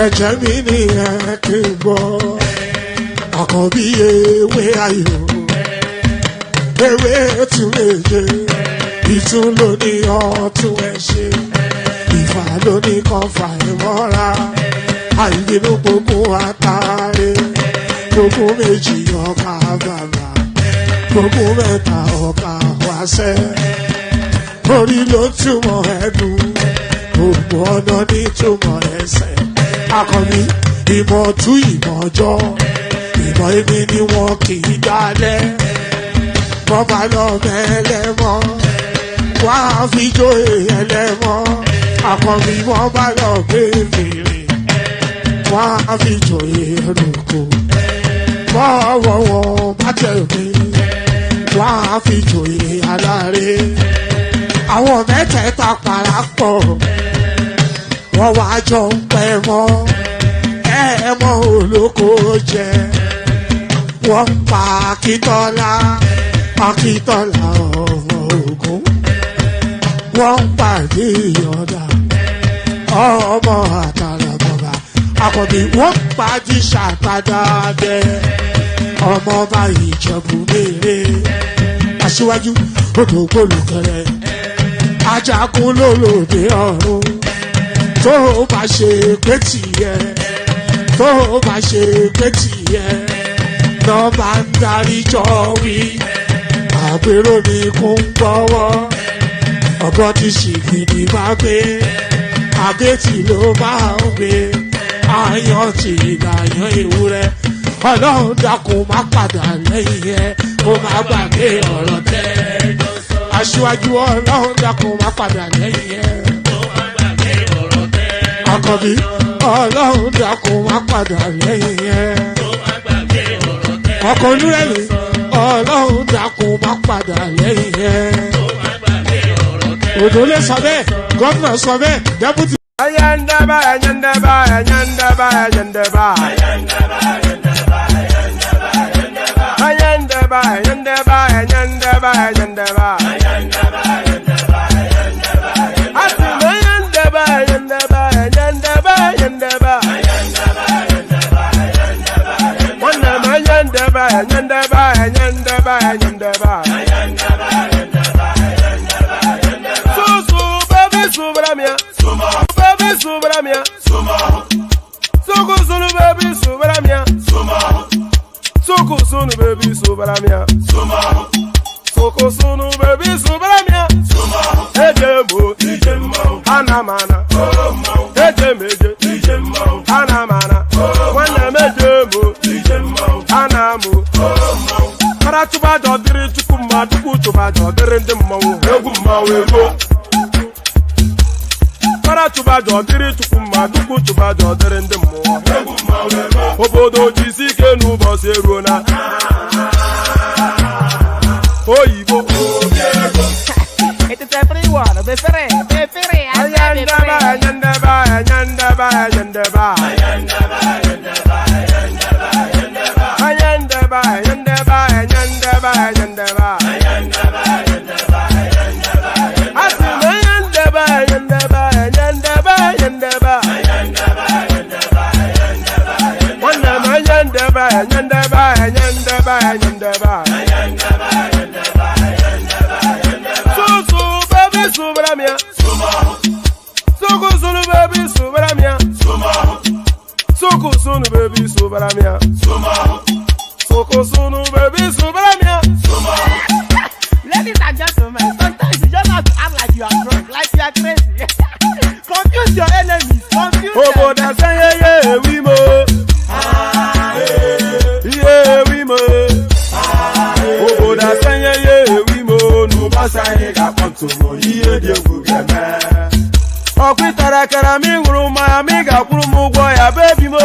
ẹ̀jẹ̀ mi ní ẹ̀kí gbọ́ àkànbí ewé ayò ewé tún èyẹ ìtún ló ní ọtún ẹ ṣe ìfà ló ní kan fà ẹ mọ́ra àìbínú gbogbo àtàrẹ gbogbo méjì ọkà bàbà gbogbo mẹ́ta ọkà wáṣẹ́ orí ló túmọ̀ ẹ̀dùn gbogbo ọ̀nà ní túmọ̀ ẹsẹ̀ akọni ìmọ̀ tú ìmọ̀ ọjọ́ ìmọ̀ èmi ni wọn kì í dálẹ̀ bọ́bá lọ mẹ́lẹ́mọ́ wá fi jóye ẹlẹ́mọ́ akọni bọ́bá lọ gbé fèrè wá fi jóye ẹlòkò bọ́wọ́ wọn bá tẹ̀lé wá fi jóye aláre àwọn mẹ́tẹ̀ẹ̀ta parapọ̀ wọ́n wá jọ ń pẹ́ mọ́ ẹ̀ẹ́mọ́ olóko jẹ wọ́n ń pa Akíntọ́lá ọmọ Ògún wọ́n ń pàdé ìyọ̀dà ọmọ àtàràbọ̀bà àkọ́bí wọ́n ń pàdé ṣàtàdàdẹ ọmọ ọba Ìjẹ̀bú mèrè aṣíwájú odò gbólùkẹrẹ ajagun lólòdì ọ̀run tó bá ṣe pé tìyẹ tó bá ṣe pé tìyẹ náà bá ń darí jọ wí àpérò ní kún gbọ́wọ́ ọgọ́ ti ṣìgìdì bá gbé àgẹ́tì ló máa ń gbé àyàn ti ìlàyàn ewúrẹ́ ọlọ́run dákun má padà lẹ́yìn ẹ kó má gbàgbé ọ̀rọ̀ tẹ́ aṣíwájú ọlọ́run dákun má padà lẹ́yìn ẹ àkọ́bí ọlọ́run dákun má padà lẹ́yìn ẹ ọkọ̀ olúrẹ̀mí ọlọ́run dákun má padà lẹ́yìn ẹ òdòlé sọ bẹ́ẹ̀ gómìnà sọ bẹ́ẹ̀ dẹ́pútì. Ayandaba, ayandaba, ayandaba, ayandaba, ayandaba, ayandaba, ayandaba, ayandaba, ayandaba, ayandaba, ayandaba, ayandaba, ayandaba, ayandaba, ayandaba, ayandaba, ayandaba, ayandaba, ayandaba. Susu, baby, subramia. Baby, subramia. Suku, sunu, baby, subramia. Suku, sunu, baby, subramia. Suku, sunu, baby, subramia. Ejemo, ejemo, anamana. Ejemeje, ejemo, anamana. Wana mejemo, ejemo, anamu. Para chuba jodiri chukuma chuku chuba jodiri ndemawo egummawo ego. Para chuba jodiri chukuma chuku chuba jodiri ndemawo egummawo ego. Obodo jisike n'ụbọchị eruona. Oyibo obiego. It is everyone. Be free. Ayandaba, ayandaba, ayandaba, ayandaba, ayandaba, ayandaba, ayandaba, ayandaba, ayandaba, ayandaba, ayandaba, ayandaba, ayandaba, ayandaba, ayandaba. Asima ayandaba, ayandaba, ayandaba, ayandaba, ayandaba, ayandaba, ayandaba. Wana ayandaba, ayandaba, ayandaba, ayandaba, ayandaba, ayandaba, ayandaba. Susu baby subramia. Suku sunu baby subramia. Suku sunu baby subramia. Suku sunu baby subramia. Ladies and gentlemen, sometimes you just have to act like you are drunk, like you are crazy. Confuse your enemies. Confuse them. Oh, that's yeah, we mo. Yeah, we mo. Oh, that's yeah, we mo. No basa he ga ponto mo. Iye de gugeme. Okwitara kara mi nguru ma mi ga kwuru mu gwo ya baby mo.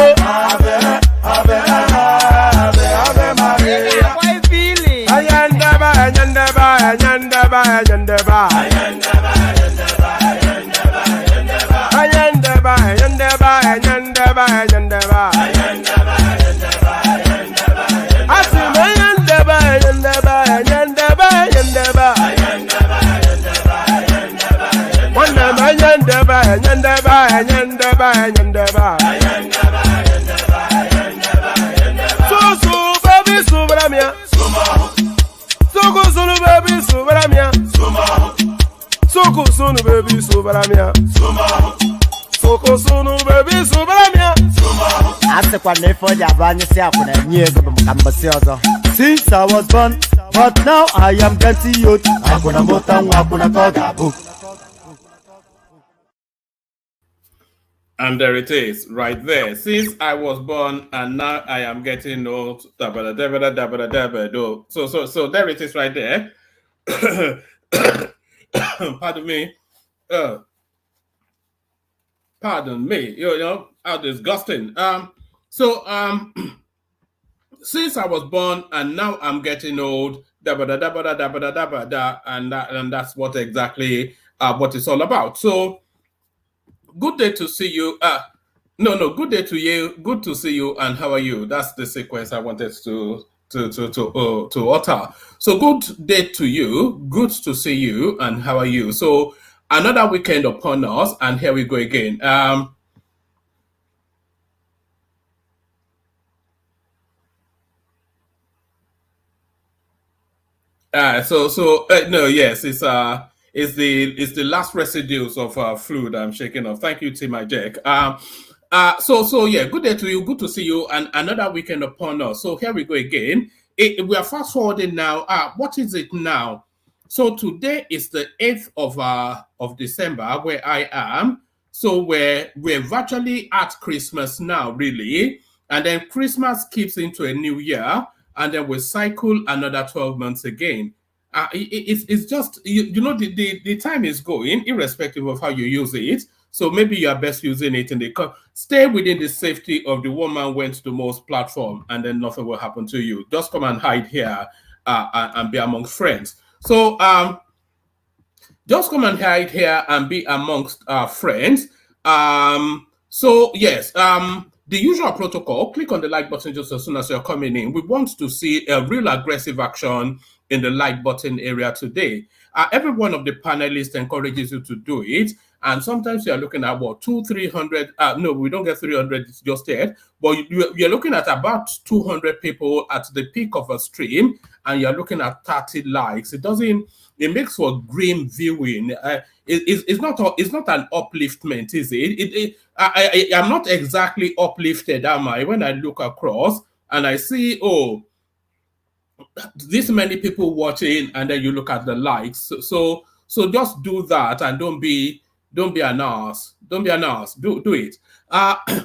Abe Maria. Why feeling? Ayandaba, ayandaba, ayandaba, ayandaba, ayandaba, ayandaba, ayandaba, ayandaba, ayandaba, ayandaba, ayandaba, ayandaba, ayandaba, ayandaba. Asima ayandaba, ayandaba, ayandaba, ayandaba, ayandaba, ayandaba, ayandaba. Wana ayandaba, Susu baby subramia. Suku sunu baby subramia. Suku sunu baby subramia. Suku sunu baby subramia. Ase kwa nefo jabani si akuna nyego bumkambasi ozo. Since I was born, but now I am getting old. Akuna motangu akuna koga book. And there it is, right there. Since I was born and now I am getting old. So there it is, right there. Pardon me. Pardon me. You know how disgusting. Since I was born and now I'm getting old. And that's what exactly what it's all about. So. Good day to see you. Good day to you. Good to see you. And how are you? That's the sequence I wanted to utter. So good day to you. Good to see you. And how are you? So another weekend upon us, and here we go again. It's the last residues of fluid I'm shaking off. Thank you, Tim Jack. Good day to you. Good to see you. And another weekend upon us. So here we go again. We are fast forwarding now. What is it now? So today is the 8th of December, where I am. So we're virtually at Christmas now, really. And then Christmas keeps into a new year. And then we cycle another 12 months again. It's just, the time is going, irrespective of how you use it. So maybe you are best using it stay within the safety of the woman went to most platform, and then nothing will happen to you. Just come and hide here and be among friends. So just come and hide here and be amongst friends. The usual protocol, click on the like button just as soon as you're coming in. We want to see a real aggressive action in the like button area today. Every one of the panelists encourages you to do it. And sometimes you're looking at 300. No, we don't get 300 just yet. But you're looking at about 200 people at the peak of a stream. And you're looking at 30 likes. It makes for grim viewing. It's not an upliftment, is it? I'm not exactly uplifted, am I? When I look across and I see, this many people watching, and then you look at the likes. So just do that and don't be an ass. Don't be an ass. Do it.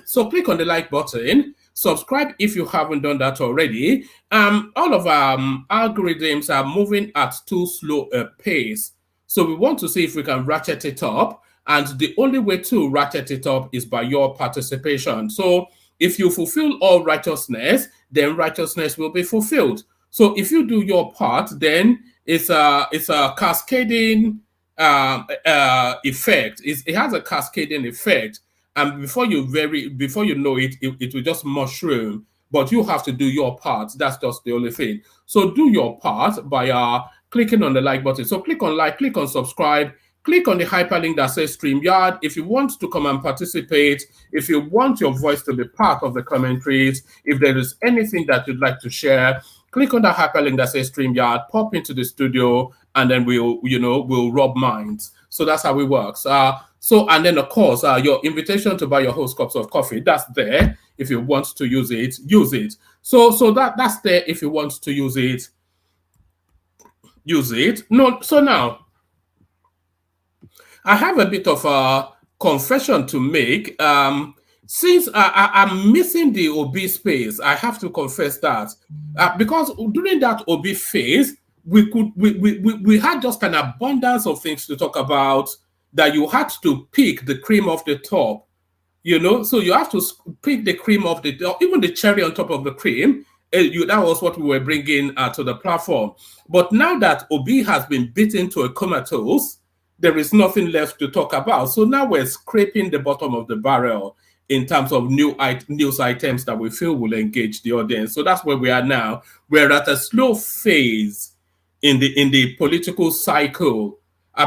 So click on the like button. Subscribe if you haven't done that already. All of our algorithms are moving at too slow a pace. So we want to see if we can ratchet it up. And the only way to ratchet it up is by your participation. So if you fulfill all righteousness, then righteousness will be fulfilled. So if you do your part, then it's a cascading effect. It has a cascading effect. And before you know it, it will just mushroom. But you have to do your part. That's just the only thing. So do your part by clicking on the like button. So click on like, click on subscribe, click on the hyperlink that says StreamYard. If you want to come and participate, if you want your voice to be part of the commentaries, if there is anything that you'd like to share, click on the hyperlink that says StreamYard, pop into the studio, and then we'll rub minds. So that's how it works. And then of course, your invitation to buy your host cups of coffee, that's there. If you want to use it, use it. So that's there. If you want to use it, use it. No, so now I have a bit of a confession to make. Since I'm missing the OB space, I have to confess that because during that OB phase, we had just an abundance of things to talk about that you had to pick the cream off the top, So you have to pick the cream off the top, even the cherry on top of the cream. That was what we were bringing to the platform. But now that OB has been beaten to a comatose, there is nothing left to talk about. So now we're scraping the bottom of the barrel in terms of news items that we feel will engage the audience. So that's where we are now. We're at a slow phase in the political cycle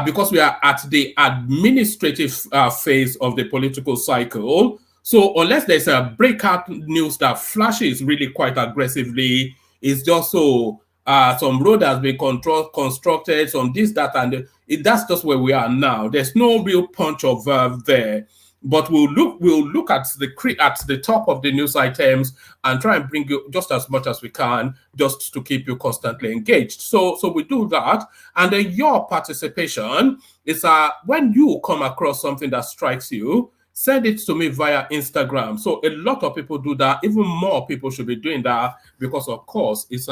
because we are at the administrative phase of the political cycle. So unless there's a breakout news that flashes really quite aggressively, it's just so some road has been constructed, some this, that, and that's just where we are now. There's no real punch of verve there. But we'll look at the top of the news items and try and bring you just as much as we can, just to keep you constantly engaged. So we do that, and then your participation is when you come across something that strikes you, send it to me via Instagram. So a lot of people do that. Even more people should be doing that, because of course it's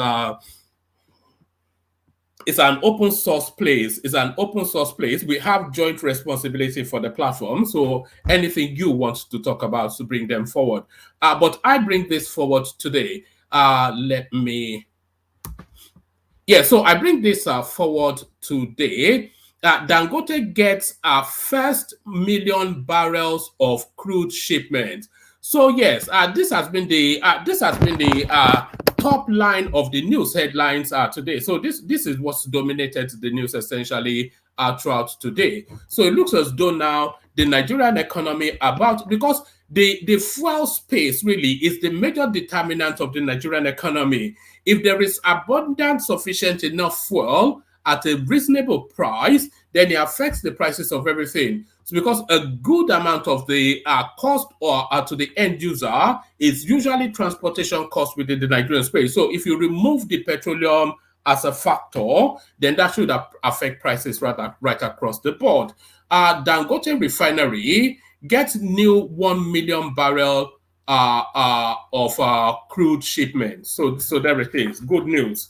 an open source place. It's an open source place. We have joint responsibility for the platform. So anything you want to talk about, to bring them forward. But I bring this forward today. So I bring this forward today. Dangote gets our first 1 million barrels of crude shipment. So yes, this has been the top line of the news headlines today. So this is what's dominated the news essentially throughout today. So it looks as though now the Nigerian economy, because the fuel space really is the major determinant of the Nigerian economy. If there is abundant, sufficient enough fuel at a reasonable price, then it affects the prices of everything. So because a good amount of the cost to the end user is usually transportation cost within the Nigerian space. So if you remove the petroleum as a factor, then that should affect prices right across the board. Dangote Refinery gets new 1 million barrel of crude shipment. So there it is. Good news.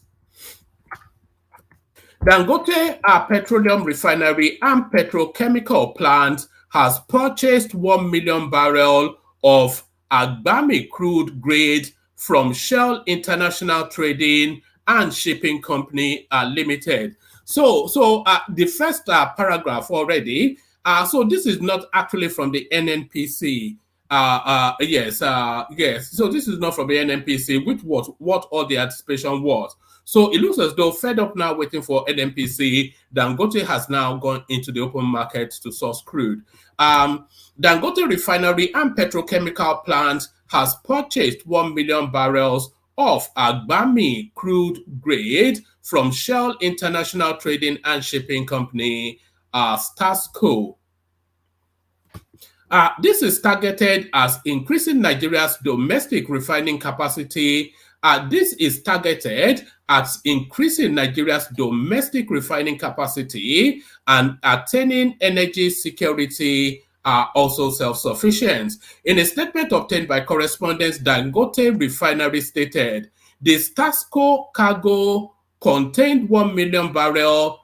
Dangote Petroleum Refinery and Petrochemical Plant has purchased 1 million barrel of Agbami crude grade from Shell International Trading and Shipping Company Limited. So the first paragraph already. So this is not actually from the NNPC. Yes. So this is not from the NNPC, which was what all the anticipation was. So it looks as though, fed up now waiting for NNPC, Dangote has now gone into the open market to source crude. Dangote Refinery and Petrochemical Plant has purchased 1 million barrels of Agbami crude grade from Shell International Trading and Shipping Company, Stasco. This is targeted as increasing Nigeria's domestic refining capacity. This is targeted at increasing Nigeria's domestic refining capacity and attaining energy security, also self-sufficient. In a statement obtained by correspondents, Dangote Refinery stated, the Stasco cargo contained 1 million barrels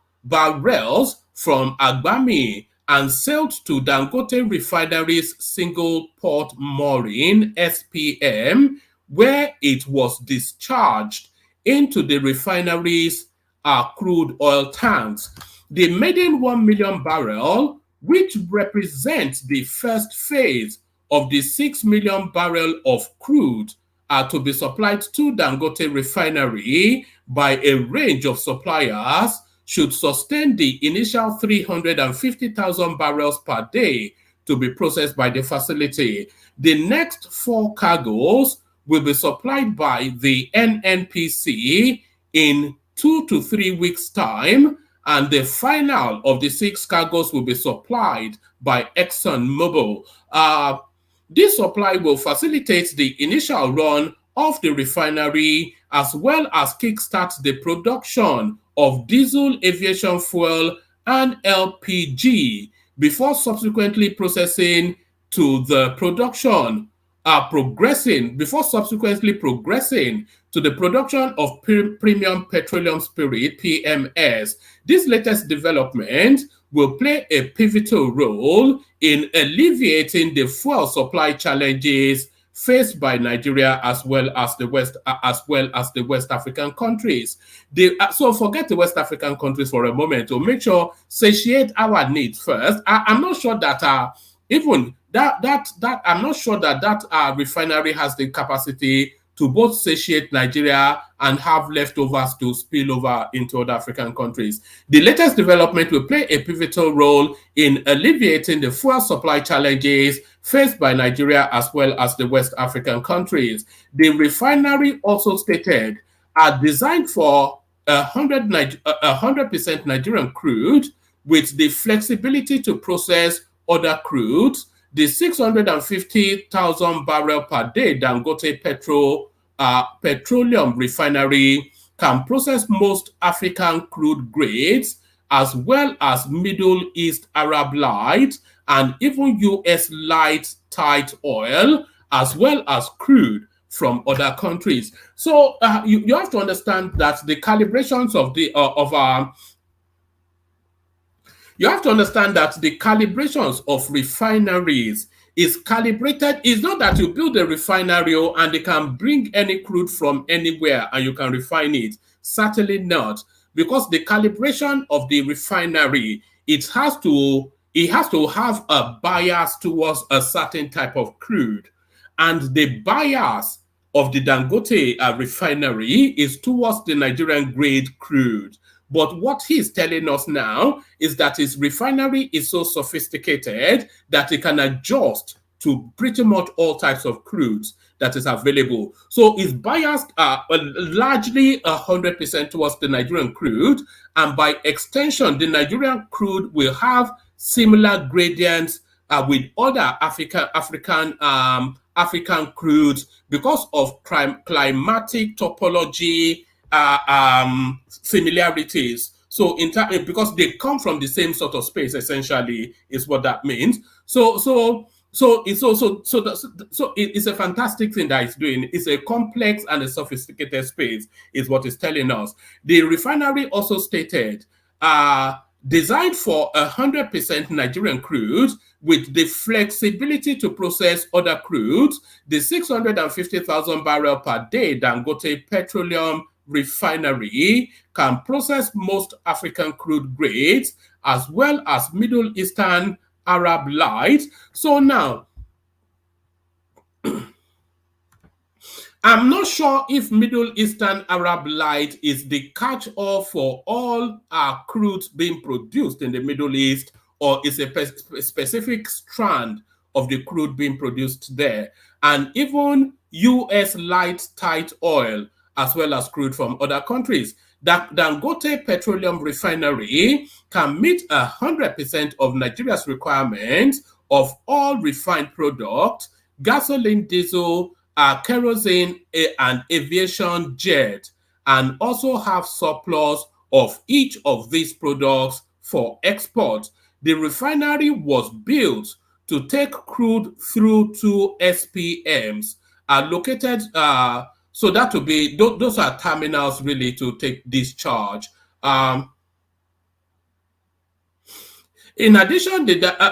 from Agbami and sailed to Dangote Refinery's single port mooring, SPM, where it was discharged into the refinery's crude oil tanks. The maiden 1 million barrel, which represents the first phase of the 6 million barrel of crude to be supplied to Dangote Refinery by a range of suppliers, should sustain the initial 350,000 barrels per day to be processed by the facility. The next 4 cargoes will be supplied by the NNPC in 2 to 3 weeks' time, and the final of the 6 cargoes will be supplied by ExxonMobil. This supply will facilitate the initial run of the refinery, as well as kickstart the production of diesel, aviation fuel, and LPG, before subsequently progressing to the production of premium petroleum spirit, PMS. This latest development will play a pivotal role in alleviating the fuel supply challenges faced by Nigeria as well as the West African countries. So forget the West African countries for a moment to make sure satiate our needs first. I'm not sure that I'm not sure that refinery has the capacity to both satiate Nigeria and have leftovers to spill over into other African countries. The latest development will play a pivotal role in alleviating the fuel supply challenges faced by Nigeria as well as the West African countries. The refinery also stated are designed for 100% Nigerian crude with the flexibility to process other crudes. The 650,000 barrel per day Dangote petroleum refinery can process most African crude grades as well as Middle East Arab light and even US light tight oil as well as crude from other countries. So you have to understand that the calibrations of the you have to understand that the calibrations of refineries is calibrated. It's not that you build a refinery and they can bring any crude from anywhere and you can refine it. Certainly not, because the calibration of the refinery, it has to have a bias towards a certain type of crude. And the bias of the Dangote refinery is towards the Nigerian grade crude. But what he's telling us now is that his refinery is so sophisticated that it can adjust to pretty much all types of crudes that is available. So it's biased largely 100% towards the Nigerian crude. And by extension, the Nigerian crude will have similar gradients with other African crudes because of climatic topology similarities. So because they come from the same sort of space, essentially, is what that means. So it's a fantastic thing that it's doing. It's a complex and a sophisticated space, is what it's telling us. The refinery also stated, designed for 100% Nigerian crude with the flexibility to process other crudes, the 650,000 barrel per day Dangote petroleum refinery can process most African crude grades as well as Middle Eastern Arab light. So now, I'm not sure if Middle Eastern Arab light is the catch-all for all crudes being produced in the Middle East, or is a specific strand of the crude being produced there. And even US light tight oil, as well as crude from other countries. That Dangote petroleum refinery can meet 100% of Nigeria's requirements of all refined products, gasoline, diesel, kerosene, and aviation jet, and also have surplus of each of these products for export. The refinery was built to take crude through 2 SPMs, located. So that will be, those are terminals really to take discharge. In addition,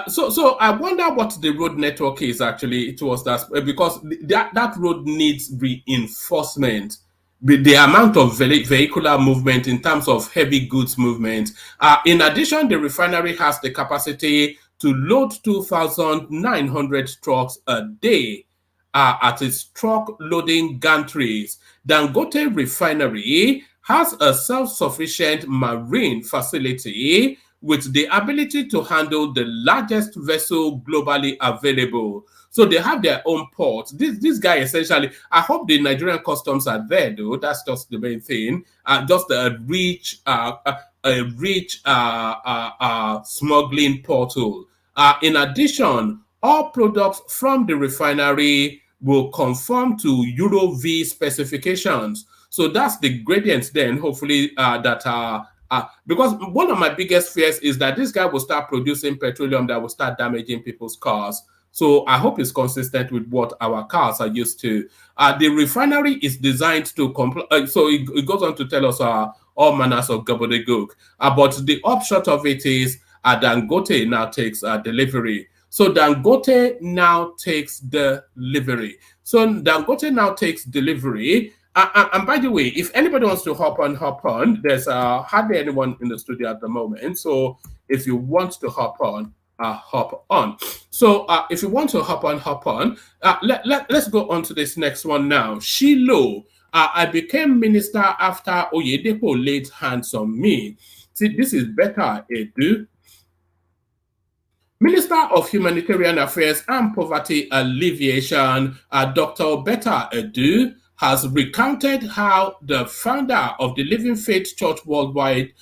so I wonder what the road network is actually towards that, because that road needs reinforcement. The amount of vehicular movement in terms of heavy goods movement. In addition, the refinery has the capacity to load 2,900 trucks a day at its truck loading gantries. Dangote Refinery has a self-sufficient marine facility with the ability to handle the largest vessel globally available. So they have their own ports. This guy essentially, I hope the Nigerian customs are there though. That's just the main thing. Just a rich smuggling portal. In addition, all products from the refinery will conform to Euro V specifications. So that's the gradients then, hopefully, that are, because one of my biggest fears is that this guy will start producing petroleum that will start damaging people's cars. So I hope it's consistent with what our cars are used to. The refinery is designed to comply. So it goes on to tell us all manners of gobbledygook. But the upshot of it is Dangote now takes delivery. So Dangote now takes delivery. And by the way, if anybody wants to hop on. There's hardly anyone in the studio at the moment. So if you want to hop on, hop on. So if you want to hop on. Let's go on to this next one now. Shilo. I became minister after Oyedepo laid hands on me. See, this is Beta Edu. Minister of Humanitarian Affairs and Poverty Alleviation, Dr. Beta Edu, has recounted how the founder of the Living Faith Church Worldwide,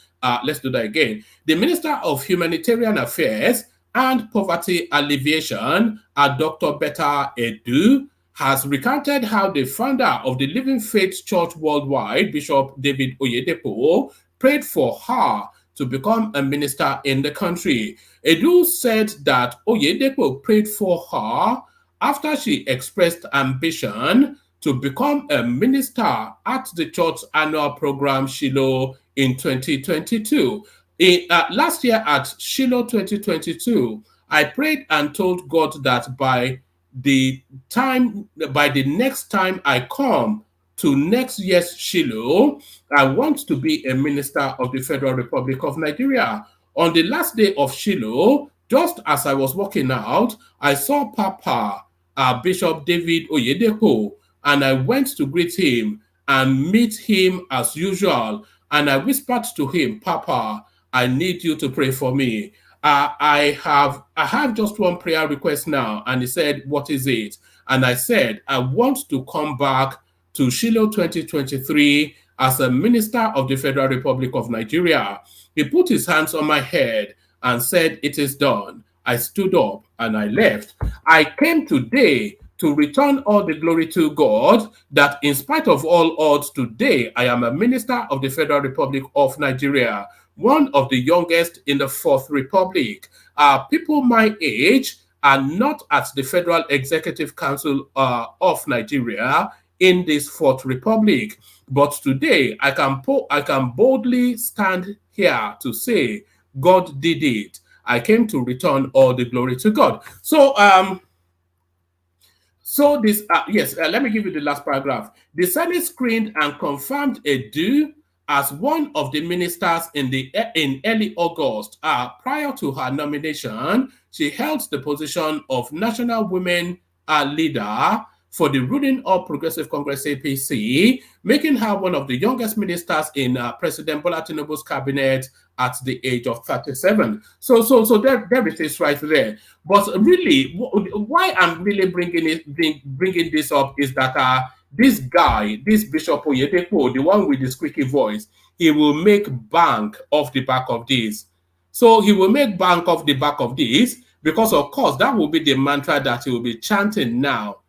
let's do that again. The Minister of Humanitarian Affairs and Poverty Alleviation, Dr. Beta Edu, has recounted how the founder of the Living Faith Church Worldwide, Bishop David Oyedepo, prayed for her to become a minister in the country. Edu said that Oyedepo prayed for her after she expressed ambition to become a minister at the church's annual program Shiloh in 2022. Last year at Shiloh 2022, I prayed and told God that by the next time I come to next year's Shiloh, I want to be a minister of the Federal Republic of Nigeria. On the last day of Shiloh, just as I was walking out, I saw Papa, Bishop David Oyedepo, and I went to greet him and meet him as usual. And I whispered to him, Papa, I need you to pray for me. I have just one prayer request now. And he said, what is it? And I said, I want to come back to Shiloh 2023 as a minister of the Federal Republic of Nigeria. He put his hands on my head and said, it is done. I stood up and I left. I came today to return all the glory to God, that in spite of all odds today, I am a minister of the Federal Republic of Nigeria, one of the youngest in the Fourth Republic. People my age are not at the Federal Executive Council of Nigeria in this Fourth Republic. But today, I can boldly stand here to say, God did it. I came to return all the glory to God. So this, let me give you the last paragraph. The Senate screened and confirmed Edu as one of the ministers in early August. Prior to her nomination, she held the position of National Women Leader for the ruling All Progressive Congress APC, making her one of the youngest ministers in President Bola Tinubu's cabinet at the age of 37. So there it is right there. But really, why I'm really bringing this up is that this guy, this Bishop Oyedepo, the one with the squeaky voice, he will make bank off the back of this. So he will make bank off the back of this because, of course, that will be the mantra that he will be chanting now.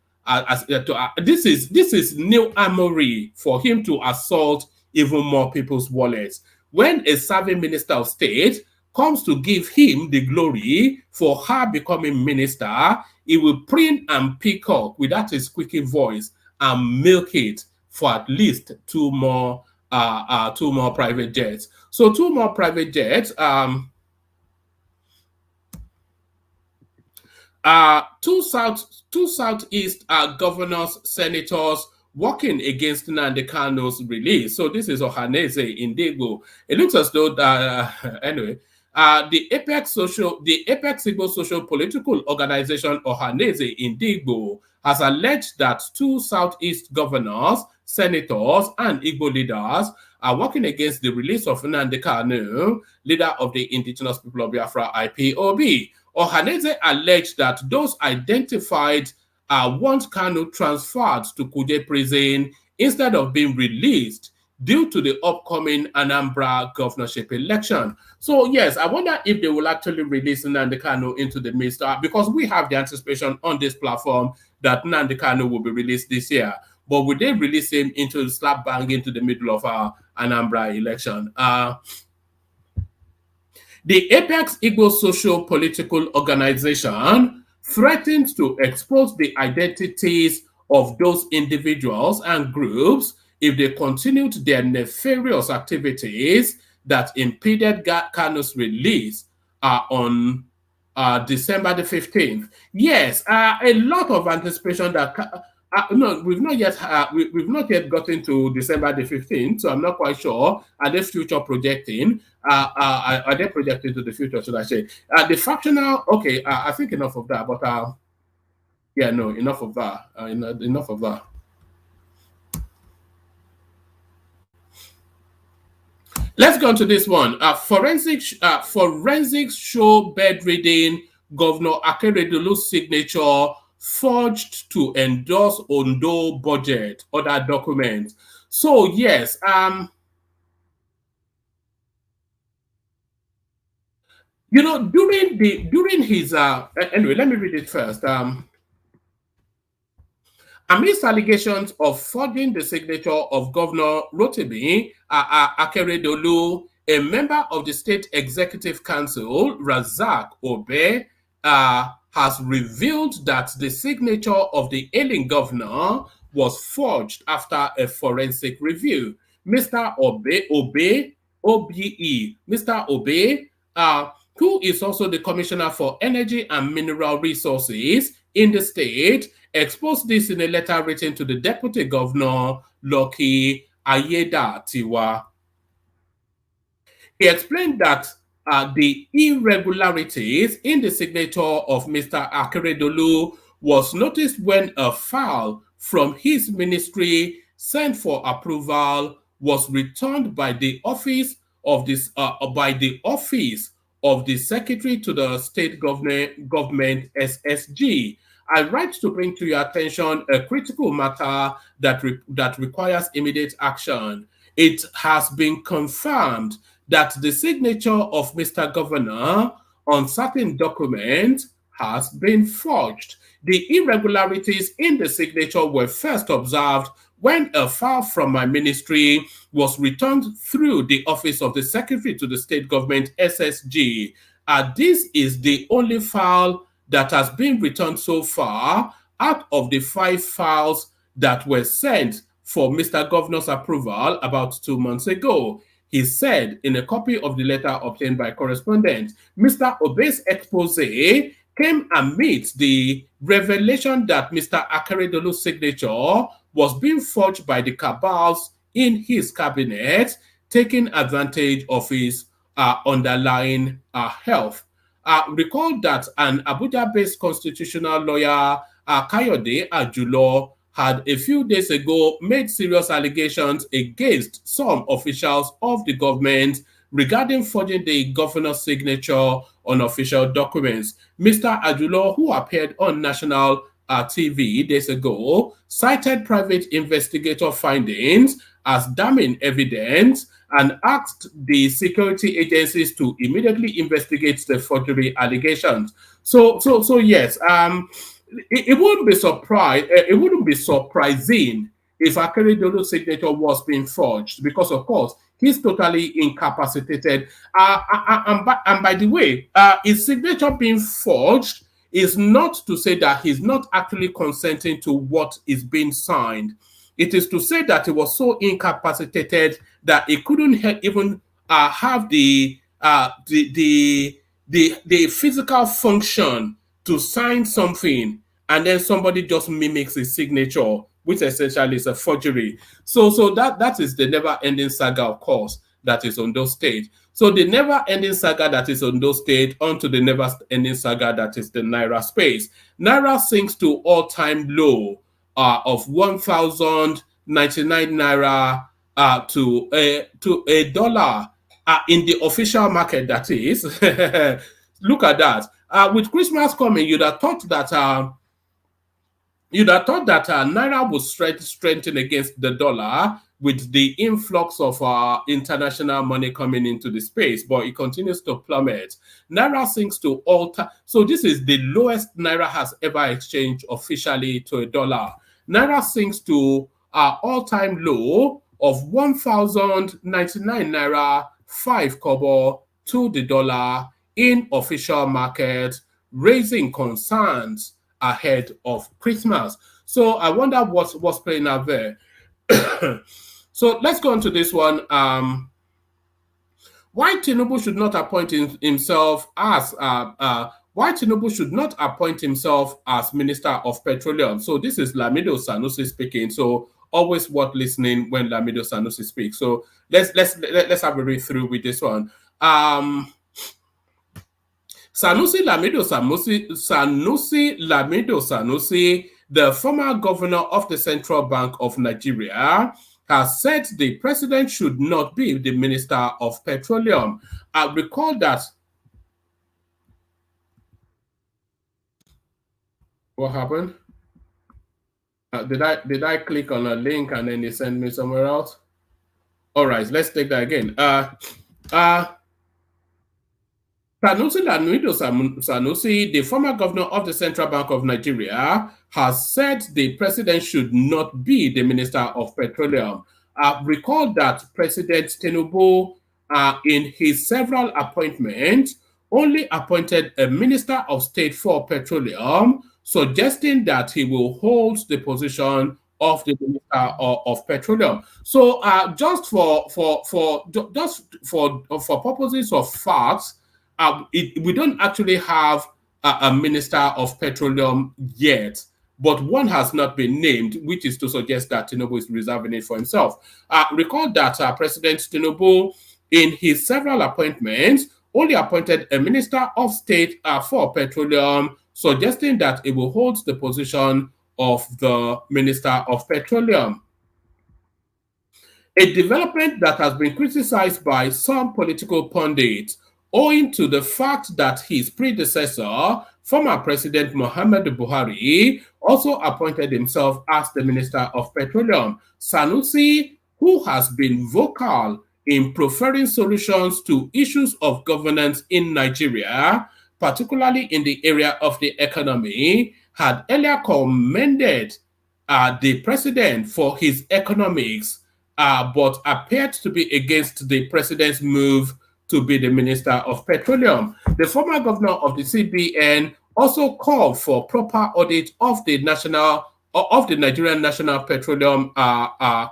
This is new armory for him to assault even more people's wallets. When a serving minister of state comes to give him the glory for her becoming minister, he will print and peacock without his squeaky voice and milk it for at least two more private jets. So 2 more private jets. Two Southeast governors, senators working against Nnamdi Kanu's release. So this is Ohaneze Indigo. It looks as though anyway. The Apex Igbo Social Political Organization Ohaneze Indigo has alleged that 2 Southeast governors, senators, and Igbo leaders are working against the release of Nnamdi Kanu, leader of the Indigenous People of Biafra IPOB. Ohaneze alleged that those identified want Kanu transferred to Kuje prison instead of being released due to the upcoming Anambra governorship election. So yes, I wonder if they will actually release Nnamdi Kanu into the midst, because we have the anticipation on this platform that Nnamdi Kanu will be released this year. But would they release him into slap bang into the middle of our Anambra election? The Apex Igbo Social Political Organization threatened to expose the identities of those individuals and groups if they continued their nefarious activities that impeded Kanu's release on December the 15th. Yes, a lot of anticipation that No, we've not yet we've not yet gotten to December the 15th, so I'm not quite sure. Are they future projecting? Are they projecting to the future? Should I say the fractional? Okay, I think enough of that. But yeah, no, enough of that. Enough of that. Let's go on to this one. Forensics show bedridden Governor Akeredolu's signature forged to endorse Ondo budget, other documents. So yes, during his anyway, let me read it first. Amidst allegations of forging the signature of Governor Rotimi Akeredolu, a member of the State Executive Council, Razak Obe, has revealed that the signature of the ailing governor was forged after a forensic review. Mr. Mr. Obe, who is also the Commissioner for Energy and Mineral Resources in the state, exposed this in a letter written to the Deputy Governor, Lucky Ayeda Tiwa. He explained that the irregularities in the signature of Mr. Akeredolu was noticed when a file from his ministry sent for approval was returned by the office of the Secretary to the State Government SSG. I write to bring to your attention a critical matter that requires immediate action. It has been confirmed that the signature of Mr. Governor on certain documents has been forged. The irregularities in the signature were first observed when a file from my ministry was returned through the office of the Secretary to the State Government SSG. This is the only file that has been returned so far out of the 5 files that were sent for Mr. Governor's approval about 2 months ago. He said in a copy of the letter obtained by correspondent. Mr. Obe's expose came amidst the revelation that Mr. Akeredolu's signature was being forged by the cabals in his cabinet, taking advantage of his underlying health. Recall that an Abuja-based constitutional lawyer, Kayode Ajulo, had a few days ago made serious allegations against some officials of the government regarding forging the governor's signature on official documents. Mr. Ajulo, who appeared on national TV days ago, cited private investigator findings as damning evidence and asked the security agencies to immediately investigate the forgery allegations. So yes, it wouldn't be surprising if Akeredolu's signature was being forged, because of course he's totally incapacitated. And by the way, his signature being forged is not to say that he's not actually consenting to what is being signed. It is to say that he was so incapacitated that he couldn't even have the physical function to sign something, and then somebody just mimics his signature, which essentially is a forgery. So that is the never-ending saga, of course, that is on those stage. So the never-ending saga that is on those stage onto the never-ending saga that is the Naira space. Naira sinks to all-time low of 1,099 Naira to a dollar in the official market, that is. Look at that. With Christmas coming, you'd have thought that Naira would strengthen against the dollar with the influx of international money coming into the space, but it continues to plummet. Naira sinks to all-time. So this is the lowest Naira has ever exchanged officially to a dollar. Naira sinks to all-time low of 1,099 Naira 5 kobo to the dollar in official market, raising concerns ahead of Christmas. So I wonder what's playing out there. So let's go on to this one. Why Tinubu should not appoint himself as why Tinubu should not appoint himself as Minister of Petroleum. So this is Lamido Sanusi speaking. So always worth listening when Lamido Sanusi speaks. So let's have a read through with this one. Sanusi Lamido Sanusi, the former governor of the Central Bank of Nigeria, has said the president should not be the Minister of Petroleum. I recall that. What happened? Did I click on a link and then you send me somewhere else? All right, let's take that again. Sanusi Lamido Sanusi, the former governor of the Central Bank of Nigeria, has said the president should not be the Minister of Petroleum. Recall that President Tinubu, in his several appointments, only appointed a Minister of State for Petroleum, suggesting that he will hold the position of the Minister of Petroleum. So, just for purposes of facts, we don't actually have a Minister of Petroleum yet, but one has not been named, which is to suggest that Tinubu is reserving it for himself. Recall that President Tinubu, in his several appointments, only appointed a Minister of State for Petroleum, suggesting that he will hold the position of the Minister of Petroleum. A development that has been criticized by some political pundits, owing to the fact that his predecessor, former President Muhammadu Buhari, also appointed himself as the Minister of Petroleum. Sanusi, who has been vocal in preferring solutions to issues of governance in Nigeria, particularly in the area of the economy, had earlier commended the president for his economics, but appeared to be against the president's move to be the Minister of Petroleum. The former governor of the CBN also called for proper audit of the Nigerian National Petroleum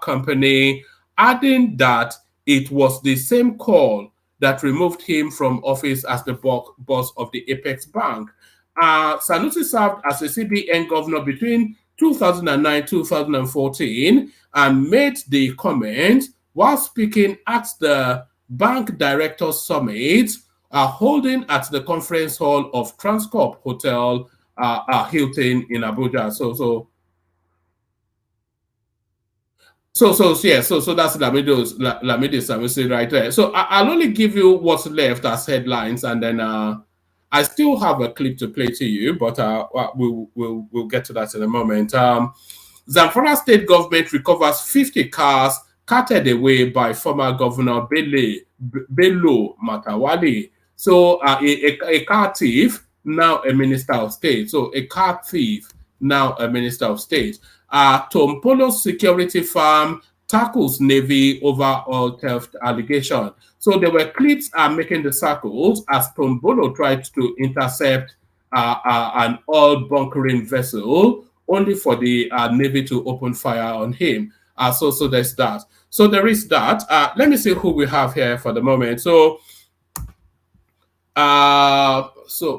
Company, adding that it was the same call that removed him from office as the boss of the Apex Bank. Sanusi served as a CBN governor between 2009-2014 and made the comment while speaking at the Bank Directors Summit holding at the conference hall of Transcorp Hotel Hilton in Abuja. So that's Lamidi Sanusi right there. So I'll only give you what's left as headlines, and then I still have a clip to play to you, but we'll get to that in a moment. Zamfara state government recovers 50 cars carted away by former governor Bello Matawali. So a car thief, now a minister of state. So a car thief, now a minister of state. Tompolo's security firm tackles Navy over oil theft allegation. So there were clips making the circles as Tombolo tried to intercept an oil bunkering vessel, only for the Navy to open fire on him. So there's that. So there is that. Let me see who we have here for the moment. So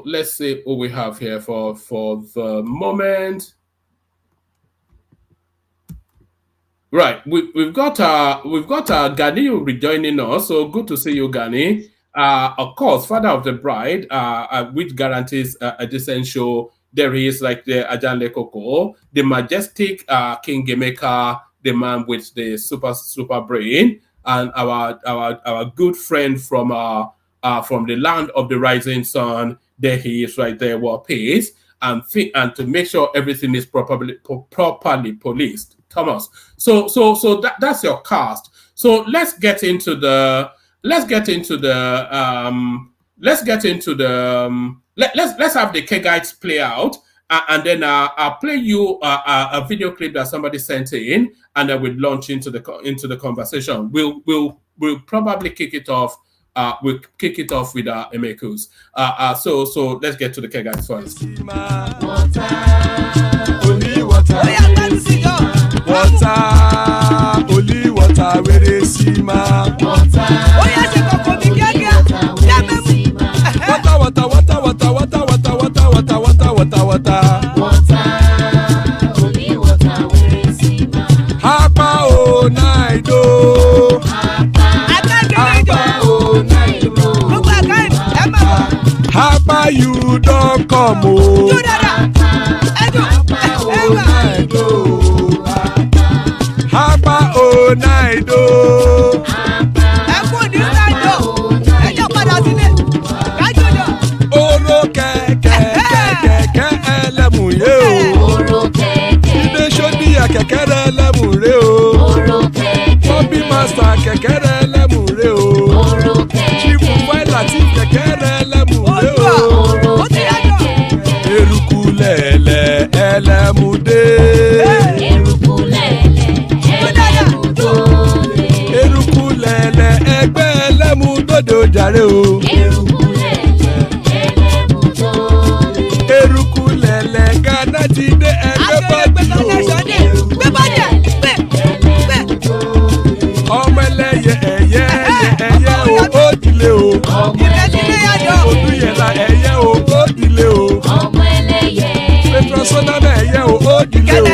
let's see who we have here for the moment. Right, we've got Gani rejoining us. So good to see you, Gani. Of course, father of the bride, which guarantees a decent show. There is like the Ajanle Koko, the majestic King Gemeka, the man with the super brain, and our good friend from the land of the rising sun. There he is, right there, what pays, and to make sure everything is properly policed. Thomas. So that's your cast. So let's get into the let's have the Kegites play out, and then I'll play you a video clip that somebody sent in, and then we'll launch into the conversation. We'll probably kick it off. We'll kick it off with Emekus. So let's get to the Kegites first. Only water, where they see my water. Oh yes, water, water, water, water, water, water, water, Naido. Hapa you don't come oh. Hapa oh Naido. Oro kẹ̀kẹ́ ẹlẹ́mù yé o. Ilé ṣọ́bí kẹ̀kẹ́ ẹlẹ́mù ré o. Bobby master kẹ̀kẹ́ ẹlẹ́mù ré o. Chifu Wẹ́lá ti kẹ̀kẹ́ ẹlẹ́mù ré o. Eruku lẹ̀lẹ̀ ẹlẹ́mù dé. Eruku lẹ̀lẹ̀ ẹgbẹ́ ẹlẹ́mù dòde ojàre o. Eruku lẹ̀lẹ̀ Ghana ti dé ẹgbẹ́ bọ́ọ̀dù o. Ọmọ ẹlẹ́yẹ ẹ̀yẹ o ó dìlé o. Olúyẹ̀lá ẹ̀yẹ o ó dìlé o. Petrosonama ẹ̀yẹ o ó dìlé o.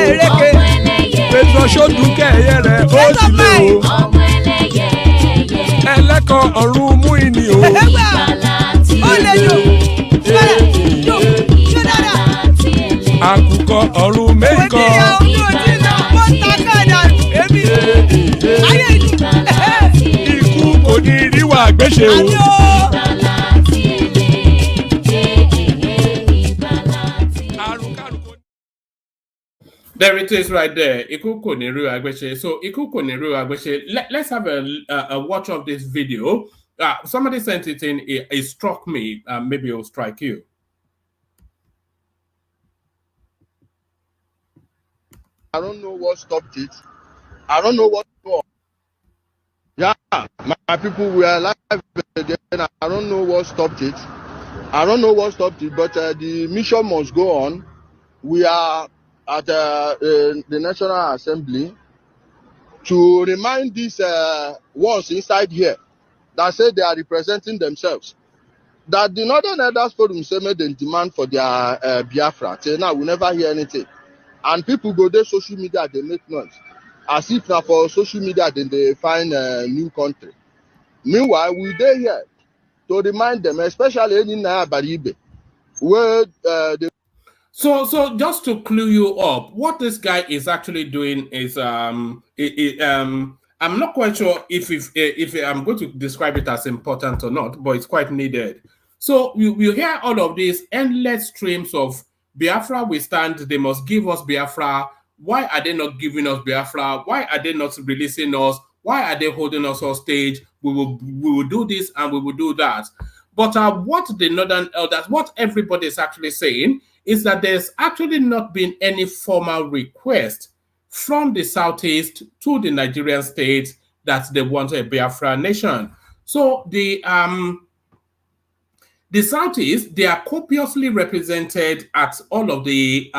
Petrosodunke ẹ̀yẹ rẹ̀ ó dìlé o. Ẹlẹ́kọ̀ọ́ ọ̀run mú ìní o. Àkùkọ ọ̀run méjìkọ. Ikú kò ní ríwà gbéṣe o. There it is right there. Iku kò ní rí agbéṣe. So Iku kò ní rí agbéṣe. Let's have a watch of this video. Somebody sent it in. It struck me. Maybe it will strike you. I don't know what stopped it. I don't know what. Yeah, my people were alive again. I don't know what stopped it. I don't know what stopped it, but the mission must go on. We are at the National Assembly to remind these ones inside here that say they are representing themselves. That the Northern Elders Forum say made them demand for their Biafra. Say now we never hear anything. And people go there social media, they make noise. As if now for social media, then they find a new country. Meanwhile, we there here to remind them, especially in Naira, where they. So just to clue you up, what this guy is actually doing is I'm not quite sure if I'm going to describe it as important or not, but it's quite needed. So you hear all of these endless streams of Biafra we stand, they must give us Biafra. Why are they not giving us Biafra? Why are they not releasing us? Why are they holding us hostage? We will do this and we will do that. But what the Northern Elders, what everybody is actually saying is that there's actually not been any formal request from the Southeast to the Nigerian states that they want a Biafra nation. So the Southeast, they are copiously represented at all of the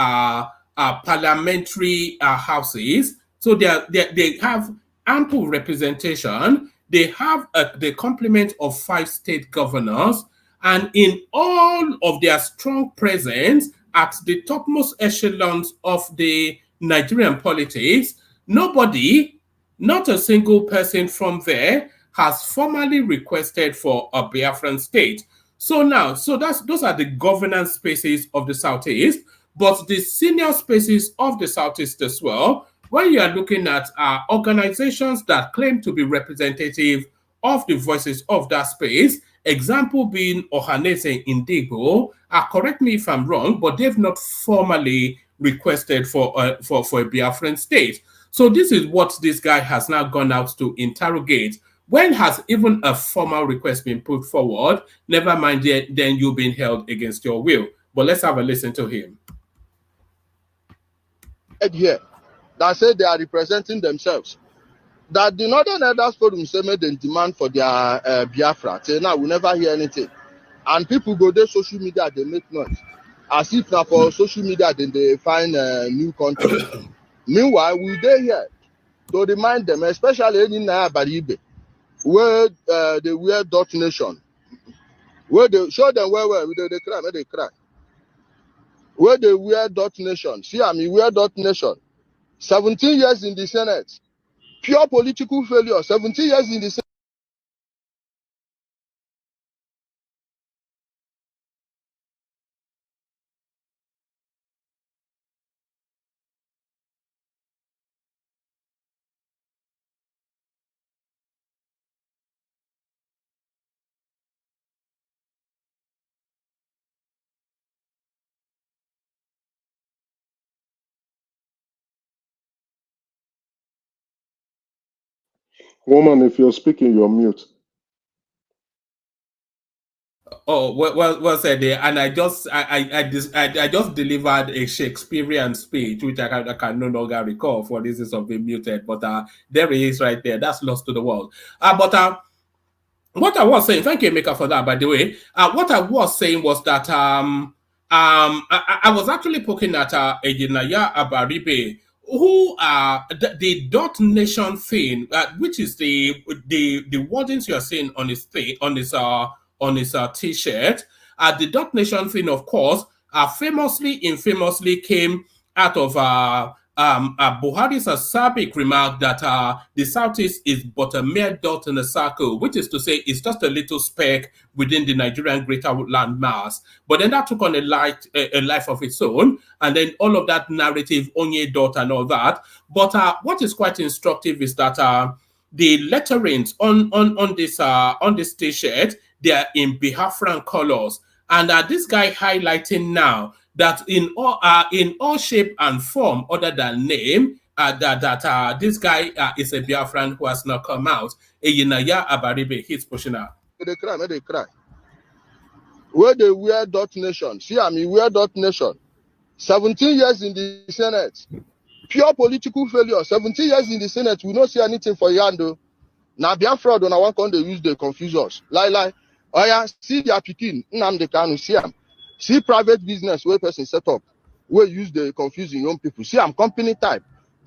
parliamentary houses. So they have ample representation. They have the complement of 5 state governors. And in all of their strong presence at the topmost echelons of the Nigerian politics, nobody, not a single person from there, has formally requested for a Biafran state. So those are the governance spaces of the Southeast, but the senior spaces of the Southeast as well, when you are looking at organizations that claim to be representative of the voices of that space, example being Ohanese Indigo, correct me if I'm wrong, but they've not formally requested for a Biafran state. So this is what this guy has now gone out to interrogate. When has even a formal request been put forward? Never mind then you've been held against your will. But let's have a listen to him. Here, that say they are representing themselves. That the Northern Elders Forum say made them demand for their Biafra. Say now we never hear anything. And people go there social media, they make noise. As if now for social media, then they find a new country. Meanwhile, we there here to remind them, especially in Naira, where they wear Dutch nation. Where they show them where they cry. Where they wear Dutch nation. See, I mean, wear Dutch nation. 17 years in the Senate. Pure political failure. 17 years in the Senate. Woman, if you're speaking, you're mute. Oh, well said there. And I just delivered a Shakespearean speech, which I can no longer recall for reasons of being muted. But there it is right there. That's lost to the world. But what I was saying, thank you, Emeka, for that, by the way. What I was saying was that I was actually poking at Ejinaya Abaribe, who the dot nation thing, which is the wordings you are seeing on his thing, on his t-shirt. The dot nation thing, of course, infamously came out of Buhari's Sabic remark that the Southeast is but a mere dot in a circle, which is to say it's just a little speck within the Nigerian greater land mass. But then that took on a life of its own, and then all of that narrative, onye dot and all that. But what is quite instructive is that the letterings on this t-shirt, they are in Biafran colors, and this guy highlighting now that in all shape and form, other than name, that this guy is a Biafran who has not come out. Eyinaya Abaribe, he's pushing out. They cry. Where they wear dot nation. See, I mean, wear dot nation. 17 years in the Senate. Pure political failure. 17 years in the Senate. We don't see anything for Yando. Now, Biafra, on one country, they use the confuse us. Like, oh yeah, see their Pekin, Nnamdi Kanu, see them. See private business where person set up, where use the confusing young people. See, I'm company type,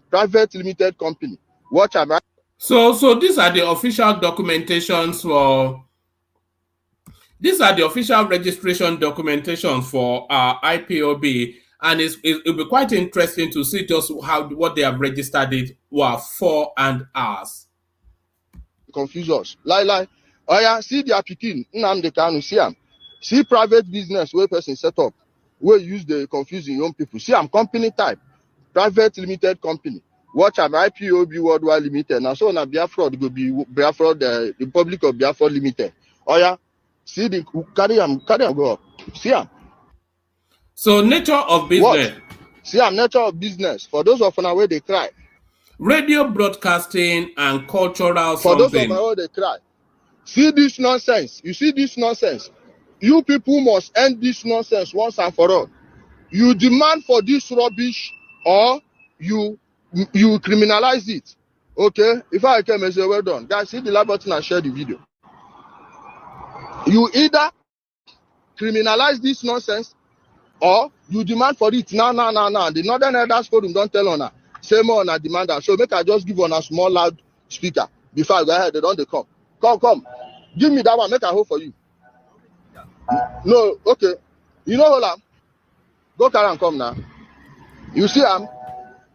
private limited company. Watch am. So these are the official documentations for. These are the official registration documentations for IPOB, and it'll be quite interesting to see just what they have registered it were for and as. Confuse us. Like, oh yeah, see their Pekin, Nnamdi Kanu, see them. See private business where person set up, where use the confusing young people. See, I'm company type, private limited company. Watch am IPOB Worldwide Limited. Now, so na Biafra go be Biafra, the Republic of Biafra Limited. Oh yeah, see the carry am go up. See am. So nature of business. What? See am nature of business. For those of una where they cry. Radio broadcasting and cultural for something. those of una where they cry. See this nonsense. You see this nonsense. You people must end this nonsense once and for all. You demand for this rubbish, or you criminalize it. Okay? If I came and say, well done. Guys, hit the like button and share the video. You either criminalize this nonsense, or you demand for it now. The Northern Elders Forum don't tell on her. Say more on a demander. So make I just give on a small loud speaker before I go ahead. They don't come. Come. Give me that one. Make I hold for you. No, okay. You know hold on. Go carry and come now. You see them?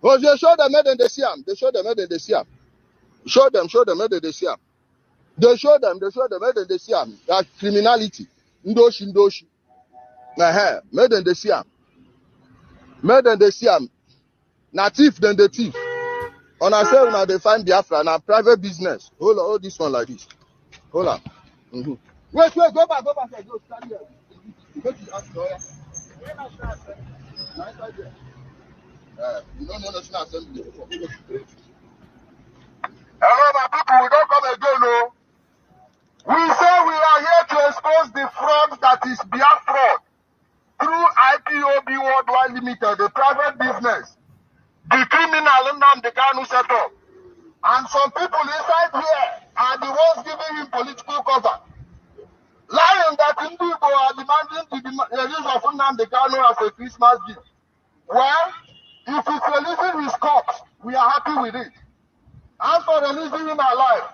Oh, they show them and they see them. They show them and they see them. Show them and they see them. They show them and they see them. That criminality. Ndoshi. Made in the Siam. Made in the Siam. Na thief, then the thief. On a sale, now they find Biafra, now private business. Hold this one like this. Hold on. Mm-hmm. Wait, go back. Go stand here. You go to ask lawyer. You don't know National Assembly. Hello, my people, we don't come again, no. We say we are here to expose the fraud that is Biafra through IPOB Worldwide Limited, the private business, the criminal Nnamdi Kanu set up. And some people inside here are the ones giving him political cover. Lying that Tinubu are demanding the release of Nnamdi Kanu as a Christmas gift. Well, if it's releasing his corpse, we are happy with it. As for releasing him alive,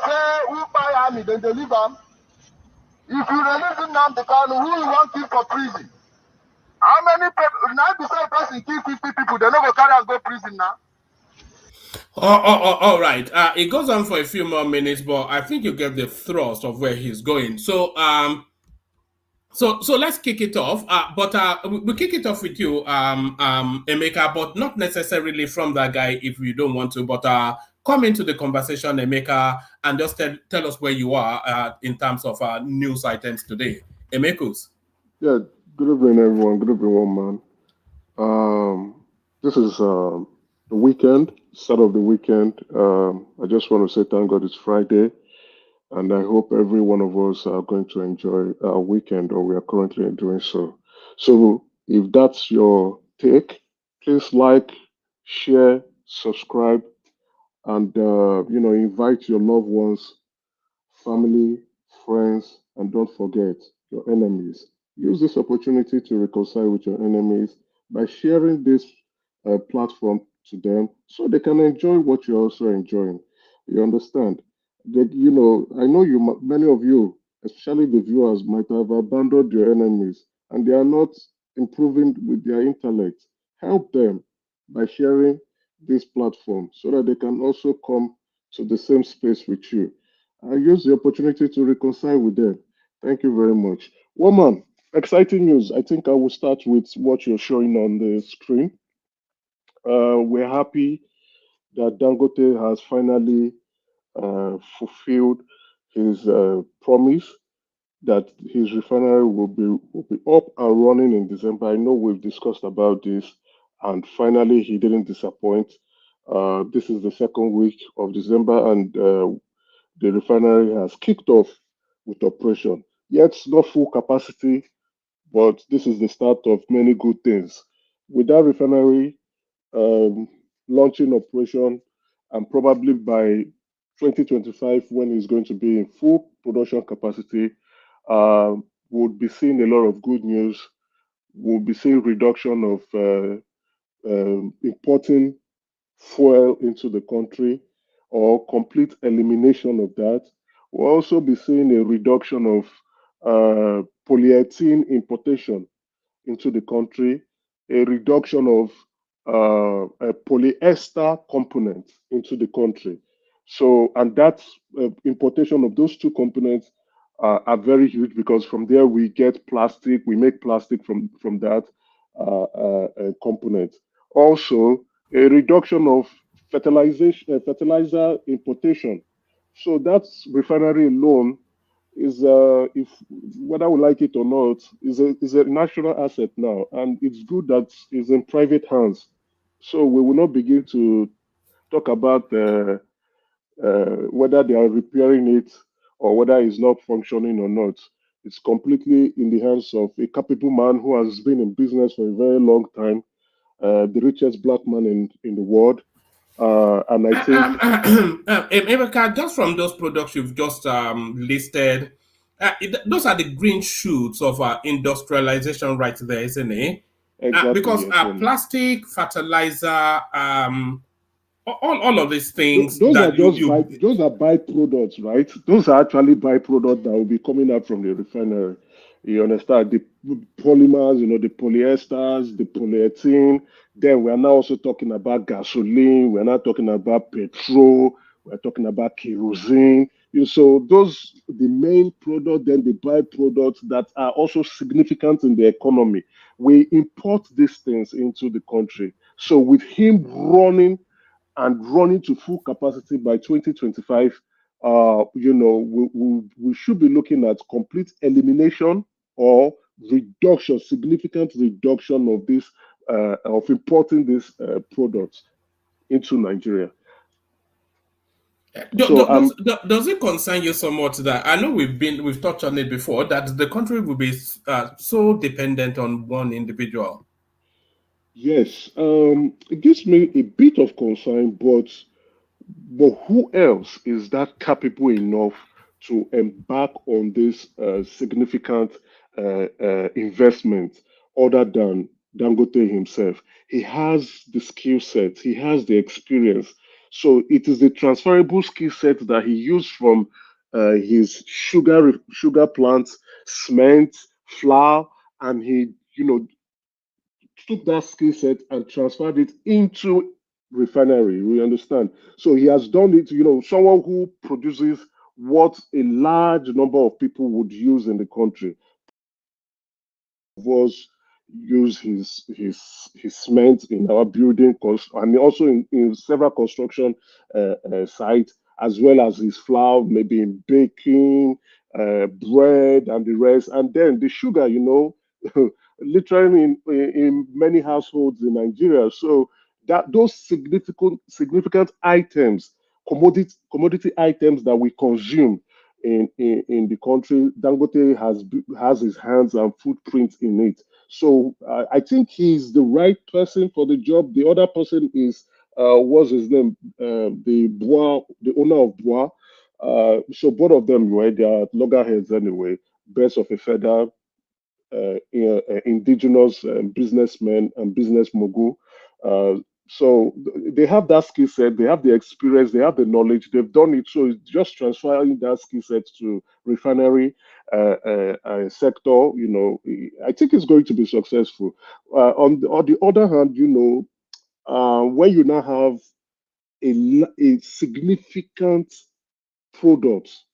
say who buy army, then they leave him. If you release Nnamdi Kanu, who you want to keep for prison? How many people, 9% person kill 50 people, they don't go carry and go prison now. All right. It goes on for a few more minutes, but I think you get the thrust of where he's going. So let's kick it off. But we kick it off with you, Emeka, but not necessarily from that guy if you don't want to. But come into the conversation, Emeka, and just tell us where you are in terms of news items today. Emekus. Yeah, good evening, everyone. Good evening, man. This is the weekend, start of the weekend. I just want to say thank God it's Friday, and I hope every one of us are going to enjoy our weekend, or we are currently doing so. So, if that's your take, please like, share, subscribe, and invite your loved ones, family, friends, and don't forget your enemies. Use this opportunity to reconcile with your enemies by sharing this platform to them so they can enjoy what you're also enjoying. You understand? I know many of you, especially the viewers, might have abandoned your enemies and they are not improving with their intellect. Help them by sharing this platform so that they can also come to the same space with you. I use the opportunity to reconcile with them. Thank you very much. Woman, exciting news. I think I will start with what you're showing on the screen. We're happy that Dangote has finally fulfilled his promise that his refinery will be up and running in December. I know we've discussed about this, and finally he didn't disappoint. This is the second week of December, and the refinery has kicked off with operation. Yet not full capacity, but this is the start of many good things. With that refinery launching operation, and probably by 2025, when it's going to be in full production capacity, we'll be seeing a lot of good news. We'll be seeing reduction of importing fuel into the country, or complete elimination of that. We'll also be seeing a reduction of polyethylene importation into the country, a reduction of a polyester component into the country. So, and that importation of those two components are very huge, because from there we get plastic, we make plastic from that component. Also, a reduction of fertilizer importation. So that's refinery alone is if whether we like it or not is a national asset now, and it's good that it's in private hands. So we will not begin to talk about whether they are repairing it or whether it's not functioning or not. It's completely in the hands of a capable man who has been in business for a very long time, the richest black man in the world. And I think Emeka, just from those products you've just listed, those are the green shoots of industrialization right there, isn't it? exactly, Because yes, woman. plastic, fertilizer, all of these things Those are that just you those are byproducts, right? Those are actually byproducts that will be coming out from the refinery. You understand? The polymers, the polyesters, the polyethylene. Then we are now also talking about gasoline. We're not talking about petrol. We're talking about kerosene. So those the main product, then the byproducts that are also significant in the economy. We import these things into the country. So with him running to full capacity by 2025, we should be looking at complete elimination or reduction, significant reduction of this of importing these products into Nigeria. So does it concern you somewhat that I know we've touched on it before that the country will be so dependent on one individual? yes, it gives me a bit of concern, but who else is that capable enough to embark on this significant investment other than Dangote himself? He has the skill set, he has the experience. So it is the transferable skill set that he used from his sugar plants, cement, flour, and he took that skill set and transferred it into refinery. We understand. So he has done it. Someone who produces what a large number of people would use in the country. Was use his cement in our building and also in several construction sites, as well as his flour, maybe in baking, bread, and the rest. And then the sugar, literally in many households in Nigeria. So that those significant items, commodity items that we consume in the country, Dangote has his hands and footprint in it. So I think he's the right person for the job. The other person is what's his name? The owner of Bois. So both of them, right? They are loggerheads anyway. Best of a feather, indigenous businessmen and business mogul. So they have that skill set, they have the experience, they have the knowledge, they've done it. So it's just transferring that skill set to refinery sector. I think it's going to be successful. On the other hand, when you now have a significant product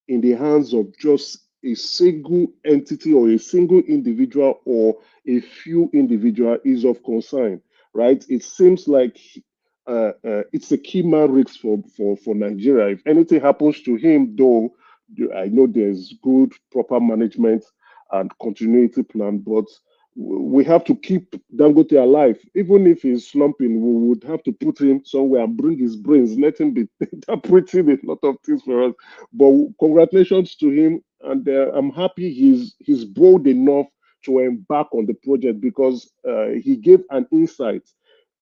in the hands of just a single entity or a single individual or a few individual is of concern, right? It seems like it's a key man risk for Nigeria. If anything happens to him, though, I know there's good proper management and continuity plan, but we have to keep Dangote alive. Even if he's slumping, we would have to put him somewhere and bring his brains, let him be interpreting a lot of things for us. But congratulations to him, and I'm happy he's bold enough to embark on the project because he gave an insight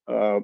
uh,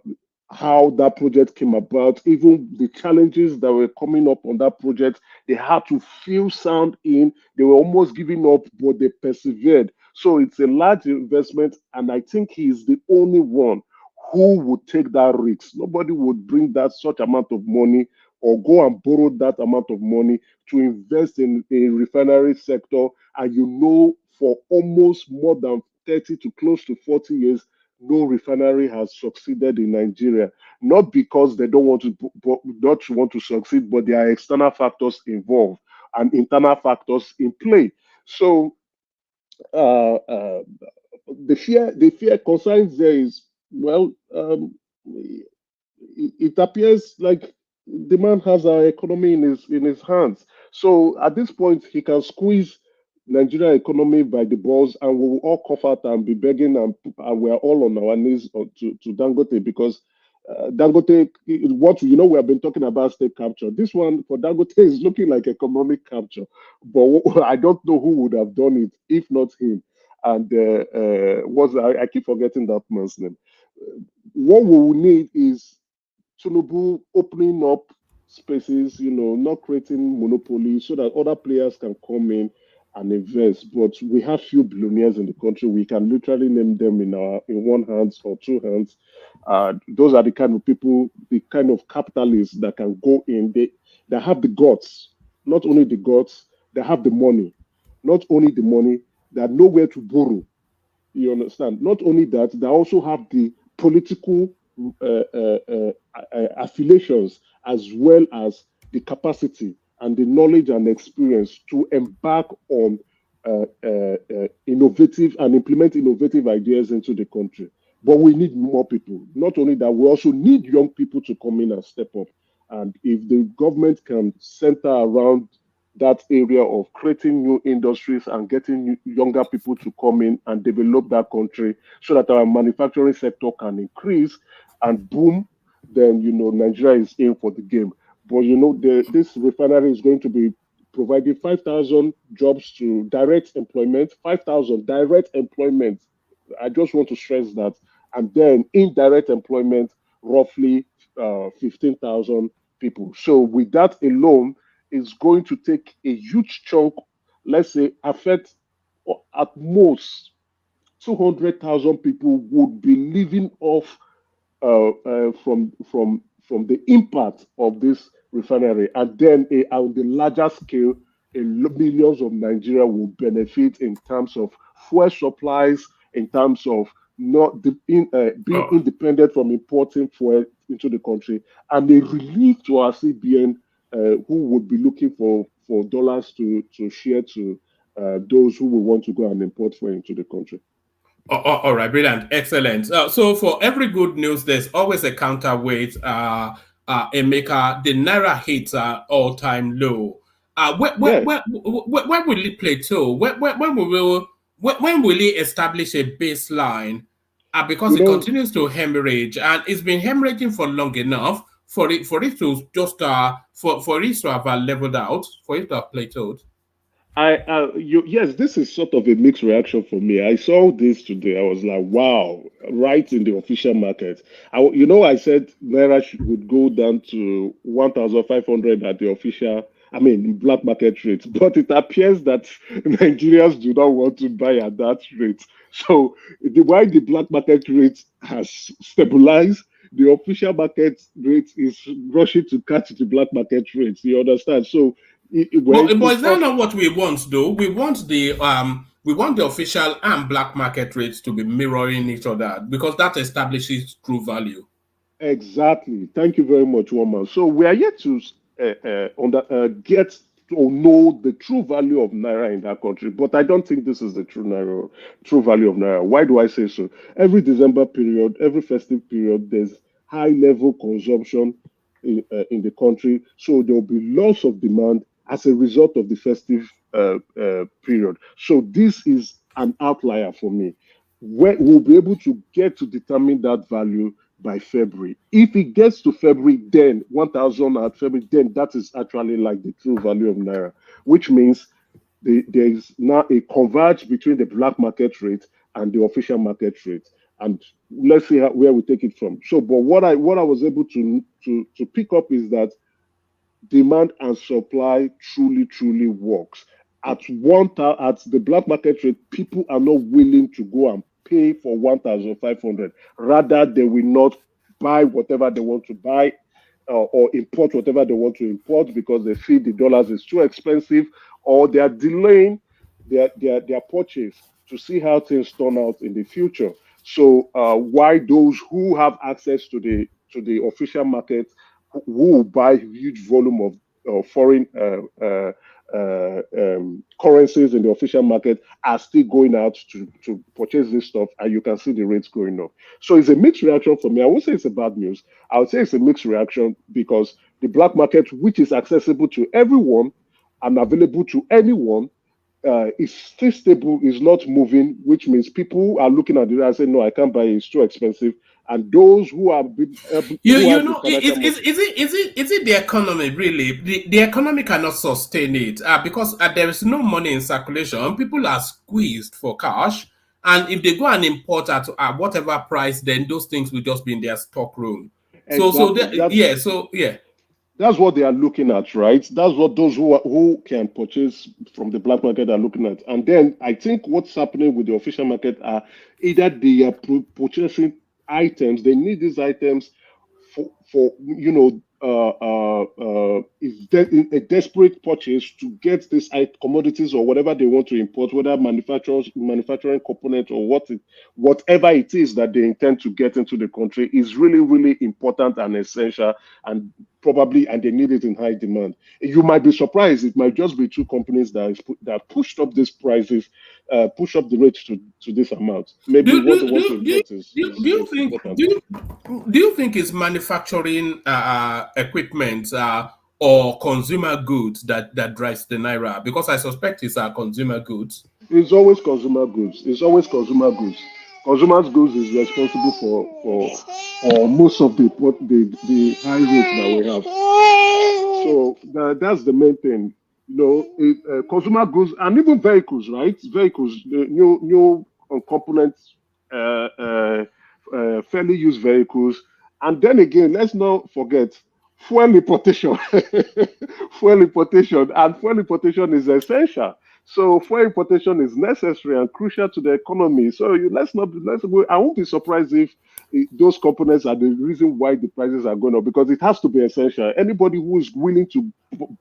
how that project came about, even the challenges that were coming up on that project. They had to feel sound in, they were almost giving up, but they persevered. So it's a large investment, and I think he is the only one who would take that risk. Nobody would bring that such amount of money or go and borrow that amount of money to invest in a refinery sector. And for almost more than 30 to close to 40 years, no refinery has succeeded in Nigeria. Not because they don't want to not want to succeed, but there are external factors involved and internal factors in play. So uh, uh, the fear concerns there is, well, it appears like the man has our economy in his hands. So at this point, he can squeeze Nigeria economy by the balls, and we will all cough out and be begging, and we are all on our knees to Dangote because Dangote, what we have been talking about state capture. This one for Dangote is looking like economic capture, but I don't know who would have done it if not him. And I keep forgetting that man's name. What we will need is Tinubu opening up spaces, not creating monopoly so that other players can come in and invest. But we have few billionaires in the country. We can literally name them in one hand or two hands. Those are the kind of people, the kind of capitalists that can go in. They have the guts, not only the guts, they have the money. Not only the money, they know where to borrow. You understand? Not only that, they also have the political affiliations as well as the capacity and the knowledge and experience to embark on innovative and implement innovative ideas into the country. But we need more people. Not only that, we also need young people to come in and step up. And if the government can center around that area of creating new industries and getting younger people to come in and develop that country so that our manufacturing sector can increase and boom, then Nigeria is in for the game. But this refinery is going to be providing 5,000 jobs to direct employment, 5,000 direct employment. I just want to stress that. And then indirect employment, roughly 15,000 people. So with that alone, it's going to take a huge chunk, let's say, affect at most 200,000 people would be living off from the impact of this refinery, and then on the larger scale, millions of Nigeria will benefit in terms of fuel supplies, in terms of not being Oh, independent from importing fuel into the country, and a relief to our CBN, who would be looking for dollars to share to those who will want to go and import fuel into the country. All right, brilliant, excellent. So for every good news, there's always a counterweight. Emeka, the Naira hits all-time low. When will it plateau? When will it establish a baseline? Because it continues to hemorrhage, and it's been hemorrhaging for long enough for it to just for it to have leveled out, for it to have plateaued. Yes, this is sort of a mixed reaction for me. I saw this today. I was like, wow, right in the official market. I said Naira would go down to 1,500 at the official, black market rate. But it appears that Nigerians do not want to buy at that rate. So while the black market rate has stabilized, the official market rate is rushing to catch the black market rate. You understand? So but is that not what we want, though? We want the official and black market rates to be mirroring each other, because that establishes true value. Exactly. Thank you very much, Woman. So we are yet to get to know the true value of Naira in that country, but I don't think this is the true value of Naira. Why do I say so? Every December period, every festive period, there's high level consumption in the country, so there will be lots of demand as a result of the festive period. So this is an outlier for me. We'll be able to get to determine that value by February. If it gets to February, then 1,000 at February, then that is actually like the true value of Naira, which means there is now a converge between the black market rate and the official market rate. And let's see where we take it from. So, but what I was able to pick up is that demand and supply truly works. At the black market rate, people are not willing to go and pay for 1,500. Rather, they will not buy whatever they want to buy or import whatever they want to import because they feel the dollars is too expensive, or they are delaying their purchase to see how things turn out in the future. So why those who have access to the official market, who will buy huge volume of foreign currencies in the official market, are still going out to purchase this stuff, and you can see the rates going up. So it's a mixed reaction for me. I won't say it's a bad news. I would say it's a mixed reaction because the black market, which is accessible to everyone and available to anyone, is still stable, is not moving, which means people are looking at it and saying, no, I can't buy it, it's too expensive. And those who have been is it the economy really? The economy cannot sustain it because there is no money in circulation. People are squeezed for cash, and if they go and import at whatever price, then those things will just be in their stock room. Exactly. That's what they are looking at, right? That's what those who can purchase from the black market are looking at. And then I think what's happening with the official market are either they are purchasing items, they need these items for a desperate purchase to get these commodities or whatever they want to import, whether manufacturing component or whatever it is that they intend to get into the country is really important and essential, and they need it in high demand. You might be surprised; it might just be two companies that pushed up these prices, push up the rates to this amount. Maybe do you think it's manufacturing equipment or consumer goods that drives the Naira? Because I suspect it's consumer goods. It's always consumer goods. Consumer goods is responsible for most of the high rates that we have. So that's the main thing. Consumer goods and even vehicles, right? Vehicles, the new components, fairly used vehicles. And then again, let's not forget fuel importation. Fuel importation is essential. So fuel importation is necessary and crucial to the economy. So I won't be surprised if those components are the reason why the prices are going up, because it has to be essential. Anybody who is willing to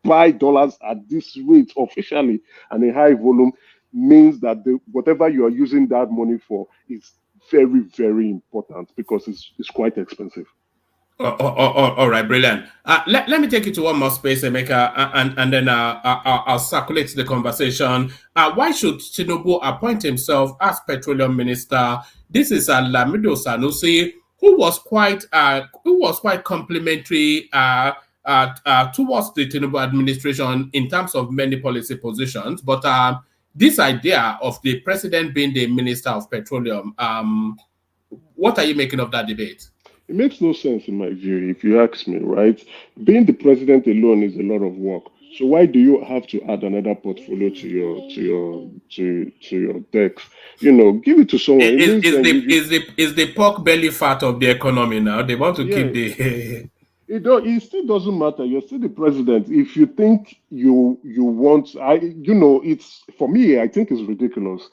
buy dollars at this rate officially and in high volume means that whatever you are using that money for is very important, because it's quite expensive. All right, brilliant. Let me take you to one more space, Emeka, and then I'll circulate the conversation. Why should Tinubu appoint himself as petroleum minister? This is Lamido Sanusi, who was quite complimentary towards the Tinubu administration in terms of many policy positions. But this idea of the president being the minister of petroleum, what are you making of that debate? It makes no sense in my view, if you ask me, right? Being the president alone is a lot of work. So why do you have to add another portfolio to your decks? Give it to someone. It means then Is the pork belly fat of the economy now? They want to keep yeah. the It still doesn't matter. You're still the president. If you think you want, it's for me. I think it's ridiculous,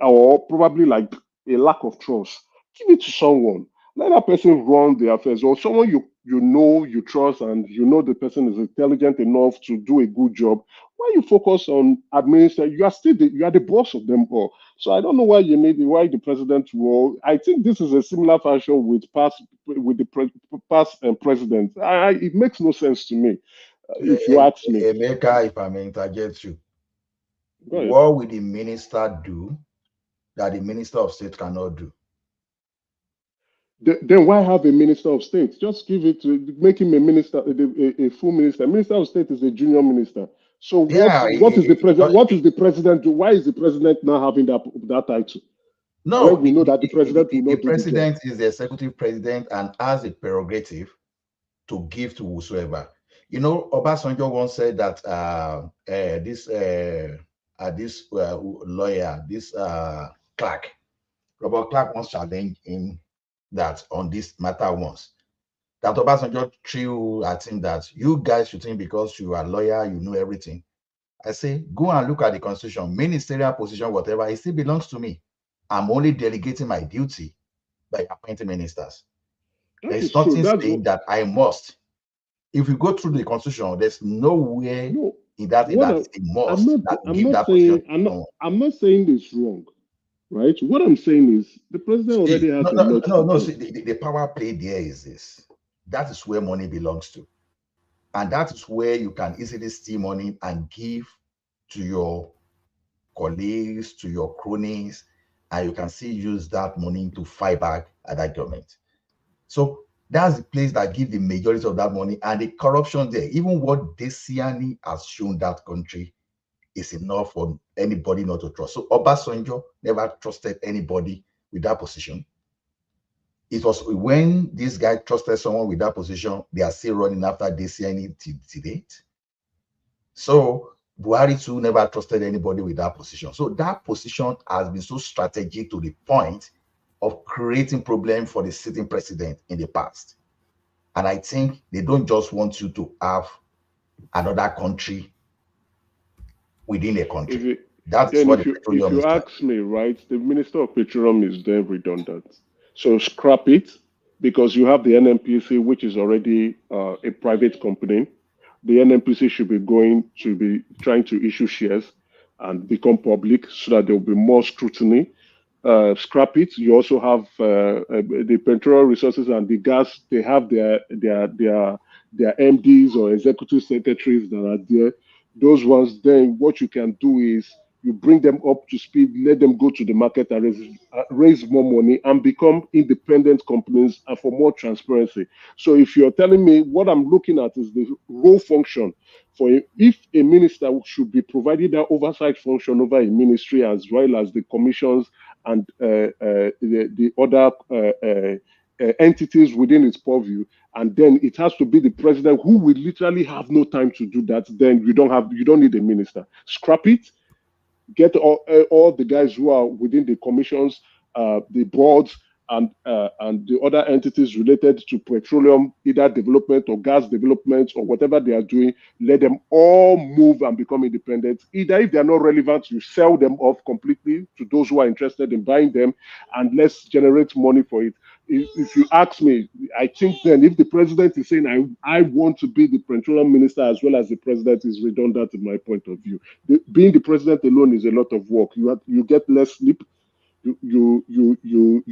or probably like a lack of trust. Give it to someone. Let that person run the affairs, or someone you trust, and the person is intelligent enough to do a good job. Why you focus on administration? You are the boss of them all. So I don't know why the president role. I think this is a similar fashion with the past president. It makes no sense to me, if you ask me. Emeka, if I may interject you, Go ahead. what will the minister do that the minister of state cannot do? Then why have a minister of state? Just make him a minister, a full minister. Minister of state is a junior minister. So what is the president? What is the president do? Why is the president now having that title? No, we know that the president will not the president is the executive president and has a prerogative to give to whosoever. Obasanjo once said that this lawyer, this Clark, Robert Clark once challenged him that on this matter once. That Obasanjo threw at him that you guys should think because you are a lawyer, you know everything. I say, go and look at the constitution, ministerial position, whatever, it still belongs to me. I'm only delegating my duty by appointing ministers. There is nothing saying that I must. If you go through the constitution, there's nowhere in that it must. I'm not saying this wrong, right? What I'm saying is the president already has a lot. No. See, the power play there is this. That is where money belongs to. And that is where you can easily steal money and give to your colleagues, to your cronies, and you can still use that money to fight back at that government. So that's the place that gives the majority of that money, and the corruption there, even what Desiani has shown that country is enough for anybody not to trust. So Obasanjo never trusted anybody with that position. It was when this guy trusted someone with that position, they are still running after Desiani to date. So Buhari too never trusted anybody with that position. So that position has been so strategic to the point of creating problems for the sitting president in the past. And I think they don't just want you to have another country within a country. If you ask me, right, the Minister of Petroleum is then redundant. So scrap it, because you have the NNPC, which is already a private company. The NNPC should be trying to issue shares and become public so that there will be more scrutiny. Scrap it. You also have the petroleum resources and the gas. They have their MDs or executive secretaries that are there. Those ones, then what you can do is you bring them up to speed, let them go to the market and raise more money and become independent companies and for more transparency. So if you're telling me, what I'm looking at is the role function if a minister should be provided that oversight function over a ministry as well as the commissions and the other entities within its purview, and then it has to be the president who will literally have no time to do that, then you don't need a minister. Scrap it. Get all the guys who are within the commissions, the boards, and the other entities related to petroleum, either development or gas development or whatever they are doing. Let them all move and become independent. Either if they are not relevant, you sell them off completely to those who are interested in buying them, and let's generate money for it. If you ask me, I think then if the president is saying, I want to be the petroleum minister as well as the president, is redundant in my point of view. Being the president alone is a lot of work. You get less sleep. You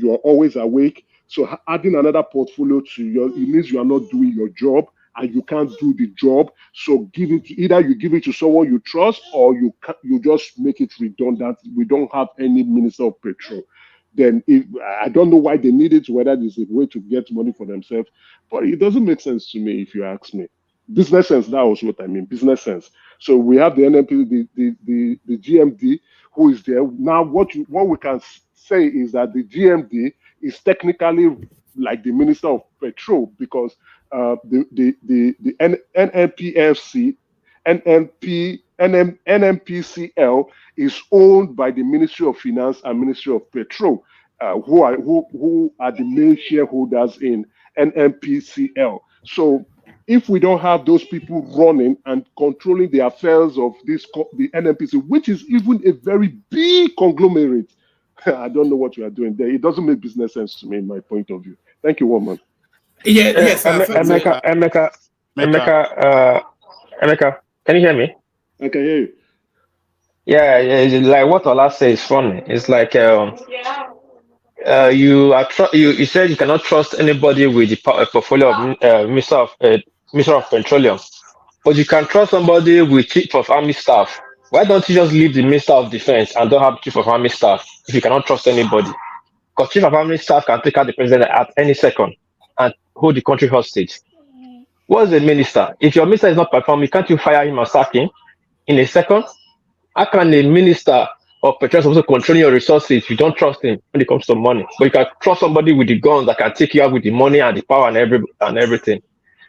are always awake. So adding another portfolio to it means you are not doing your job and you can't do the job. So either you give it to someone you trust or you just make it redundant. We don't have any minister of petrol. Then I don't know why they need it, whether there's a way to get money for themselves, but it doesn't make sense to me if you ask me. Business sense, that was what I mean, business sense. So we have the NMP, the GMD, who is there. Now what we can say is that the GMD is technically like the Minister of Petrol, because the NMPCL is owned by the Ministry of Finance and Ministry of Petrol, who are the main shareholders in NMPCL. So if we don't have those people running and controlling the affairs of the NMPC, which is even a very big conglomerate, I don't know what we are doing there. It doesn't make business sense to me, in my point of view. Thank you, Woman. Yeah, yes, Emeka, can you hear me? I can hear you. Yeah, like what Ola says is funny. It's like you said you cannot trust anybody with the portfolio of Minister of Petroleum, but you can trust somebody with Chief of Army Staff. Why don't you just leave the Minister of Defense and don't have Chief of Army Staff if you cannot trust anybody? Because Chief of Army Staff can take out the president at any second and hold the country hostage. What's a minister? If your minister is not performing, can't you fire him or sack him in a second? How can a minister of petroleum also control your resources if you don't trust him when it comes to money? But you can trust somebody with the guns that can take you out with the money and the power and everything.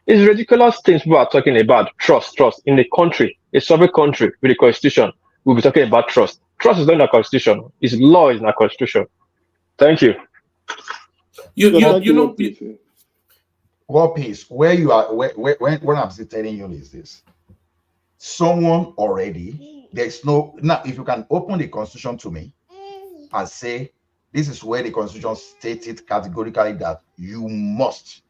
It's ridiculous things people are talking about. Trust in a country, a sovereign country with a constitution. We'll be talking about trust. Trust is not in our constitution. It's law is in our constitution. Thank you. One piece where you are, when I'm telling you is this: someone already, there's no, now if you can open the constitution to me and say this is where the constitution stated categorically that you must,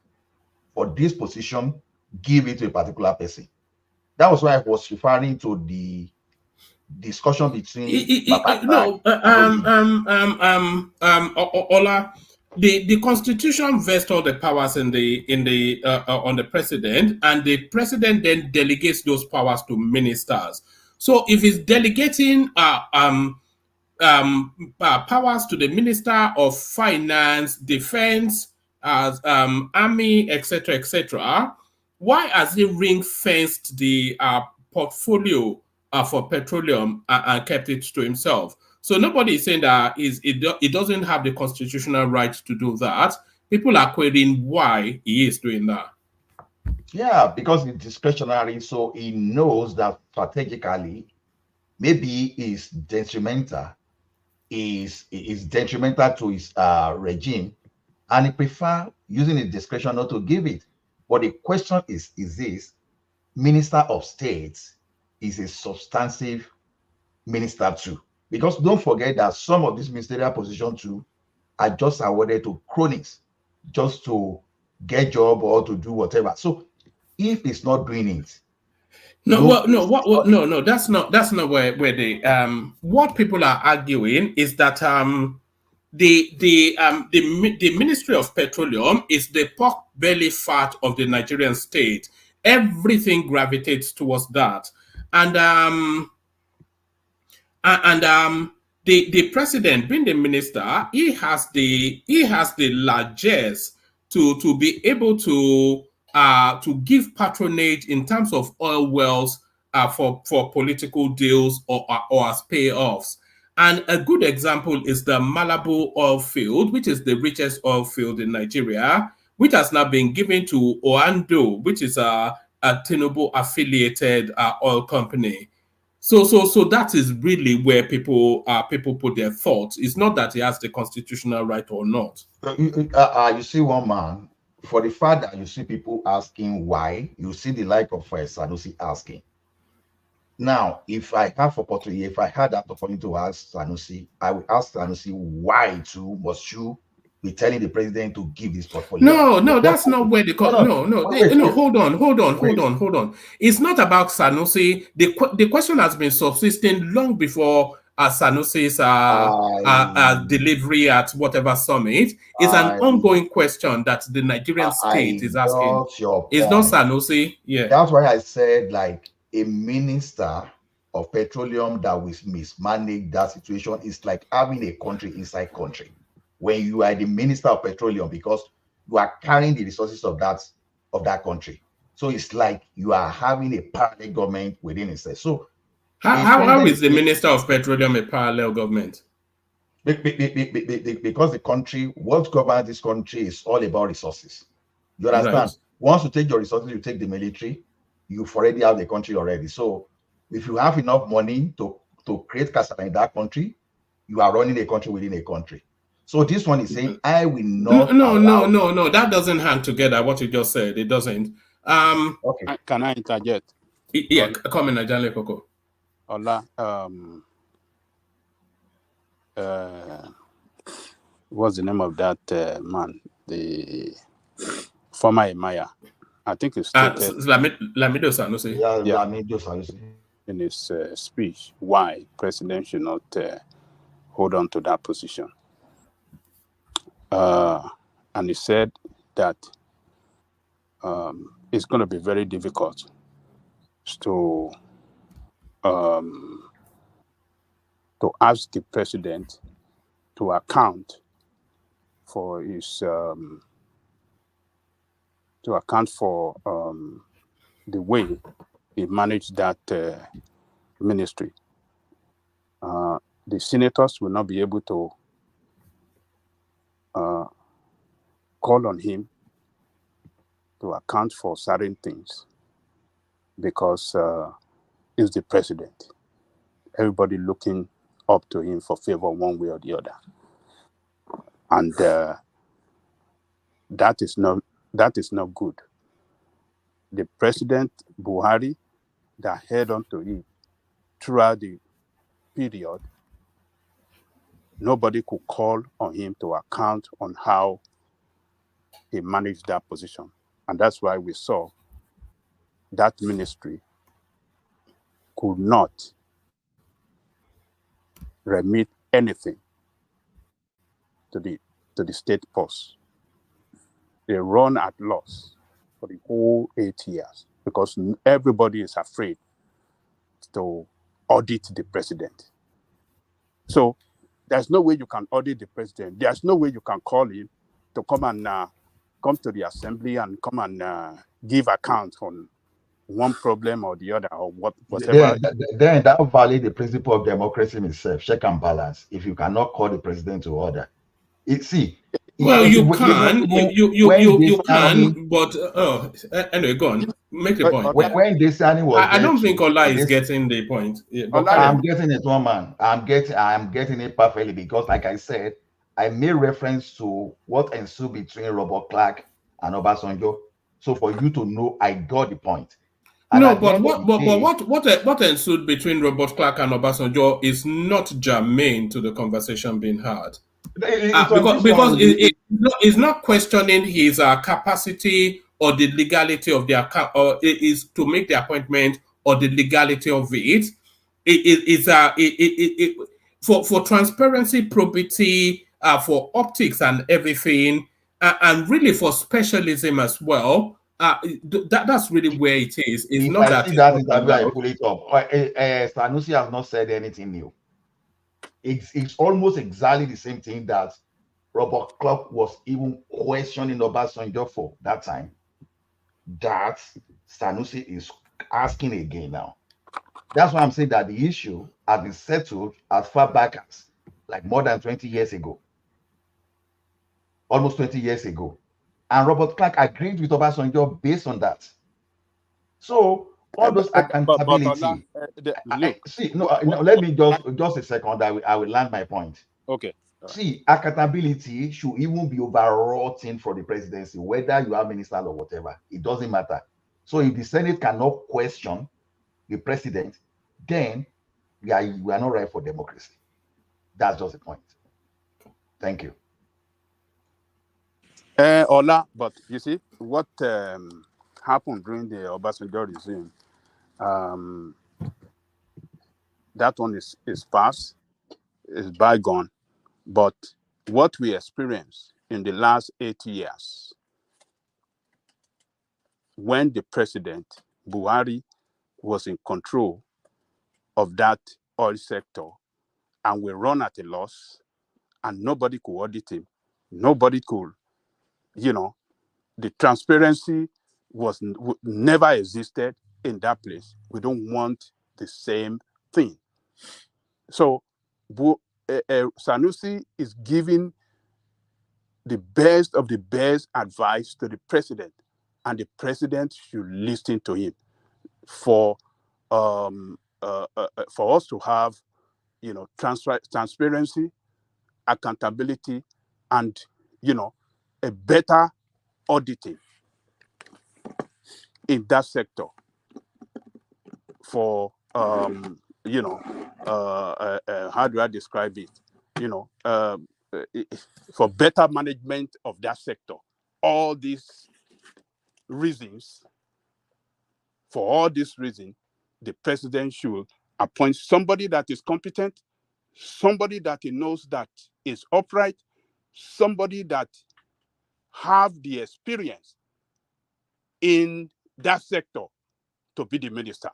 for this position, give it to a particular person. That was why I was referring to the discussion between Ola. The constitution vests all the powers on the president, and the president then delegates those powers to ministers. So if he's delegating powers to the Minister of Finance, Defense, Army, etc., why has he ring-fenced the portfolio for petroleum and kept it to himself? So nobody is saying that it doesn't have the constitutional right to do that. People are querying why he is doing that. Yeah, because it's discretionary, so he knows that strategically, maybe is detrimental to his regime, and he prefer using his discretion not to give it. But the question is this: Minister of State is a substantive minister too. Because don't forget that some of these ministerial positions too are just awarded to cronies, just to get job or to do whatever. So if it's not doing it, that's not where the what people are arguing is that the Ministry of Petroleum is the pork belly fat of the Nigerian state. Everything gravitates towards that, and the president, being the minister, he has the largesse to be able to give patronage in terms of oil wells for political deals or as payoffs. And a good example is the Malabu oil field, which is the richest oil field in Nigeria, which has now been given to Oando, which is a Tinubu affiliated oil company. So that is really where people put their thoughts. It's not that he has the constitutional right or not. You see, one man, for the fact that you see people asking why, you see the like of Sanusi asking. Now, if I had that opportunity to ask Sanusi, I would ask Sanusi why too must you be telling the president to give this portfolio? No, that's not where the hold on. It's not about Sanusi. The question has been subsisting long before Sanusi's delivery at whatever summit is an I- ongoing question that the Nigerian state is asking. got your It's not point. Sanusi. Yeah. That's why I said, like, a minister of petroleum that will mismanage that situation is like having a country inside country. When you are the minister of petroleum, because you are carrying the resources of that country. So it's like you are having a parallel government within itself. So how is the minister of petroleum a parallel government? Because the country, what governs this country is all about resources. You understand? Right. Once you take your resources, you take the military, you've already have the country already. So if you have enough money to create capital in that country, you are running a country within a country. So this one is saying, I will not. No. That doesn't hang together. What you just said, it doesn't. Okay. Can I interject? Yeah, come in, Ajale Koko. Ola, what's the name of that man? The former Emir. I think it's stated Lamido Sanusi. Yeah. Lamido Sanusi. In his speech why president should not hold on to that position. And he said that it's going to be very difficult to ask the president to account for his the way he managed that ministry. The senators will not be able to call on him to account for certain things because he's the president. Everybody looking up to him for favor one way or the other. And that is not good. The President Buhari that held on to it throughout the period, nobody could call on him to account on how he managed that position. And that's why we saw that ministry could not remit anything to the state purse. They run at loss for the whole 8 years because everybody is afraid to audit the president. So there's no way you can audit the president. There's no way you can call him to come to the assembly and come and give account on one problem or the other or whatever. Then that violates the principle of democracy itself, check and balance. If you cannot call the president to order, Well, you can, but anyway, go on. Make the point. When Desani was, I don't think Ola is getting the point. Yeah, I'm getting it, one man. I'm getting it perfectly because, like I said, I made reference to what ensued between Robert Clark and Obasanjo. So for you to know, I got the point. And no, but what ensued between Robert Clark and Obasanjo is not germane to the conversation being had. Because it's not questioning his capacity or the legality of the account, or it is to make the appointment or the legality of it. For transparency, probity, for optics and everything, and really for specialism as well. That's really where it is. It's if not I that. See that interview, I pull it up. Sanusi has not said anything new. It's almost exactly the same thing that Robert Clark was even questioning Obasanjo for that time. That Sanusi is asking again now. That's why I'm saying that the issue has been settled as far back as like more than 20 years ago. Almost 20 years ago. And Robert Clark agreed with Obasanjo based on that. So all those accountability. Let me just a second. I will land my point. Okay. See, accountability should even be overwrought for the presidency, whether you are minister or whatever. It doesn't matter. So if the Senate cannot question the president, then we are not right for democracy. That's just the point. Thank you. Ola, but you see what happened during the Obasanjo regime. That one is past. is bygone. But what we experienced in the last 8 years, when the president, Buhari, was in control of that oil sector, and we run at a loss, and nobody could audit him, nobody could, the transparency never existed in that place. We don't want the same thing. So Sanusi is giving the best of the best advice to the president, and the president should listen to him for us to have, transparency, accountability, and a better auditing in that sector for how do I describe it? For better management of that sector. All these reasons, the president should appoint somebody that is competent, somebody that he knows that is upright, somebody that have the experience in that sector to be the minister.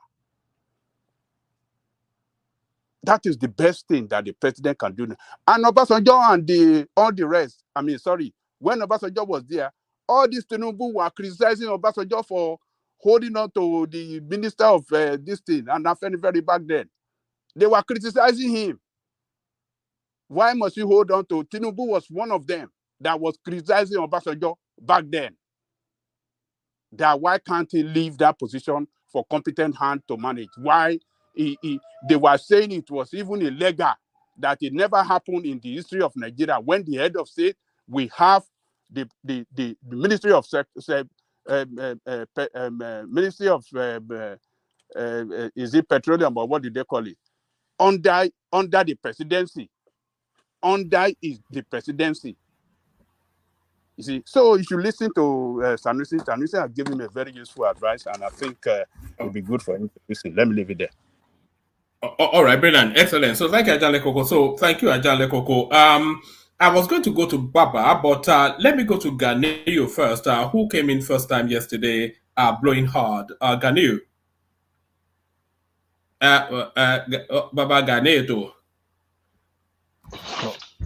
That is the best thing that the president can do. And Obasanjo and all the rest, when Obasanjo was there, all these Tinubu were criticizing Obasanjo for holding on to the minister of this thing, and Refinery back then. They were criticizing him. Why must you hold on to? Tinubu was one of them that was criticizing Obasanjo back then. Why can't he leave that position for competent hand to manage? Why they were saying it was even illegal, that it never happened in the history of Nigeria when the head of state, we have the Ministry of Ministry of is it petroleum, or what did they call it? Under the presidency. Under is the presidency. You see, so if you listen to Sanusi has given him a very useful advice, and I think it would be good for him to listen. Let me leave it there. All right, brilliant, excellent. So thank you, Ajale Koko. I was going to go to Baba, but let me go to Ganeo first, who came in first time yesterday, blowing hard. Ganeo. Baba Ganeo.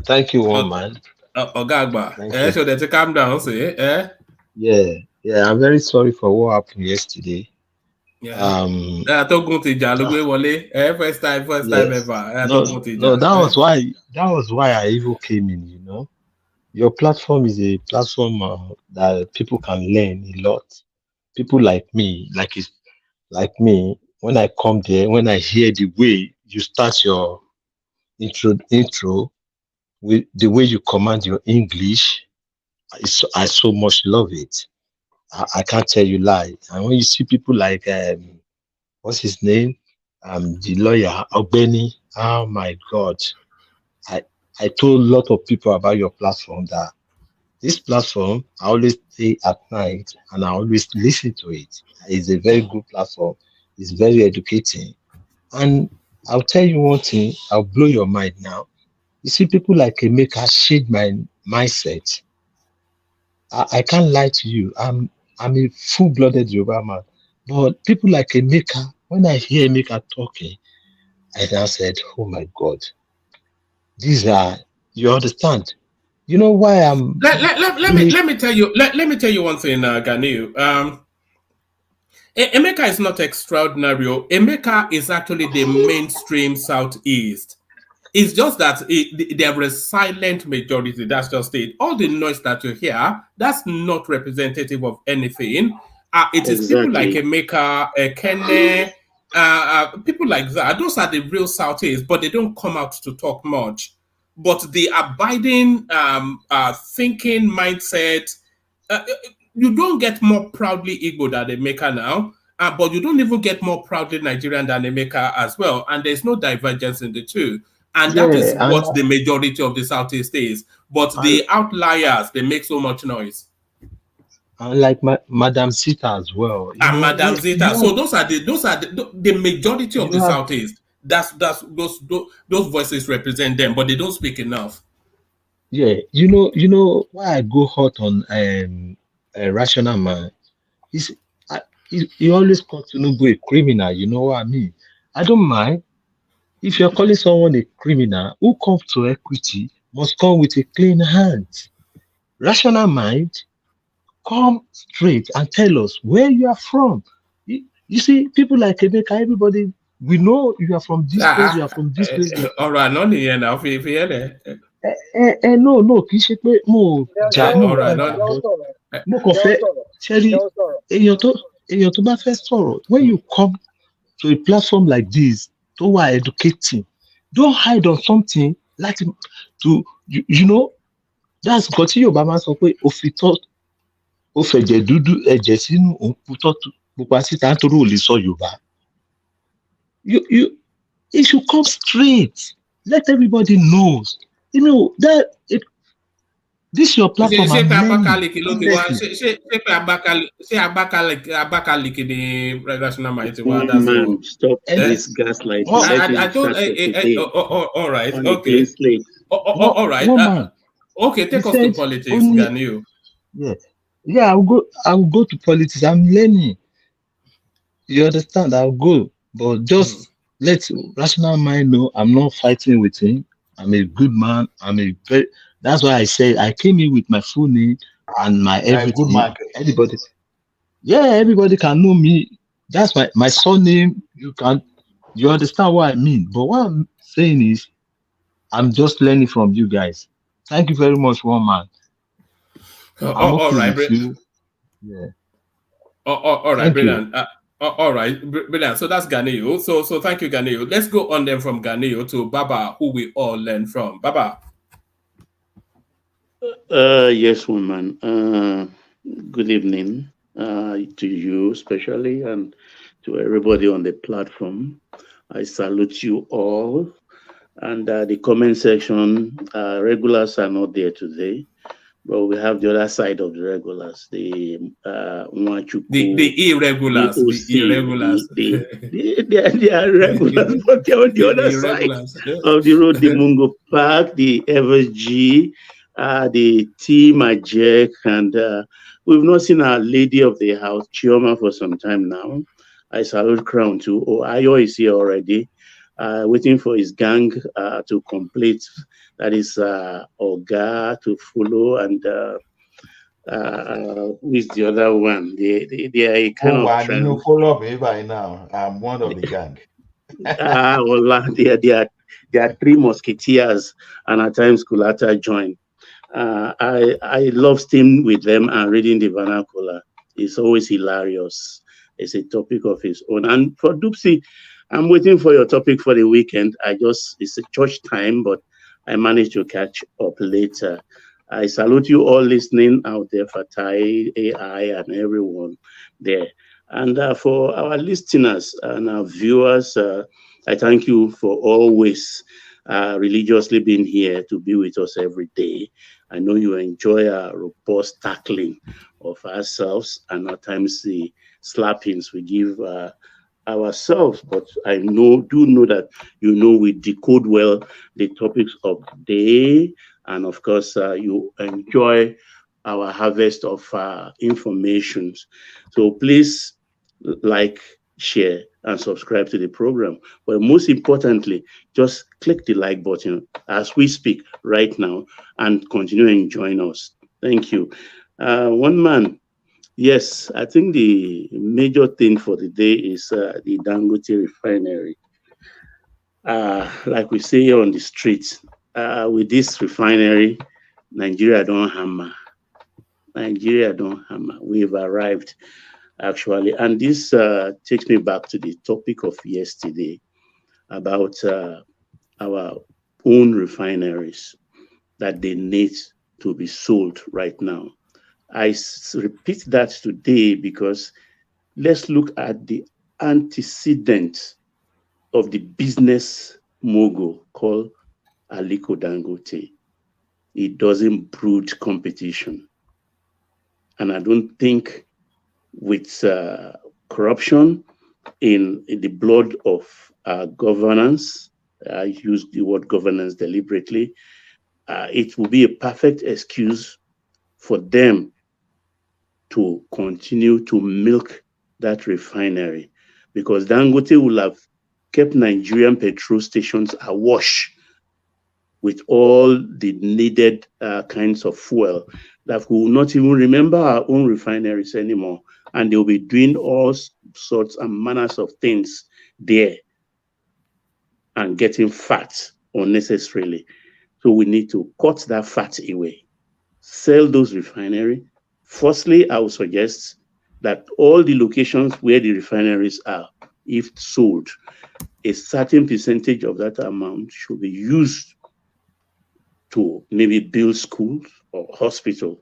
Thank you, one man. Ogagba. So that you calm down, say, Yeah, I'm very sorry for what happened yesterday. First time ever. No, that was why I even came in, Your platform is a platform that people can learn a lot. People like me, like me, when I come there, when I hear the way you start your intro with the way you command your English, I so much love it. I can't tell you lie. And when you see people like what's his name, the lawyer Ogbeni, oh my God, I told a lot of people about your platform that this platform I always stay at night and I always listen to it. It's a very good platform. It's very educating, and I'll tell you one thing. I'll blow your mind now. You see, people like Emeka shade my mindset. I can't lie to you. I'm a full-blooded Yoruba man. But people like Emeka, when I hear Emeka talking, I now said, oh my God, these are, you understand? You know why I'm... Let me tell you one thing, Ganeo. Emeka is not extraordinary. Emeka is actually the mainstream Southeast. It's just that there is a silent majority. That's just it. All the noise that you hear, that's not representative of anything. It is people like Emeka, Kene, people like that. Those are the real Southeast, but they don't come out to talk much. But the abiding thinking mindset, you don't get more proudly Igbo than Emeka now, but you don't even get more proudly Nigerian than Emeka as well. And there's no divergence in the two. And that is what the majority of the Southeast is. But the outliers, they make so much noise. And like Madam Sita as well. And Madam Zita. So those are the majority of the Southeast. those voices represent them, but they don't speak enough. Yeah, you know why I go hot on a rational man. He's he always call Tinubu a criminal. You know what I mean? I don't mind if you're calling someone a criminal. Who comes to equity must come with a clean hand. Rational mind, come straight and tell us where you are from. You see, people like Emeka, everybody, we know you are from this place, you are from this place. All right, not here now. If you hear No, kì í ṣe pé mo jà mo all right, jà not. but mo kàn fẹ́ ṣẹ́rí èèyàn tó bá fẹ́ sọ̀rọ̀ when you come to a platform like this tó wà educating, don't hide on something láti to you know that's nǹkan tí Yorùbá máa ń sọ pé ó fẹ̀jẹ̀ dúdú ẹ̀jẹ̀ sínú òun pupa síta nítorí ò lè sọ Yorùbá. It should come straight. Let everybody knows. You know that this your platform. Ṣé Abakaliki the rational mind wa? That's all. Stop this gaslight. All right. Okay. All right. Okay, take us to politics, Ganiu. Yeah, I'll go to politics. I'm learning. You understand? I'll go. But just let rational mind know I'm not fighting with him. I'm a good man. That's why I said I came in with my full name and my everything. Everybody can know me. That's my surname. You understand what I mean? But what I'm saying is I'm just learning from you guys. Thank you very much, one man. All right, brilliant. All right, brilliant. All right, brilliant. So that's Ganeo. So thank you, Ganeo. Let's go on then from Ganeo to Baba, who we all learn from. Baba. Yes, woman. Good evening to you especially and to everybody on the platform. I salute you all. And the comment section, regulars are not there today. But we have the other side of the regulars, the irregulars. They are regulars, but they're on the other side of the road. The Mungo Park, the FSG, the T Majek, and we've not seen our lady of the house, Chioma, for some time now. I salute Crown too. Ayo is here already, waiting for his gang to complete. That is Oga to follow, and with the other one, they are a kind of trend. You follow me by now. I'm one of the gang. They are three musketeers, and at times Kulata join. I love staying with them and reading the vernacular. It's always hilarious. It's a topic of its own. And for Dupsy, I'm waiting for your topic for the weekend. It's a church time, but I managed to catch up later. I salute you all listening out there, Fatai, AI, and everyone there. And for our listeners and our viewers, I thank you for always religiously being here to be with us every day. I know you enjoy our robust tackling of ourselves and at times the slappings we give ourselves, but I do know that we decode well the topics of the day, and of course you enjoy our harvest of information. So please like, share, and subscribe to the program. But most importantly, just click the like button as we speak right now and continue enjoying us. Thank you. One man. Yes, I think the major thing for the day is the Dangote Refinery. Like we say here on the streets, with this refinery, Nigeria don't hammer. We've arrived, actually. And this takes me back to the topic of yesterday about our own refineries that they need to be sold right now. I repeat that today because let's look at the antecedent of the business mogul called Aliko Dangote. It doesn't brood competition. And I don't think with corruption in the blood of governance. I use the word governance deliberately. It will be a perfect excuse for them to continue to milk that refinery, because Dangote will have kept Nigerian petrol stations awash with all the needed kinds of fuel that we will not even remember our own refineries anymore. And they'll be doing all sorts and manners of things there and getting fat unnecessarily. So we need to cut that fat away, sell those refineries. Firstly, I would suggest that all the locations where the refineries are, if sold, a certain percentage of that amount should be used to maybe build schools or hospitals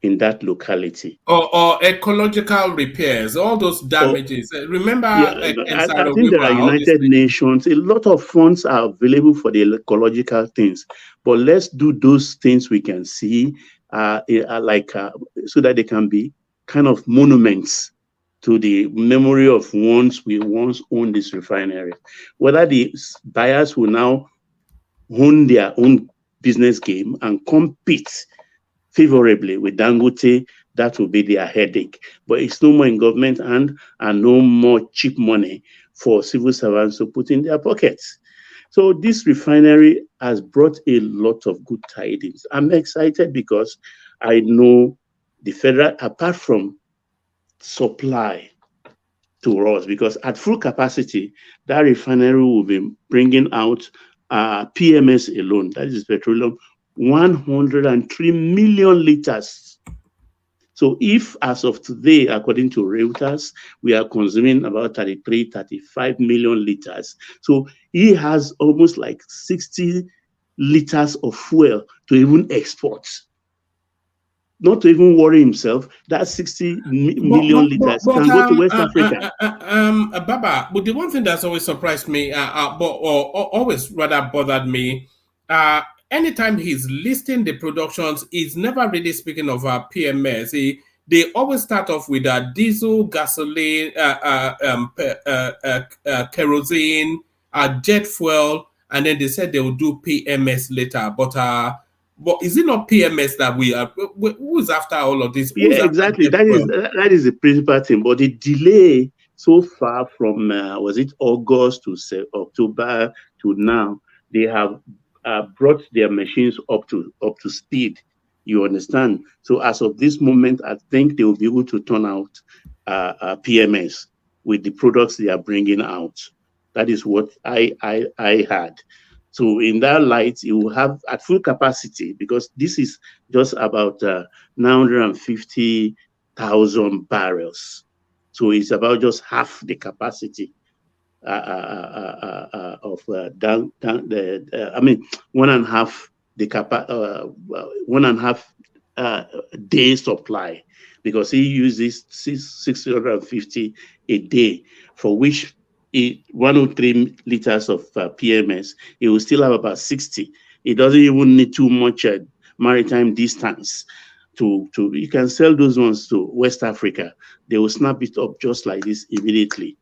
in that locality. Or ecological repairs, all those damages. Remember, Yeah, I think there are United Nations. A lot of funds are available for the ecological things, but let's do those things we can see, so that they can be kind of monuments to the memory of we once owned this refinery. Whether the buyers will now own their own business game and compete favorably with Dangote, that will be their headache. But it's no more in government hand and no more cheap money for civil servants to put in their pockets. So this refinery has brought a lot of good tidings. I'm excited because I know the federal, apart from supply to us, because at full capacity, that refinery will be bringing out PMS alone, that is petroleum, 103 million liters. So if as of today, according to Reuters, we are consuming about 33, 35 million liters. So he has almost like 60 liters of fuel to even export. Not to even worry himself, that 60 million liters can go to West Africa. Baba, but the one thing that's always surprised me, or always rather bothered me, anytime he's listing the productions, he's never really speaking of PMS. They always start off with diesel, gasoline, kerosene, jet fuel, and then they said they will do PMS later. But is it not PMS that we are? Who's after all of this? Yeah, exactly. That is the principal thing. But the delay so far from was it August to October to now, they have brought their machines up to speed. You understand? So as of this moment, I think they will be able to turn out PMS with the products they are bringing out. That is what I had. So in that light, you will have at full capacity, because this is just about 950,000 barrels. So it's about just half the capacity of 1.5 day supply, because he uses 650 a day, for which 103 liters of PMS, it will still have about 60. It doesn't even need too much maritime distance to you can sell those ones to West Africa. They will snap it up just like this immediately.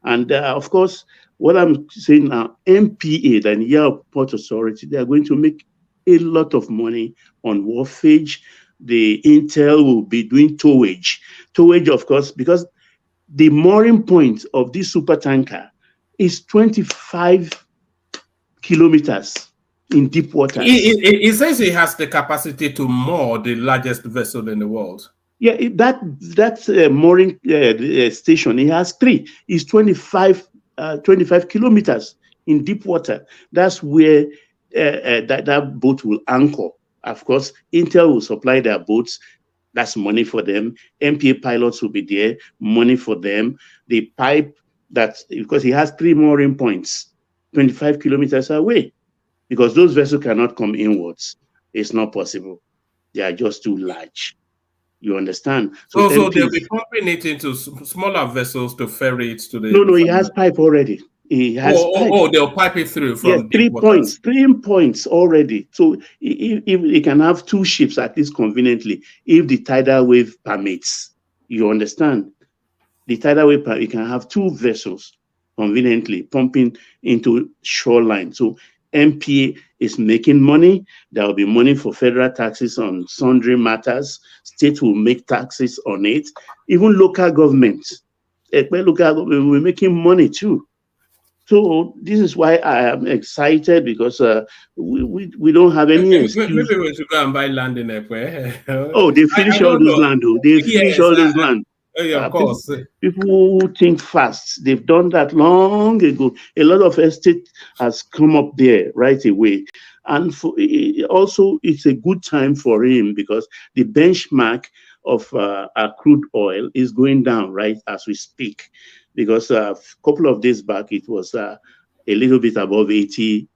And of course, what I'm saying now, MPA, the Nigeria Port Authority, they are going to make a lot of money on wharfage. The Intel will be doing towage. Towage, of course, because the mooring point of this super tanker is 25 kilometers in deep water. He says he has the capacity to moor the largest vessel in the world. Yeah, that mooring station, he has 3. It's 25 kilometers in deep water. That's where that boat will anchor. Of course, Intel will supply their boats. That's money for them. MPA pilots will be there, money for them. The pipe, because he has 3 mooring points, 25 kilometers away, because those vessels cannot come inwards. It's not possible. They are just too large. You understand? So they'll be pumping it into smaller vessels to ferry it to the... No, he has pipe already. He has pipe. They'll pipe it through from 3 points already. So if he can have 2 ships at least conveniently, if the tidal wave permits. You understand? the tidal wave pipe, you can have 2 vessels conveniently pumping into shoreline. So MPA is making money. There will be money for federal taxes on sundry matters. States will make taxes on it. Even local governments, local government will be making money too. So this is why I am excited, because we don't have any excuse. Maybe we should go and buy land in Ekwe. Oh, they finish all those land. Oh, they finish all those land. Of course. People who think fast, they've done that long ago. A lot of estate has come up there right away. And also, it's a good time for him, because the benchmark of crude oil is going down right as we speak. Because a couple of days back, it was a little bit above $80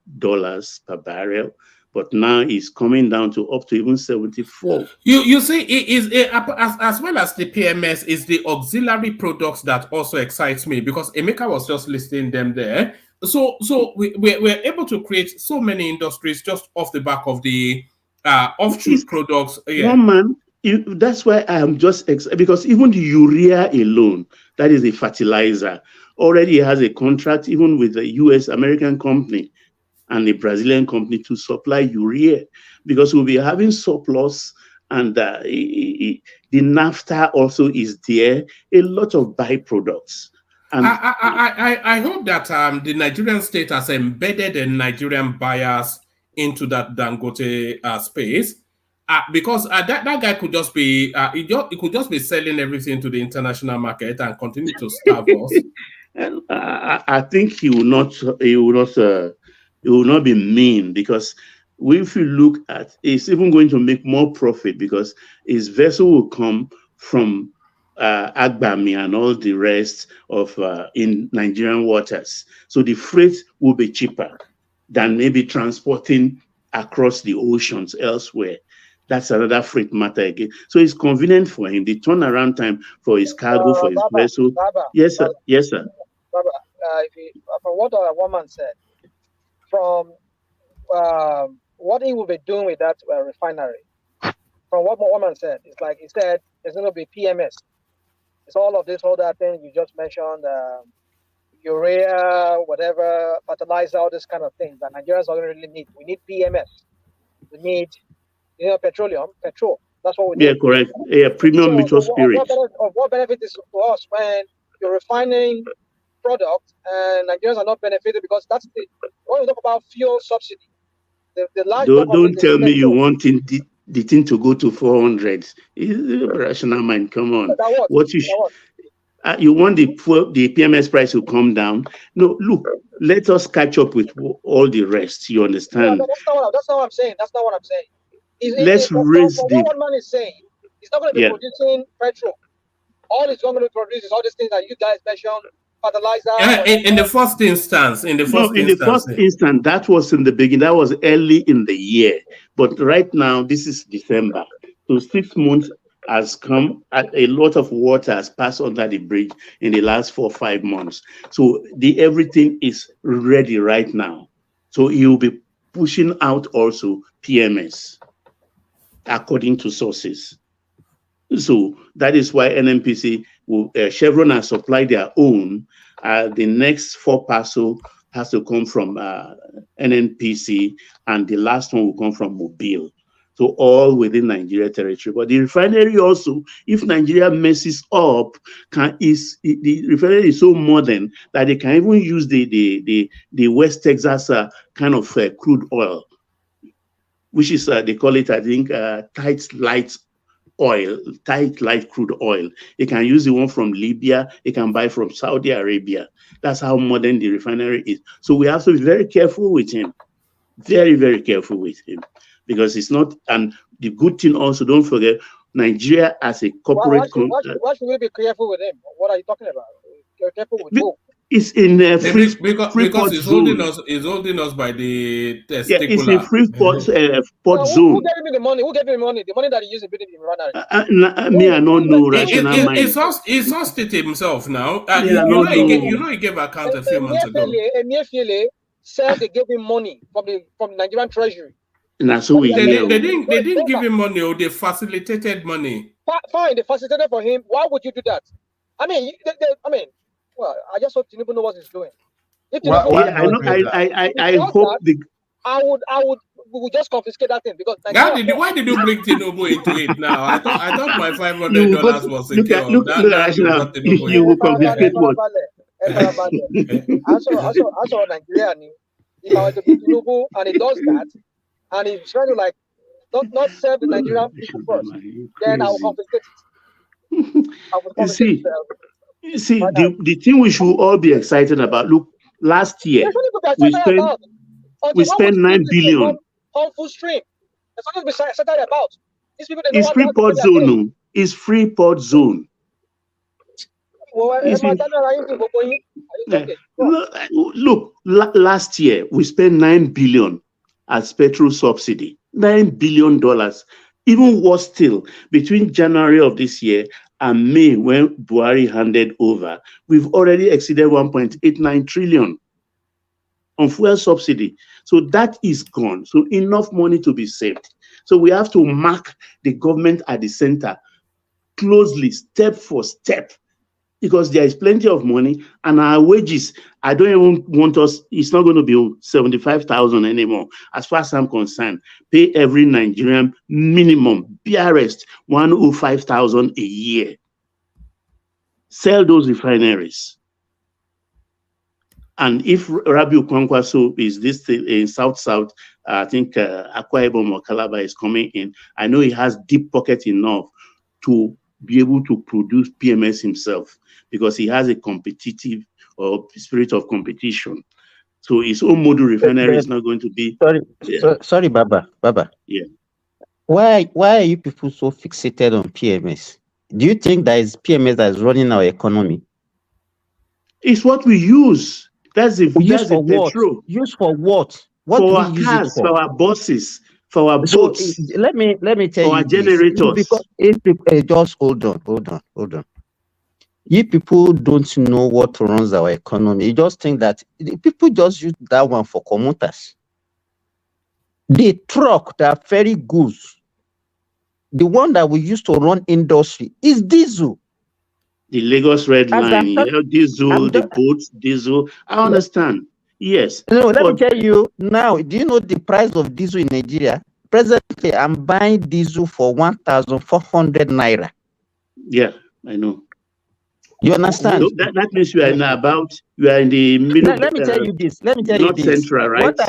per barrel. But now it's coming down to up to even 74. You see, it is as well as the PMS, is the auxiliary products that also excites me, because Emeka was just listing them there. So we're able to create so many industries just off the back of the offshoot products. Yeah. One man. That's why I am just because even the urea alone, that is a fertilizer, already has a contract even with the US American company and the Brazilian company to supply urea, because we'll be having surplus, and the naphtha also is there, a lot of byproducts. And I hope that the Nigerian state has embedded the Nigerian buyers into that Dangote space. Because that guy could just be he could just be selling everything to the international market and continue to starve us. And I think he will not be mean, because if you look at, it's even going to make more profit, because his vessel will come from Agbami and all the rest of in Nigerian waters. So the freight will be cheaper than maybe transporting across the oceans elsewhere. That's another freight matter again. So it's convenient for him. The turnaround time for his cargo, for his vessel. Yes, sir. Yes, sir. Baba, from what our woman said, from what he will be doing with that refinery, from what my woman said, it's like he said, there's going to be PMS. It's all of this, all that thing you just mentioned, urea, whatever, fertilizer, all this kind of things that Nigerians don't really need. We need PMS. We need petroleum, petrol. That's what we need. Yeah, correct. Yeah, premium methyl spirit. What benefit is to us when you're refining product and Nigerians are not benefited, because that's when we talk about fuel subsidy. The large don't tell me you want the thing to go to 400. Rational mind, come on. You want the PMS price to come down? No, look, let us catch up with all the rest. You understand? No, that's not what I'm saying. That's not what I'm saying. Let's raise what one man is saying, he's not going to be producing petrol. All he's going to produce is all these things that you guys mentioned, fertilizer. In the first instance, that was in the beginning. That was early in the year. But right now, this is December. So 6 months has come. A lot of water has passed under the bridge in the last 4 or 5 months. So everything is ready right now. So he will be pushing out also PMS, according to sources. So that is why NNPC will, Chevron has supplied their own. The next 4 parcel has to come from NNPC, and the last one will come from Mobile. So all within Nigeria territory. But the refinery also, if Nigeria messes up, the refinery is so modern that they can even use the West Texas kind of crude oil, which is, they call it, I think, tight light crude oil. You can use the one from Libya, you can buy from Saudi Arabia. That's how modern the refinery is. So we have to be very careful with him. Very, very careful with him. Because it's not, and the good thing also, don't forget, Nigeria as a corporate country. Why should we be careful with him? What are you talking about? You're careful with who? It's in because it's holding us by the testicular. Yeah, it's a free port zone. Who gave him the money? Who gave him the money? The money that he used to build the refinery. Me, I don't know. Rational mind. It's lost it himself now. He gave account a few months ago. Emefiele said they gave him money from the Nigerian treasury. And so they didn't give him money, or they facilitated money. Fine, they facilitated for him. Why would you do that? I mean, well, I just hope Tinubu knows what he's doing. If Why, Tinubu, why yeah, I know. I hope that, we would just confiscate that thing because Nigeria. Why did you bring Tinubu into it now? I thought my $500 was secure. Look at National. You will confiscate what? Also, Nigeria, if I were to be Tinubu and he does that, and he's trying to like not serve the Nigerian people first, then I will confiscate it. I will confiscate You see, the thing we should all be excited about. Look, last year we spent 9 billion. Harmful stream. There's something to be excited about. These people, they know It's Freeport zone. It's Freeport zone. Look, last year we spent 9 billion as petrol subsidy. $9 billion. Even worse still, between January of this year and May, when Buhari handed over, we've already exceeded 1.89 trillion on fuel subsidy. So that is gone. So enough money to be saved. So we have to mark the government at the center closely, step for step, because there is plenty of money and our wages, I don't even want us, it's not going to be 75,000 anymore. As far as I'm concerned, pay every Nigerian minimum, BRS, 105,000 a year. Sell those refineries. And if Rabiu Kwankwaso is this thing in South, I think Akwa Ibom or Calabar is coming in, I know he has deep pocket enough to be able to produce PMS himself, because he has a competitive or spirit of competition. So his own model refinery is not going to be. Sorry, Baba. Yeah. Why are you people so fixated on PMS? Do you think that is PMS that is running our economy? It's what we use. That's the petrol. Use for what? What for do our we use cars, it for? for our buses, for our boats. Let me tell for you our generators. Because just hold on. You people don't know what runs our economy. You just think that people just use that one for commuters. The truck that ferry goods, the one that we use to run industry, is diesel. The Lagos Red Line, diesel, the boats, diesel. I understand. Yes. No, let me tell you now. Do you know the price of diesel in Nigeria? Presently, I'm buying diesel for 1,400 naira. Yeah, I know. You understand? So that means you are in the middle. Let me tell you this. North Central, right? What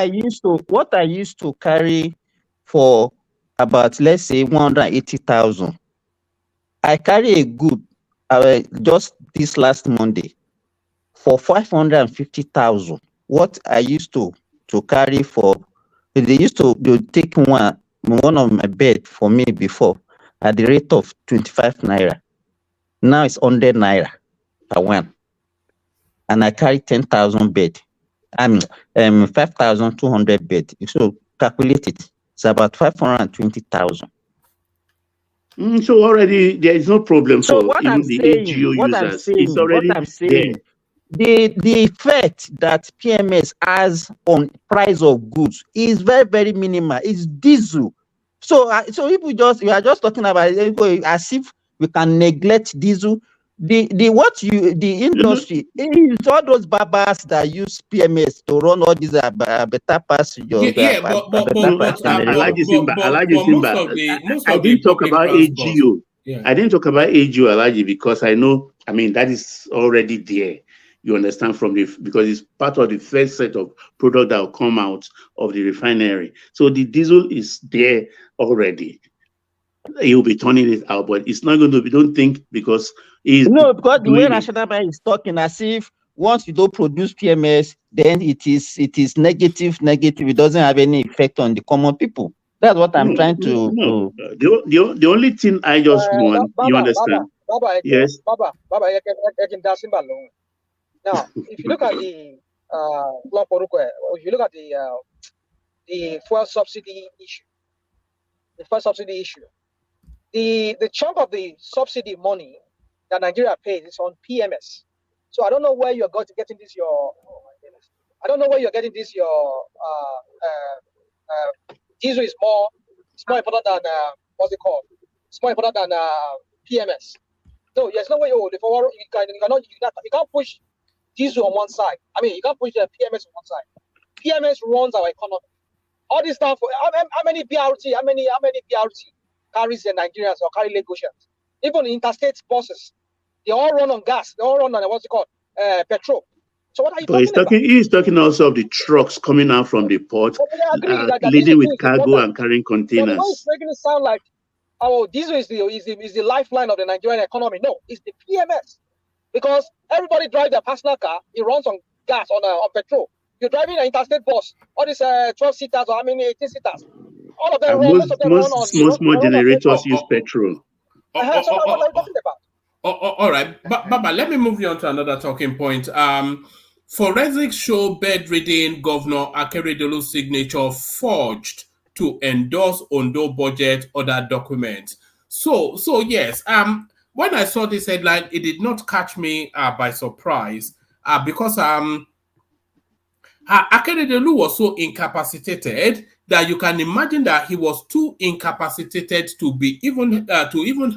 I used to carry for about, let's say, 180,000. I carry a good just this last Monday for 550,000. What I used to carry for, they used to take one of my bed for me before at the rate of 25 naira. Now it's 100 naira per one, and I carry 10,000 bed. 5,200 bed. So calculate it. It's about 520,000. So already there is no problem for even the AGO users. It's already there. The effect that PMS has on price of goods is very, very minimal. It's diesel. So if we are just talking about it as if we can neglect diesel. The industry is all those barbers that use PMS to run all these better passengers. I didn't talk about AGO. Yeah. I didn't talk about AGO, Alaji, because I know. I mean, that is already there. You understand because it's part of the first set of product that will come out of the refinery. So the diesel is there already. You'll be turning it out, but it's not going to be. Don't think because the way National Bank is talking as if once you don't produce PMS, then it is negative. It doesn't have any effect on the common people. That's what I'm trying to. No. The only thing I just want, you understand? Yes. Now, if you look at the fuel subsidy issue, the chunk of the subsidy money that Nigeria pays is on PMS. So I don't know where you're getting this. I don't know where you're getting this. Diesel is more important than what's it called? It's more important than PMS. No, there's no way you can't push diesel on one side. I mean, you can't push the PMS on one side. PMS runs our economy. All this stuff. How many BRT? How many BRT carries the Nigerians or carry Lagosians? Even interstate buses, they all run on gas. They all run on what's it called, petrol. So what are you But he's talking also of the trucks coming out from the port, I agree that leading with is cargo important. and carrying But the way it's containers. making it sound like, oh, diesel is the lifeline of the Nigerian economy. No, it's the PMS. Because everybody drives their personal car, it runs on gas, on petrol. You're driving an interstate bus, all these 12 seaters or 18 seaters. All of them run, most of them run on Small generators petrol. use petrol. So what are we talking about? All right, Baba, let me move you on to another talking point. Forensics show bedridden Governor Akeredolu's signature forged to endorse Ondo budget other documents. So yes, when I saw this headline, it did not catch me by surprise because Akeredolu was so incapacitated that you can imagine that he was too incapacitated to be even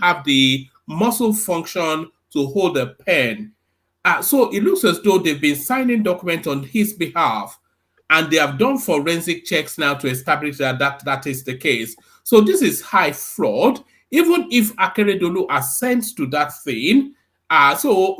have the muscle function to hold a pen. So it looks as though they've been signing documents on his behalf, and they have done forensic checks now to establish that is the case. So this is high fraud. Even if Akeredolu assents to that thing, so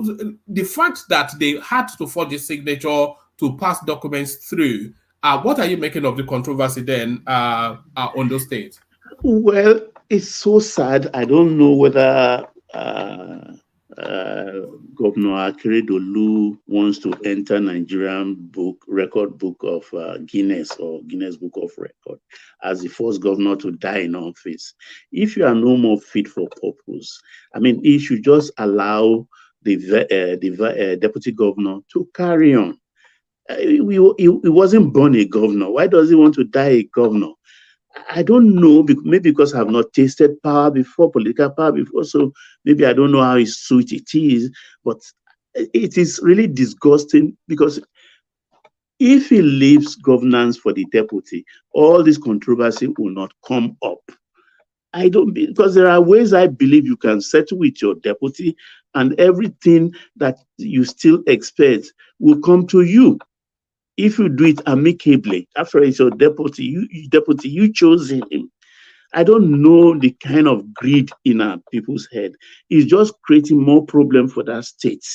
the fact that they had to forge his signature to pass documents through, what are you making of the controversy then on those states? Well, it's so sad. I don't know whether Governor Akeredolu wants to enter Nigerian record book of Guinness or Guinness Book of Record as the first governor to die in office. If you are no more fit for purpose, I mean, he should just allow the deputy governor to carry on. He wasn't born a governor. Why does he want to die a governor? I don't know, maybe because I've not tasted power before, political power before, so maybe I don't know how sweet it is, but it is really disgusting because if he leaves governance for the deputy, all this controversy will not come up. Because there are ways I believe you can settle with your deputy and everything that you still expect will come to you. If you do it amicably, after it's your deputy, you chose him. I don't know the kind of greed in our people's head. It's just creating more problem for that state.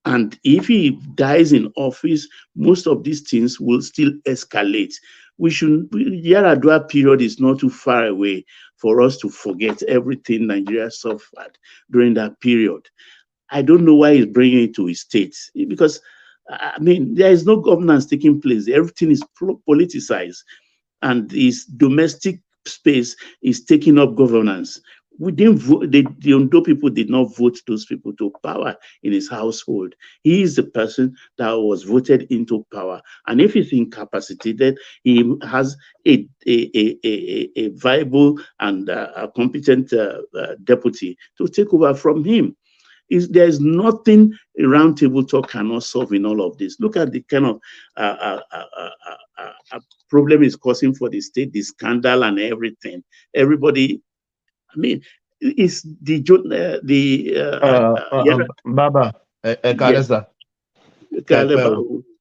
And if he dies in office, most of these things will still escalate. Yaradua period is not too far away for us to forget everything Nigeria suffered during that period. I don't know why he's bringing it to his state, because I mean, there is no governance taking place. Everything is politicized, and his domestic space is taking up governance. We didn't vote. The Ondo people did not vote those people to power in his household. He is the person that was voted into power, and if he's incapacitated, he has a viable and a competent deputy to take over from him. There's nothing a roundtable talk cannot solve in all of this. Look at the kind of problem it's causing for the state, the scandal and everything. Everybody, I mean, it's Baba, Kaleza.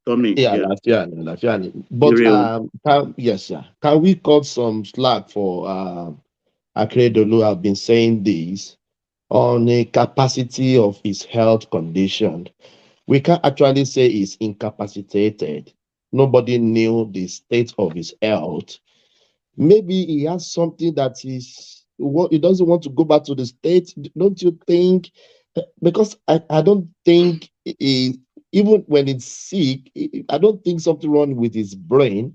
Tommy. But yes, yeah. Can we cut some slack for Akeredolu? Have been saying this on the capacity of his health condition. We can't actually say he's incapacitated. Nobody knew the state of his health. Maybe he has something that he doesn't want to go back to the state. Don't you think? Because I don't think even when it's sick, I don't think something wrong with his brain.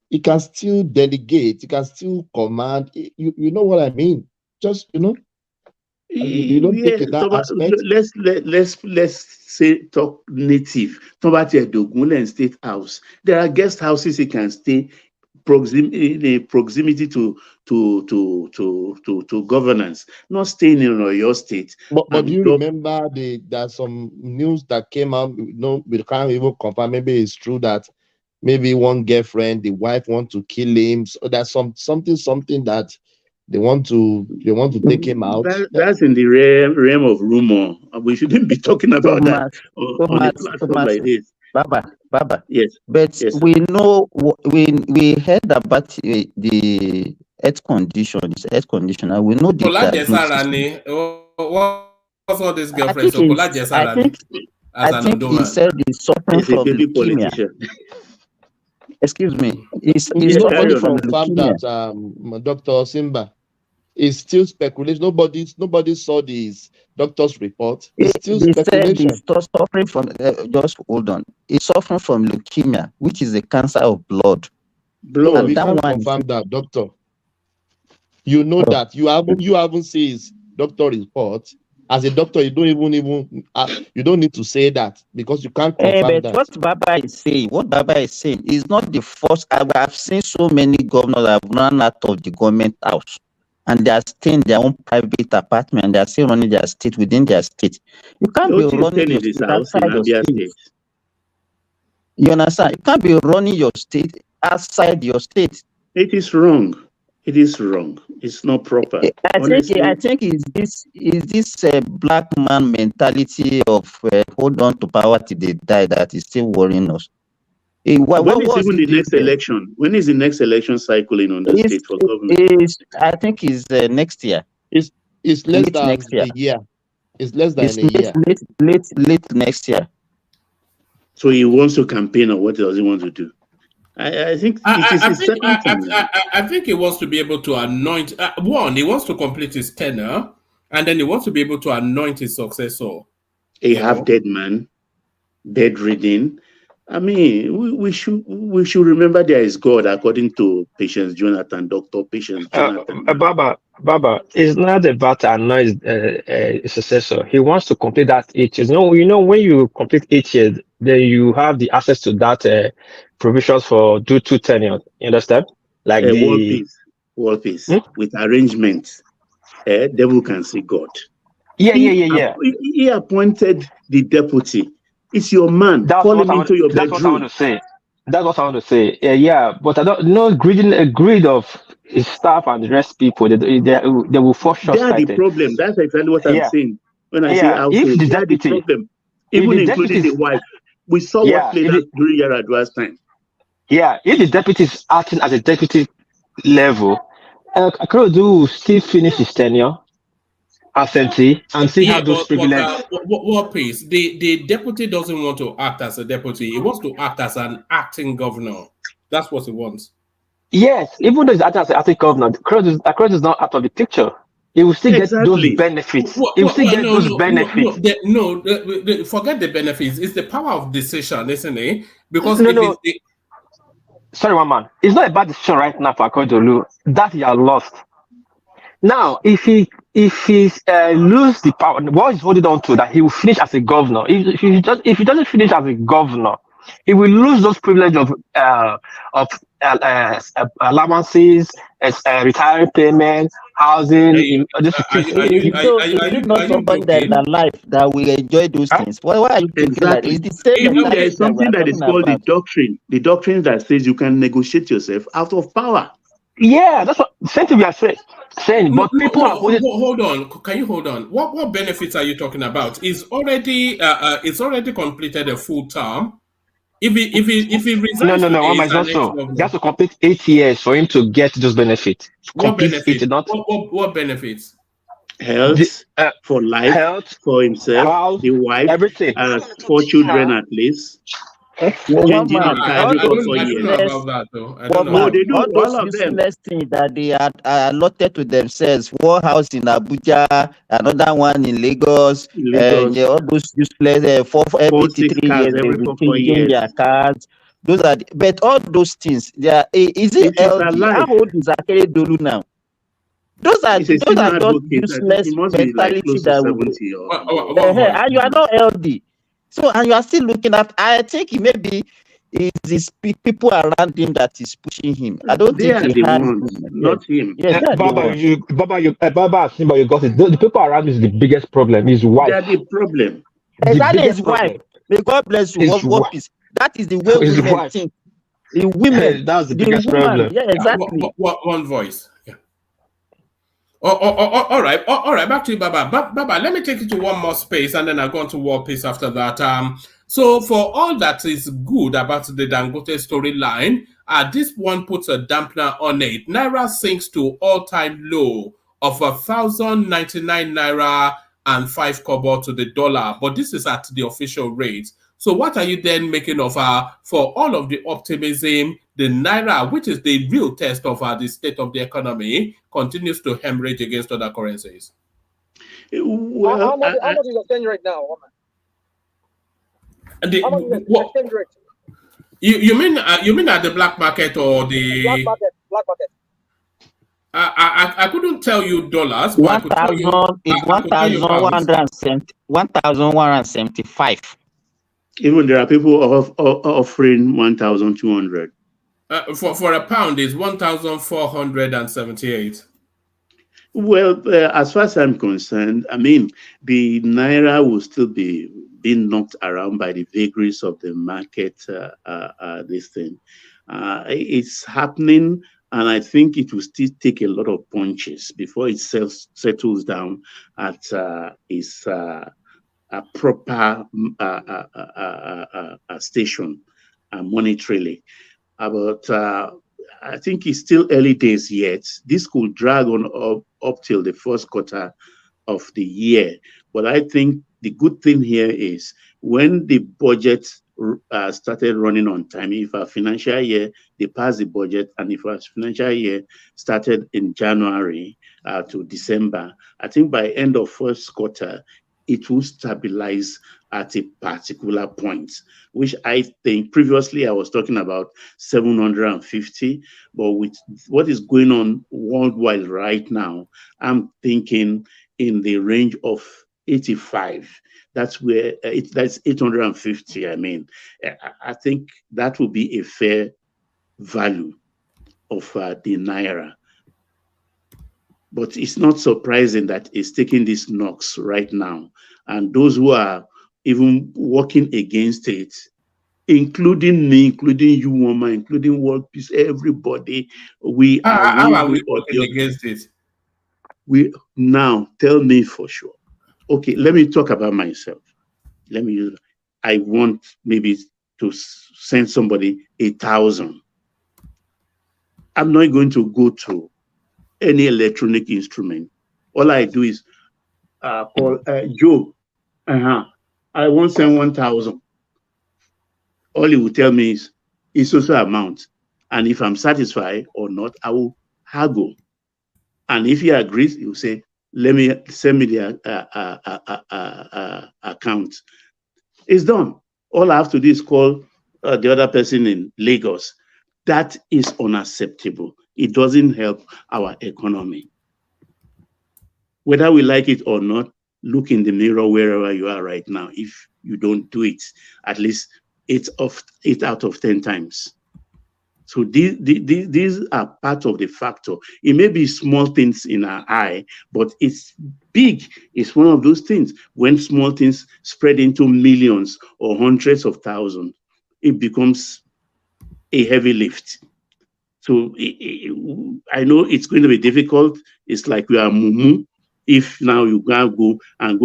He can still delegate. He can still command. You know what I mean? Just, you know. You don't think in that aspect? Let's say talk native. Talk about your State House. There are guest houses he can stay in proximity to governance, not staying in your state. But do you remember there's some news that came out? No, we can't even confirm. Maybe it's true that maybe one girlfriend, the wife wants to kill him. So there's something that They want to take him out. That's in the realm of rumor. We shouldn't be talking about that on a platform like this. Baba. Yes. But yes, we know we heard about the health condition, this health condition, and we know the diagnosis. What's all this I girlfriend? think he said he's suffering from leukemia. Excuse me. He's suffering from leukemia. That, Dr. Simba, it's still speculation. Nobody saw this doctor's report. It's still speculation. He's suffering from. Just hold on. He's suffering from leukemia, which is a cancer of blood. And we can't confirm that, doctor. You know that you haven't seen his doctor report. As a doctor, you don't even you don't need to say that because you can't confirm that. What Baba is saying is not the first. I've seen so many governors have run out of the government house, and they are staying in their own private apartment, and they are still running their state within their state. You can't be running your state outside your state. You understand? You can't be running your state outside your state. It is wrong. It is wrong. It's not proper. I think is this black man mentality of hold on to power till they die that is still worrying us. When is even the next election? When is the next election cycle in on the state for government? I think is next year. It's less than next year. It's less than a year. Late next year. So he wants to campaign, or what does he want to do? I think I think he wants to be able to anoint. One, he wants to complete his tenure, and then he wants to be able to anoint his successor. A half-dead man, bedridden. I mean, we should remember there is God, according to Patience Jonathan, Dr. Patience Jonathan. Baba, it's not about to anoint a successor. He wants to complete that 8 years. You know, when you complete 8 years, then you have the access to that provisions for due to tenure. You understand? Like world peace with arrangements. Devil can see God. Yeah. He appointed the deputy. It's your man. Call him into your bedroom. That's what I want to say. Yeah, but I don't know. Greed of his staff and the rest people. They will fall short. That's the problem. That's exactly what I'm saying. When I say household, that's the problem. Even including the wife. We saw what played out during Yaradwa's time. Yeah, if the deputy is acting at a deputy level, Akeredolu will still finish his tenure, absentee, and see how those privileges. What piece? The deputy doesn't want to act as a deputy. He wants to act as an acting governor. That's what he wants. Yes, even though he's acting as an acting governor, Akeredolu is not out of the picture. He will still get those benefits. He will still get those benefits. Forget the benefits. It's the power of decision, isn't it? Because sorry, one man. It's not about decision right now for Akeredolu. That he has lost. Now, if he lose the power, what he's holding on to, that he will finish as a governor. If he doesn't finish as a governor, he will lose those privileges of allowances, retirement payment, housing. Is it not somebody that is alive that will enjoy those things? Why are you thinking that? It's the same. There is something that is called the doctrine. The doctrine that says you can negotiate yourself out of power. Yeah, that's what same thing we are saying. But people are hold on. Can you hold on? What benefits are you talking about? It's already completed a full term. If he resigns, no. He has to complete 8 years for him to get those benefits. What benefits? What benefits? Health for life, health for himself, house, the wife, everything. 4 children at least. All those useless things that they had allotted to themselves, one house in Abuja, another one in Lagos, all those useless for every 3 years they will change their cars. Those are but all those things, they are is it LD? How old is Akeredolu now? Those are just useless mentality that and you are not LD. So, and you are still looking at, I think maybe it's these people around him that is pushing him. I don't think he has not him. Yes, Baba, you got it. The people around him is the biggest problem. His wife. They are the problem. Exactly, his wife. May God bless you. What is that? Is the way women think. The women. That's the biggest problem. Yeah, exactly. One voice. Yeah. All right. All right. Back to you, Baba. Baba, let me take you to one more space, and then I'll go on to war peace after that. So for all that is good about the Dangote storyline, this one puts a dampener on it. Naira sinks to all-time low of 1,099 Naira and 5 kobo to the dollar, but this is at the official rate. So what are you then making of for all of the optimism, the Naira, which is the real test of the state of the economy, continues to hemorrhage against other currencies? Well, how much is the exchange rate now, woman? How much is the exchange rate? You mean at the black market or the black market? I couldn't tell you dollars, but 1,000 is 1,175. Even there are people offering 1,200. For a pound is 1,478. Well, as far as I'm concerned, I mean, the Naira will still be being knocked around by the vagaries of the market. This thing, it's happening, and I think it will still take a lot of punches before it settles down at its a proper station monetarily. But I think it's still early days yet. This could drag on up till the first quarter of the year. But I think the good thing here is when the budget started running on time, if our financial year, they passed the budget, and if our financial year started in January to December, I think by end of first quarter, it will stabilize at a particular point, which I think previously I was talking about 750, but with what is going on worldwide right now, I'm thinking in the range of 85. That's where that's 850. I mean, I think that will be a fair value of the Naira. But it's not surprising that it's taking these knocks right now. And those who are even working against it, including me, including you, woman, including World Peace, everybody, we are how are we working against it? We now tell me for sure. Okay, let me talk about myself. I want maybe to send somebody 1,000. I'm not going to go to any electronic instrument. All I do is call Joe. I won't send 1,000. All he will tell me is it's also amount, and if I'm satisfied or not, I will haggle. And if he agrees, he will say, "Let me send me the account." It's done. All I have to do is call the other person in Lagos. That is unacceptable. It doesn't help our economy. Whether we like it or not, look in the mirror wherever you are right now. If you don't do it, at least 8 out of 10 times. So these are part of the factor. It may be small things in our eye, but it's big. It's one of those things. When small things spread into millions or hundreds of thousands, it becomes a heavy lift. So I know it's going to be difficult. It's like we are mumu. If now you go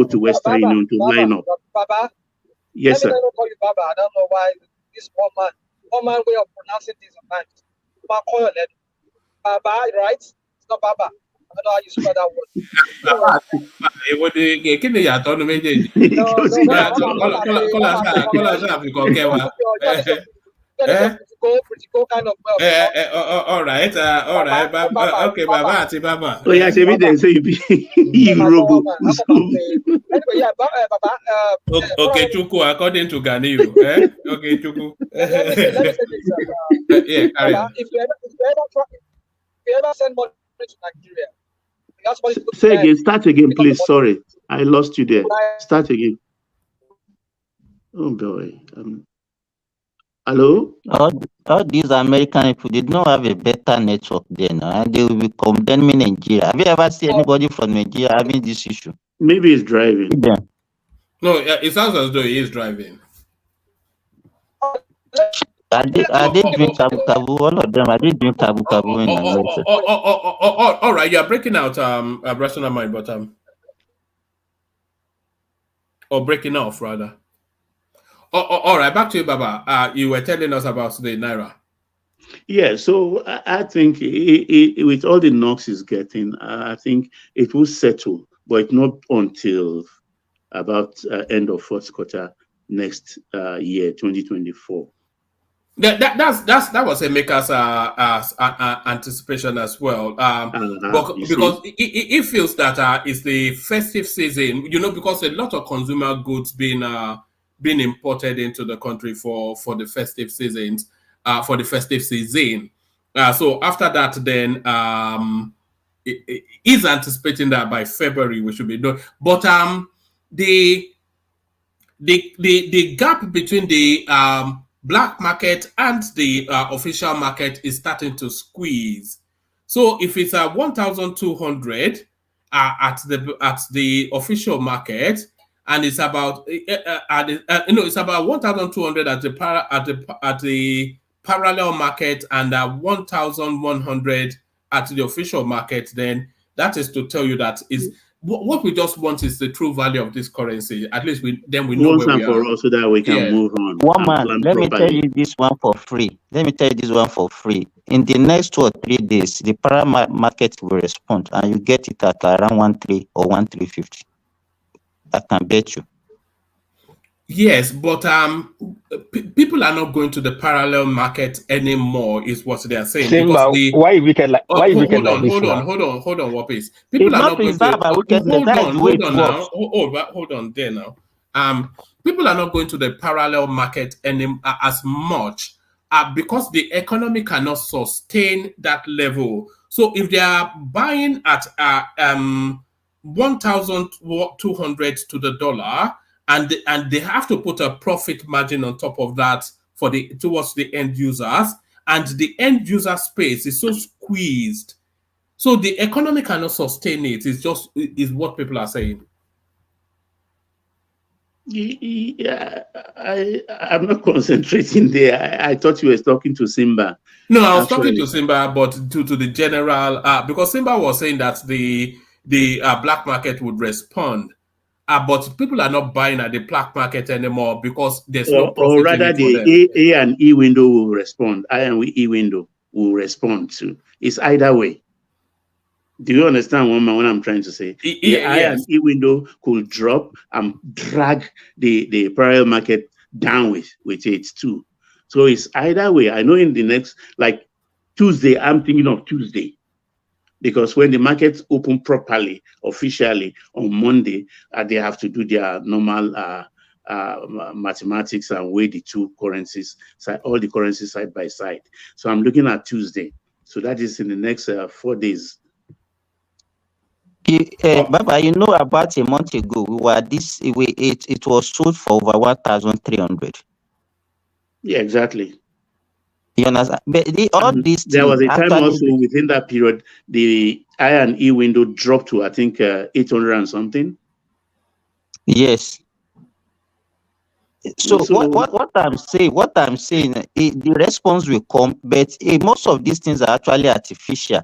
to Western Union to line up. Baba, yes, sir. Let me call you Baba. I don't know why this one man way of pronouncing things sometimes. Baba, right? It's not Baba. I don't know how you spell that word. Critical kind of all right, Baba. Okay, Baba. Oh yeah, they say Yoruba. Anyway, yeah, Baba. Okay, Chuku, according to Ganiu. Okay, Chuku. Let me say this. Yeah, carry on. If you ever send money to Nigeria, say again, start again, please. Sorry, I lost you there. Start again. Oh boy. Hello? All these American people, they don't have a better network there now, and they will be condemning Nigeria. Have you ever seen anybody from Nigeria having this issue? Maybe he's driving. Yeah. No, it sounds as though he is driving. I did drink kabu kabu. All of them. I did drink kabu kabu in America. All right, you are breaking out, rational mind, but or breaking off rather. All right, back to you, Baba. You were telling us about the Naira. Yeah, so I think with all the knocks it's getting, I think it will settle, but not until about end of first quarter next year, 2024. That was a maker's anticipation as well. But because it feels that it's the festive season, because a lot of consumer goods being imported into the country for the festive seasons, for the festive season. So after that, then it is anticipating that by February we should be done. But the gap between the black market and the official market is starting to squeeze. So if it's 1,200 at the official market, and it's about it's about 1,200 at the parallel market and 1,100 at the official market, then that is to tell you that is what we just want is the true value of this currency. At least we know once where and we for are. all, so that we can move on. One man, let me tell you this one for free. In the next 2 or 3 days, the parallel market will respond, and you get it at around 1,300 or 1,350. I can bet you. Yes, but people are not going to the parallel market anymore, is what they are saying. Simba, why you wicked like this? Hold on, Wapis. People are not going to. Hold on there now. People are not going to the parallel market as much because the economy cannot sustain that level. So if they are buying at 1,200 to the dollar, and they have to put a profit margin on top of that towards the end users, and the end user space is so squeezed, so the economy cannot sustain it. Is what people are saying. Yeah, I'm not concentrating there. I thought you were talking to Simba. No, I was talking to Simba, but to the general, because Simba was saying that the black market would respond. But people are not buying at the black market anymore because there's no profit. Or rather, the A and E window will respond. I and E window will respond to. It's either way. Do you understand what I'm trying to say? The I and E window could drop and drag the parallel market down with it too. So it's either way. I know in the next, like Tuesday, I'm thinking of Tuesday. Because when the markets open properly, officially on Monday, they have to do their normal mathematics and weigh the two currencies, all the currencies side by side. So I'm looking at Tuesday. So that is in the next 4 days. Baba, about a month ago, it was sold for over 1,300. Yeah, exactly. You understand? But there was a time also within that period, the I and E window dropped to I think 800 and something. Yes. So what I'm saying, the response will come, but most of these things are actually artificial.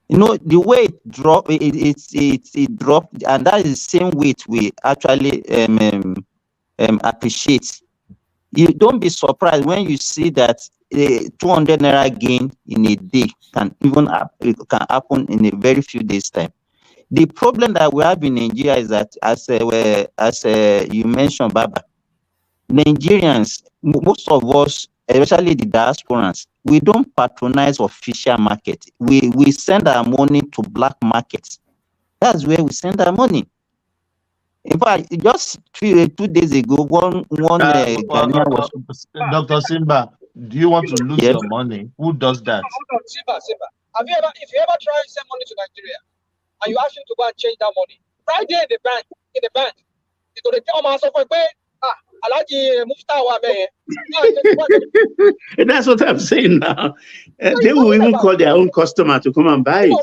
The way it dropped, it dropped, and that is the same weight we actually appreciate. You don't be surprised when you see that 200 naira gain in a day can happen in a very few days' time. The problem that we have in Nigeria is that, as you mentioned, Baba, Nigerians, most of us, especially the diasporans, we don't patronize official market. We send our money to black markets. That's where we send our money. In fact, just 2 days ago, one Ghanaian was. Dr. Simba, do you want to lose your money? Who does that? Hold on, Simba. If you ever try to send money to Nigeria and you ask him to go and change that money, right there in the bank, it's going to tell my software, that's what I'm saying now. They will even call their own customer to come and buy it.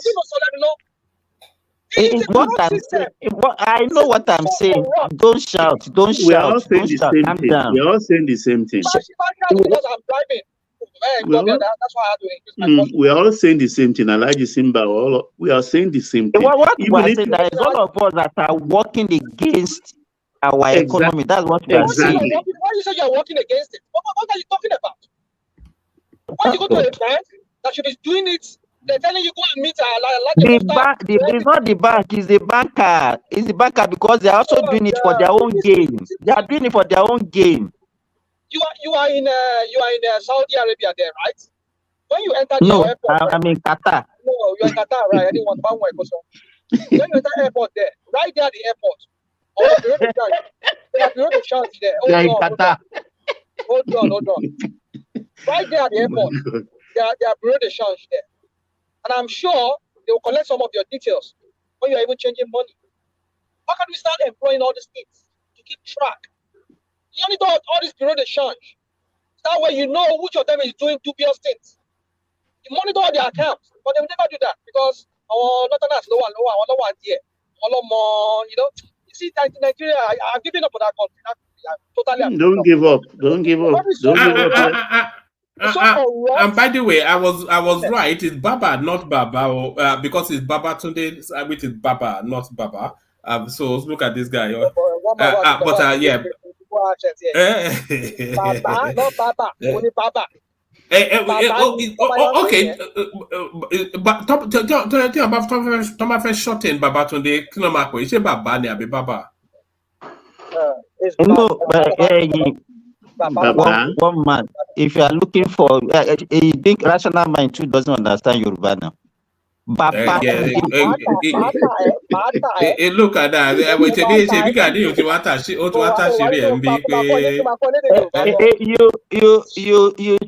What I'm saying, I know what I'm saying. Don't shout. We are all saying the same thing. We are all saying the same thing. Because I'm driving. That's why I had to increase my cost. We are all saying the same thing. Alaji Simba, we are saying the same thing. What we Even are if saying that is all of us that are working against our economy. That's what we are saying. Why you say you are working against it? What are you talking about? When you go to a bank that should be doing it, they're telling you go and meet it's not the bank, it's the banker. It's the banker because they are also doing it for their own gain. They are doing it for their own gain. You are in Saudi Arabia there, right? When you enter the airport, I'm in Qatar. No, you're in Qatar, right? I didn't want to when you enter the airport there, right there at the airport, they have bureau de change there. Hold on. Right there at the airport, there are bureau de change there. And I'm sure they will collect some of your details when you're even changing money. How can we start employing all these things to keep track? You only do all these bureau de change. That way you know which of them is doing dubious things. You monitor all their accounts, but they will never do that because nothing else lower, here. You know, you see, Nigeria, I'm giving up on that country. Totally. Don't give up. Don't give up. And by the way, I was right. It's Baba, not Baba, because it's Baba Tunde, which is Baba, not Baba. So look at this guy. Yeah. Baba, not Baba, only Baba. Okay, but tell about Thomas first shot in Baba Tunde. Kinomako, you say Baba, ne abi Baba. One man. If you are looking for a big rational mind, too doesn't understand Yoruba now. Baba. Look at that. You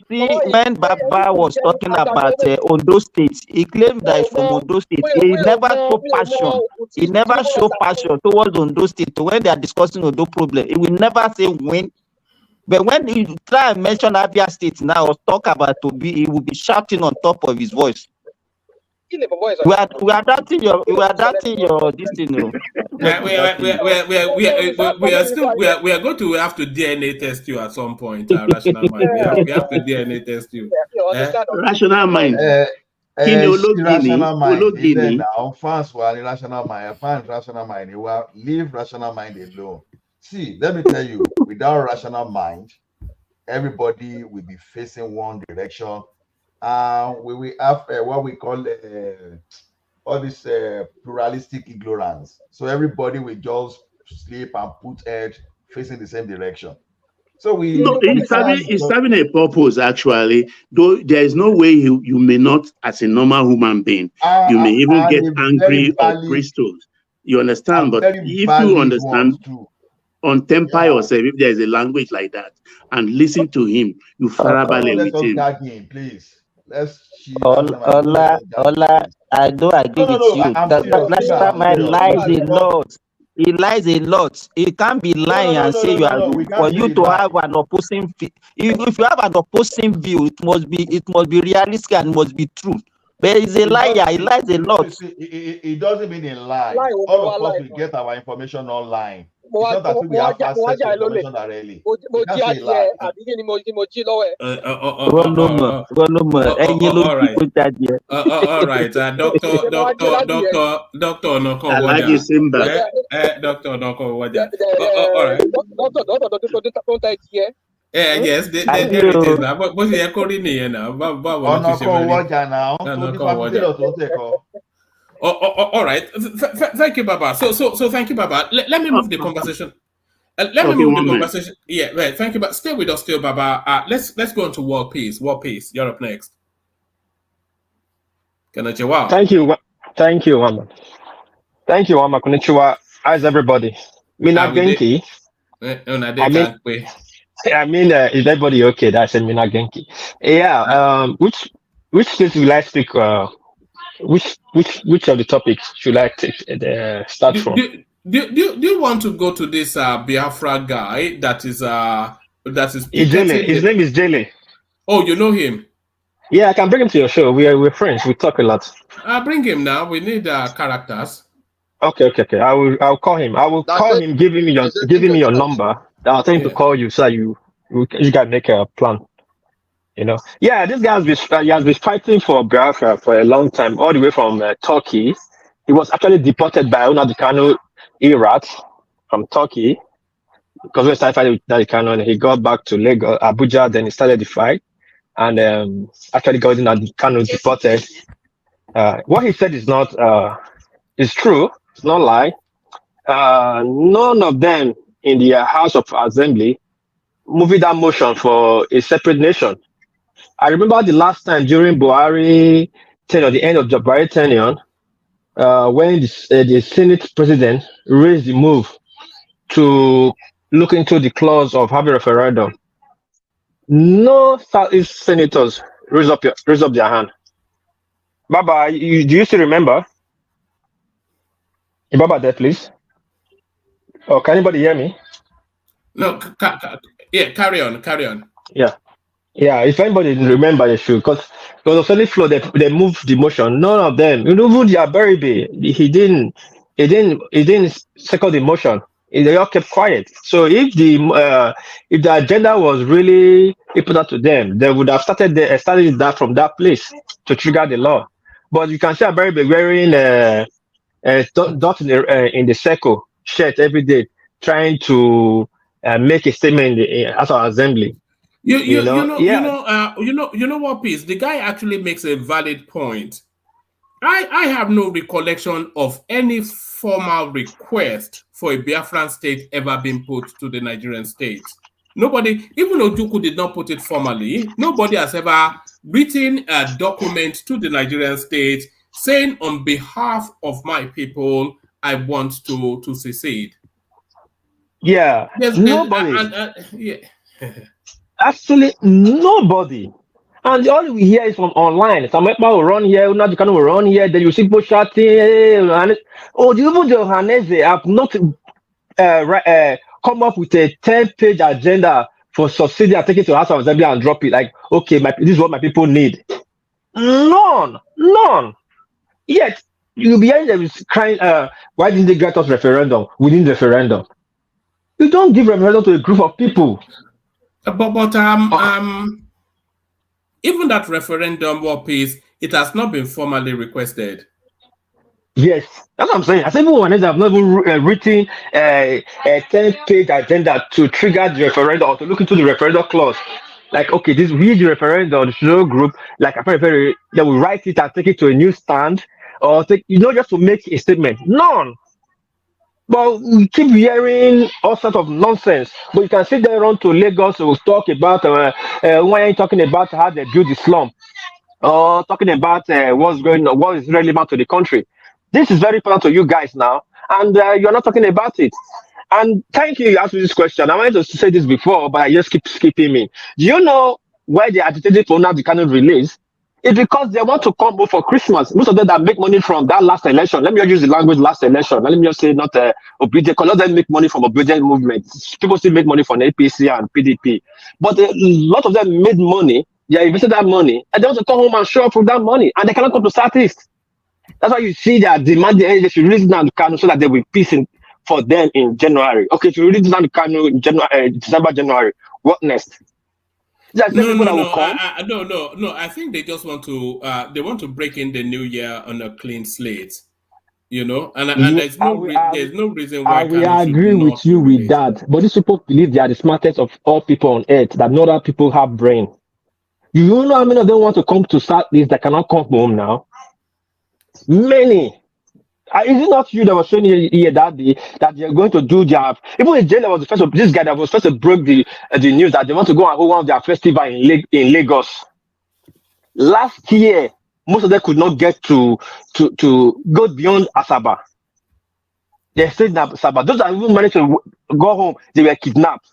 see, when Baba was talking about Ondo State, he claimed that from Ondo State. He never showed passion. He never showed passion towards Ondo State. When they are discussing Ondo problem, he will never say when. But when he try and mention Abia State now or talk about Tobi, he will be shouting on top of his voice. We are adapting your this thing. We are going to have to DNA test you at some point. Rational mind. We have to DNA test you. Rational mind. Rational mind. Now, fans were irrational mind. Fans rational mind. You will leave rational mind alone. See, let me tell you, without rational mind, everybody will be facing one direction. We will have what we call all this pluralistic ignorance. So everybody will just sleep and put head facing the same direction. So it's having a purpose actually. Though there is no way you may not, as a normal human being, you may even get angry or crystals. You understand? But if you understand, untemper yourself if there is a language like that and listen to him, you farabale with him. Game, please. Let's Ola, I do agree with you. That man lies a lot. He lies a lot. He can't be lying and say you are for you to have an opposing. If you have an opposing view, it must be realistic and must be true. But he's a liar. He lies a lot. It doesn't mean a lie. All of us will get our information online. It's not that we have access to information directly. All right. Doctor Noko yes, there it is now. But you're calling here now. All right. Thank you, Baba. So thank you, Baba. Let me move the conversation. Yeah, right. Thank you, but stay with us still, Baba. Let's go on to World Peace. World Peace. You're up next. Konnichiwa. Thank you, Wama. Konnichiwa. How's everybody? Mina Genki. I mean, is everybody okay? That's a Mina Genki. Yeah. Which state will I speak? Which of the topics should I start from? Do you want to go to this Biafra guy that is Ijele? His name is Jele. Oh, you know him? Yeah, I can bring him to your show. We're friends. We talk a lot. Bring him now. We need characters. Okay. I'll call him. I will call him. Give him your number. I'll tell him to call you so you guys make a plan. You know, yeah, this guy he has been fighting for Biafra for a long time, all the way from Turkey. He was actually deported by Nnamdi Kanu Iraq from Turkey because we started fighting with Nnamdi Kanu, and he got back to Lagos, Abuja. Then he started the fight, and actually got Nnamdi Kanu deported. What he said is not is true. It's not lie. None of them in the House of Assembly moving that motion for a separate nation. I remember the last time during Buhari tenure, the end of the Buhari tenure, when the Senate president raised the move to look into the clause of having a referendum. No Southeast senators raise up their hand. Baba, do you still remember? Baba, there, please. Oh, can anybody hear me? No, yeah, carry on. Yeah. Yeah, if anybody remember, they should, because it was a solid flow. They moved the motion. None of them, even Diaberibe, he didn't second the motion. They all kept quiet. So if the agenda was really important to them, they would have started that from that place to trigger the law. But you can see Diaberibe wearing dot in the circle shirt every day, trying to make a statement at our assembly. You know what, Peace? The guy actually makes a valid point. I have no recollection of any formal request for a Biafran state ever being put to the Nigerian state. Nobody, even Ojukwu did not put it formally, nobody has ever written a document to the Nigerian state saying, on behalf of my people, I want to secede. Yeah, nobody. Yeah. Actually, nobody. And all we hear is from online. Some people will run here, Nnamdi Kanu will run here, then you see people shouting, even the Johanese have not come up with a 10-page agenda for subsidy and take it to House of Assembly and drop it. Like, okay, this is what my people need. None. Yet, you'll be hearing them crying, why didn't they grant us referendum? We need referendum. You don't give referendum to a group of people. But even that referendum war piece, it has not been formally requested. Yes, that's what I'm saying. I said even when have not even written a 10-page agenda to trigger the referendum or to look into the referendum clause. Like, okay, this read the referendum, the show group, like they will write it and take it to a new stand, or just to make a statement. None. But we keep hearing all sorts of nonsense. But you can sit there run to Lagos to talk about when talking about how they build the slum, or talking about what's going on, what is relevant to the country. This is very important to you guys now, and you're not talking about it. And thank you asked me this question. I wanted to say this before, but I just keep skipping me. Do you know why they agitated for Nnamdi Kanu release? It's because they want to come home for Christmas. Most of them that make money from that last election. Let me just use the language last election. Let me just say not obedient, because them make money from obedient movement. People still make money from APC and PDP. But a lot of them made money. They invested that money, and they want to come home and show up with that money, and they cannot come to Southeast. That's why you see they are demanding they should release Nnamdi Kanu so that there will be peace for them in January. Okay, if you release Nnamdi Kanu in December, January, what next? No. I think they just want to break in the new year on a clean slate, and there's no reason why. We agree with you with that, but these people believe they are the smartest of all people on earth. That not other people have brain. You know how many of them want to come to Southeast that cannot come home now? Many. Is it not you that was showing here that day that they're going to do their? Even the jailer was the first. This guy that was first to break the news that they want to go and hold one of their festival in Lagos. Last year, most of them could not get to go beyond Asaba. They stayed in Asaba. Those that even managed to go home, they were kidnapped.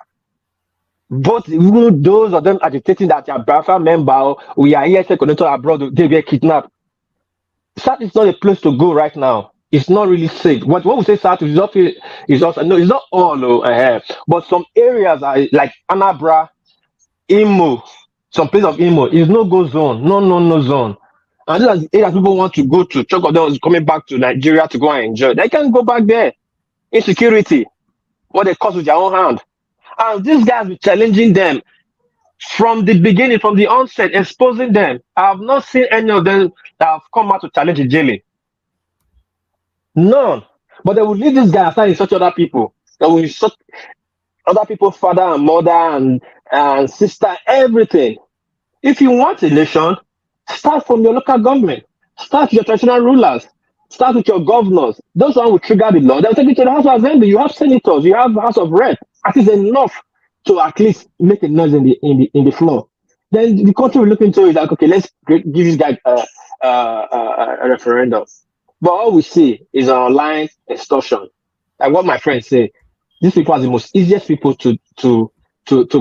But even those of them agitating that their Biafra member, we are here connected abroad, they were kidnapped. South is not a place to go right now. It's not really safe. What we say South is not also no, it's not all but some areas are like Anambra, Imo, some place of Imo is no go zone, no zone. And these are the areas people want to go to. Chunk of them is coming back to Nigeria to go and enjoy. They can go back there. Insecurity, what they cause with their own hand. And these guys be challenging them. From the beginning, from the onset, exposing them. I have not seen any of them that have come out to challenge Ijele. None. But they will leave this guy aside and such other people. They will insult other people's father and mother and sister, everything. If you want a nation, start from your local government. Start with your traditional rulers. Start with your governors. Those one will trigger the law. They'll take it to the House of Assembly. You have senators. You have House of Rep. That is enough to at least make a noise in the floor. Then the country will look into it like, okay, let's give this guy a referendum. But all we see is online extortion. Like what my friends say, these people are the most easiest people to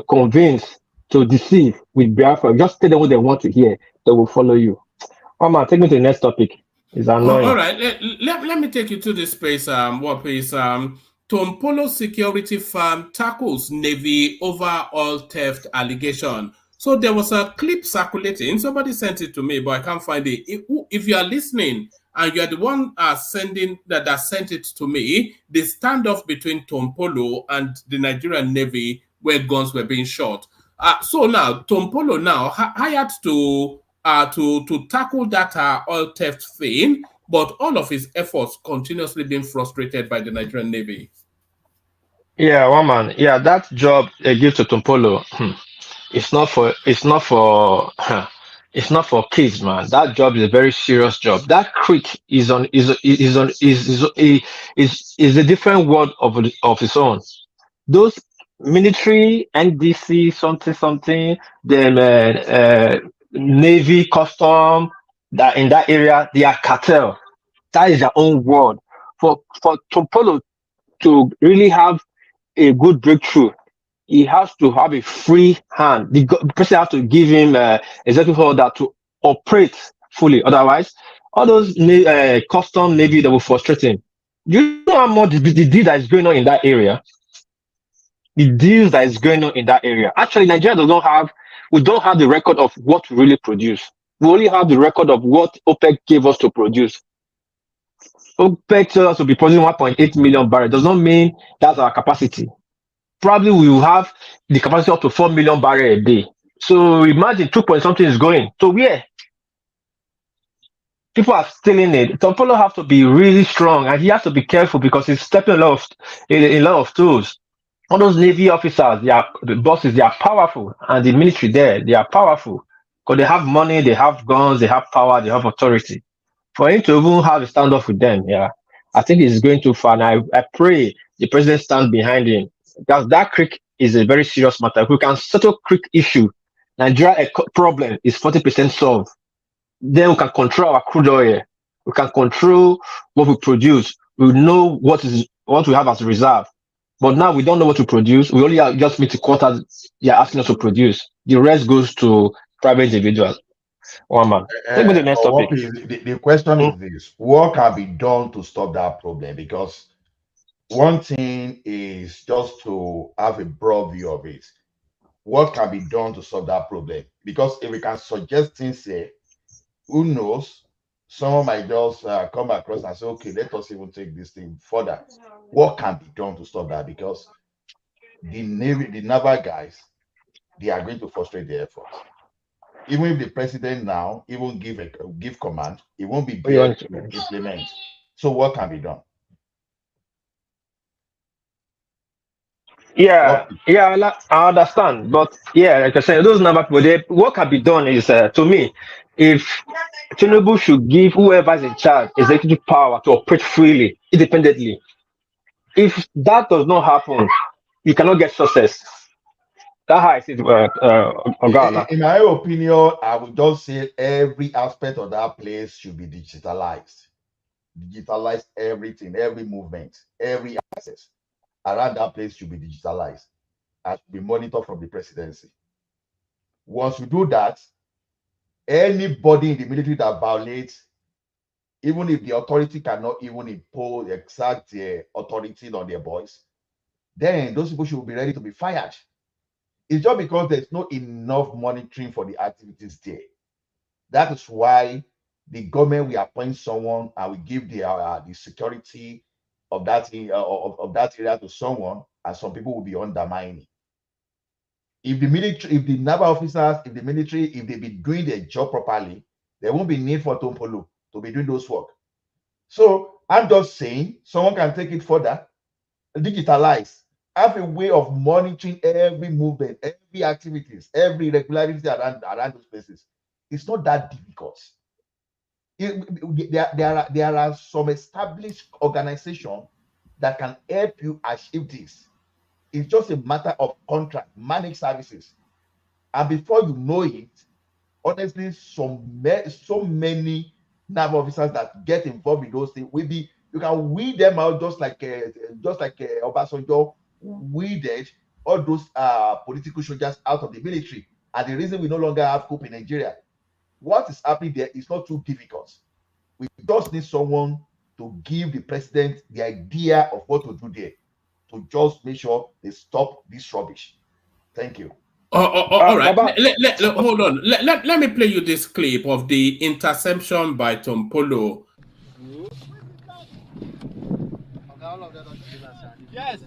convince, to deceive with Biafra. Just tell them what they want to hear. They will follow you. Oh man, take me to the next topic. It's annoying. All right, let me take you to this space. What is Tompolo security firm tackles Navy over oil theft allegation. So there was a clip circulating. Somebody sent it to me, but I can't find it. If you are listening and you are the one sending that sent it to me, the standoff between Tompolo and the Nigerian Navy where guns were being shot. So now Tompolo now hired to tackle that oil theft thing, but all of his efforts continuously being frustrated by the Nigerian Navy. Yeah, one man. Yeah, that job they give to Tompolo, it's not for it's not for kids, man. That job is a very serious job. That creek is a different world of its own. Those military, NDC, something, then Navy, custom, that in that area, they are cartel. That is their own world. For Tompolo to really have a good breakthrough, he has to have a free hand. The person has to give him executive order to operate fully. Otherwise, all those custom Navy that will frustrate him. You know how much the deal that is going on in that area? The deals that is going on in that area. Actually, Nigeria we don't have the record of what we really produce. We only have the record of what OPEC gave us to produce. OPEC told us to be producing 1.8 million barrels. Does not mean that's our capacity. Probably we will have the capacity up to 4 million barrels a day. So imagine 2 point something is going. So where? People are stealing it. Tompolo have to be really strong and he has to be careful because he's stepping in a lot of tools. All those Navy officers, the bosses, they are powerful, and the military there, they are powerful because they have money, they have guns, they have power, they have authority. For him to even have a standoff with them, yeah, I think he's going too far. And I pray the president stand behind him because that creek is a very serious matter. If we can settle creek issue, Nigeria problem is 40% solved. Then we can control our crude oil. We can control what we produce. We know what we have as a reserve. But now we don't know what to produce. We only just meet the quotas they're asking us to produce. The rest goes to private individuals. One man. Take me to the next topic. The question is this: what can be done to stop that problem? Because one thing is just to have a broad view of it. What can be done to solve that problem? Because if we can suggest things here, who knows? Someone might just come across and say, okay, let us even take this thing further. What can be done to stop that? Because the naval guys, they are going to frustrate the efforts. Even if the president now even give command, it won't be there to implement. So what can be done? Yeah, I understand. But yeah, like I said, those naval people, what can be done is, to me, if Tinubu should give whoever is in charge executive power to operate freely, independently. If that does not happen, you cannot get success. That's how I see it, in my opinion, I would just say every aspect of that place should be digitalized. Digitalize everything, every movement, every access around that place should be digitalized and be monitored from the presidency. Once we do that, anybody in the military that violates, even if the authority cannot even impose exact authority on their boys, then those people should be ready to be fired. It's just because there's not enough monitoring for the activities there. That is why the government will appoint someone and we give the security of that area to someone, and some people will be undermining. If the military, if the naval officers, if the military, if they be doing their job properly, there won't be need for Tompolo to be doing those work. So I'm just saying, someone can take it further, digitalize, have a way of monitoring every movement, every activities, every regularity around those places. It's not that difficult. There are some established organizations that can help you achieve this. It's just a matter of contract, managed services. And before you know it, honestly, so many naval officers that get involved in those things will be, you can weed them out just like Obasanjo weeded all those political soldiers out of the military. And the reason we no longer have coup in Nigeria, what is happening there is not too difficult. We just need someone to give the president the idea of what to do there, to just make sure they stop this rubbish. Thank you. All right. Hold on. Let me play you this clip of the interception by Tompolo. Yes.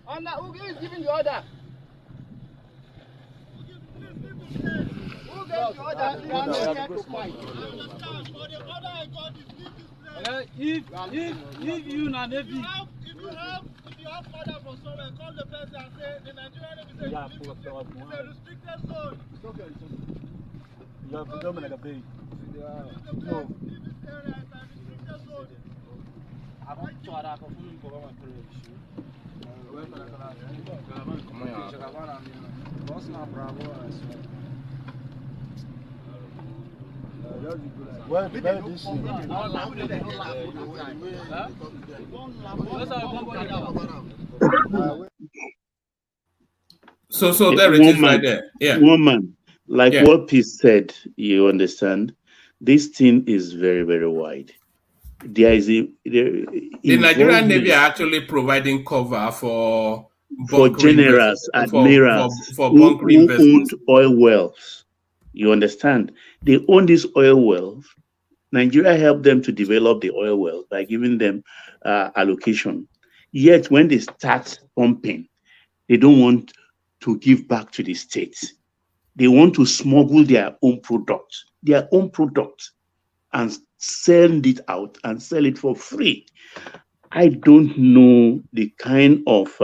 And who is giving the order? Who gave the order? They are not here to fight. If you na Navy. If you have father from somewhere, call the person and say the Nigerian Navy is a restricted zone. It's okay. You have to come like a baby. No. This area is a restricted zone. I want to have a full program and issue. So there it is right there. Yeah. Woman, like what Peace said, you understand, this thing is very, very wide. There is the Nigerian Navy are actually providing cover for generals, admirals, for who owned oil wells. You understand? They own these oil wells. Nigeria helped them to develop the oil wells by giving them allocation. Yet when they start pumping, they don't want to give back to the states. They want to smuggle their own product, and send it out and sell it for free. I don't know the kind of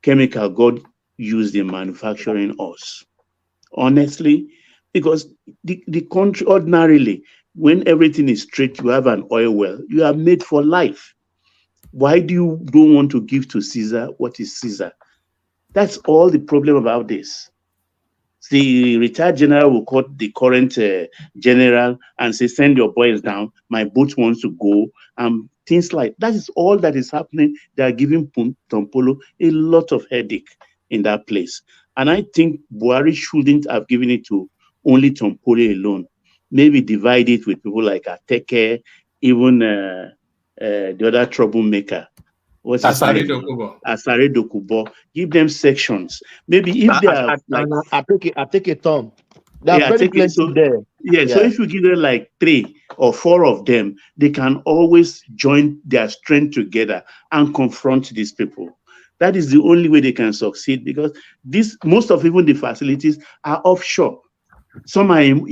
chemical God used in manufacturing us, honestly, because the country ordinarily, when everything is straight, you have an oil well, you are made for life. Why do you don't want to give to Caesar what is Caesar? That's all the problem about this. The retired general will call the current general and say, send your boys down, my boat wants to go, things like that. Is all that is happening. They are giving Tompolo a lot of headache in that place. And I think Buhari shouldn't have given it to only Tompolo alone. Maybe divide it with people like Ateke, even the other troublemaker. What's Asare Dokubo. Give them sections. Maybe if they are I take a turn. There are very plenty there. Yeah, so if you give them like 3 or 4 of them, they can always join their strength together and confront these people. That is the only way they can succeed, because most of even the facilities are offshore. Some are in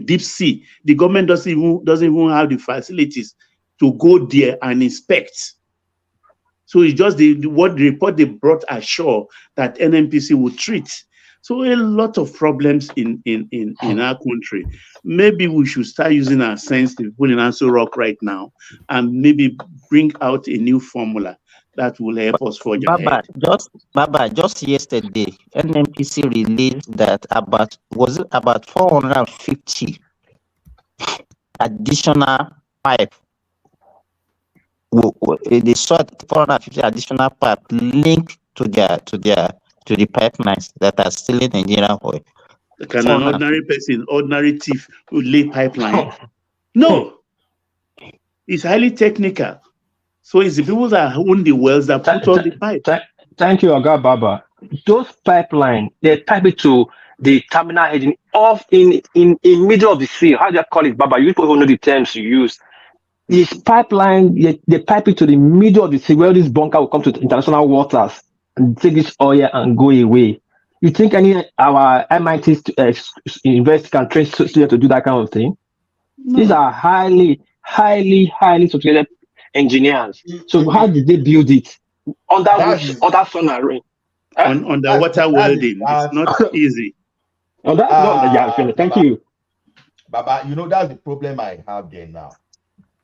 deep sea. The government doesn't even have the facilities to go there and inspect. So it's just the report they brought ashore that NNPC would treat. So a lot of problems in our country. Maybe we should start using our sense to put in Aso Rock right now and maybe bring out a new formula that will help us forge ahead. Just yesterday, NNPC released that about 450 additional pipe. They saw 450 additional pipe linked to the pipelines that are still in Nigerian oil. Can an ordinary thief who lay pipeline? No, it's highly technical. So it's the people that own the wells that put on the pipe. Thank you, Oga Baba. Those pipelines, they pipe it to the terminal heading off in middle of the sea. How do you call it, Baba? You people know the terms you use. This pipeline, they pipe it to the middle of the sea where this bunker will come to the international waters and take this oil and go away. You think any our MIT university can train students to do that kind of thing? No. These are highly sophisticated engineers. So how did they build it? Under sun and rain. Underwater welding. It's not easy. Thank you. Baba, you know, that's the problem I have there now.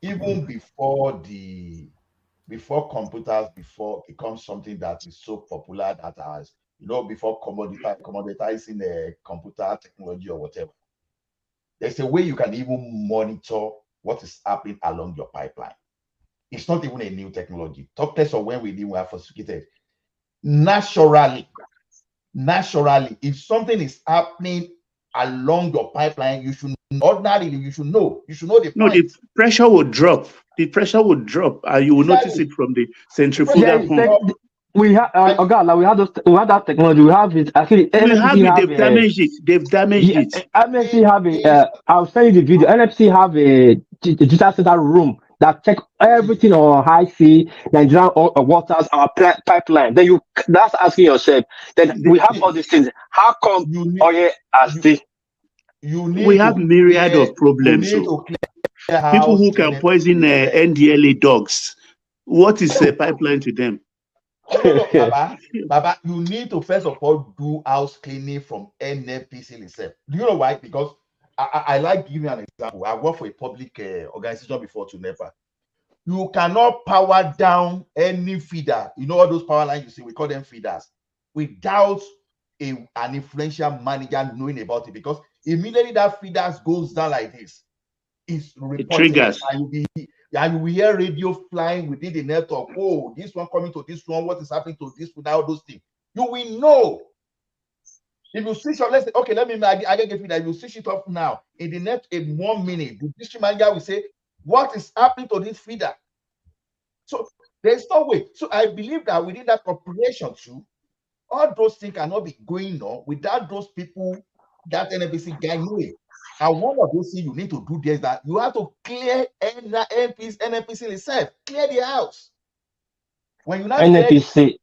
Even before computers, before it becomes something that is so popular that has, you know, before commoditizing the computer technology or whatever, there's a way you can even monitor what is happening along your pipeline. It's not even a new technology. Talk less of when we are sophisticated. Naturally, if something is happening along your pipeline, you should ordinarily you should know the no, the pressure will drop. The pressure will drop, and you will notice it from the centrifugal pump. We have that technology. We have it. Actually, they've damaged it. They've damaged it. NFC have a. I'll send you the video. NFC have a digital center room that check everything on high sea, Nigerian waters, our pipeline. Then that's asking yourself. Then we have all these things. How come oil are still? We have myriad of problems. People who can poison NDLA dogs. What is a pipeline to them? No, Baba, you need to first of all do house cleaning from NNPC itself. Do you know why? Because I like giving an example. I work for a public organization before to NEPA. You cannot power down any feeder. You know all those power lines you see, we call them feeders, without an influential manager knowing about it, because immediately that feeders goes down like this, it's reported. It triggers. And we hear radio flying within the network. Oh, this one coming to this one. What is happening to this without those things? You will know. If you switch off, let's say, okay, I can give you that. If you switch it off now, in the next 1 minute, the district manager will say, what is happening to this feeder? So there's no way. So I believe that within that corporation too, all those things cannot be going on without those people, that NNPC guy knowing. And one of those things you need to do there is that you have to clear NNPC itself, clear the house. When you not NNPC,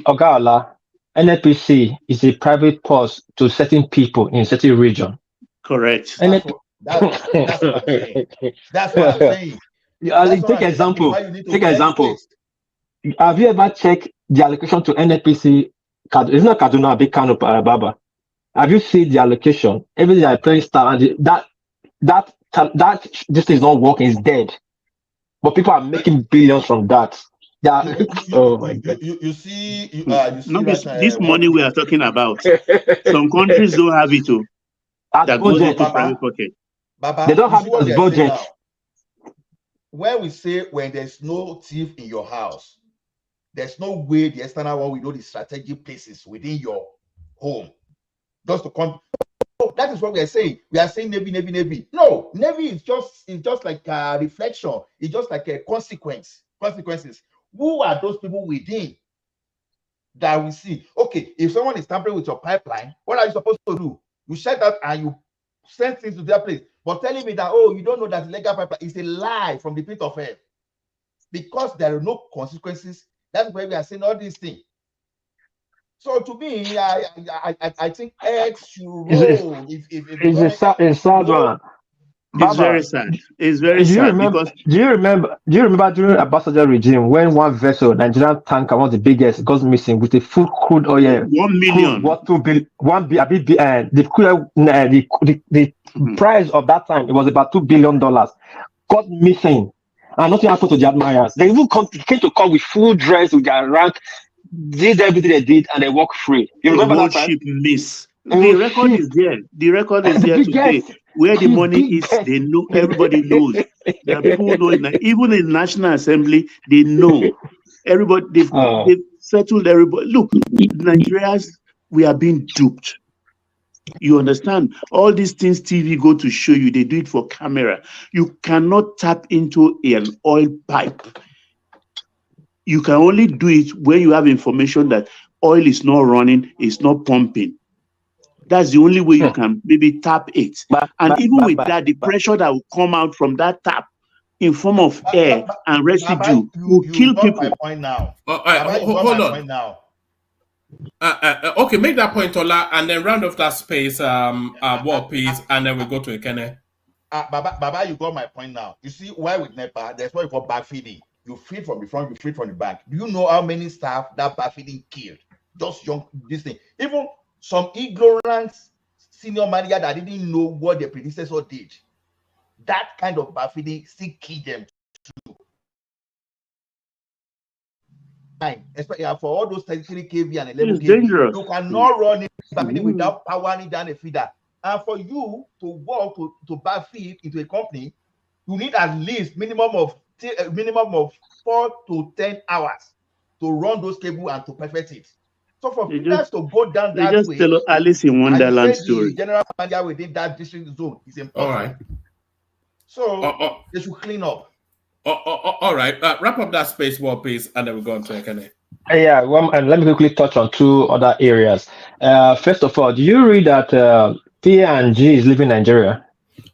Ogala, NNPC is a private purse to certain people in certain region. Correct. That's what I'm saying. That's what I'm saying. Take example. Have you ever checked the allocation to NNPC? It's not Kaduna, big Kanu, Baba. Have you seen the allocation? Everything I playing star and that this is not working, it's dead. But people are making billions from that. Oh my God! You see this money we are talking about. Some countries don't have it too. That goes into private pocket. They don't have it as budget. When we say when there's no thief in your house, there's no way the external one will know the strategic places within your home. Just to come. Oh, that is what we are saying. We are saying Navy. No, Navy is just like a reflection. It's just like a consequences. Who are those people within that we see? Okay, if someone is tampering with your pipeline, what are you supposed to do? You shut that and you send things to their place. But telling me that, oh, you don't know that legal pipeline is a lie from the pit of hell. Because there are no consequences. That's why we are saying all these things. So to me, I think X should roll. It's a sad one. It's very sad. It's very sad. Do you remember during Ambassador regime when one vessel, Nigerian tanker, one of the biggest, goes missing with a full crude oil? 1 million. What the price of that time, it was about $2 billion. Got missing, and nothing happened to the admirers. They even came to court with full dress with their rank, did everything they did, and they walk free. You remember that time? Ship miss. The record is there. The record is there today. Where the money is, they know. Everybody knows. There are people who know it. Even in National Assembly, they know. Everybody, they've settled everybody. Look, Nigerians, we are being duped. You understand? All these things TV go to show you, they do it for camera. You cannot tap into an oil pipe. You can only do it when you have information that oil is not running, it's not pumping. That's the only way you can maybe tap it. And even with that, the pressure that will come out from that tap in form of air and residue will kill got my people. point now. Baba, You hold got my on. point now. Okay, make that point, Ola, and then round off that space, war piece, and then we go to Ekene. Baba, you got my point now. You see, why with NEPA, there's what you call backfeeding. You feed from the front, you feed from the back. Do you know how many staff that backfeeding killed? Just young, this thing. Even some ignorant senior manager that didn't know what their predecessor did. That kind of backfeeding still killed them too. Especially for all those 33 kV and 11 It's kV, dangerous. you cannot run it backfeeding without powering down a feeder. And for you to work to backfeed into a company, you need at least minimum of 4 to 10 hours to run those cables and to perfect it. So for feeders to go down They that just way, tell Alice in Wonderland the story. general manager within that district zone is important. All right. So they should clean up. All right. Wrap up that space, war piece, and then we go on to Ekene. Yeah, well, and let me quickly touch on two other areas. First of all, do you read that P&G is leaving Nigeria?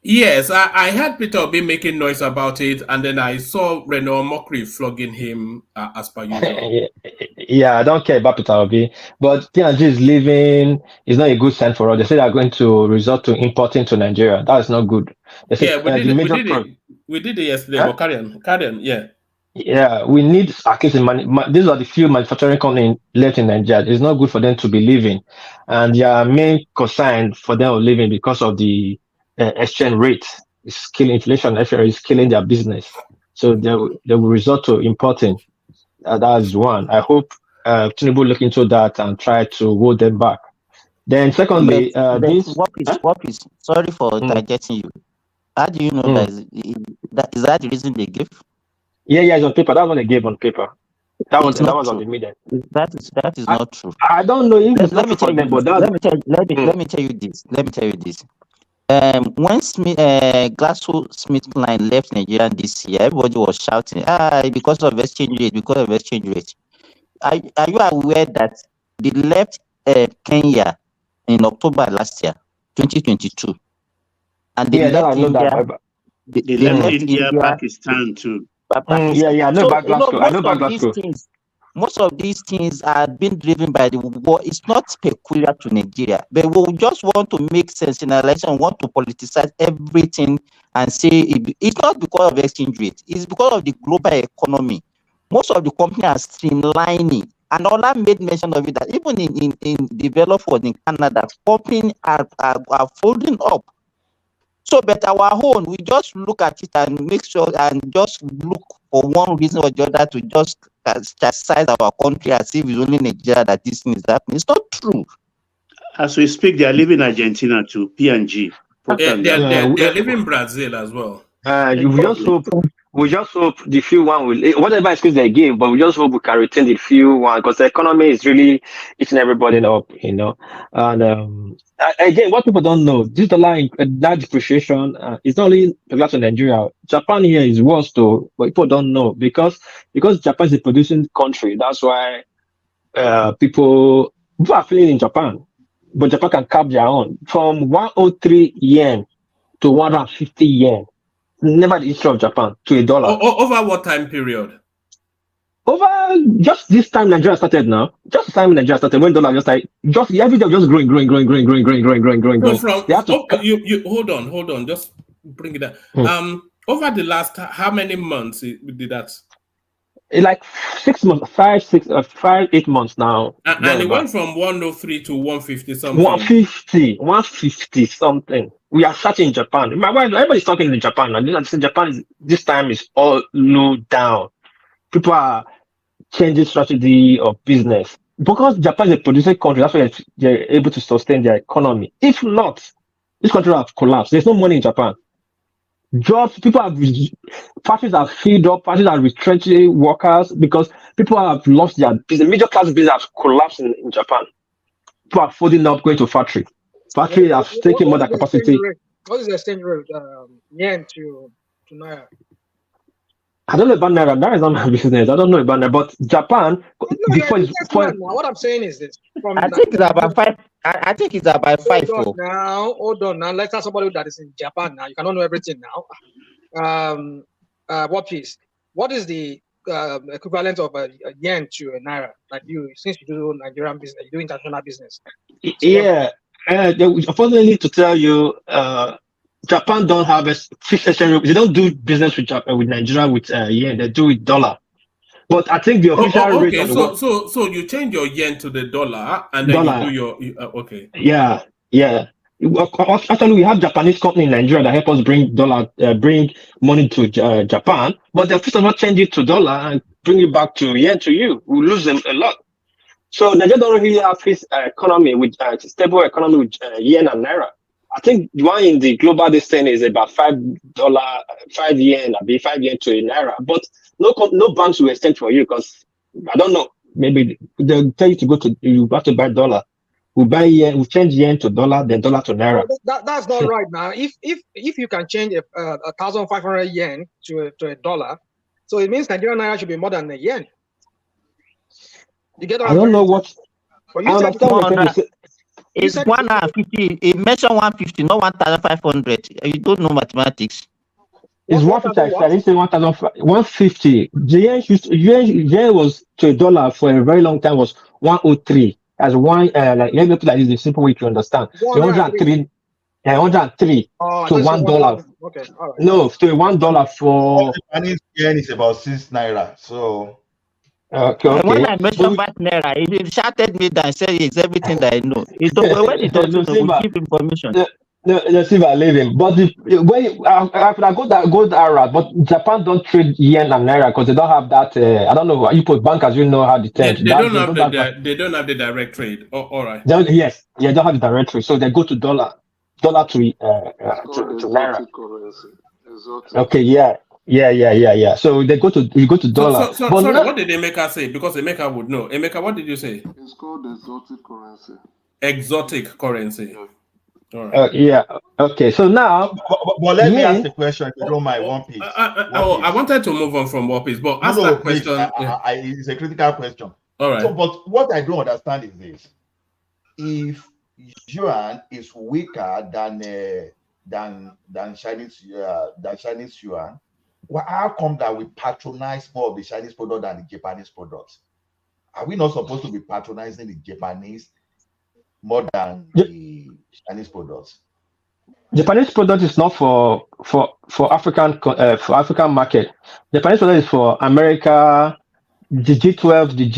Yes, I heard Peter Obi making noise about it, and then I saw Renault Mokri flogging him as per usual. Yeah, I don't care about Peter Obi, but P&G is leaving. It's not a good sign for us. They say they are going to resort to importing to Nigeria. That is not good. They say, Yeah, we did it yesterday, but carry on, yeah. Yeah, we need at least these are the few manufacturing companies left in Nigeria. It's not good for them to be leaving, and their main concern for them leaving because of the exchange rate is killing inflation. Actually, is killing their business. So they will resort to importing. That's one. I hope Tinubu look into that and try to hold them back. Then secondly, what is sorry for interjecting you. How do you know that is that the reason they give? Yeah, it's on paper. That's what they gave on paper. That was on the media. That is not true. I don't know if Let me tell you this. When GlaxoSmithKline left Nigeria this year, everybody was shouting, because of exchange rate. Are you aware that they left Kenya in October last year, 2022? And they left India. They left India, Pakistan too. I know about Glasgow. I know about Glasgow. Most of these things are being driven by the war. It's not peculiar to Nigeria, but we just want to make sensationalization, want to politicize everything and say it's not because of exchange rate, it's because of the global economy. Most of the companies are streamlining, and Ola made mention of it that even in developed world in Canada, companies are folding up. So, but our own, we just look at it and make sure and just look for one reason or the other to just chastise our country as if it's only Nigeria that this thing is happening. It's not true. As we speak, they are leaving Argentina too, P&G. They're leaving Brazil as well. We just hope the few one will, whatever excuse they give, but we just hope we can retain the few one because the economy is really eating everybody up, And again, what people don't know, this dollar that depreciation is not only peculiar to Nigeria. Japan here is worse too, but people don't know because Japan is a producing country. That's why people are feeling in Japan, but Japan can cap their own from 103 yen to 150 yen. Never the history of Japan to $1. Over what time period? Over just this time Nigeria started now. Just the time Nigeria started when dollar just every day just growing. So you hold on, just bring it down. Over the last how many months did that? Like 6 months, 8 months now. And it went from 103 to 150 something. 150 something. We are starting in Japan. Everybody's talking in Japan now. Japan this time is all low down. People are changing strategy of business because Japan is a producing country. That's why they're able to sustain their economy. If not, this country will have collapsed. There's no money in Japan. Jobs, factories are filled up, factories are retrenching workers because people have lost their business. Middle class business has collapsed in Japan. People are folding up, going to factory. Factory are taking more than capacity. What is the exchange rate, yen to Naira? I don't know about Naira. Naira is not my business. I don't know about Naira. But Japan, what I'm saying is this. I think it's about 5. I think it's about 5. Hold on now. Let's ask somebody that is in Japan now. You cannot know everything now. what is the equivalent of a yen to a naira? Like since you do Nigerian business, you do international business. So Yeah. Unfortunately, to tell you, Japan don't have a fixed exchange. They don't do business with with Nigeria with yen. They do with dollar. But I think the official rate okay. of the world, So you change your yen to the dollar, and then dollar. you do your okay. Yeah. Actually, we have Japanese company in Nigeria that help us bring money to Japan, but they first of all change it to dollar and bring it back to yen to you. We lose them a lot. So Nigeria don't really have this economy with stable economy with yen and naira. I think the one in the global this thing is about $5, 5 yen, be 5 yen to a naira. But no banks will extend for you because I don't know. Maybe they'll tell you you have to buy dollar. We buy yen, we change yen to dollar, then dollar to naira. That's not right now. If you can change 1,500 yen to a dollar, so it means Nigerian naira should be more than a yen. You get what I don't know what. But you I said understand. It's 150. It mentioned 150, not 1,500. You don't know mathematics. It's 150. I didn't say 150. The yen was to a dollar for a very long time was 103. As one let me put like this, the simple way to understand. 103 to $1. Okay, all right. No, to $1 for Japanese yen is about 6 naira. So okay. When I mentioned back naira, he shouted me down and said it's everything that I know. When he doesn't know, we'll give information. No, Silva, leave him. But I go that route. But Japan don't trade yen and naira because they don't have that. I don't know. You put bankers, you know how they change. They don't have the direct trade. Oh, all right. They don't have the direct trade, so they go to dollar to naira. Currency. Exotic. Okay, yeah. So you go to dollar. So what did Emeka say? Because Emeka would know. Emeka, what did you say? It's called exotic currency. Exotic currency. Yeah. All right. Yeah. Okay. So now, but let me ask the question. If you don't mind, One Piece. I wanted to move on from One Piece, but ask that question. It's a critical question. All right. So, but what I don't understand is this: if yuan is weaker than Chinese yuan, well, how come that we patronize more of the Chinese product than the Japanese products? Are we not supposed to be patronizing the Japanese more than the Chinese products? Japanese product is not for African market. Japanese product is for America, the G12, the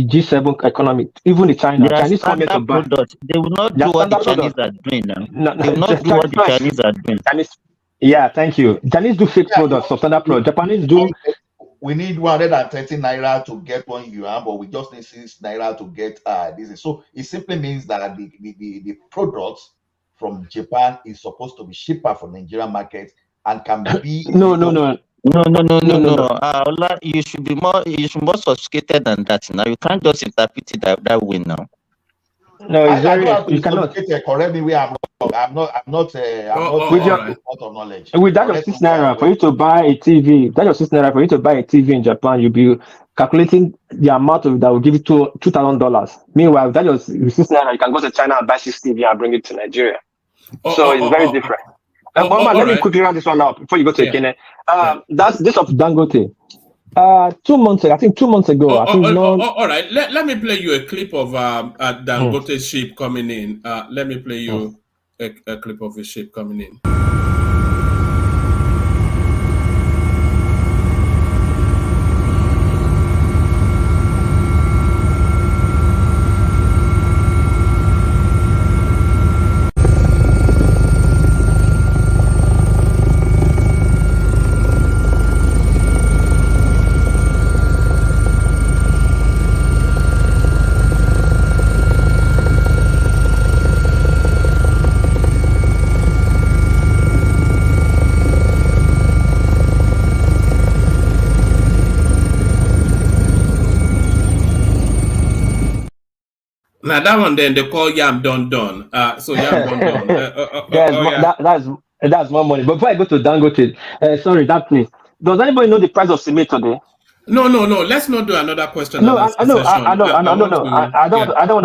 G7 economy, even the China. Chinese come here to buy. They will not do what the Chinese are doing now. They will not do what the Chinese are doing. Yeah, thank you. Chinese do fake products, substandard products. Japanese do. We need 130 naira to get 1 yuan, but we just need 6 naira to get this. So it simply means that the products from Japan is supposed to be cheaper for Nigerian market and can be No. You should be more sophisticated than that. Now you can't just interpret it that way now. No, it's you cannot. Correct me where I'm wrong. I'm not out of knowledge. With that of 6 naira for you to buy a TV, that of 6 naira for you to buy a TV in Japan, you'll be calculating the amount of that will give you $2,000. Meanwhile, that of 6 naira, you can go to China and buy 6 TV and bring it to Nigeria. So it's very different. Let me quickly round this one out before you go to Kenya. That's this of Dangote. 2 months ago, I think 2 months ago. All right. Let me play you a clip of Dangote's ship coming in. Let me play you a clip of his ship coming in. Now that one then they call Yam Don. So Yam Don. That's more money. But before I go to Dangote, sorry, that please. Does anybody know the price of cement today? No. Let's not do another question. No, I don't want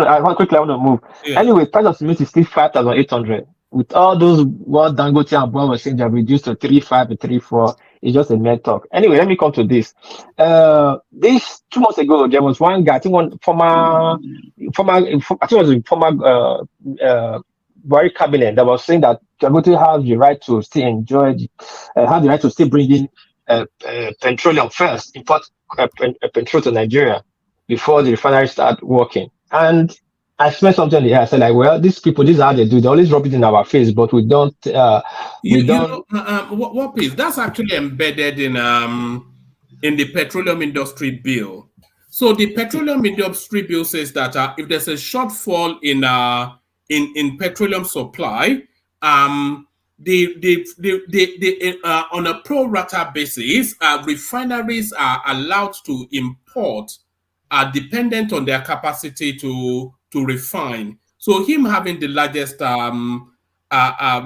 to. I want to move. Yeah. Anyway, price of cement is still 5,800. With all those what Dangote and Bob was saying, they have reduced to 3.5 and 3.4. It's just a mere talk. Anyway, let me come to this. This 2 months ago, there was one guy, I think one I think it was a former Buhari cabinet that was saying that Dangote has the right to still enjoy, have the right to still bring in petroleum first, import petrol to Nigeria before the refinery start working. And I smelled something in the air. I said, like, well, these people, this is how they do. They always rub it in our face, but we don't. What piece? That's actually embedded in the petroleum industry bill. So the petroleum industry bill says that if there's a shortfall in petroleum supply, on a pro rata basis, refineries are allowed to import, are dependent on their capacity to refine. So him having the largest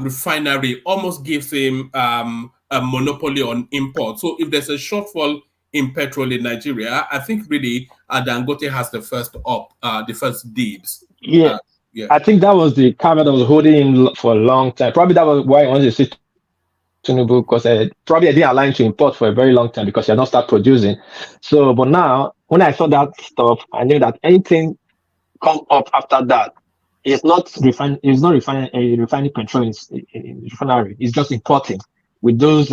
refinery almost gives him a monopoly on import. So if there's a shortfall in petrol in Nigeria, I think really Dangote has the first dibs. Yeah. I think that was the camera that was holding him for a long time. Probably that was why I wanted to see Tinubu, because probably I didn't align to import for a very long time because he had not started producing. So, but now when I saw that stuff, I knew that anything come up after that, it's not refining petrol in refinery. It's just importing with those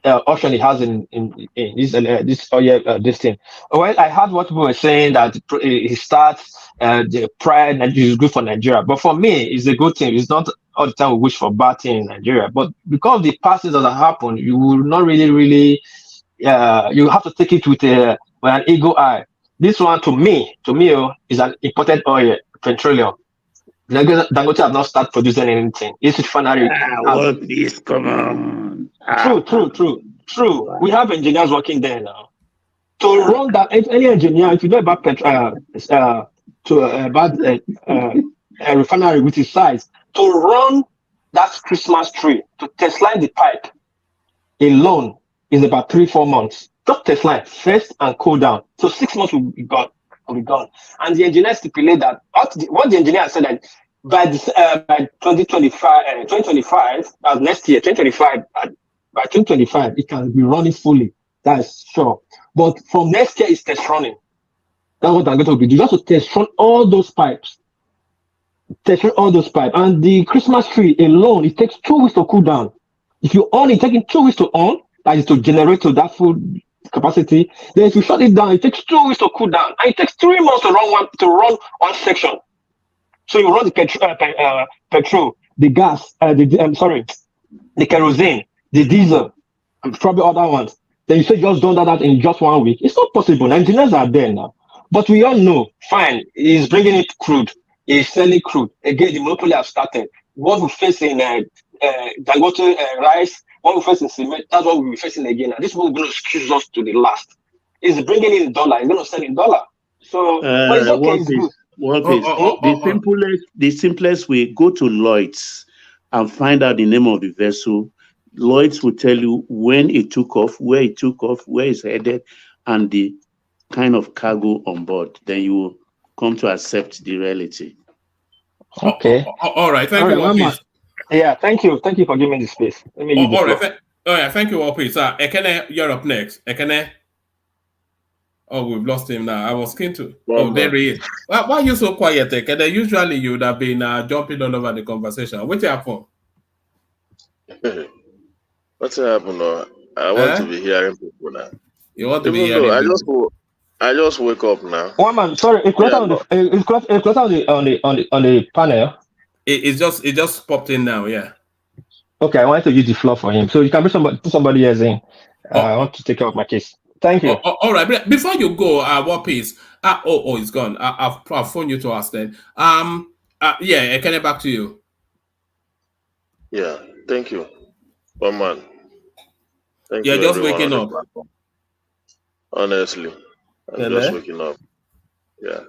option he has in this oil this thing. Well, I heard what people were saying that he starts the pride that is good for Nigeria, but for me, it's a good thing. It's not all the time we wish for bad thing in Nigeria, but because of the passes that have happened, you will not really you have to take it with an ego eye. This one to me is an imported oil, petroleum. Dangote have not started producing anything. It's refinery. This, come on. True. We have engineers working there now. To run that, any engineer, if you know about a refinery with its size, to run that Christmas tree, to test line the pipe alone is about 3-4 months. Just test line first and cool down. So 6 months will be gone. And the engineer stipulate that what the engineer said that by 2025, next year, 2025, by 2025, it can be running fully. That's sure. But from next year, it's test running. That's what I'm going to be doing. Just to test run all those pipes. And the Christmas tree alone, it takes 2 weeks to cool down. If you on it, taking 2 weeks to on, that is to generate to that full capacity. Then if you shut it down, it takes 2 weeks to cool down, and it takes 3 months to run one section. So you run the petrol, the gas, the kerosene, the diesel, and probably other ones. Then you say just done that in just 1 week. It's not possible. Engineers are there now, but we all know. Fine, he's bringing it crude. He's selling crude. Again, the monopoly have started. What we face in Dangote rice, what we face in cement, that's what we'll be facing again. And this is what we're going to excuse us to the last. He's bringing in dollar. He's going to sell in dollar. So, but it's okay. It's good. The simplest way, go to Lloyd's and find out the name of the vessel. Lloyd's will tell you when it took off, where it's headed, and the kind of cargo on board. Then you will come to accept the reality. Okay. All right. Thank you, Wapis. Yeah, thank you. Thank you for giving me the space. Let me leave the floor. Thank you, Wapis. Ekene, you're up next. Ekene. Oh, we've lost him now. I was keen to. There he is. Why are you so quiet, Ekene? Usually you would have been jumping all over the conversation. What happened? What's happened? I want to be hearing people now. You want to be hearing people? I just wake up now. One man, sorry, it's close on the panel. It just popped in now, yeah. Okay, I wanted to use the floor for him, so you can put somebody else in. I want to take care of my case. Thank you. All right, but before you go, what piece? It's gone. I've phoned you to ask then. Yeah, can I back to you? Yeah, thank you, one man. Thank You're you. Just waking up. Honestly, I'm just waking up. Yeah.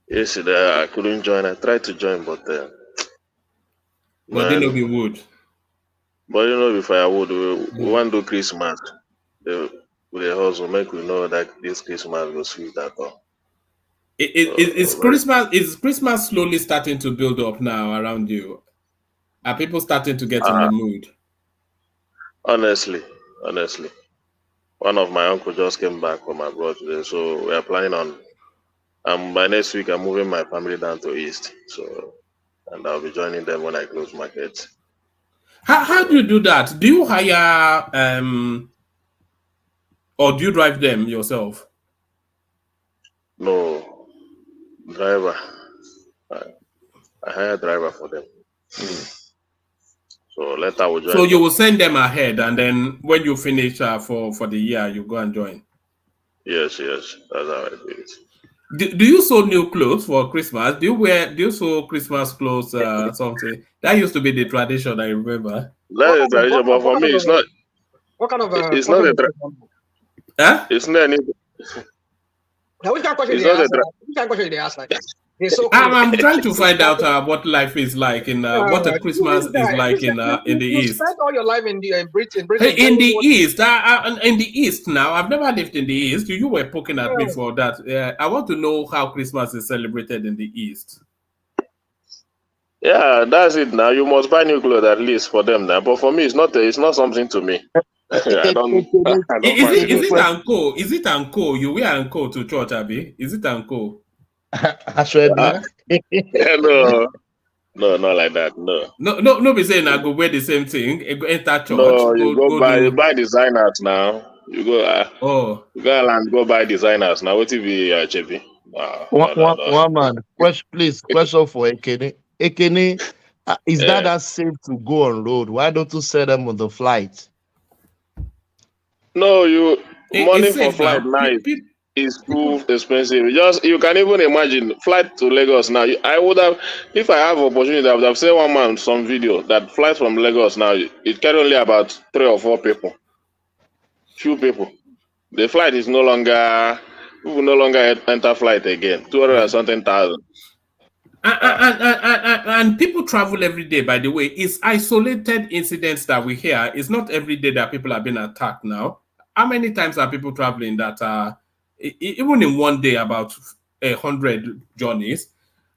Yesterday I couldn't join. I tried to join, but they know we would. But if I would, we want to do Christmas. With the hustle, make we know that this Christmas will sweet at all. Is Christmas slowly starting to build up now around you? Are people starting to get in the mood? Honestly. One of my uncle just came back from abroad today, so we are planning on by next week I'm moving my family down to East. So and I'll be joining them when I close market. How do you do that? Do you hire or do you drive them yourself? No, driver. I hire a driver for them. So later we'll join. So you will send them ahead, and then when you finish for the year, you go and join. Yes, that's how I do it. Do you sew new clothes for Christmas? Do you sew Christmas clothes? Something that used to be the tradition. I remember. That is tradition, but for me, it's not. What kind of it's not a Huh? It's not any. Now, which kind of question they ask like that? I'm trying to find out what life is like in what the Christmas is like in the East. You spent all your life in Britain. In the East, in the East now. I've never lived in the East. You were poking at me for that. I want to know how Christmas is celebrated in the East. Yeah, that's it. Now you must buy new clothes at least for them now. But for me, it's not something to me. I don't. Is it anko? Is it anko? You wear anko to church, Abi? Is it anko? No, not like that. No. Be saying I go wear the same thing. Enter church. No, you buy designers now. You go. You go and go buy designers now. What if be JP? One man. Question for Ekene. Ekene, is that safe to go on road? Why don't you sell them on the flight? No, money for flight now is too expensive. You can even imagine flight to Lagos now. I would have, if I have opportunity, I would have seen one man some video that flight from Lagos now. It carry only about 3 or 4 people, few people. The flight is no longer. We will no longer enter flight again. 200 and something thousand. And people travel every day. By the way, it's isolated incidents that we hear. It's not every day that people are being attacked now. How many times are people traveling that even in one day about 100 journeys?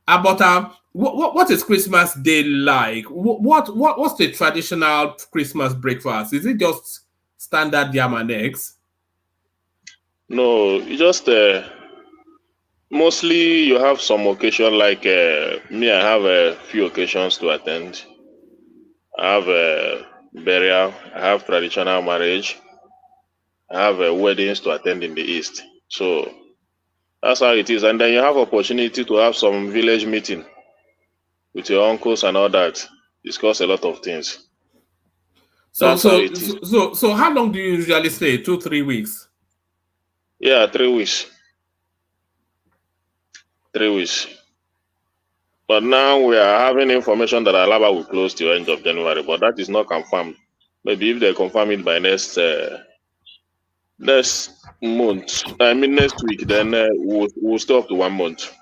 But what is Christmas Day like? What's the traditional Christmas breakfast? Is it just standard yam and eggs? No, you just mostly you have some occasion like me. I have a few occasions to attend. I have a burial. I have traditional marriage. I have weddings to attend in the East. So that's how it is. And then you have opportunity to have some village meeting with your uncles and all that. Discuss a lot of things. So how long do you usually stay? 2-3 weeks? Yeah, 3 weeks. 3 weeks. But now we are having information that Alaba will close till end of January, but that is not confirmed. Maybe if they confirm it by next month, next week, then we'll stay up to 1 month.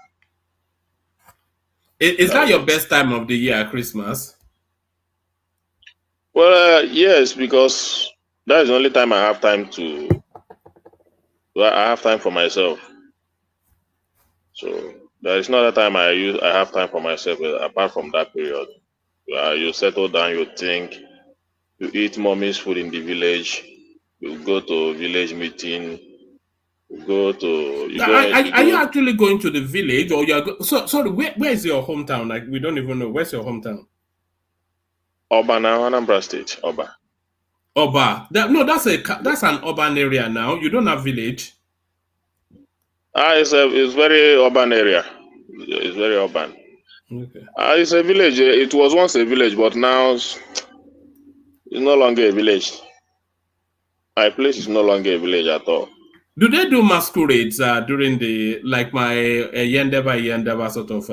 Is that your best time of the year, Christmas? Well, yes, because that is the only time I have time I have time for myself. So there is not a time I have time for myself apart from that period. You settle down, you think, you eat mommy's food in the village, you go to village meeting, Are you actually going to the village, or you are sorry? Where is your hometown? Like, we don't even know. Where's your hometown? Oba now, Anambra State. Oba. That's an urban area now. You don't have village. It's very urban area. It's very urban. Okay. It's a village. It was once a village, but now it's no longer a village. My place is no longer a village at all. Do they do masquerades during the my Yendeba sort of?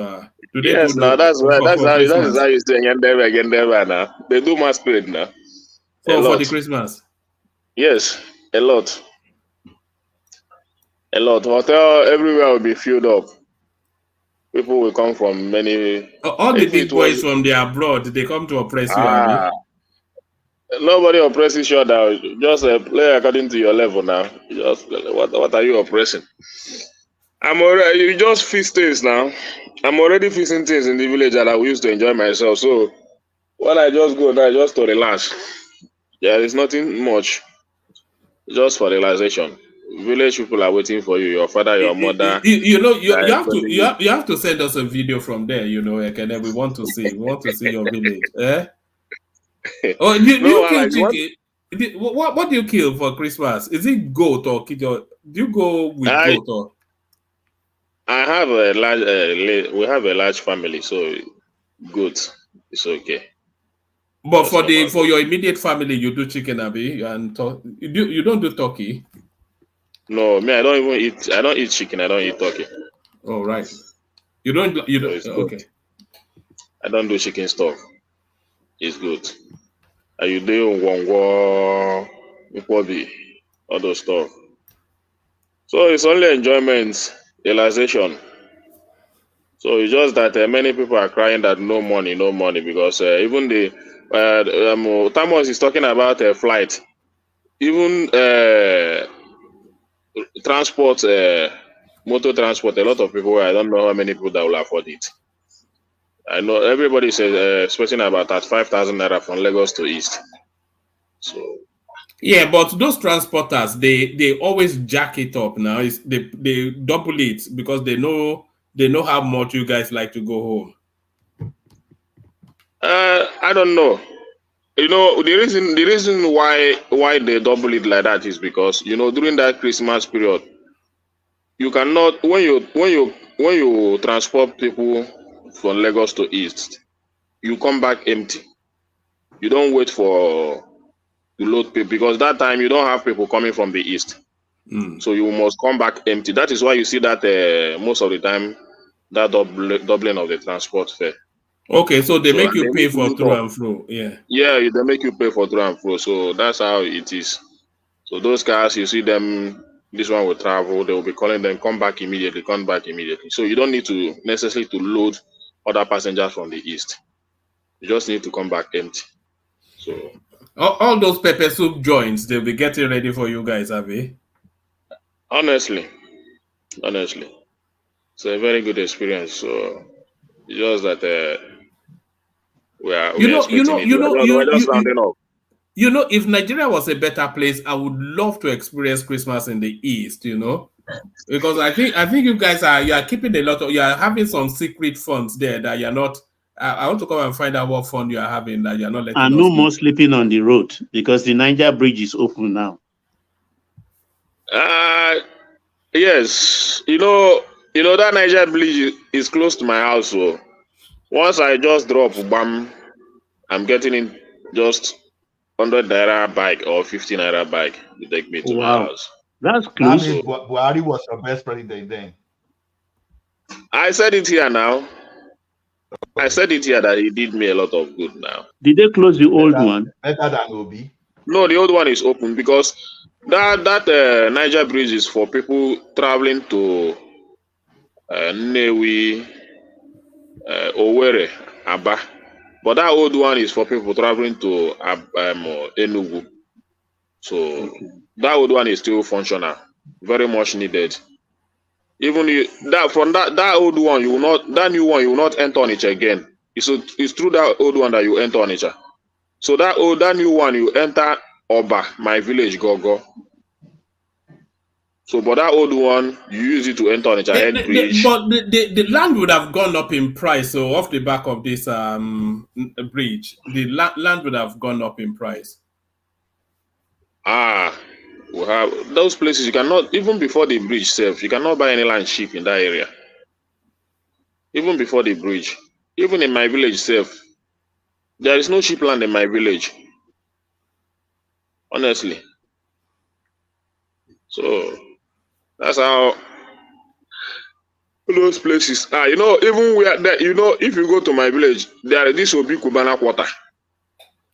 Do they? Yes, now that's how you say Yendeba now. They do masquerade now. For the Christmas. Yes, a lot. A lot. Hotel everywhere will be filled up. People will come from many. All the big boys from the abroad, they come to oppress you. Nobody oppresses each other. Just play according to your level now. Just what are you oppressing? You just fix things now. I'm already fixing things in the village that I used to enjoy myself. So when I just go there just to relax, There is nothing much, just for realization. Village people are waiting for you. Your father, your mother. You know, they are you have to expecting you. you have to send us a video from there. You know, and then we want to see your village. Eh? Oh, do No, you kill like what? chicken? What do you kill for Christmas? Is it goat or kid? Do you go with I goat or? I have a large. We have a large family, so good. It's okay. But Just normal for good. your immediate family, you do chicken, abi, and you don't do turkey. No, me, I don't even eat. I don't eat chicken. I don't eat turkey. Oh right, you don't So it's good. okay. I don't do chicken stuff. It's good. And you do wongo, ikwobi, all those stuff. So it's only enjoyment, realization. So it's just that many people are crying that no money, because even the Thomas is talking about a flight, even transport, motor transport. A lot of people, I don't know how many people that will afford it. I know everybody says expecting about 35,000 naira from Lagos to East. So Yeah, but those transporters, they always jack it up now. They double it because they know how much you guys like to go home. I don't know. You know, the reason why they double it like that is because, you know, during that Christmas period, you cannot, when you transport people from Lagos to East, you come back empty. You don't wait for to load people, because that time you don't have people coming from the East. So you must come back empty. That is why you see that most of the time that doubling of the transport fare. Okay, so they make And you they pay make for you through load up. and through. Yeah. Yeah, they make you pay for through and through. So that's how it is. So those cars, you see them, this one will travel, they will be calling them, come back immediately. So you don't need to necessarily to load other passengers from the East. You just need to come back empty. So All those pepper soup joints, they'll be getting ready for you guys, Abby. honestly, it's a very good experience. So it's just that we are expecting it. We're just rounding up. You know, if Nigeria was a better place, I would love to experience Christmas in the East. You know, because I think you guys are keeping you are having some secret funds there that you're not. I want to come and find out what fund you are having that you're not letting And us no know. more sleeping on the road because the Niger bridge is open now. Yes, you know that Niger bridge is close to my house. So once I just drop, bam, I'm getting in just 100 naira bike or 50 naira bike to take me to my Wow, house. that's That close. means Buhari was your best president then. I said it here now. I said it here that he did me a lot of good now. Did they close the old one? Better than Obi. No, the old one is open because that Niger bridge is for people traveling to Nnewi, Owerri, Aba. But that old one is for people traveling to Enugu. So that old one is still functional, very much needed. Even that old one, you will not, that new one, you will not enter on it again. It's through that old one that you enter on it. So that new one, you enter Oba, my village, Gogo. So, but that old one, you use it to enter on it head bridge. But the land would have gone up in price. So off the back of this bridge, the land would have gone up in price. We have those places you cannot, even before the bridge itself, you cannot buy any land cheap in that area. Even before the bridge, even in my village itself, there is no cheap land in my village. Honestly. So that's how those places are. You know, even where that, you know, if you go to my village, there is this Obi Kubana quarter.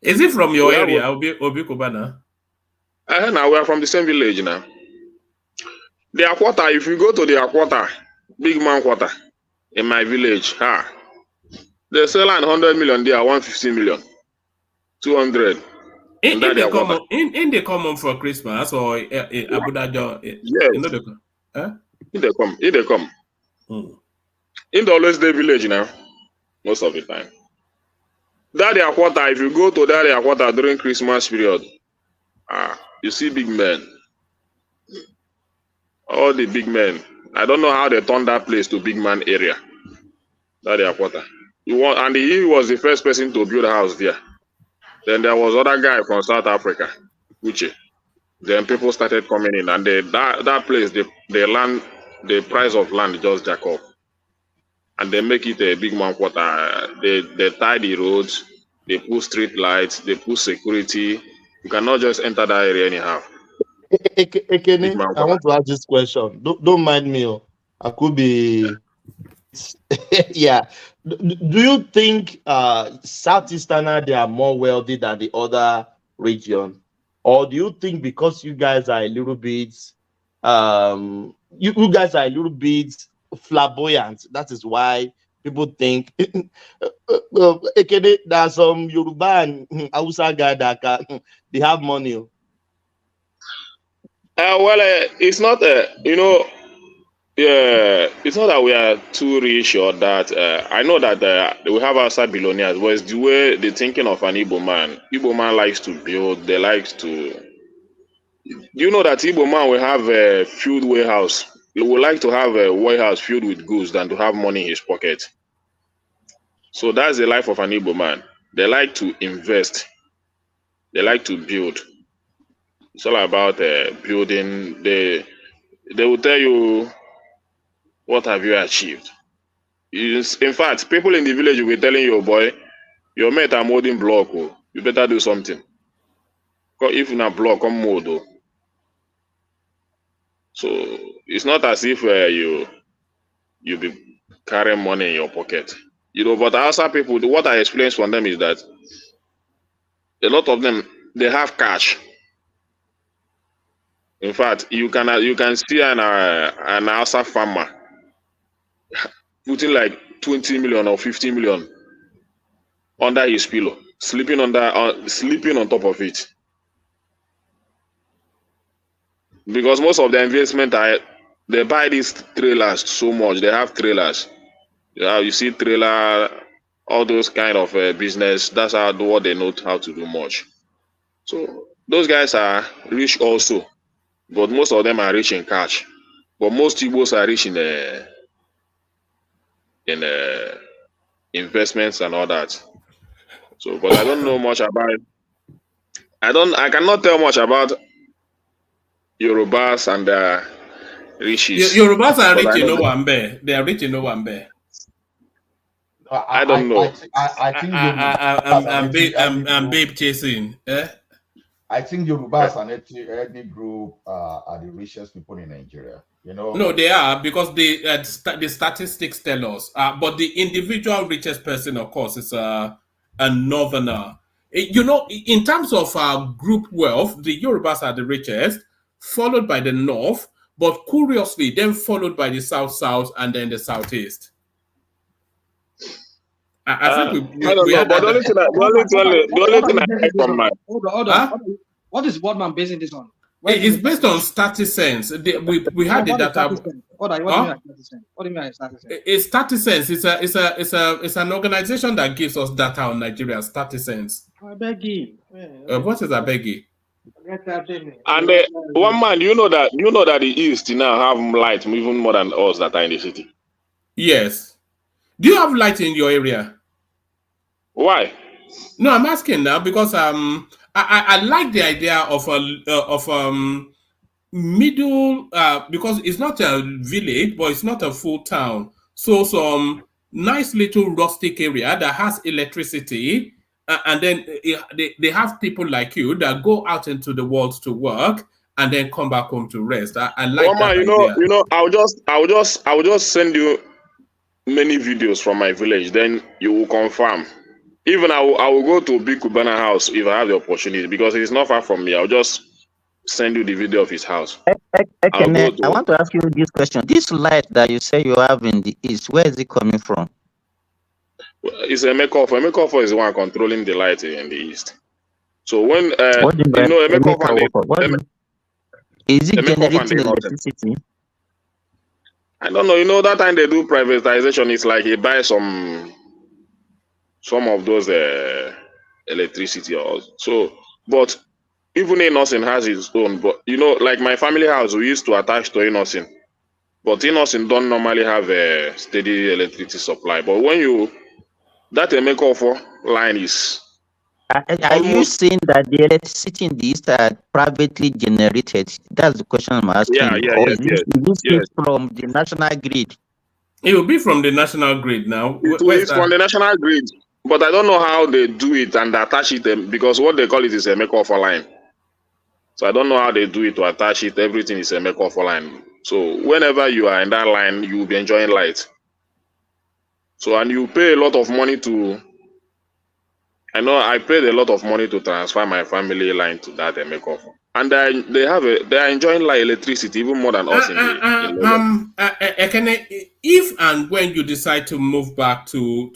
Is it from your area, Obi Kubana? Now we are from the same village now. Their quarter, if you go to their quarter, big man quarter in my village, they sell 100 million there, 150 million, 200. In the common for Christmas or Abuja? Yes. In they come. In the always the village now, most of the time. That their quarter, if you go to that their quarter during Christmas period, You see big men, all the big men. I don't know how they turned that place to big man area. That their quarter. And he was the first person to build a house there. Then there was other guy from South Africa, Uche. Then people started coming in, and that place, the land, the price of land just jack up, and they make it a big man quarter. They tie the roads, they put street lights, they put security. You cannot just enter that area anyhow. Big Ekene, man I want to ask this question. Don't mind me. I could be. Yeah. Do you think Southeasterners they are more wealthy than the other region, or do you think because you guys are a little bit you guys are a little bit flamboyant, that is why people think Ekene, there's some Yoruba and Hausa guy that they have money. It's not it's not that we are too rich or that. I know that we have outside billionaires, but it's the way the thinking of an Igbo man. Igbo man likes to build. They like to. Do you know that Igbo man will have a filled warehouse? He would like to have a warehouse filled with goods than to have money in his pocket. So that's the life of an Igbo man. They like to invest. They like to build. It's all about building. They will tell you, what have you achieved? In fact, people in the village will be telling you, boy, your mate are molding block. Oh, you better do something. Because if you're not block, come mold. Oh. So it's not as if you be carrying money in your pocket. But outside people, what I explained from them is that a lot of them, they have cash. In fact, you can see an outside farmer putting like 20 million or 50 million under his pillow, sleeping on top of it. Because most of the investment they buy these trailers so much. They have trailers. You see trailer, all those kind of business. That's what they know how to do much. So those guys are rich also, but most of them are rich in cash. But most Igbos are rich in investments and all that. So, but I don't know much about. I cannot tell much about Yorubas and their riches. Yorubas are rich in Owambe. They are rich in Owambe. I don't know. I think I'm babe chasing. I think Yoruba as an ethnic group are the richest people in Nigeria. No, they are, because the statistics tell us. But the individual richest person, of course, is a northerner. In terms of group wealth, the Yorubas are the richest, followed by the north, but curiously, then followed by the south, and then the southeast. I think I don't know, but the only thing I like from my... Hold on. What is Boardman basing this on? It's based on StatiSense. We had the data. What do you mean by StatiSense? What do you mean by StatiSense? It's StatiSense. It's an organization that gives us data on Nigeria. StatiSense. I beg you. What is I beg you? And one man, you know that the East now have light even more than us that are in the city. Yes. Do you have light in your area? Why? No, I'm asking now because I like the idea of middle because it's not a village, but it's not a full town. So some nice little rustic area that has electricity, and then they have people like you that go out into the world to work and then come back home to rest. I like that idea. I will just send you many videos from my village. Then you will confirm. Even I will go to Big Cubana house if I have the opportunity, because it's not far from me. I'll just send you the video of his house. I want to ask you this question. This light that you say you have in the east, where is it coming from? It's a Emeka. Emeka is the one controlling the light in the east. So when is it generating electricity? I don't know. That time they do privatization, it's like he buys some of those electricity also. So, but Even Innocent has its own, but you know, like my family house, we used to attach to Innocent. But Innocent don't normally have a steady electricity supply. But when you that Emekofo line is Are you saying that the electricity in the East are privately generated? That's the question I'm asking you. Or is this from the national grid? It will be from the national grid now. It's from the national grid, but I don't know how they do it and attach it because what they call it is a Emekofo line. So I don't know how they do it to attach it. Everything is a Emekofo line. So whenever you are in that line, you will be enjoying light. So and you pay a lot of money to. I know I paid a lot of money to transfer my family line to that Emekofo, and they are enjoying like electricity even more than us in if and when you decide to move back to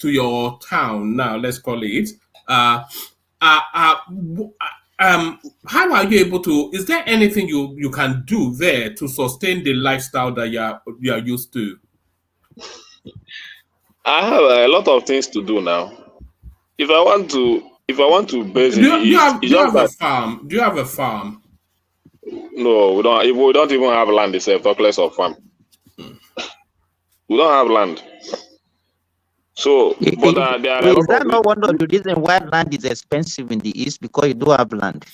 your town now, let's call it, how are you able to? Is there anything you can do there to sustain the lifestyle that you are used to? I have a lot of things to do now. If I want to base in the East, do you have a farm? Do you have a farm? No, we don't. We don't even have land itself. Talk less of farm. We don't have land. So, but there are. Is that not one of the reasons why land is expensive in the East, because you don't have land?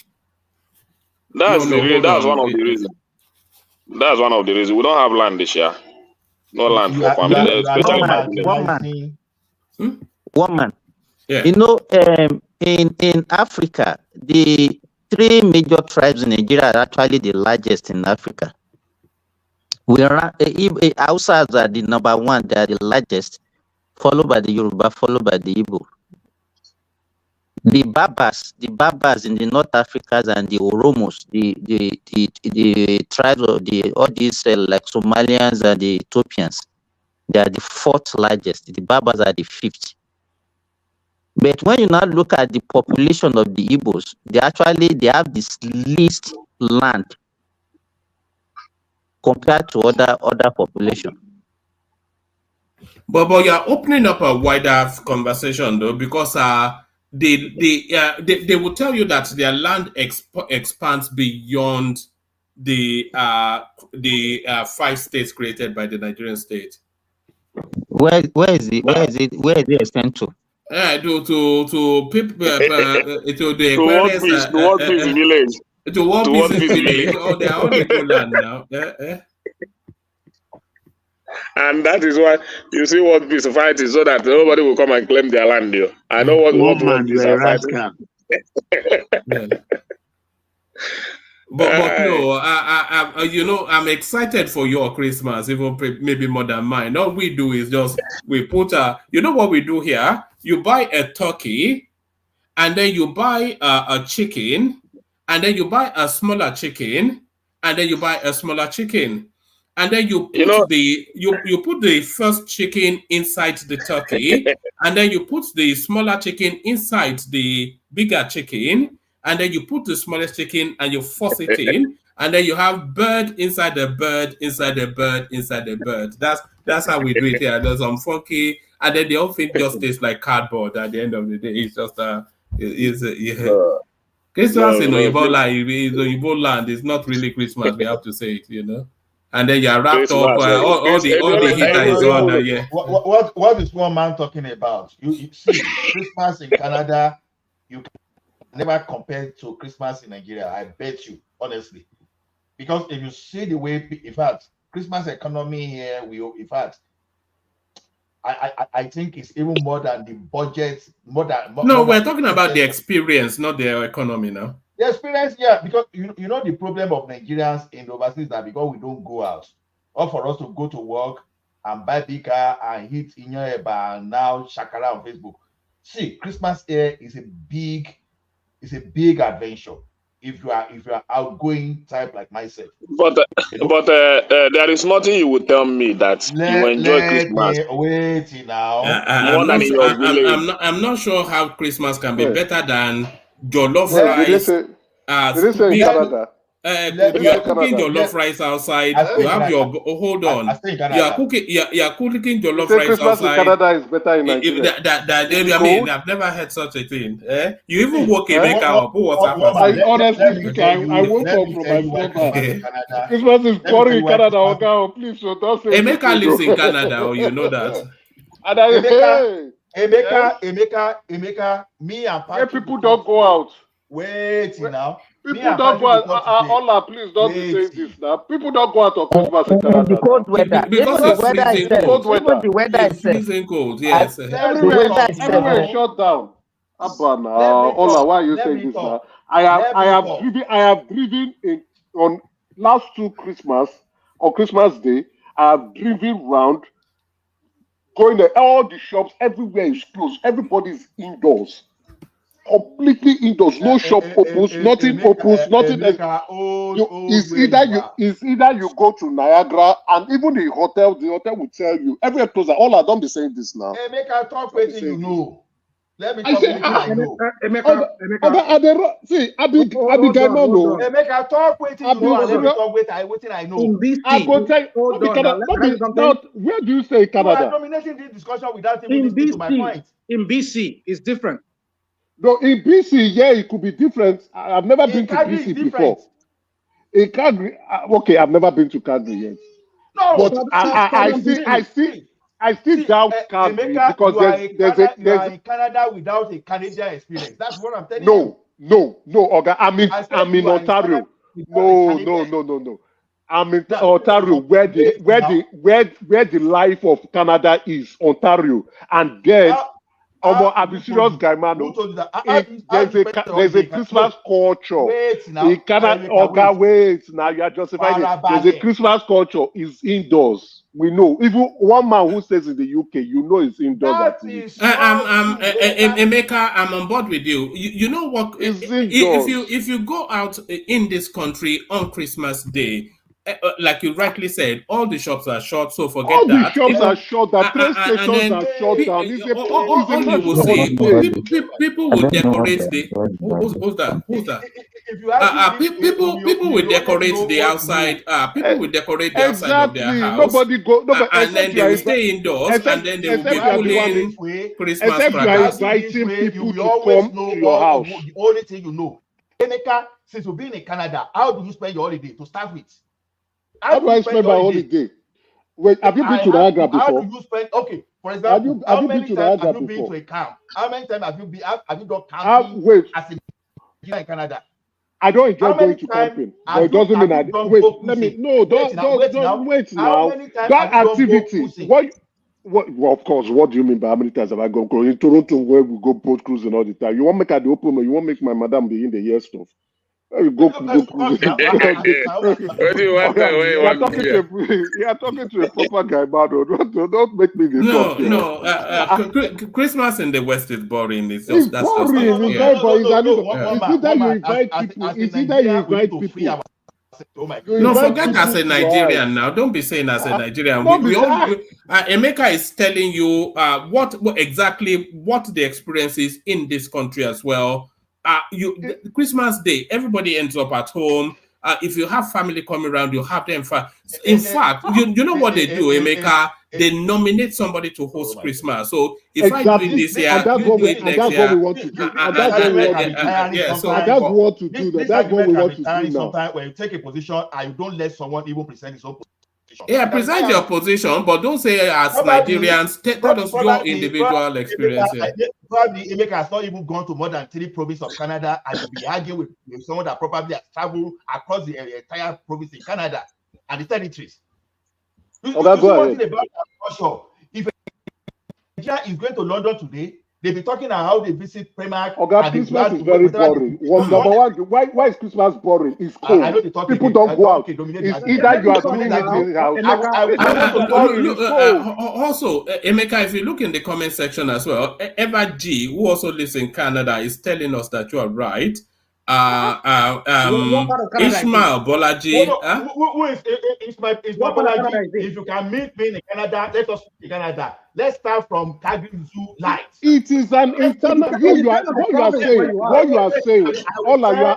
That's one of the reasons. That's one of the reasons we don't have land this year. No land for farming, especially One man. Yeah. You know, in Africa, the 3 major tribes in Nigeria are actually the largest in Africa. Hausas are the number 1; they are the largest, followed by the Yoruba, followed by the Igbo. The Babas in the North Africas and the Oromos, the tribes of all these like Somalians and the Ethiopians, they are the 4th largest. The Babas are the 5th. But when you now look at the population of the Igbos, they have this least land compared to other population. But you're opening up a wider conversation though, because they will tell you that their land expands beyond the 5 states created by the Nigerian state. Where is it extend to? To people to the One piece village. To one piece village. Oh, they are on the good land now. And that is why you see what piece fight is, so that nobody will come and claim their land here. I know what one piece are fighting. But no, you know, I'm excited for your Christmas, even maybe more than mine. All we do is just we put you know what we do here? You buy a turkey, and then you buy a chicken, and then you buy a smaller chicken, and then you buy a smaller chicken, and then you put you put the first chicken inside the turkey, and then you put the smaller chicken inside the bigger chicken. And then you put the smallest chicken and you force it in, and then you have bird inside the bird, inside the bird, inside the bird. That's how we do it here. There's some funky, and then the whole thing just tastes like cardboard at the end of the day. It's just Christmas in Oyibo land is not really Christmas. We have to say it, you know. And then you're wrapped up. All the heater is on. Yeah. What is one man talking about? You see, Christmas in Canada, you can never compare to Christmas in Nigeria. I bet you, honestly, because if you see the way, in fact, Christmas economy here, I think it's even more than the budget. We're talking about the experience, not the economy now. The experience, yeah, because you know the problem of Nigerians in the overseas is that because we don't go out, or for us to go to work and buy big car and hit Inyoeba and now Shakara on Facebook. See, Christmas here is a big adventure if you are outgoing type like myself. But there is nothing you would tell me that you enjoy Christmas. Wait now. I'm not sure how Christmas can be better than jollof rice. Did they say in Canada? You are cooking your love rice outside. You have your hold on. You are cooking. You are cooking your love rice Christmas outside. in Canada is better in Nigeria. I mean, I've never heard such a thing. You even woke Emeka up. What's happening? Honestly speaking, I woke up from my slumber. Christmas is boring in Canada. Okay, please, so don't say Emeka lives in Canada, or you know that. And I, Emeka, me and Patrick. People don't go out. Wait now. People don't go out. Allah, please don't be saying this now. People don't go out on Christmas in Canada. The cold weather. Because the weather is cold. The weather is freezing cold. Yes. Everywhere shut down. Abba now. Allah, why are you saying this now? I have driven on last 2 Christmas, on Christmas Day. I have driven round, going to all the shops. Everywhere is closed. Everybody's indoors. Completely indoors, no shop opens, nothing opens, nothing. It's either you go to Niagara, and even the hotel will tell you everywhere closed. All I don't be saying this now. Emeka, talk with you know. Let me talk with I know. See, I be Ghanaian. Emeka, talk with you know. Let me talk with I know. In BC, I go tell where do you say Canada? You are dominating this discussion without even listening to my point. In BC, it's different. No, in BC, yeah, it could be different. I've never been to BC before. In Calgary, okay, I've never been to Calgary yet. No, but I still doubt Calgary because you are in Canada without a Canadian experience. That's what I'm telling you. No, okay, I'm in Ontario. No. I'm in Ontario, where the life of Canada is, Ontario, and then. I'll be serious guy, man. There's a Christmas culture. Wait now. Wait now. You are justifying it. There's a Christmas culture. It's indoors. We know. Even one man who stays in the UK, you know, it's indoors. Emeka, I'm on board with you. You know what? If you go out in this country on Christmas Day, like you rightly said, all the shops are shut, so forget all that. All the shops are shut, the train stations are shut down. People will decorate the... Who's that? People will decorate the outside. People will decorate the outside of their house. And then they will stay indoors, and then they will be pulling Christmas crackers. Except you are inviting people to come to your house. The only thing you know. Emeka, since you've been in Canada, how do you spend your holiday to start with? How do I spend my holiday? Wait, have you been to Niagara before? How do you spend? Okay, for example, how many times have you been to a camp? How many times have you done camping as in Canada? I don't enjoy going to camping, but it doesn't mean I wait. Let me don't wait now. That activity. Well, of course. What do you mean by how many times have I gone? In Toronto, where we go boat cruising all the time. You want to make at the open, you want to make my madam be in the year stuff. You go cruising. What do you want? You're talking to a proper guy, man. Don't make me the No. Christmas in the West is boring. It's just that's boring. It's very boring. It's either you invite people. It's either you invite people. No, forget as a Nigerian now. Don't be saying as a Nigerian. Emeka is telling you what exactly the experience is in this country as well. Christmas Day, everybody ends up at home. If you have family coming around, you have them. In fact, you know what they do, Emeka? They nominate somebody to host Christmas. So if I do it this year, you do it next year. That's what we want to do. That's what we want to do. That's what we want to do now. Sometimes when you take a position and you don't let someone even present his own position. Yeah, present your position, but don't say as Nigerians. Tell us your individual experience. Probably Emeka has not even gone to more than 3 provinces of Canada and will be arguing with someone that probably has traveled across the entire province in Canada and the territories. Go ahead. If Nigeria is going to London today, they'll be talking about how they visit Primark. Christmas is very boring. Number one, why is Christmas boring? It's cold. I know people don't go out. It's either you are doing it in the house. Also, Emeka, if you look in the comment section as well, Eva G, who also lives in Canada, is telling us that you are right. part of Canada is Ishmael Bolaji. Who is my Bolaji? If you can meet me in Canada, let us speak in Canada. Let's start from Calgary Zoo Light. It is an internal. What you are saying. Ola, you are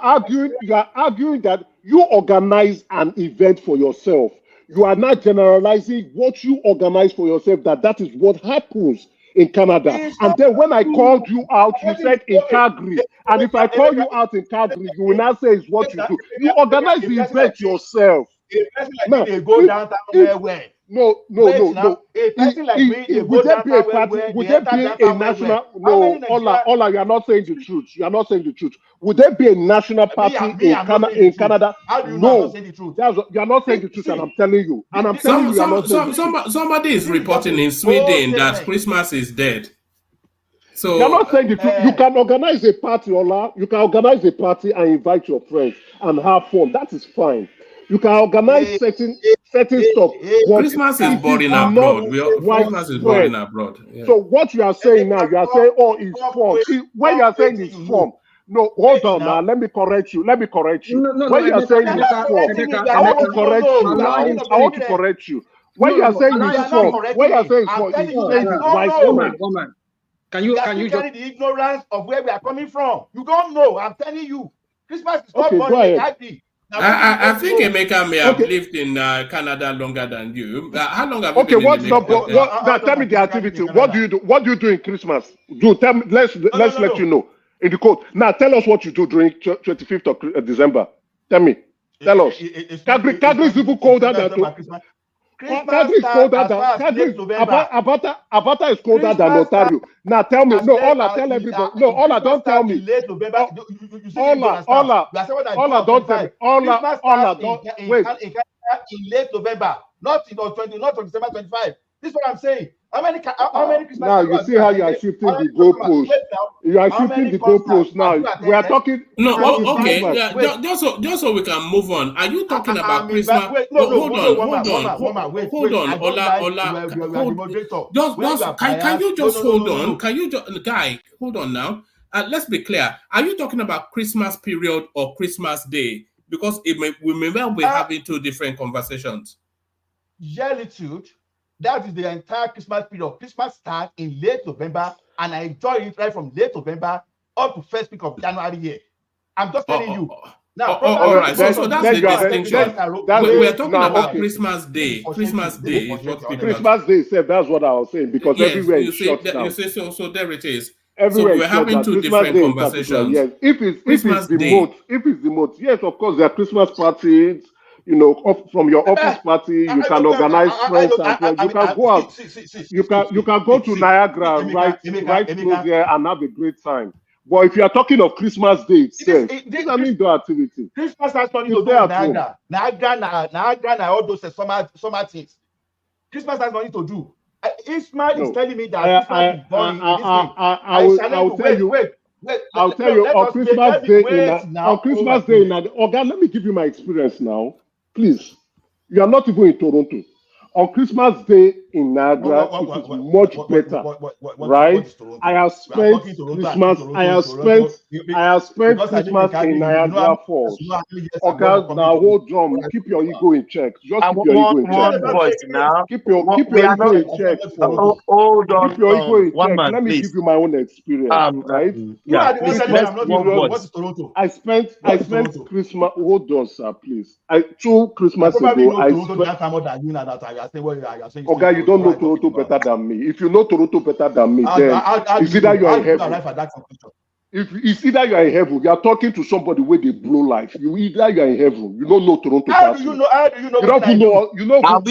arguing that you organize an event for yourself. You are not generalizing what you organize for yourself. That is what happens in Canada. And then when I called you out, you said in Calgary. And if I call you out in Calgary, you will not say it's what you do. You organize the event yourself. Now, they go downtown where? No. A person like me, Would there be a party? Would there be a national? No, Ola, you are not saying the truth. You are not saying the truth. Would there be a national party in Canada? How do you not say the truth? You are not saying the truth, and I'm telling you. And I'm telling you, you are not saying the truth. Somebody is reporting in Sweden that Christmas is dead. So you're not saying the truth. You can organize a party, Ola. You can organize a party and invite your friends and have fun. That is fine. You can organize certain stuff. Christmas is boring abroad. Christmas is boring abroad. Yeah. So what you are saying now, you are saying, oh, it's fun. See, when you are saying it's fun, no, hold on now. Let me correct you. When you are saying it's fun, I want to correct you now. I want to correct you. When you are saying it's fun, when you are saying it's fun, it's saying it's right. Woman. Can you carry the ignorance of where we are coming from? You don't know. I'm telling you. Christmas is not born. I think Emeka may have lived in Canada longer than you. How long have you been in tell me the activity. What do you do? What do you do in Christmas? Tell me. Let's let you know in the code. Now tell us what you do during 25th of December. Tell me. Tell us. Calgary is even colder than Calgary is colder than Alberta is colder than Ontario. Now tell me. No, Ola, tell everybody. No, Ola, don't tell me. Ola, don't tell me. Ola, don't wait. In late November, not December 25. This is what I'm saying. How many Christmas? Now you see how you are shifting the goalposts. You are shifting the goalposts now. We are talking. No, okay. Yeah, just so we can move on. Are you talking about Christmas? Hold on, Ola. Can you just hold on? Can you just, guy? Hold on now. Let's be clear. Are you talking about Christmas period or Christmas Day? Because we may well be having two different conversations. Gratitude. That is the entire Christmas period. Christmas starts in late November, and I enjoy it right from late November up to first week of January here. I'm just telling you. Now, all right. So that's the distinction. We're talking about Christmas Day. Christmas Day is what people Christmas Day said. That's what I was saying because everywhere is shut down. You say so. There it is. Everywhere so we're having two different conversations. Yes, if it's the month, yes, of course there are Christmas parties. You know, from your office party, you can organize friends and friends. You can go out. You can go to Niagara, right close there, and have a great time. But if you are talking of Christmas Day itself, this is an indoor activity. Christmas has nothing to do with Niagara. Niagara, all those summer things. Christmas has nothing to do. Ismail is telling me that Christmas is boring in this game. I'll tell you. I'll tell you on Christmas Day. Okay, let me give you my experience now. Please, you are not even in Toronto. On Christmas Day in Niagara, it is much better, right? I have spent Christmas. I have spent Christmas in Niagara Falls. Okay, now hold on. Keep your ego in check. Just keep your ego in check. Keep your ego in check. Hold on. Keep your ego in check. Let me give you my own experience, right? I spent Christmas. Hold on, sir, please. 2 Christmas ago, I spent. Okay, you don't know Toronto better than me. If you know Toronto better than me, then it's either you are in heaven. It's either you are in heaven. You are talking to somebody where they blow life. You either you are in heaven. You don't know Toronto. How do you know? You don't know. You know. I'm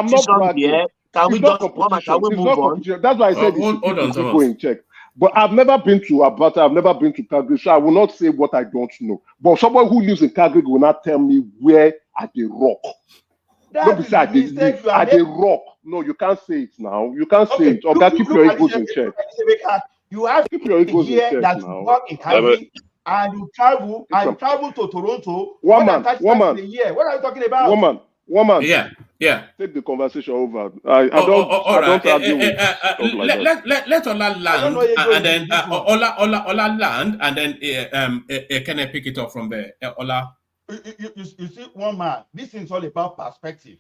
not bragging. Can we just move on? That's why I said you should go in check. But I've never been to Alberta. I've never been to Calgary, so I will not say what I don't know. But someone who lives in Calgary will not tell me where at the rock. Don't be sad. At the rock. No, you can't say it now. You can't say it. Okay, keep your egos in check. You have to keep your egos in check that now. You work in Calgary and you travel to Toronto. Woman. A year. What are you talking about? Woman. Woman. Yeah. Take the conversation over. I don't argue with stuff like that. Let Ola land, and then Ola land, and then can I pick it up from there? Ola. You see, one man, this is all about perspective.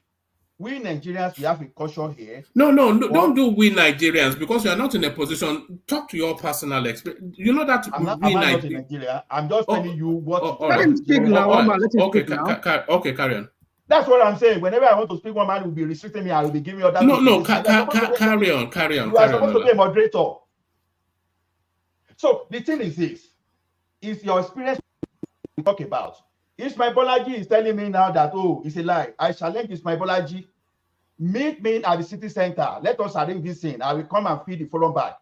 We Nigerians, we have a culture here. No, don't do we Nigerians, because you are not in a position. Talk to your personal experience. You know that I'm not in Nigeria. I'm just telling you what. Let him speak now, Omar. Let him speak now. Okay, carry on. That's what I'm saying. Whenever I want to speak, one man will be restricting me. I will be giving you other. No, carry on. You are supposed to be a moderator. So the thing is this: is your experience we talk about. Ismail Bolaji is telling me now that it's a lie. I challenge Ismail Bolaji. Meet me at the city center. Let us arrange this thing. I will come and feed the forum back.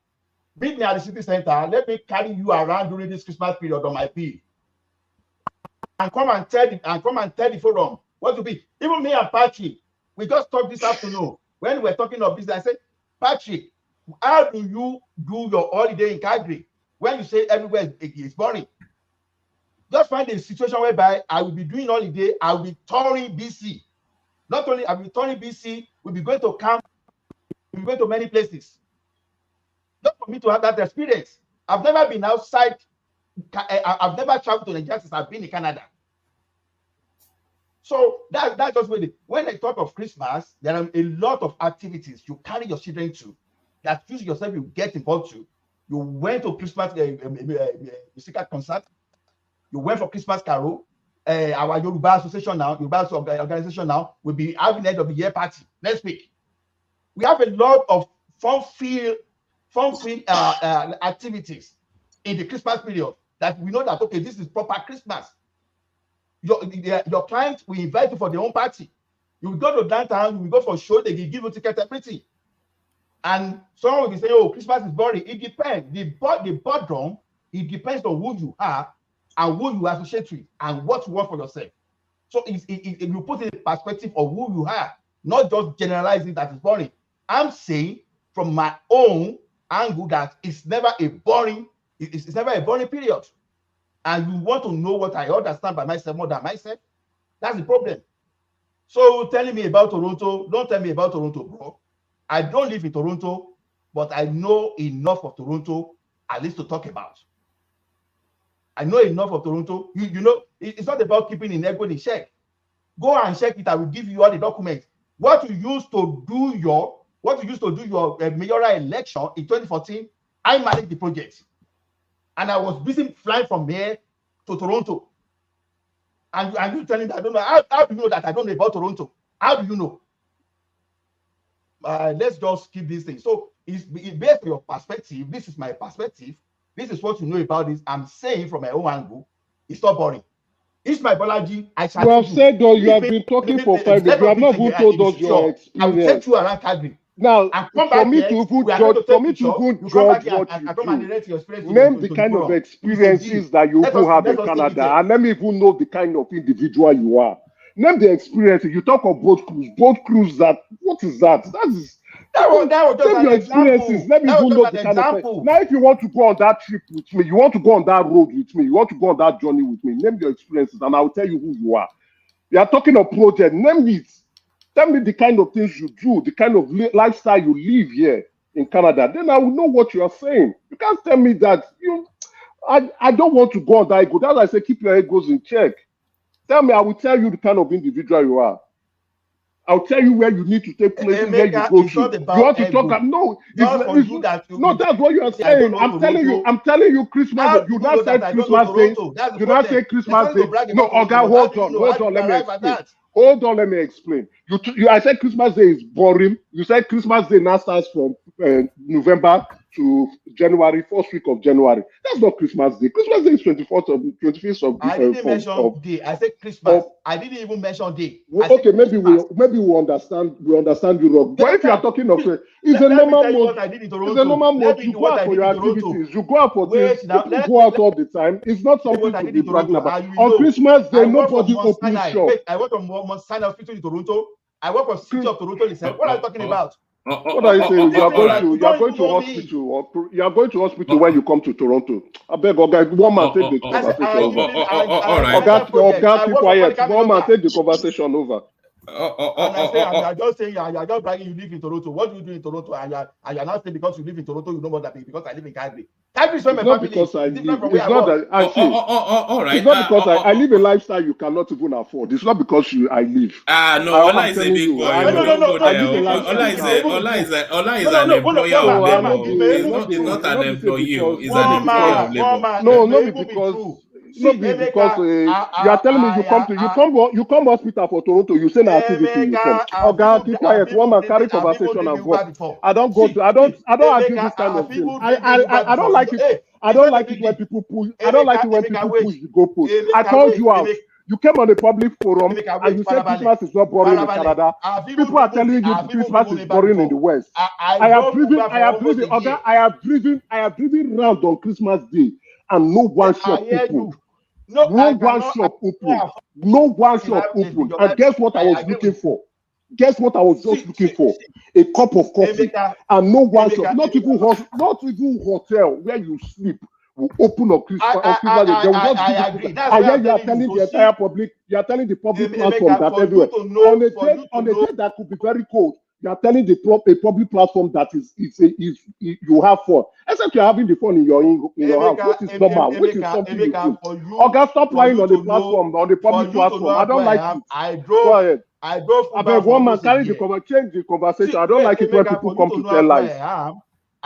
Meet me at the city center. Let me carry you around during this Christmas period on my pee. And come and tell the forum what to be. Even me and Patrick, we just talked this afternoon when we were talking of this. I said, Patrick, how do you do your holiday in Calgary when you say everywhere is boring? Just find a situation whereby I will be doing holiday. I will be touring BC. Not only I will be touring BC, we'll be going to camp. We'll be going to many places. Not for me to have that experience. I've never been outside. I've never traveled to Nigeria since I've been in Canada. So that's just when I talk of Christmas, there are a lot of activities you carry your children to that you yourself you get involved to. You went to Christmas musical concert. You went for Christmas carol. Our Yoruba association now, Yoruba organization now, will be having end of the year party next week. We have a lot of fun-filled activities in the Christmas period that we know that okay, this is proper Christmas. Your clients will invite you for their own party. You will go to downtown, you will go for a show, they will give you ticket, everything. And someone will be saying, oh, Christmas is boring. It depends. The bottom, it depends on who you are and who you associate with and what you want for yourself. So if you put it in perspective of who you are, not just generalizing that it's boring. I'm saying from my own angle that it's never a boring period. And you want to know what I understand by myself more than myself. That's the problem. So telling me about Toronto, don't tell me about Toronto, bro. I don't live in Toronto, but I know enough of Toronto at least to talk about. I know enough of Toronto. You know, it's not about keeping in ego in check. Go and check it. I will give you all the documents. What you used to do your mayoral election in 2014, I managed the project. And I was busy flying from here to Toronto. And you telling me I don't know. How do you know that I don't know about Toronto? How do you know? Let's just keep this thing. So it's based on your perspective. This is my perspective. This is what you know about this. I'm saying from my own angle, it's not boring. It's my Bolaji. You have said though, you have been talking for 5 minutes. You have not even told us your experience. I will take you around Calgary. Now, for me to even judge what you do, name the kind of experiences that you have in Canada, and let me even know the kind of individual you are. Name the experiences. You talk of boat cruise. That what is that? That was just your experiences. Let me even know the kind of thing. Now, if you want to go on that trip with me, you want to go on that road with me, you want to go on that journey with me, name your experiences, and I will tell you who you are. You are talking of project. Name it. Tell me the kind of things you do, the kind of lifestyle you live here in Canada. Then I will know what you are saying. You can't tell me that I don't want to go on that ego. That's why I say keep your egos in check. Tell me, I will tell you the kind of individual you are. I'll tell you where you need to take places where you go to. You want to talk? No, that's what you are saying. I'm telling you, Christmas. You not say Christmas Day. You not say Christmas Day. No, Oga, hold on. Let me explain. Hold on, let me explain. I said Christmas Day is boring. You said Christmas Day now starts from November to January, first week of January. That's not Christmas Day. Christmas Day is 25th of I didn't mention day. I said Christmas. I didn't even mention day. Okay, maybe we understand you wrong. But if you are talking of it's a normal mode. It's a normal mode. You go out for your activities. You go out for things. People go out all the time. It's not something to be bragging about. On Christmas Day, nobody opens shop. I work on Mount Sinai Hospital in Toronto. I work for City of Toronto itself. What are you talking about? What are you saying? You are going to hospital, or you are going to hospital when you come to Toronto. I beg, okay, one man take the conversation over. Oga, keep quiet. One man take the conversation over. And I say, and you are just saying, you are just bragging, you live in Toronto. What do you do in Toronto? And you are not saying because you live in Toronto, you know what that means. Because I live in Calgary. Calgary is where my family is. It's different from where I work. All right. It's not because I live a lifestyle you cannot even afford. It's not because I live. No, Ola is a big boy. Ola is an employer of labor. He's not an employee. He's an employer of labor. No, not because. Not because you are telling me you come hospital for Toronto, you say na activity you come. Oga, keep quiet. One man carry conversation and go. I don't argue this kind of thing. I don't like it. I don't like it when people push. I don't like it when people push the goalpost. I called you out. You came on a public forum and you said Christmas is not boring in Canada. People are telling you Christmas is boring in the West. I have driven round on Christmas Day and no one shop opened. No one shop opened. And guess what I was looking for? Guess what I was just looking for? A cup of coffee. And no one shop, not even hotel where you sleep will open on Christmas. I agree. And then you are telling the entire public, you are telling the public platform that everywhere. On a day that could be very cold, you are telling a public platform that you have fun. Except you're having the fun in your house, which is normal, which is something you do. Oga, stop lying on the platform, on the public platform. I don't like it. Go ahead. I beg one man carry change the conversation. I don't like it when people come to tell lies.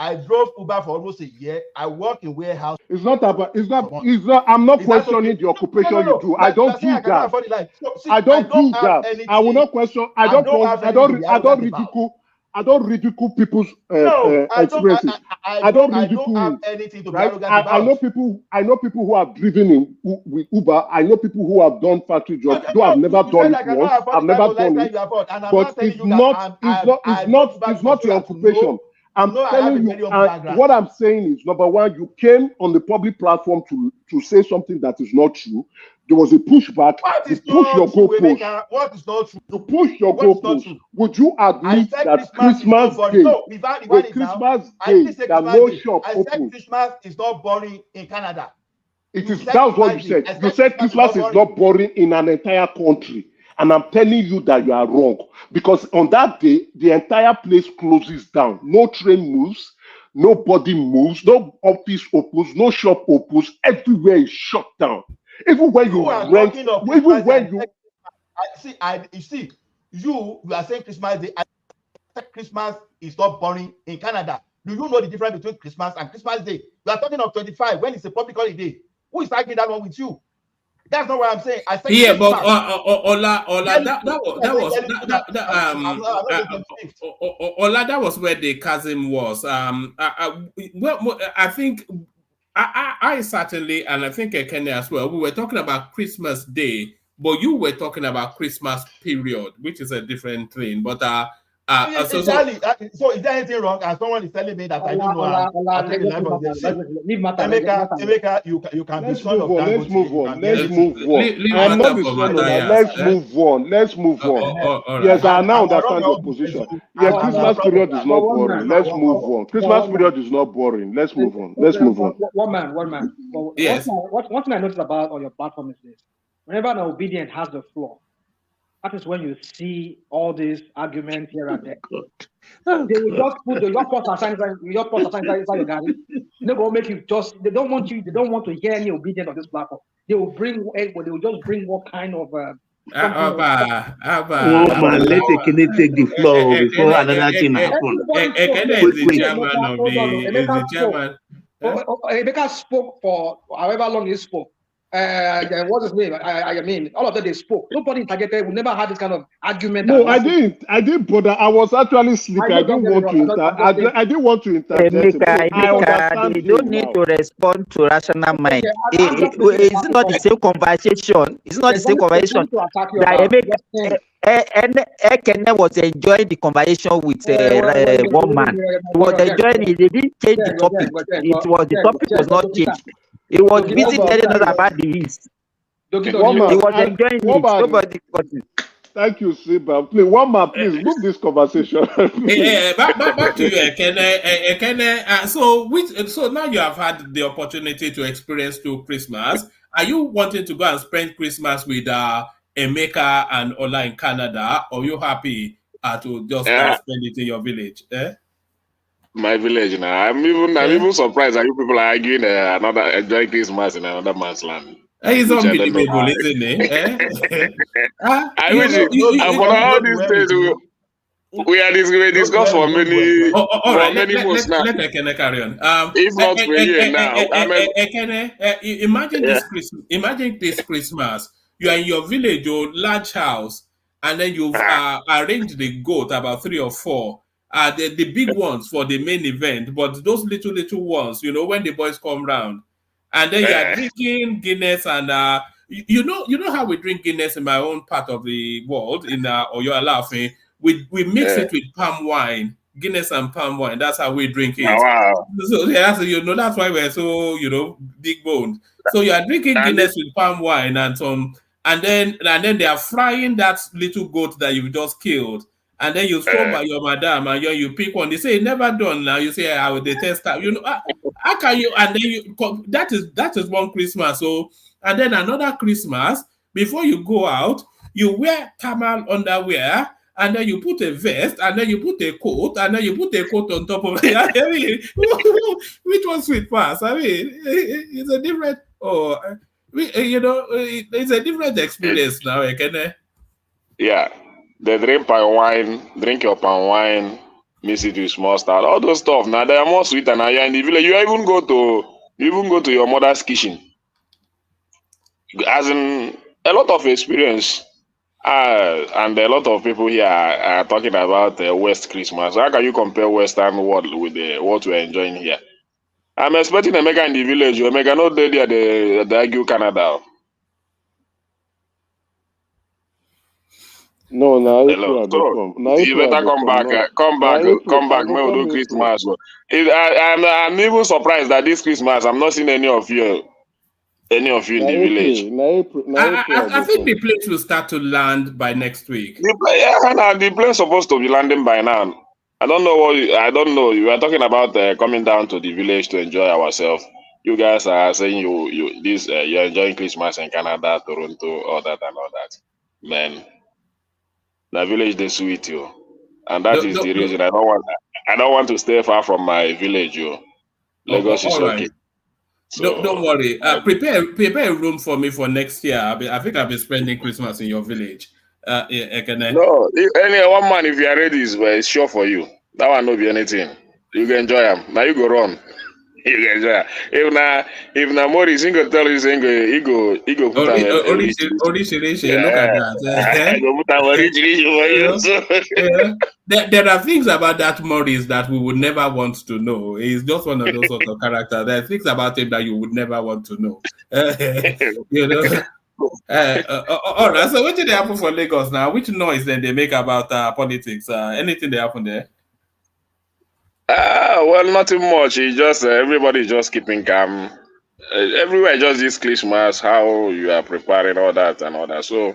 I drove Uber for almost a year. I work in warehouse. It's not. I'm not questioning the occupation you do. I don't do that. I don't do that. I will not question. I don't ridicule people's experiences. I don't ridicule anything to be arrogant about. I know people who have driven with Uber. I know people who have done factory jobs. Though I've never done it once. I've never done it. But it's not your occupation. I'm telling you, what I'm saying is, number one, you came on the public platform to say something that is not true. There was a pushback. You push your goalpost. What is not true? You push your goalpost. Would you admit that Christmas Day, that no shop open? I said Christmas is not boring in Canada. That's what you said. You said Christmas is not boring in an entire country. And I'm telling you that you are wrong. Because on that day, the entire place closes down. No train moves, nobody moves, no office opens, no shop opens. Everywhere is shut down. Even when you rent, even when you... You are saying Christmas Day. I said Christmas is not boring in Canada. Do you know the difference between Christmas and Christmas Day? You are talking of 25 when it's a public holiday. Who is arguing that one with you? That's not what I'm saying. I said but that was where the chasm was. I think I certainly, and I think Kenya as well, we were talking about Christmas Day, but you were talking about Christmas period, which is a different thing. But so is there anything wrong? And someone is telling me that I don't know. Emeka, you can be son of Dangote. Let's move on. Let's move on. Yes, I now understand your position. Yes, Christmas period is not boring. Let's move on. Christmas period is not boring. Let's move on. One man. Yes. One thing I noticed about on your platform is this: whenever an obedient has the floor, that is when you see all these arguments here and there. They will just put your post aside inside your garden. They will make you just. They don't want to hear any obedience on this platform. They will just bring what kind of. Man, let Ekene take the floor before another thing happens. Ekene is the chairman. Emeka spoke for however long he spoke. What's his name? I mean, all of them they spoke. Nobody interjected. We never had this kind of argument. No, I didn't bother. I was actually sleeping. I didn't want to interject. You don't need to respond to rational mind. It's not the same conversation. It's not the same conversation. Ekene was enjoying the conversation with one man. He was enjoying it. They didn't change the topic. The topic was not changed. He was busy telling us about the East. He was enjoying it. Nobody got it. Thank you, Siba. Please, one man, please move this conversation. Back to you, Ekene. So now you have had the opportunity to experience to Christmas. Are you wanting to go and spend Christmas with Emeka and Ola in Canada, or you happy to just spend it in your village? My village now. I'm even surprised that you people are arguing enjoying Christmas in another man's land. It's Which unbelievable, isn't it? I wish for all these days we discussed for many months now. Let Ekene carry on. If not for a year now, Ekene, imagine this Christmas. Imagine this Christmas. You are in your village or large house, and then you've arranged the goat, about 3 or 4. The big ones for the main event, but those little ones, when the boys come round, and then you are drinking Guinness and you know how we drink Guinness in my own part of the world in Oyo Alaafin. We mix it with palm wine, Guinness and palm wine. That's how we drink it. Wow. So that's why we're so big boned. So you are drinking Guinness with palm wine and then they are frying that little goat that you've just killed. And then you stop by your madam and you pick one. They say never done now. You say I will detest that. How can you? And then that is one Christmas. So and then another Christmas before you go out, you wear thermal underwear. And then you put a vest, and then you put a coat, and then you put a coat on top of it. I mean, which one sweet pass? I mean, it's a different. It's a different experience now, Ekene. Yeah, they drink palm wine, drink your palm wine, mix it with mustard, all those stuff. Now they are more sweet than you're in the village. You even go to your mother's kitchen. As in a lot of experience. And a lot of people here are talking about West Christmas. How can you compare Western world with what we're enjoying here? I'm expecting Emeka in the village. Emeka not there, they argue Canada. No, now Hello. So you better come back. May we do Christmas. I'm even surprised that this Christmas I'm not seeing any of you in the village. I think the planes will start to land by next week. The plane supposed to be landing by now. I don't know. You are talking about coming down to the village to enjoy ourselves. You guys are saying you're enjoying Christmas in Canada, Toronto, all that. Man, the village they sweet you, and that is the reason I don't want to stay far from my village. Lagos is okay. Right. So, don't worry. Prepare a room for me for next year. I think I'll be spending Christmas in your village. No, any one man if you are ready is sure for you. That one no be anything. You can enjoy them. Now you go run. You can enjoy. If na Maurice he go tell you saying he go put Look at that. Go put There are things about that Maurice that we would never want to know. He's just one of those sort of characters. There are things about him that you would never want to know. All right. So what did they happen for Lagos now? Which noise then they make about politics? Anything they happen there? Well, nothing much. It's just everybody just keeping calm. Everywhere just this Christmas, how you are preparing all that. So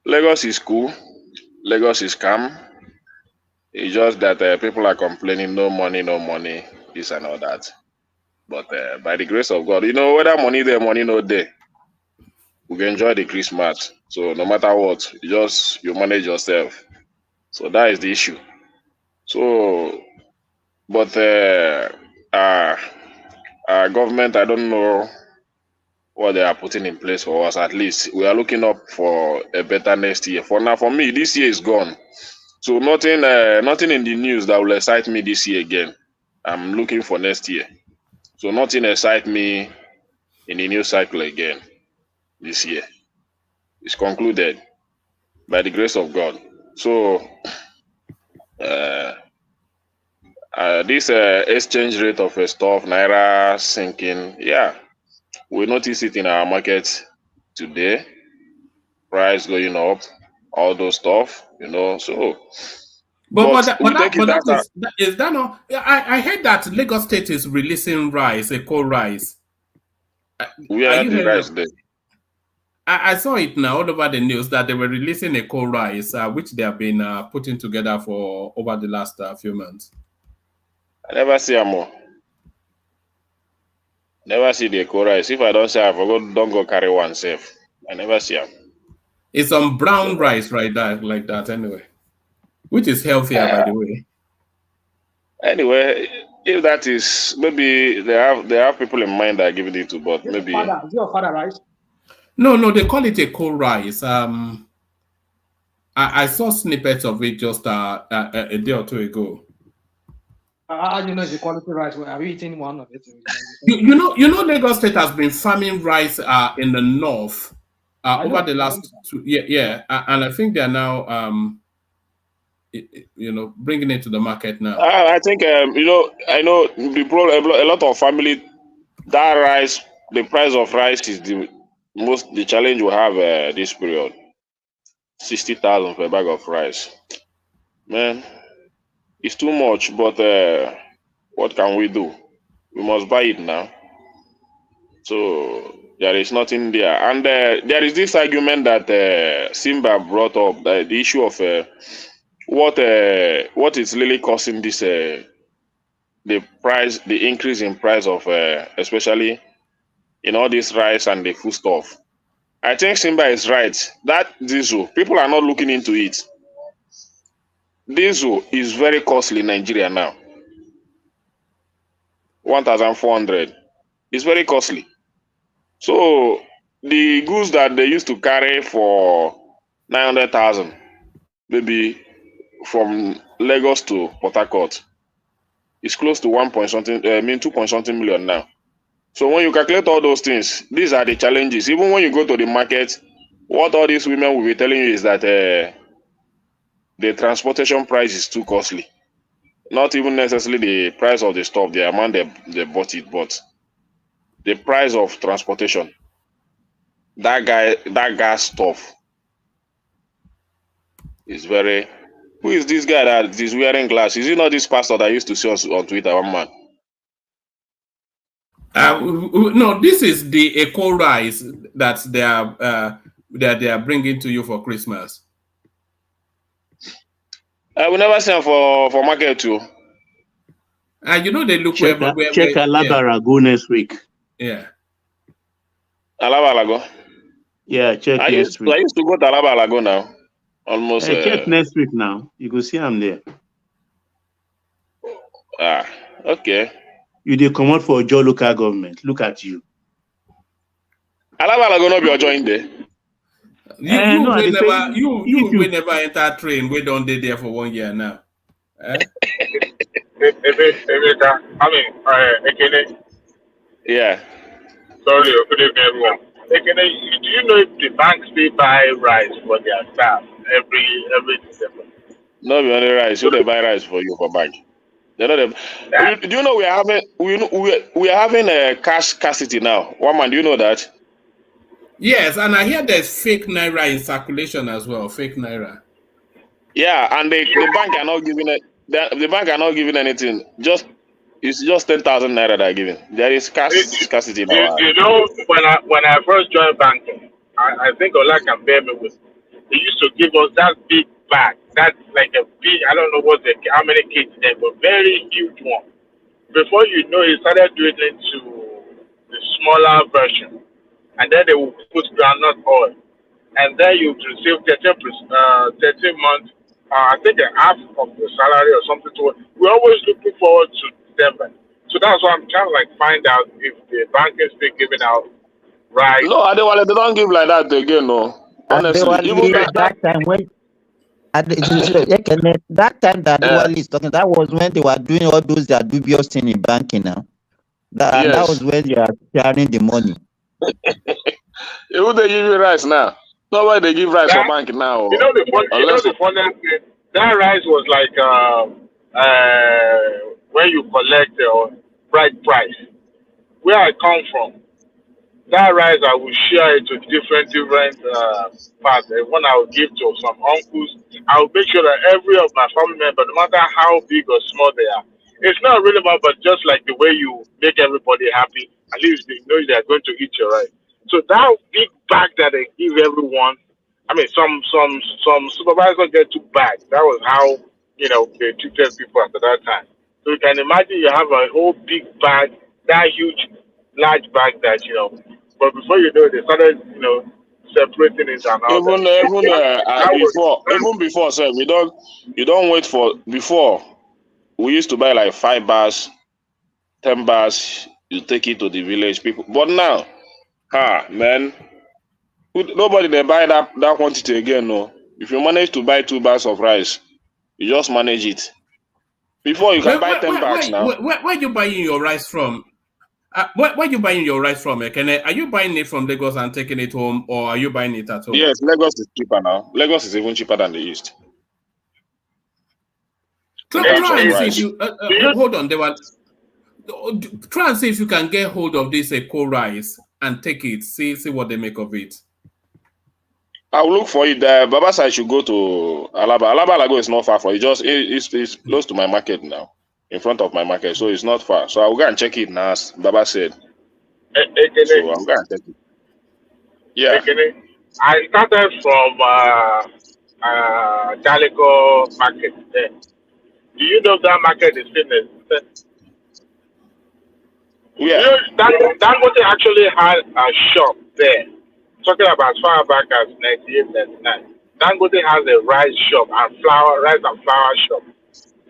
Lagos is cool. Lagos is calm. It's just that people are complaining, no money, this and all that. But by the grace of God, whether money there, money no there, we can enjoy the Christmas. So no matter what, you manage yourself. So that is the issue. So, but our government, I don't know what they are putting in place for us. At least we are looking up for a better next year. For now, for me, this year is gone. So nothing in the news that will excite me this year again. I'm looking for next year. So nothing excites me in the new cycle again this year. It's concluded by the grace of God. So this exchange rate of stuff, Naira sinking, we notice it in our market today. Price going up, all those stuff, so. But is that not? I heard that Lagos State is releasing rice, eco rice. We are the rice there. I saw it now all over the news that they were releasing eco rice, which they have been putting together for over the last few months. I never see them more. Never see the eco rice. If I don't say I forgot, don't go carry one safe. I never see them. It's some brown rice like that anyway, which is healthier, by the way. Anyway, if that is, maybe they have people in mind that are giving it to, but maybe. Is it your father rice? No, they call it a cold rice. I saw snippets of it just a day or two ago. How do you know it's a quality rice? Are you eating one of it? You know, Lagos State has been farming rice in the north over the last 2 years, and I think they are now bringing it to the market now. I think I know the problem. A lot of family, that rice, the price of rice is the challenge we have this period. 60,000 per bag of rice, man, it's too much. But what can we do? We must buy it now. So there is nothing there, and there is this argument that Simba brought up, the issue of what is really causing this the increase in price of especially in all this rice and the food stuff. I think Simba is right. That diesel, people are not looking into it. Diesel is very costly in Nigeria now. 1,400. It's very costly. So the goods that they used to carry for 900,000, maybe from Lagos to Port Harcourt, is close to 2 point something million now. So when you calculate all those things, these are the challenges. Even when you go to the market, what all these women will be telling you is that the transportation price is too costly. Not even necessarily the price of the stuff, the amount they bought it, but the price of transportation. That gas stuff is very. Who is this guy that is wearing glasses? Is he not this pastor that I used to see on Twitter, one man? No, this is the eco rice that they are bringing to you for Christmas. I will never send for market too. You know they look check Alabarago next week. Yeah. Alabarago. Yeah, check next week. I used to go to Alabarago now. Almost. Check next week now. You go see I'm there. Okay. You did come out for Ojo local government. Look at you. Alabalago no be Ojo in there. You will never enter train. We don't dey there for 1 year now. Ekene. Yeah. Sorry, good evening, everyone. Ekene, do you know if the banks still buy rice for their staff every December? No, we only rice. Who they buy rice for you for bank? Do you know we are having a cash scarcity now? One man, do you know that? Yes, and I hear there's fake Naira in circulation as well. Fake Naira. Yeah, and the bank are not giving it. The bank are not giving anything. It's just 10,000 Naira they're giving. There is scarcity now. You know, when I first joined banking, I think Ola can bear me with. They used to give us that big bag. That's like a big, I don't know how many kids there, but very huge one. Before you know, it started doing it to the smaller version. And then they will put groundnut oil. And then you receive 13 months, I think half of the salary or something. We're always looking forward to December. So that's why I'm trying to find out if the bank is still giving out rice. No, they don't give like that again, no. Honestly, even that time when that time that Wally is talking, that was when they were doing all those that dubious thing in banking now. That was when they are sharing the money. Even they give you rice now. Nobody they give rice for bank now. You know the funny thing, that rice was like when you collect bright price. Where I come from, that rice I will share it to different parts. When I will give to some uncles, I will make sure that every of my family members, no matter how big or small they are, it's not really about, but just like the way you make everybody happy, at least they know they are going to eat your rice. So that big bag that they give everyone, I mean, some supervisors get 2 bags. That was how they treated people at that time. So you can imagine you have a whole big bag, that huge, large bag that but before you know it, they started separating it and all that. Even before, sir, you don't wait for before. We used to buy like 5 bars, 10 bars. You take it to the village people, but now, man, nobody they buy that quantity again. No, if you manage to buy 2 bags of rice, you just manage it. Before you can buy 10 bags now. Where are you buying your rice from? Where are you buying your rice from? Are you buying it from Lagos and taking it home, or are you buying it at home? Yes, Lagos is cheaper now. Lagos is even cheaper than the East. Try and see if you hold on. Try and see if you can get hold of this cold rice and take it. See what they make of it. I'll look for it there. Babasa should go to Alaba. Alaba Lago is not far for it. It's close to my market now, in front of my market, so it's not far. So I'll go and check it now, as Baba said. So I'm going to check it. Yeah. I started from Calico market there. Do you know that market is finished? Yeah. You know, Dangote actually had a shop there. Talking about as far back as 98, 99. Dangote has a rice shop and rice and flour shop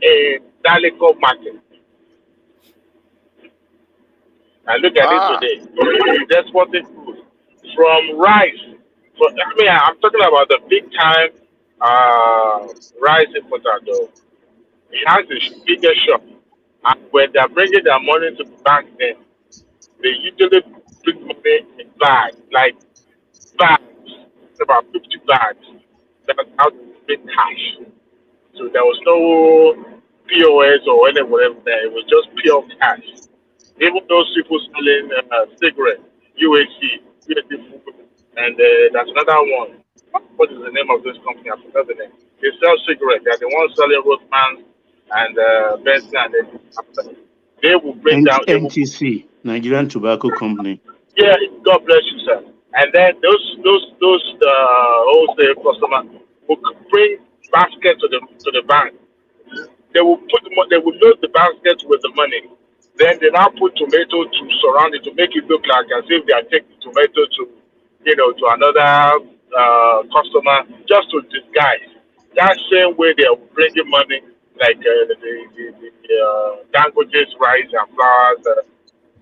in Calico market. And look at it today. That's what it is. From rice. I'm talking about the big time rice importer though. He has a bigger shop. And when they're bringing their money to the bank then, they usually bring money in bags, like bags, about 50 bags. That's how they bring cash. So there was no POS or whatever there. It was just pure cash. Even those people selling cigarettes, UHC food, and that's another one. What is the name of this company? I forgot the name. They sell cigarettes. They're the ones selling Rothmans and Benson, and they will bring down NTC, Nigerian Tobacco Company. Yeah, God bless you, sir. And then those wholesale customers will bring baskets to the bank. They will load the basket with the money. Then they now put tomato to surround it to make it look like as if they are taking tomato to another customer just to disguise. That same way they are bringing money like the Dangote's rice and flowers,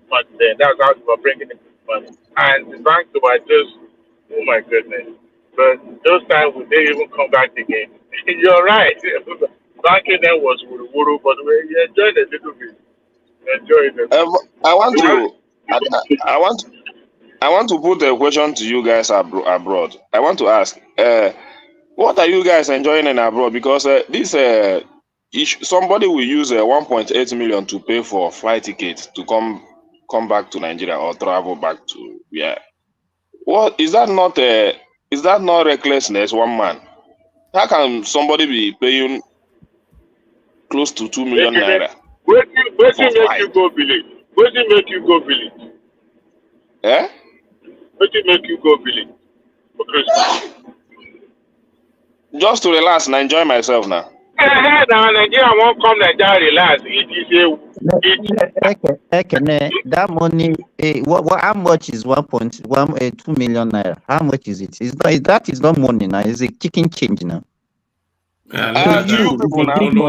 but that's how they were bringing in money. And the banks were just, oh my goodness. But those times we didn't even come back again. You're right. Banking then was wuru, but we enjoyed it a little bit. I want to put a question to you guys abroad. I want to ask, what are you guys enjoying in abroad? Because somebody will use 1.8 million to pay for flight tickets to come back to Nigeria or travel back to What is that not recklessness? One man, how can somebody be paying close to 2 million naira? Where do you make you go village? Where do you make you go village? Eh? Where do you make you go village for Christmas? Just to relax and enjoy myself now. Now Nigeria won't come Nigeria relax. That money, how much is 1.2 million naira? How much is it? That is not money now. It's a chicken change now. It's a chicken change.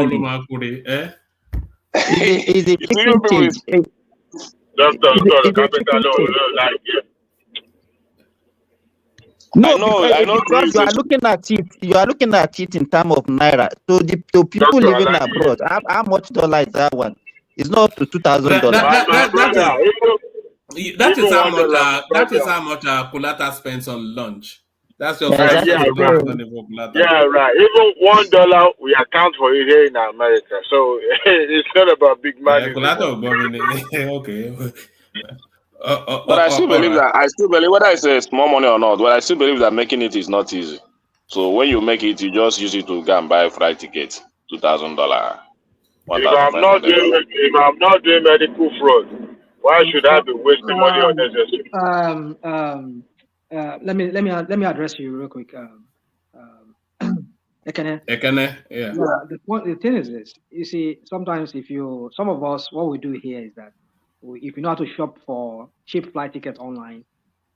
No, because you are looking at it. You are looking at it in terms of naira. So to people living abroad, how much dollar is that one? It's not up to $2,000. That is how much Kulata spends on lunch. That's just right. Yeah, right. Even $1 we account for it here in America. So it's not about big money. Okay. But I still believe that whether it's a small money or not, but I still believe that making it is not easy. So when you make it, you just use it to go and buy a flight ticket, $2,000. If I'm not doing medical fraud, why should I be wasting money unnecessarily? Let me address you real quick. Ekene, yeah. The thing is this: you see, sometimes some of us, what we do here is that if you know how to shop for cheap flight tickets online,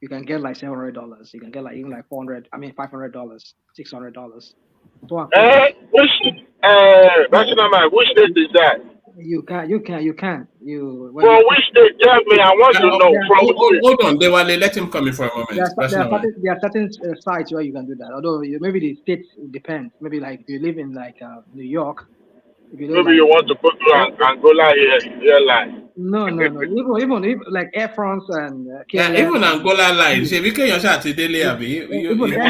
you can get like $700. You can get like even like $500, $600, Which National Man, which state is that? You can. From which state? Tell me, I want to know. From which state? Hold on, Dewale, let him come in for a moment. There are certain sites where you can do that. Although maybe the states depends. Maybe like if you live in like New York, Maybe you want to go to Angola airline. No. Even like Air France and KLM. Even Angola line. Say we can your shot today, Abi. They will take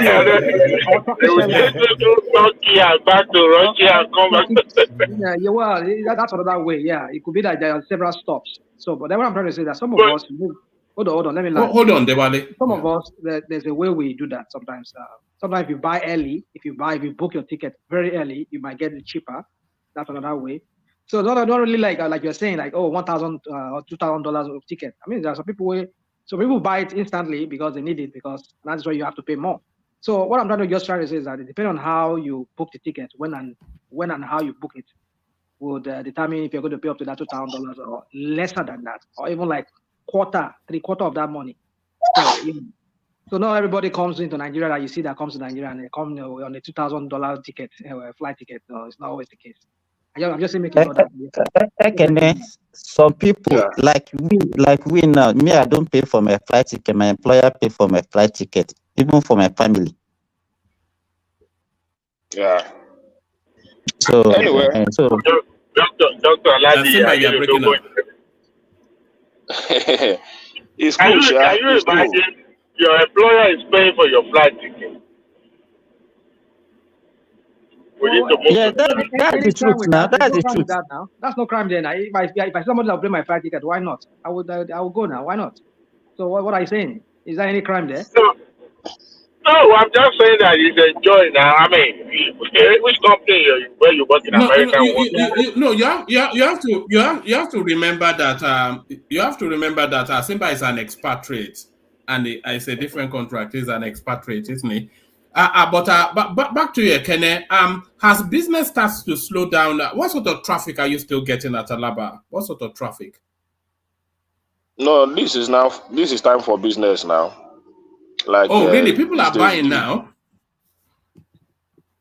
to Turkey and back to Russia and come back. That's another way. Yeah, it could be that there are several stops. So, but then what I'm trying to say is that some of us. Hold on. Let me. Hold on, Dewale. Some of us, there's a way we do that sometimes. Sometimes if you buy early, if you book your ticket very early, you might get it cheaper. That's another way. So not really like you're saying like $1,000 or $2,000 of ticket. I mean, there are some people buy it instantly because they need it because that's why you have to pay more. So what I'm trying to say is that it depends on how you book the ticket, when and how you book it would determine if you're going to pay up to that $2,000 or lesser than that, or even like three-quarter of that money. So not everybody comes into Nigeria that you see that comes to Nigeria and they come on a $2,000 ticket, flight ticket. No, it's not always the case. I'm just making sure that. Some people like we now. Me, I don't pay for my flight ticket. My employer pay for my flight ticket, even for my family. Yeah. So anyway, Dr. Aladi, you're breaking up. It's can cool, you imagine your employer is paying for your flight ticket? Yeah, that's the truth now. That's the truth. That's no crime then. If I somebody will pay my flight ticket, why not? I will go now. Why not? So what are you saying? Is there any crime there? No, I'm just saying that he's enjoying now. I mean, which company where you work in America? You have to remember that Simba is an expatriate, and it's a different contract. He's an expatriate, isn't he? But back to you, Kene. Has business started to slow down? What sort of traffic are you still getting at Alaba? What sort of traffic? No, this is time for business now. Like, really? People are buying now?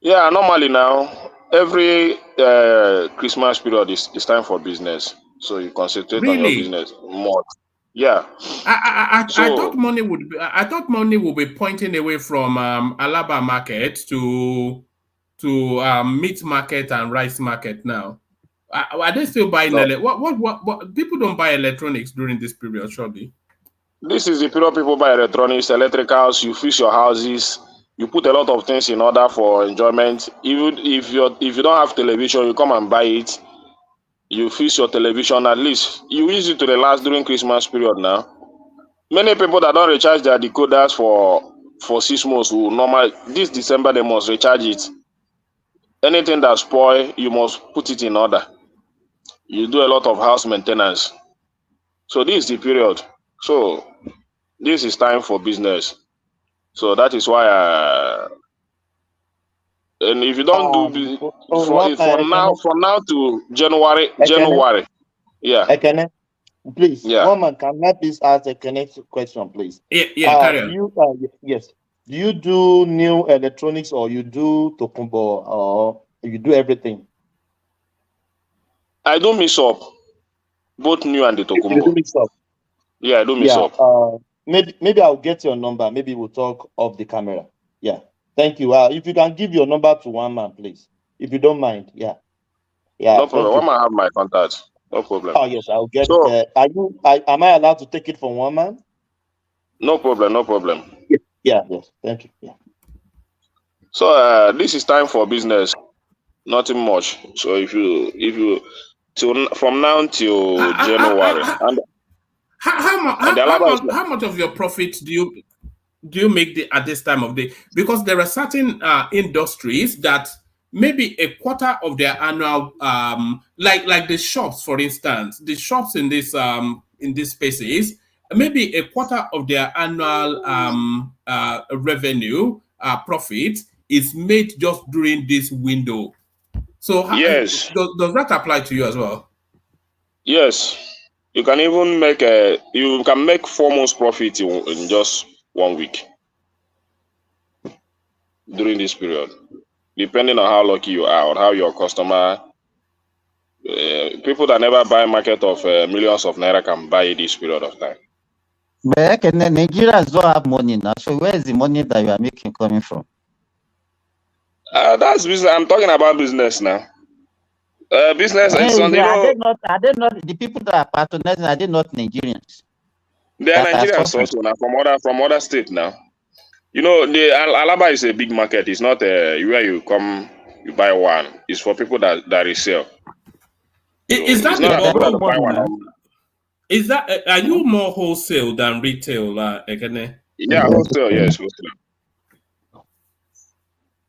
Yeah, normally now, every Christmas period is time for business. So you concentrate on your business more. Yeah. I thought money would be pointing away from Alaba market to meat market and rice market now. Are they still buying what people don't buy electronics during this period, surely? This is the period people buy electronics, electricals, you fix your houses, you put a lot of things in order for enjoyment. Even if you don't have television, you come and buy it. You fix your television, at least you use it to the last during Christmas period now. Many people that don't recharge their decoders for 6 months will normally, this December they must recharge it. Anything that spoil, you must put it in order. You do a lot of house maintenance. So this is the period. So this is time for business. So that is why and if you don't do from now to January, yeah. Please, woman, can I please ask a connected question, please? Yeah, carry on. Yes. Do you do new electronics or you do Tokumbo or you do everything? I do mix up both new and the Tokumbo. You do mix up? Yeah, I do mix up. Maybe I'll get your number. Maybe we'll talk off the camera. Yeah. Thank you. If you can give your number to one man, please. If you don't mind. Yeah. No problem. One man have my contact. No problem. Oh yes, I'll get it. Am I allowed to take it from one man? No problem. Yeah, yes. Thank you. Yeah. So this is time for business. Nothing much. So if you from now till January how much of your profit do you make at this time of day? Because there are certain industries that maybe a quarter of their annual like the shops, for instance, the shops in these spaces, maybe a quarter of their annual revenue profit is made just during this window. So yes, does that apply to you as well? Yes, you can even make 4 months profit in just 1 week during this period, depending on how lucky you are or how your customer. People that never buy market of millions of naira can buy it this period of time. But Nigerians don't have money now. So where is the money that you are making coming from? That's business. I'm talking about business now. Business is something. Are they not the people that are patronizing? Are they not Nigerians? They are Nigerians also now from other states now. The Alaba is a big market. It's not where you come, you buy one. It's for people that resell. Is that not people that buy one? Is that are you more wholesale than retail, Ekene? Yeah, wholesale. Yes, wholesale.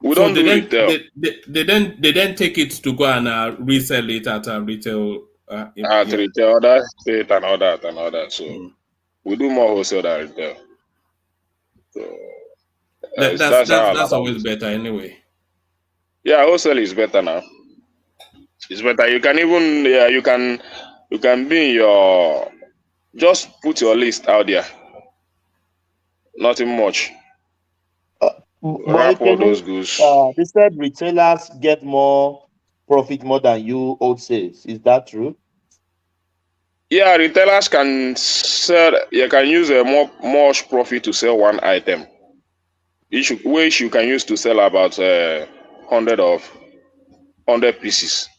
We don't do retail. They then take it to go and resell it at a retail. At retail, other state and all that. So we do more wholesale than retail. So that's always better anyway. Yeah, wholesale is better now. It's better. You can even you can be in your, just put your list out there. Nothing much. Wrap all those goods. They said retailers get more profit more than you wholesales. Is that true? Yeah, retailers can sell. You can use a more profit to sell one item, which you can use to sell about 100 pieces.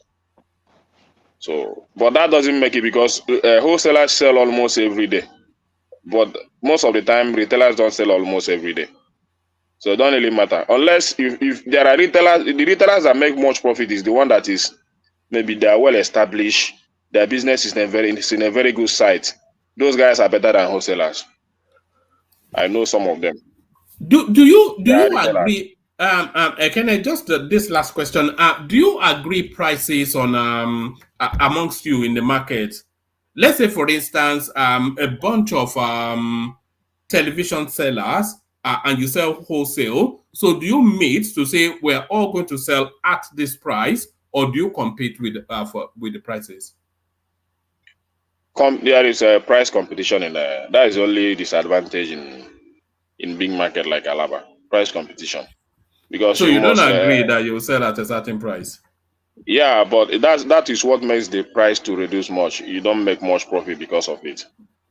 So, but that doesn't make it, because wholesalers sell almost every day. But most of the time, retailers don't sell almost every day. So it don't really matter. Unless if there are retailers, the retailers that make much profit is the one that is, maybe they are well established, their business is in a very good site. Those guys are better than wholesalers. I know some of them. Do you agree? Can I just this last question? Do you agree prices on amongst you in the market? Let's say, for instance, a bunch of television sellers, and you sell wholesale. So do you meet to say we're all going to sell at this price, or do you compete with the prices? There is a price competition in there. That is the only disadvantage in big market like Alaba. Price competition. Because so you don't agree that you sell at a certain price? Yeah, but that is what makes the price to reduce much. You don't make much profit because of it.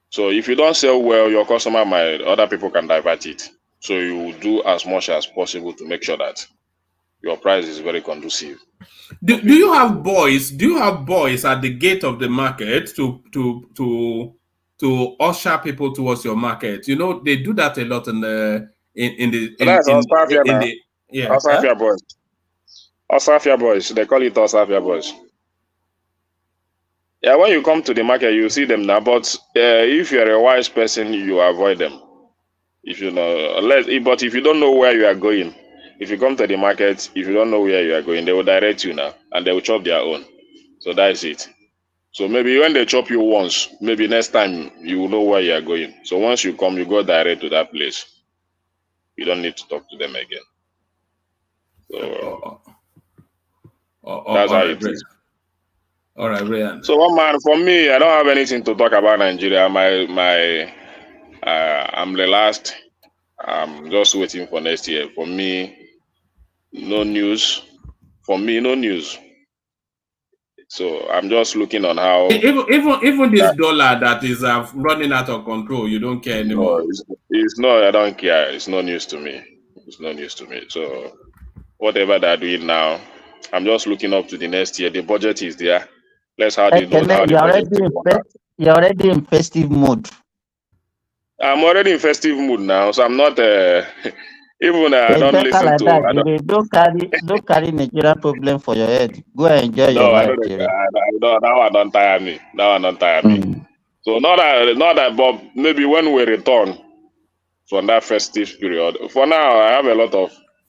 So if you don't sell well, your customer other people can divert it. So you do as much as possible to make sure that your price is very conducive. Do you have boys? Do you have boys at the gate of the market to usher people towards your market? You know, they do that a lot in the Osafia boys. Osafia boys. They call it Osafia boys. Yeah, when you come to the market, you see them now. But if you're a wise person, you avoid them. If you know, but if you don't know where you are going, if you come to the market, if you don't know where you are going, they will direct you now, and they will chop their own. So that's it. So maybe when they chop you once, maybe next time you will know where you are going. So once you come, you go direct to that place. You don't need to talk to them again. So that's how it is. All right, Brian. So for me, I don't have anything to talk about Nigeria. I'm relaxed. I'm just waiting for next year. For me, no news. For me, no news. So I'm just looking on how even this dollar that is running out of control, you don't care anymore. No, it's not. I don't care. It's no news to me. It's no news to me. So whatever they're doing now, I'm just looking up to the next year. The budget is there. Let's how they know how the budget is. You're already in festive mood. I'm already in festive mood now, so I'm not. Even I don't listen like to. That. Don't carry Nigerian problem for your head. Go and enjoy your life. That one don't tire me. That one don't tire me. So not that, but maybe when we return from that festive period. For now,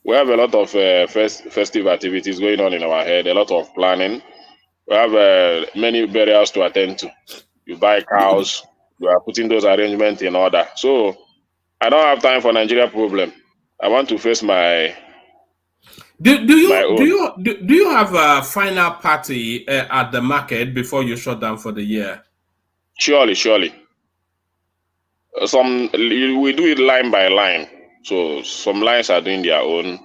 we have a lot of festive activities going on in our head. A lot of planning. We have many burials to attend to. You buy cows. You are putting those arrangements in order. So I don't have time for Nigeria problem. I want to face my. Do you have a final party at the market before you shut down for the year? Surely. we do it line by line. So some lines are doing their own.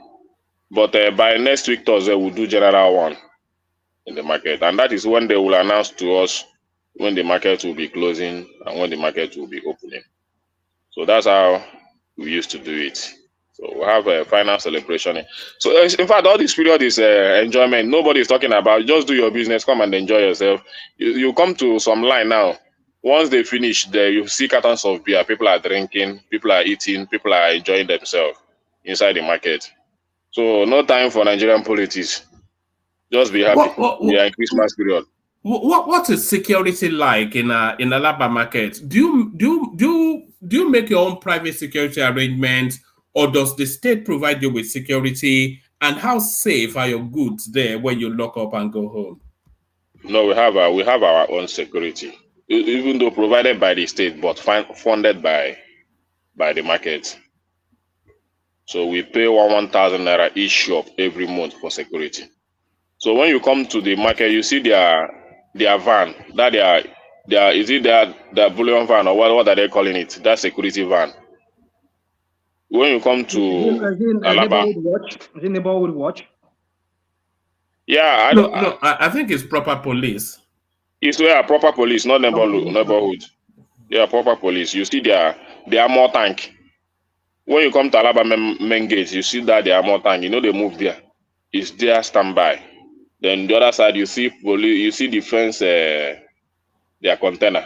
But by next week Thursday, we'll do general one in the market. And that is when they will announce to us when the market will be closing and when the market will be opening. So that's how we used to do it. So we have a final celebration. So in fact, all this period is enjoyment. Nobody is talking about just do your business, come and enjoy yourself. You come to some line now. Once they finish, there you see cartons of beer. People are drinking, people are eating, people are enjoying themselves inside the market. So no time for Nigerian politics. Just be happy. We are in Christmas period. What is security like in Alaba market? Do you make your own private security arrangements, or does the state provide you with security? And how safe are your goods there when you lock up and go home? No, we have our own security, even though provided by the state, but funded by the market. So we pay 1,000 naira each shop every month for security. So when you come to the market, you see their van. That is it their bullion van, or what are they calling it? That security van. When you come to Alaba, is it neighborhood watch? Yeah, I think it's proper police. It's proper police, not neighborhood. Yeah, proper police. You see their armor tank. When you come to Alaba main gate, you see that the armor tank. You know they move there. It's there standby. Then the other side, you see police. You see defense. Their container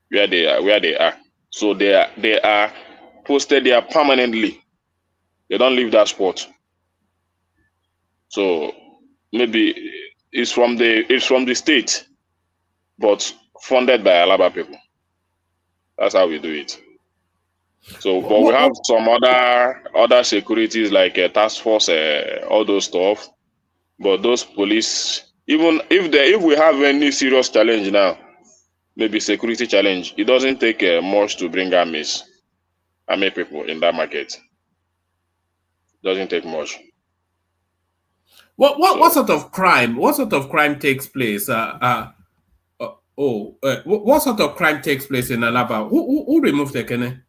where they are. So they are posted there permanently. They don't leave that spot. So maybe it's from the state, but funded by Alaba people. That's how we do it. So, but we have some other securities like task force, all those stuff. But those police, even if we have any serious challenge now, maybe security challenge, it doesn't take much to bring army people in that market. Doesn't take much. What sort of crime? What sort of crime takes place? What sort of crime takes place in Alaba? Who removed the Kene?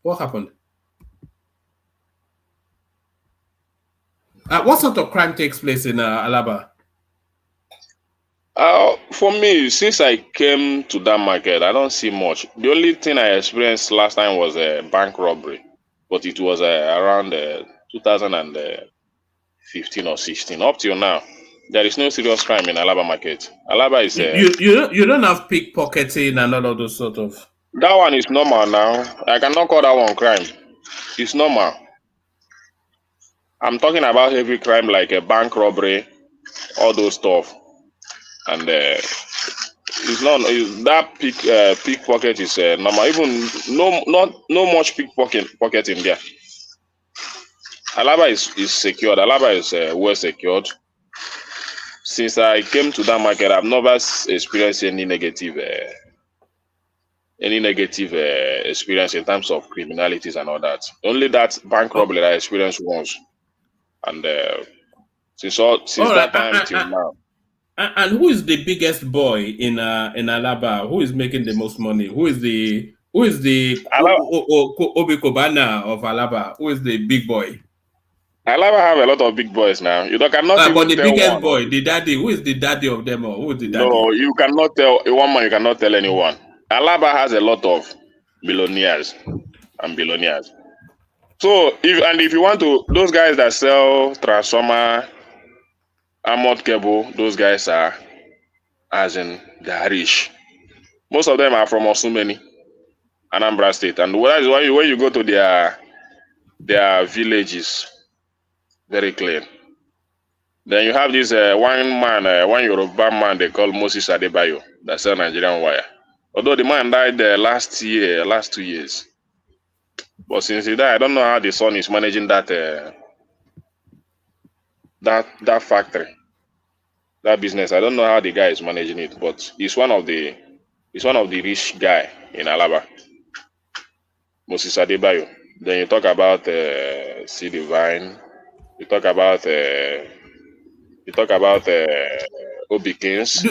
What happened? What sort of crime takes place in Alaba? For me, since I came to that market, I don't see much. The only thing I experienced last time was a bank robbery, but it was around 2015 or 16. Up till now, there is no serious crime in Alaba market. Alaba is you don't have pickpocketing and all of those sort of. That one is normal now. I cannot call that one crime. It's normal. I'm talking about heavy crime like a bank robbery, all those stuff, and it's not that pickpocket is normal. Even no much pickpocket in there. Alaba is secured. Alaba is well secured. Since I came to that market, I've never experienced any negative experience in terms of criminalities and all that. Only that bank robbery I experienced once, and since that time till now. And who is the biggest boy in Alaba? Who is making the most money? Who is the Obi Kobana of Alaba? Who is the big boy? Alaba have a lot of big boys now. You cannot even but the tell biggest one. boy, the daddy. Who is the daddy of them all? Who is the daddy? No, you cannot tell one man. You cannot tell anyone. Alaba has a lot of millionaires and billionaires. So if you want to, those guys that sell transformer, armored cable, those guys are, as in, they are rich. Most of them are from Osumeni, Anambra State, and that is why when you go to their villages, very clean. Then you have this one Yoruba man they call Moses Adebayo that sell Nigerian wire. Although the man died last 2 years. But since he died, I don't know how the son is managing that factory, that business. I don't know how the guy is managing it, but he's one of the rich guy in Alaba. Moses Adebayo. Then you talk about C Divine. You talk about Obikins,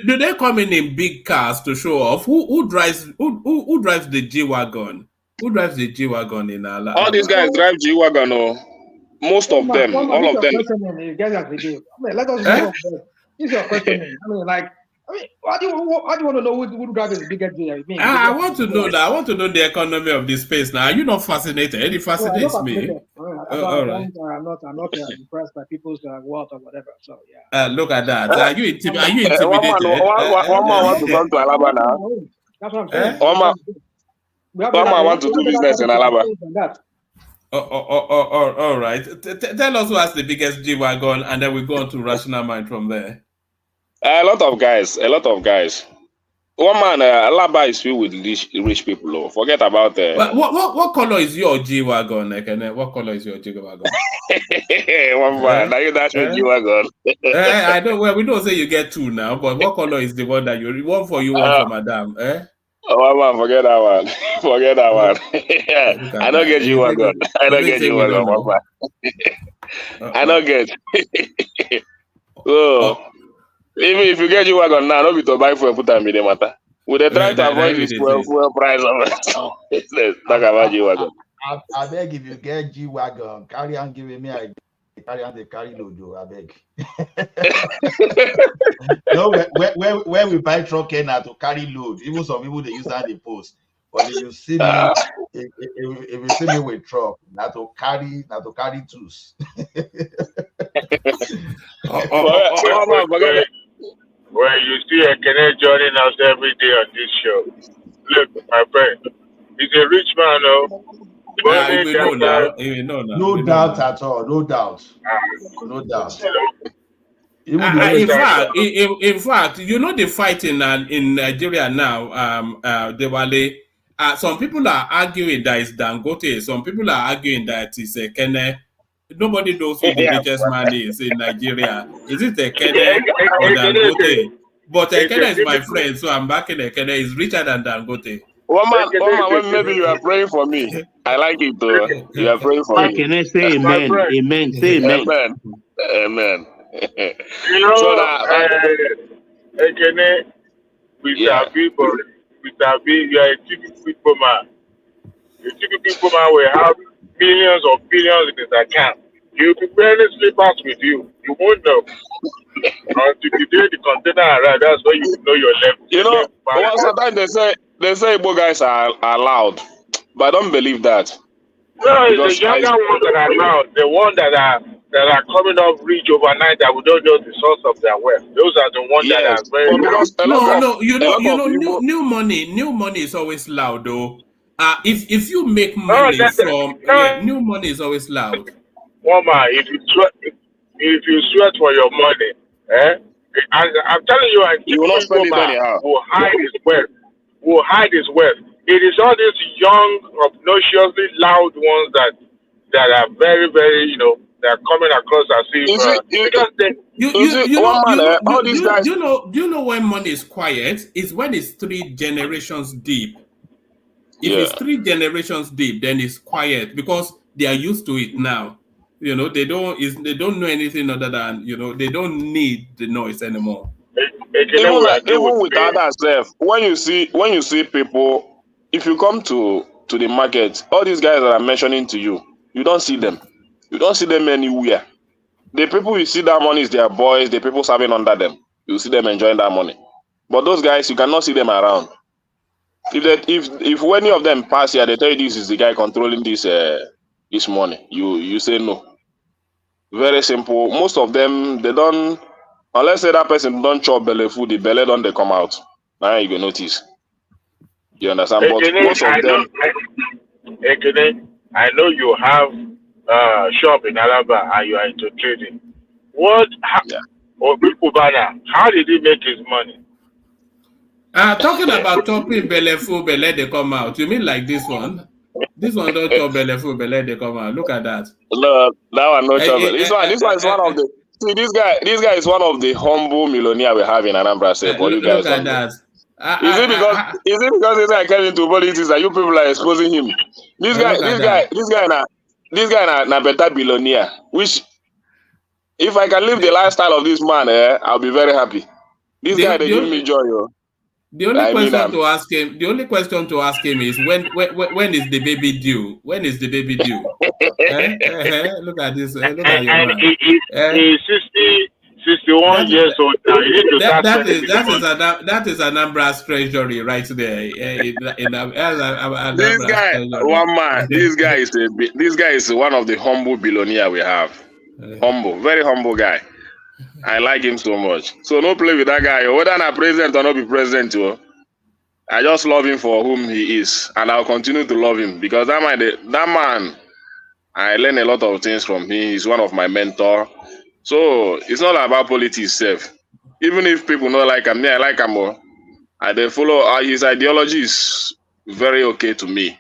Do they come in big cars to show off? Who drives the G-Wagon? Who drives the G-Wagon in Alaba? All these guys drive G-Wagon, oh. Most of them, all of them. You guys have video. I mean, let us know. This is your questioning. I mean, like, why do you want to know who drives the biggest G? I want to know that. I want to know the economy of this space. Now, are you not fascinated? It fascinates me. All right. I'm not impressed by people's wealth or whatever. So yeah. Look at that. Are you intimidated? One man wants to come to Alaba now. That's what I'm saying. One man wants to do business in Alaba. All right. Tell us who has the biggest G-Wagon, and then we go on to rational mind from there. A lot of guys. One man, Alaba is filled with rich people. Oh. Forget about what color is your G-Wagon? What color is your G-Wagon? One man, now you dash your G-Wagon. I know. Well, we don't say you get two now, but what color is the one that you want for you, one for Madam? Oh man, forget that one. Forget that one. I don't get G-Wagon. I don't get G-Wagon, one man. I don't get. So. Even if you get G-Wagon now, don't be to buy for put them in the matter. Would they try to avoid this fuel price of it? Let's talk about G-Wagon. I beg if you get G-Wagon, carry on giving me a carry load, I beg. No, when we buy truck now to carry load, even some people they use that in post. But if you see me, if you see me with truck, not to carry tools. When you see a Kenneth joining us every day on this show, look, my friend, he's a rich man, No doubt at all. No doubt. In fact, you know the fight in Nigeria now, Dewale. Some people are arguing that it's Dangote. Some people are arguing that it's a Kenneth. Nobody knows who the richest man is in Nigeria. Is it Ekene or Dangote? But Ekene is my friend, so I'm backing Ekene. He's richer than Dangote. One man, maybe you are praying for me. I like it though. You are praying for me. Can I say amen? Amen. Say amen. Amen. You know, Ekene, you are a typical man. A typical man will have millions or billions in his account. He'll be wearing slippers with you. You won't know. Until the day the container arrives, that's when you know your level. You know, sometimes they say Igbo guys are loud, but I don't believe that. No, it's the younger ones that are loud. The ones that are coming up rich overnight that we don't know the source of their wealth. Those are the ones that are very loud. New money is always loud though. If you make money new money is always loud. Woman, if you sweat for your money, I'm telling you, you will not spend it anyhow. Will hide his wealth. It is all these young, obnoxiously loud ones that are very, very, they're coming across as if do you know when money is quiet? It's when it's 3 generations deep. If it's 3 generations deep, then it's quiet because they are used to it now. They don't know anything other than they don't need the noise anymore. Even with others, when you see people, if you come to the market, all these guys that I'm mentioning to you, you don't see them. You don't see them anywhere. The people you see that money is their boys, the people serving under them. You see them enjoying that money. But those guys, you cannot see them around. If any of them pass here, they tell you this is the guy controlling this money. You say no. Very simple. Most of them, they don't, unless that person don't chop belly food, the belly don't they come out. Now you can notice. You understand? But most of them. I know you have shop in Alaba and you are into trading. How did he make his money? Talking about chopping belly food, belly they come out. You mean like this one? This one don't chop belly food, belly they come out. Look at that. No, that one no chop. This one is one of the. See, this guy is one of the humble millionaire we have in Anambra State. But you guys look at that. Is it because this guy came into politics that you people are exposing him? This guy na better billionaire. Which If I can live the lifestyle of this man, I'll be very happy. This guy, they give me joy. The only question to ask him, is when is the baby due? When is the baby due? Look at this. Look at your man. He's 61 years old now. You need to start spending the money. That is Anambra's treasury right there. This guy, one man. This guy is one of the humble billionaire we have. Humble, very humble guy. I like him so much. So no play with that guy. Whether I'm president or not be president, I just love him for whom he is, and I'll continue to love him because that man, I learn a lot of things from him. He's one of my mentors. So it's not about politics itself. Even if people don't like him, I like him more. They follow his ideology is very okay to me.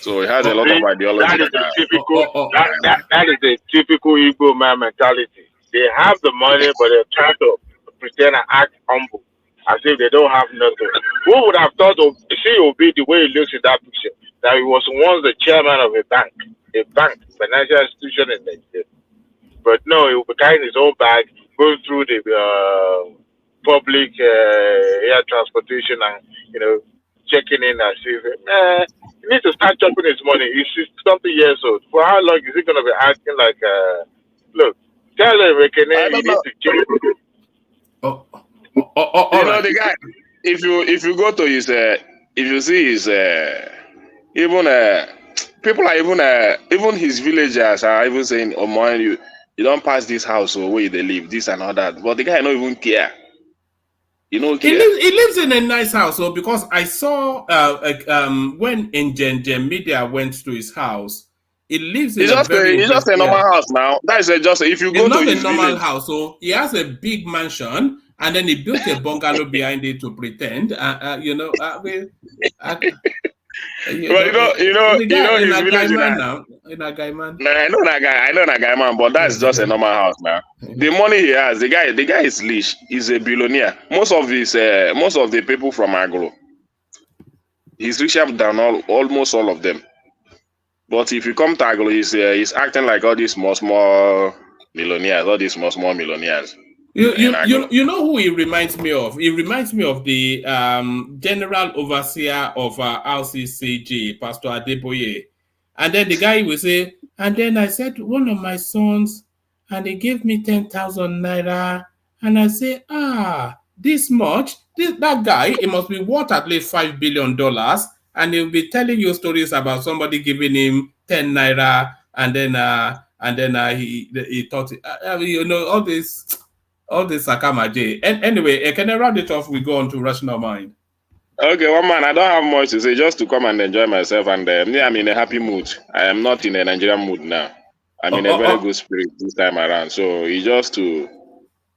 So he has a lot of ideology. That is a typical Igbo man mentality. They have the money, but they're trying to pretend and act humble, as if they don't have nothing. Who would have thought of COB the way he looks in that picture? That he was once the chairman of a bank, financial institution in Nigeria. But no, he will be carrying his own bag, going through the public air transportation and, checking in and see. He needs to start chopping his money. He's 60-something years old. For how long is he going to be acting like, look, tell him, you need to change. The guy, if you go to his, if you see his, even people are even his villagers are even saying, "Oh man, you don't pass this house or where they live, this and all that." But the guy don't even care. He lives in a nice house. So because I saw when Njenje Media went to his house, it lives in it's just a normal house now. That is just if you go to his normal village. house. So he has a big mansion. And then he built a bungalow behind it to pretend, But his village now. I know that guy, man. But that's just a normal house now. The money he has, the guy is leash. He's a billionaire. Most of the people from Agro, he's richer than almost all of them. But if you come to Agro, he's acting like all these small millionaires, all these small millionaires. You know who he reminds me of? He reminds me of the general overseer of RCCG, Pastor Adeboye. And then the guy will say, and then I said one of my sons, and he gave me 10,000 naira. And I say, this much? That guy, it must be worth at least $5 billion. And he'll be telling you stories about somebody giving him 10 naira, and then he thought, all this Sakamaje. Anyway, can I round it off? We go on to Rational Mind. Okay, one man, I don't have much to say, just to come and enjoy myself. And I'm in a happy mood. I am not in a Nigerian mood now. I'm in a very good spirit this time around. So it's just to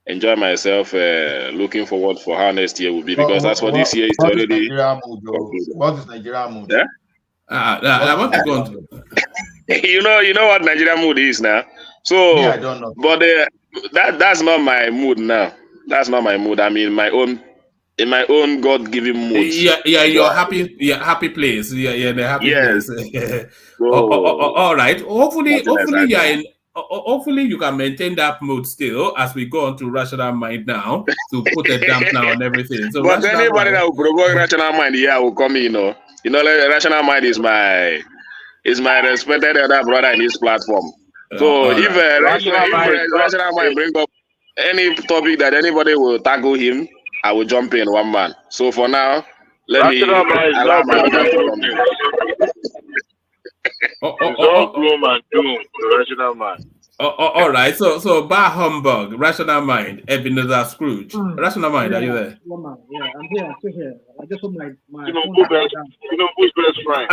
enjoy myself, looking forward for how next year will be. Because as for this year, it's already... What is Nigerian mood? Yeah? I want to go on to... you know what Nigerian mood is now? So, yeah, I don't know. But that's not my mood now. That's not my mood. I'm in my own God-given mood. You're happy place. Yeah, the happy place. All right. Hopefully you can maintain that mood still as we go on to Rational Mind now to put a dampener on everything. So, but anybody that will provoke Rational Mind, will come in. Rational Mind is my respected elder brother in this platform. So if Rational Mind bring up any topic that anybody will tackle him, I will jump in, one man. So for now, let me allow my brother to come in. Rational Mind. All right. So Bar Humbug, Rational Mind, Ebenezer Scrooge. Rational Mind, are you there? Yeah, I'm here. I'm still here. I just hope my who's best friend?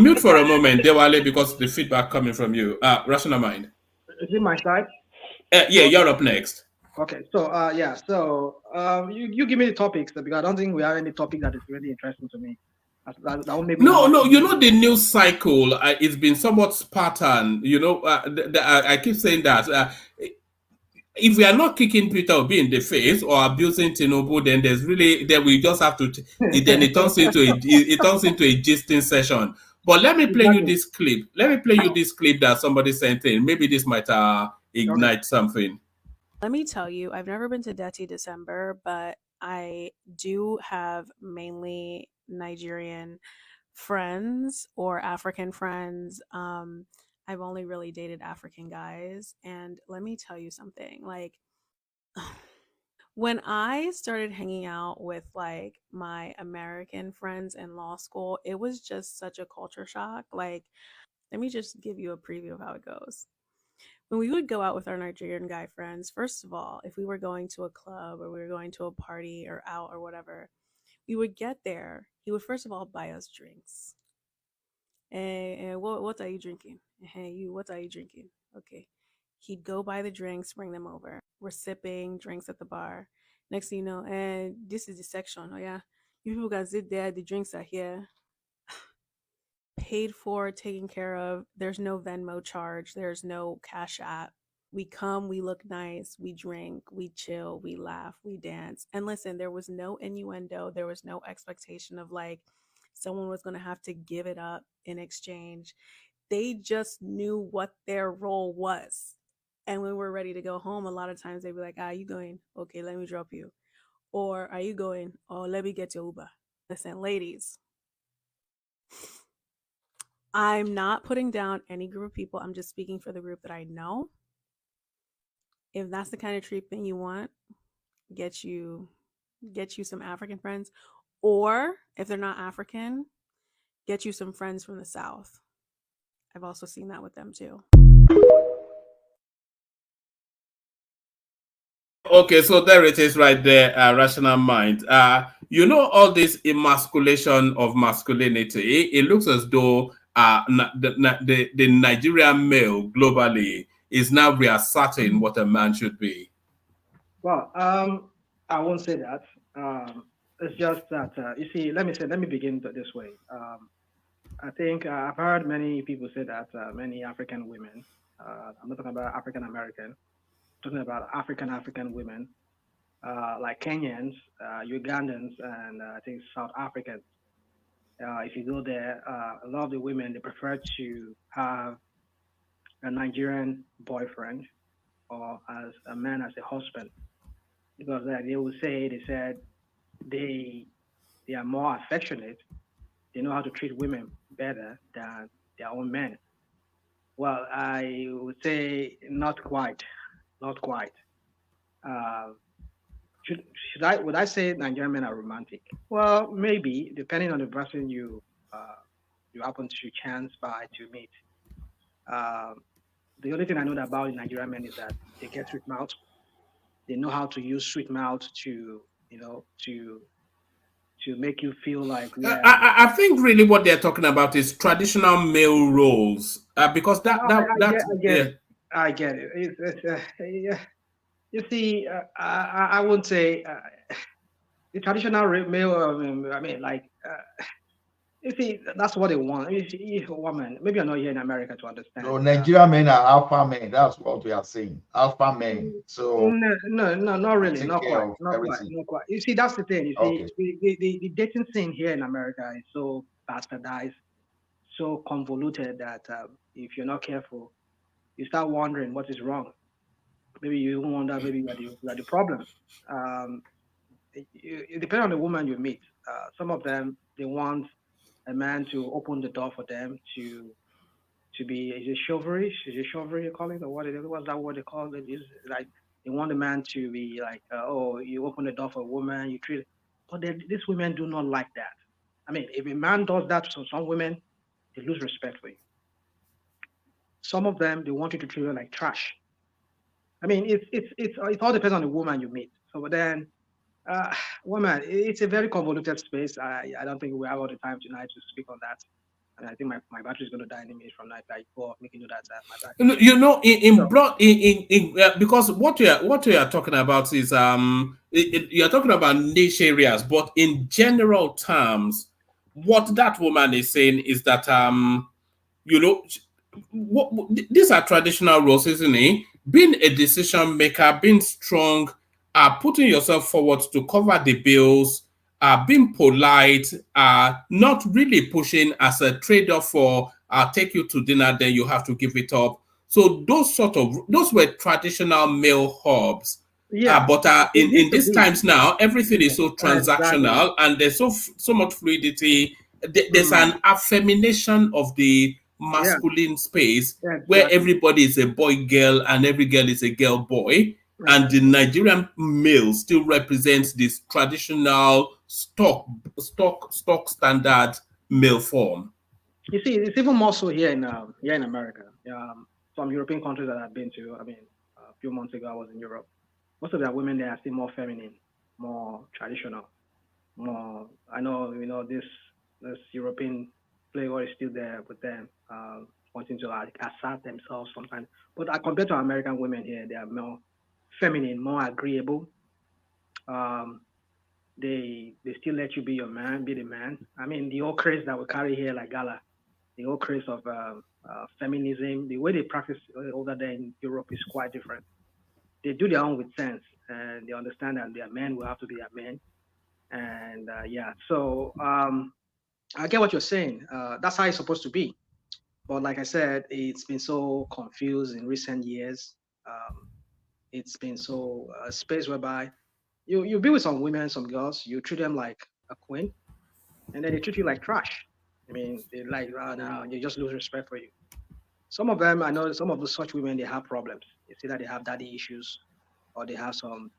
Mute for a moment, Dewale, because the feedback coming from you. Rational Mind. Is it my side? You're up next. Okay, so you give me the topics because I don't think we have any topic that is really interesting to me. That will make no, the news cycle it's been somewhat Spartan. I keep saying that if we are not kicking Peter Obi in the face or abusing Tinubu, then we just have to. Then it turns into a gisting session. But let me play you this clip. That somebody sent in. Maybe this might ignite something. Let me tell you, I've never been to Dirty December, but I do have mainly Nigerian friends or African friends. I've only really dated African guys. And let me tell you something, like, when I started hanging out with like my American friends in law school, it was just such a culture shock. Like, let me just give you a preview of how it goes. When we would go out with our Nigerian guy friends, first of all, if we were going to a club or we were going to a party or out or whatever, we would get there. He would first of all buy us drinks. And what are you drinking? Hey, you, what are you drinking? Okay. He'd go buy the drinks, bring them over. We're sipping drinks at the bar. Next thing you know, and this is the section. Oh yeah, you people can sit there. The drinks are here, paid for, taken care of. There's no Venmo charge. There's no Cash App. We come, we look nice, we drink, we chill, we laugh, we dance. And listen, there was no innuendo. There was no expectation of like someone was going to have to give it up in exchange. They just knew what their role was. And when we're ready to go home, a lot of times they'd be like, you going? Okay, let me drop you. Or are you going? Oh, let me get your Uber. Listen, ladies, I'm not putting down any group of people. I'm just speaking for the group that I know. If that's the kind of treatment you want, get you some African friends. Or if they're not African, get you some friends from the South. I've also seen that with them too. Okay, so there it is right there, rational mind. You know, all this emasculation of masculinity, it looks as though the Nigerian male globally is now reasserting what a man should be. Well, I won't say that. It's just that, you see, let me begin this way. I think I've heard many people say that many African women, I'm not talking about African American, talking about African women, like Kenyans, Ugandans, and I think South Africans. If you go there, a lot of the women, they prefer to have a Nigerian boyfriend or as a man as a husband, because they said they are more affectionate. They know how to treat women better than their own men. Well, I would say not quite. Would I say Nigerian men are romantic? Well, maybe, depending on the person you happen to chance by to meet. The only thing I know about Nigerian men is that they get sweet mouth. They know how to use sweet mouth to make you feel like, yeah. I think really what they're talking about is traditional male roles, because I get it. Yeah. You see, I wouldn't say the traditional male. You see, that's what they want. If a woman, maybe you're not here in America to understand. So Nigerian men are alpha men. That's what we are saying. Alpha men. So no, not really. Not quite. You see, that's the thing. You see, okay. The dating scene here in America is so bastardized, so convoluted that if you're not careful, you start wondering what is wrong. Maybe you wonder, maybe you are the problem. It depends on the woman you meet. Some of them, they want a man to open the door for them to be, is it chivalry? Is it chivalry you call it? Or what's that word they call it? Is like they want a man to be like, you open the door for a woman, you treat it. But these women do not like that. I mean, if a man does that to some women, they lose respect for you. Some of them, they want you to treat them like trash. I mean, it all depends on the woman you meet. So then, woman, it's a very convoluted space. I don't think we have all the time tonight to speak on that. And I think my battery is going to die any minute from now if I go making that my battery. You know, because what you are talking about is you're talking about niche areas, but in general terms, what that woman is saying is that these are traditional roles, isn't it? Being a decision maker, being strong, putting yourself forward to cover the bills, being polite, not really pushing as a trade-off for take you to dinner, then you have to give it up. So those were traditional male hubs. Yeah, But it in used to these be. times now, everything is so Exactly. transactional, and there's so much fluidity. There's an affemination of the masculine space where everybody is a boy girl and every girl is a girl boy, and the Nigerian male still represents this traditional stock standard male form. You see, it's even more so here in America. Some European countries that I've been to. I mean, a few months ago I was in Europe. Most of their women there are still more feminine, more traditional, more. I know, this European flavor is still there with them, wanting to assert themselves sometimes. But compared to American women here, they are more feminine, more agreeable. They still let you be your man, be the man. I mean, the old craze that we carry here, like Gala, the old craze of feminism, the way they practice over there in Europe is quite different. They do their own with sense, and they understand that their men will have to be their men. And so I get what you're saying. That's how it's supposed to be. But like I said, it's been so confused in recent years. It's been so a space whereby you be with some women, some girls, you treat them like a queen, and then they treat you like trash. I mean, they like, no, they just lose respect for you. Some of them, I know some of the such women, they have problems. You see that they have daddy issues, or they have some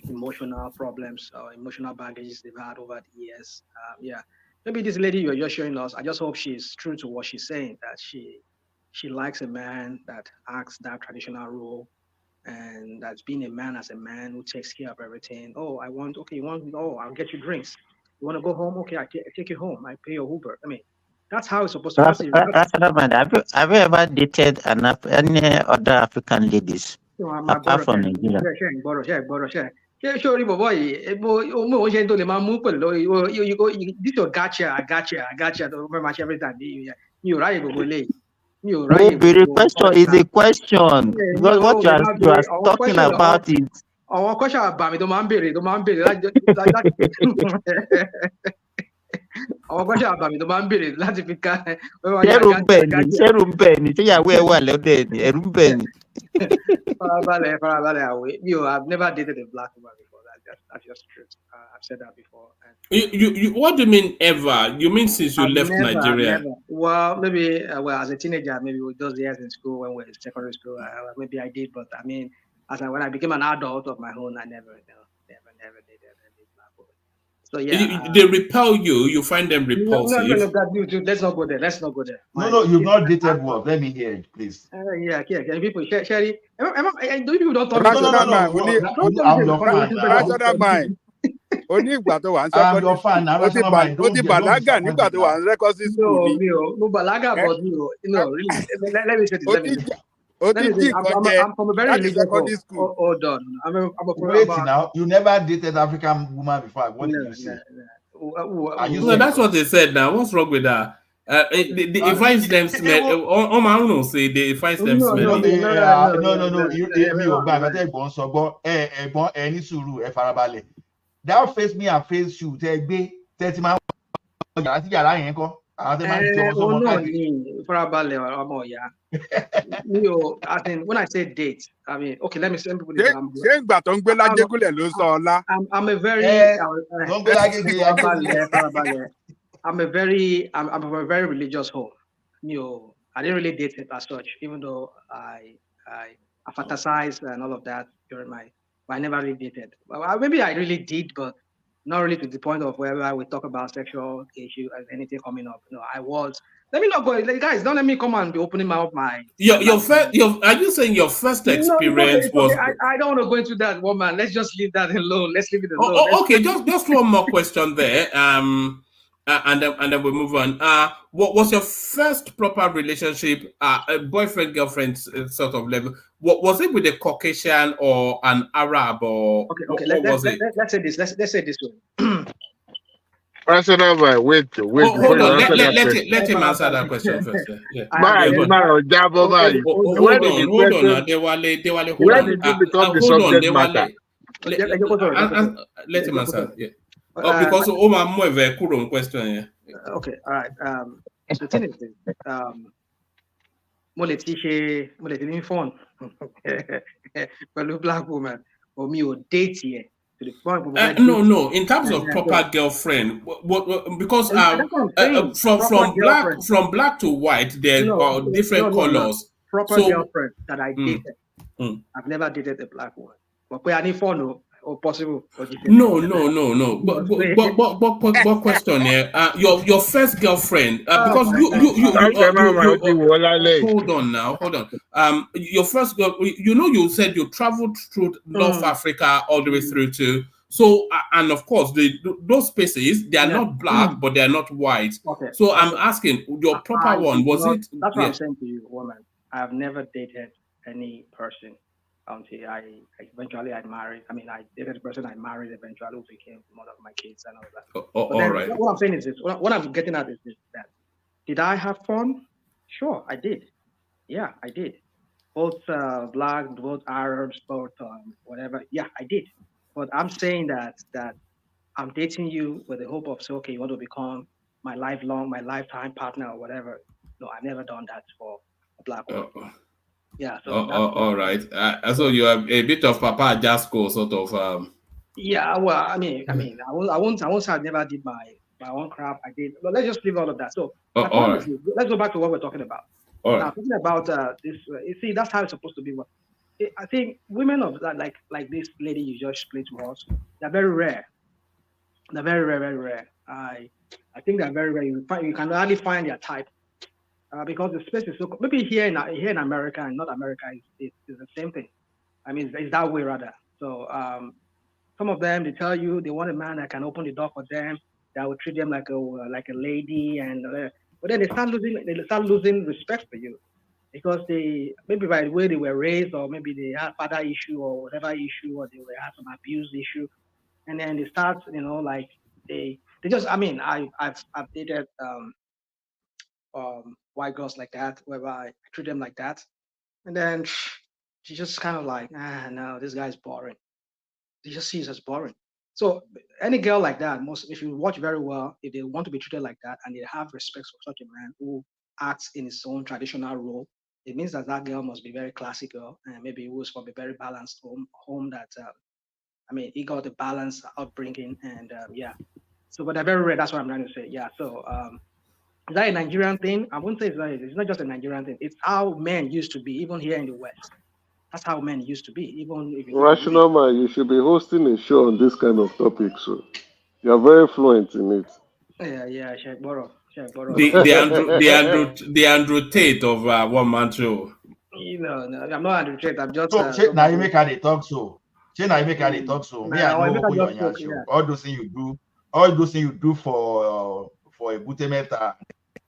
emotional problems or emotional baggages they've had over the years. Maybe this lady you're just showing us, I just hope she's true to what she's saying, that she likes a man that acts that traditional role, and that's being a man as a man who takes care of everything. Oh, I'll get you drinks. You want to go home? Okay, I take you home. I pay your Uber. I mean, that's how it's supposed to be. Have you ever dated any other African ladies apart from Nigeria? This your gotcha, I gotcha. Don't remember much every time. You right, No, the question is a question. Because what you are talking about is. Our question about me, don't man bury. Our question about me, don't man bury. Láti fi ká. Ṣẹ́rùmbẹ̀ni, ṣéyàwó ẹ̀ wà lọ́dọ̀ ẹ̀ ní ẹ̀rùmbẹ̀ni. I've never dated a black woman before. That's just true. I've said that before. You what do you mean ever? You mean since you left Nigeria? Never. Well, maybe as a teenager, maybe with those years in school when we were in secondary school, maybe I did. But I mean, when I became an adult of my own, I never dated a black woman. So they repel you. You find them repulsive. No, let's not go there. No, you've not dated what? Let me hear it, please. People, Sherry. People don't talk. No. I'm your fan. Rational mind. Only ìgbà tó wà ń I'm your fan. Rational mind. Ó ti bàlágà nígbà tó wà ń secondary school ni. No bàlágà, but really. Let me say this. I'm from a very religious home. Hold on. Wait now. You never dated African woman before. What did you say? That's what they said now. What's wrong with that? It finds them smell. On my own say they find them smelly. No. That face me and face you. When I say date, I mean, okay, let me send people I'm a very religious home. I didn't really date it as such, even though I fantasized and all of that during I never really dated. Well, maybe I really did, but not really to the point of where we talk about sexual issue and anything coming up. I was. Let me not go, guys. Don't let me come and be opening my mouth. Are you saying your first experience was? I don't want to go into that, woman. Let's just leave that alone. Let's leave it alone. Okay, just one more question there. And then we move on. What was your first proper relationship? A boyfriend girlfriend sort of level. What was it with a Caucasian or an Arab or? Okay. Let's say this. Let's say this one. Wait. Hold on. Let him answer that question first. Yeah. Hold on. Let him answer. Yeah. Because more of a question. Yeah. Okay. All right. So the thing is, mo lè ti ní phone pẹ̀lú black woman, but mi ò date yẹ to the point where No. In terms of proper girlfriend, because that's what I'm saying. from black to white, there are different colors. Proper girlfriend that I dated. I've never dated a black woman. But I need phone or possible. No. But question here. Your first girlfriend, because hold on now. Your first girl, you said you traveled through North Africa all the way through to. So and of course those spaces, they are not black, but they are not white. Okay. So I'm asking, your proper one was it? That's what I'm saying to you, woman. I have never dated any person until I eventually married. I mean, I dated the person I married eventually, who became mother of my kids and all that. All right. What I'm saying is this. What I'm getting at is this: that did I have fun? Sure, I did. Yeah, I did. Both black, both Arabs, both whatever. Yeah, I did. But I'm saying that I'm dating you with the hope of saying, okay, you want to become my lifetime partner or whatever. No, I've never done that for a black woman. Yeah. So all right. So you are a bit of Papa Jasco sort of. Yeah. Well, I mean, I won't say I never did my own crap. I did. But let's just leave all of that. So my point is, let's go back to what we're talking about. All now, right. talking about this, you see, that's how it's supposed to be. I think women of that, like this lady you just explained to us, they're very rare. They're very rare, very rare. I think they're very rare. You can hardly find their type because the space is so. Maybe here in America and North America is the same thing. I mean, it's that way rather. So some of them, they tell you they want a man that can open the door for them, that will treat them like a lady, and but then they start losing respect for you because maybe by the way they were raised, or maybe they had father issue or whatever issue, or they had some abuse issue. And then they start, like they just. I mean, I've dated white girls like that, whereby I treat them like that, and then she just kind of like, no, this guy's boring. They just see it as boring. So any girl like that, if you watch very well, if they want to be treated like that and they have respect for such a man who acts in his own traditional role, it means that girl must be very classy girl and maybe it was from a very balanced home that. I mean, he got a balanced upbringing, and yeah. So, but they're very rare. That's what I'm trying to say. Yeah. So, is that a Nigerian thing? I wouldn't say it's not just a Nigerian thing. It's how men used to be, even here in the West. That's how men used to be. Even if you Rational man, you should be hosting a show on this kind of topic, so you're very fluent in it. Yeah, Sheikh Boro. The Andrew Tate of One Man Show. No, I'm not Andrew Tate. I'm just. So, now you make how they talk so. Now you make how they talk so. Me, I know open your show. Yeah. All those things you do for a Butemeta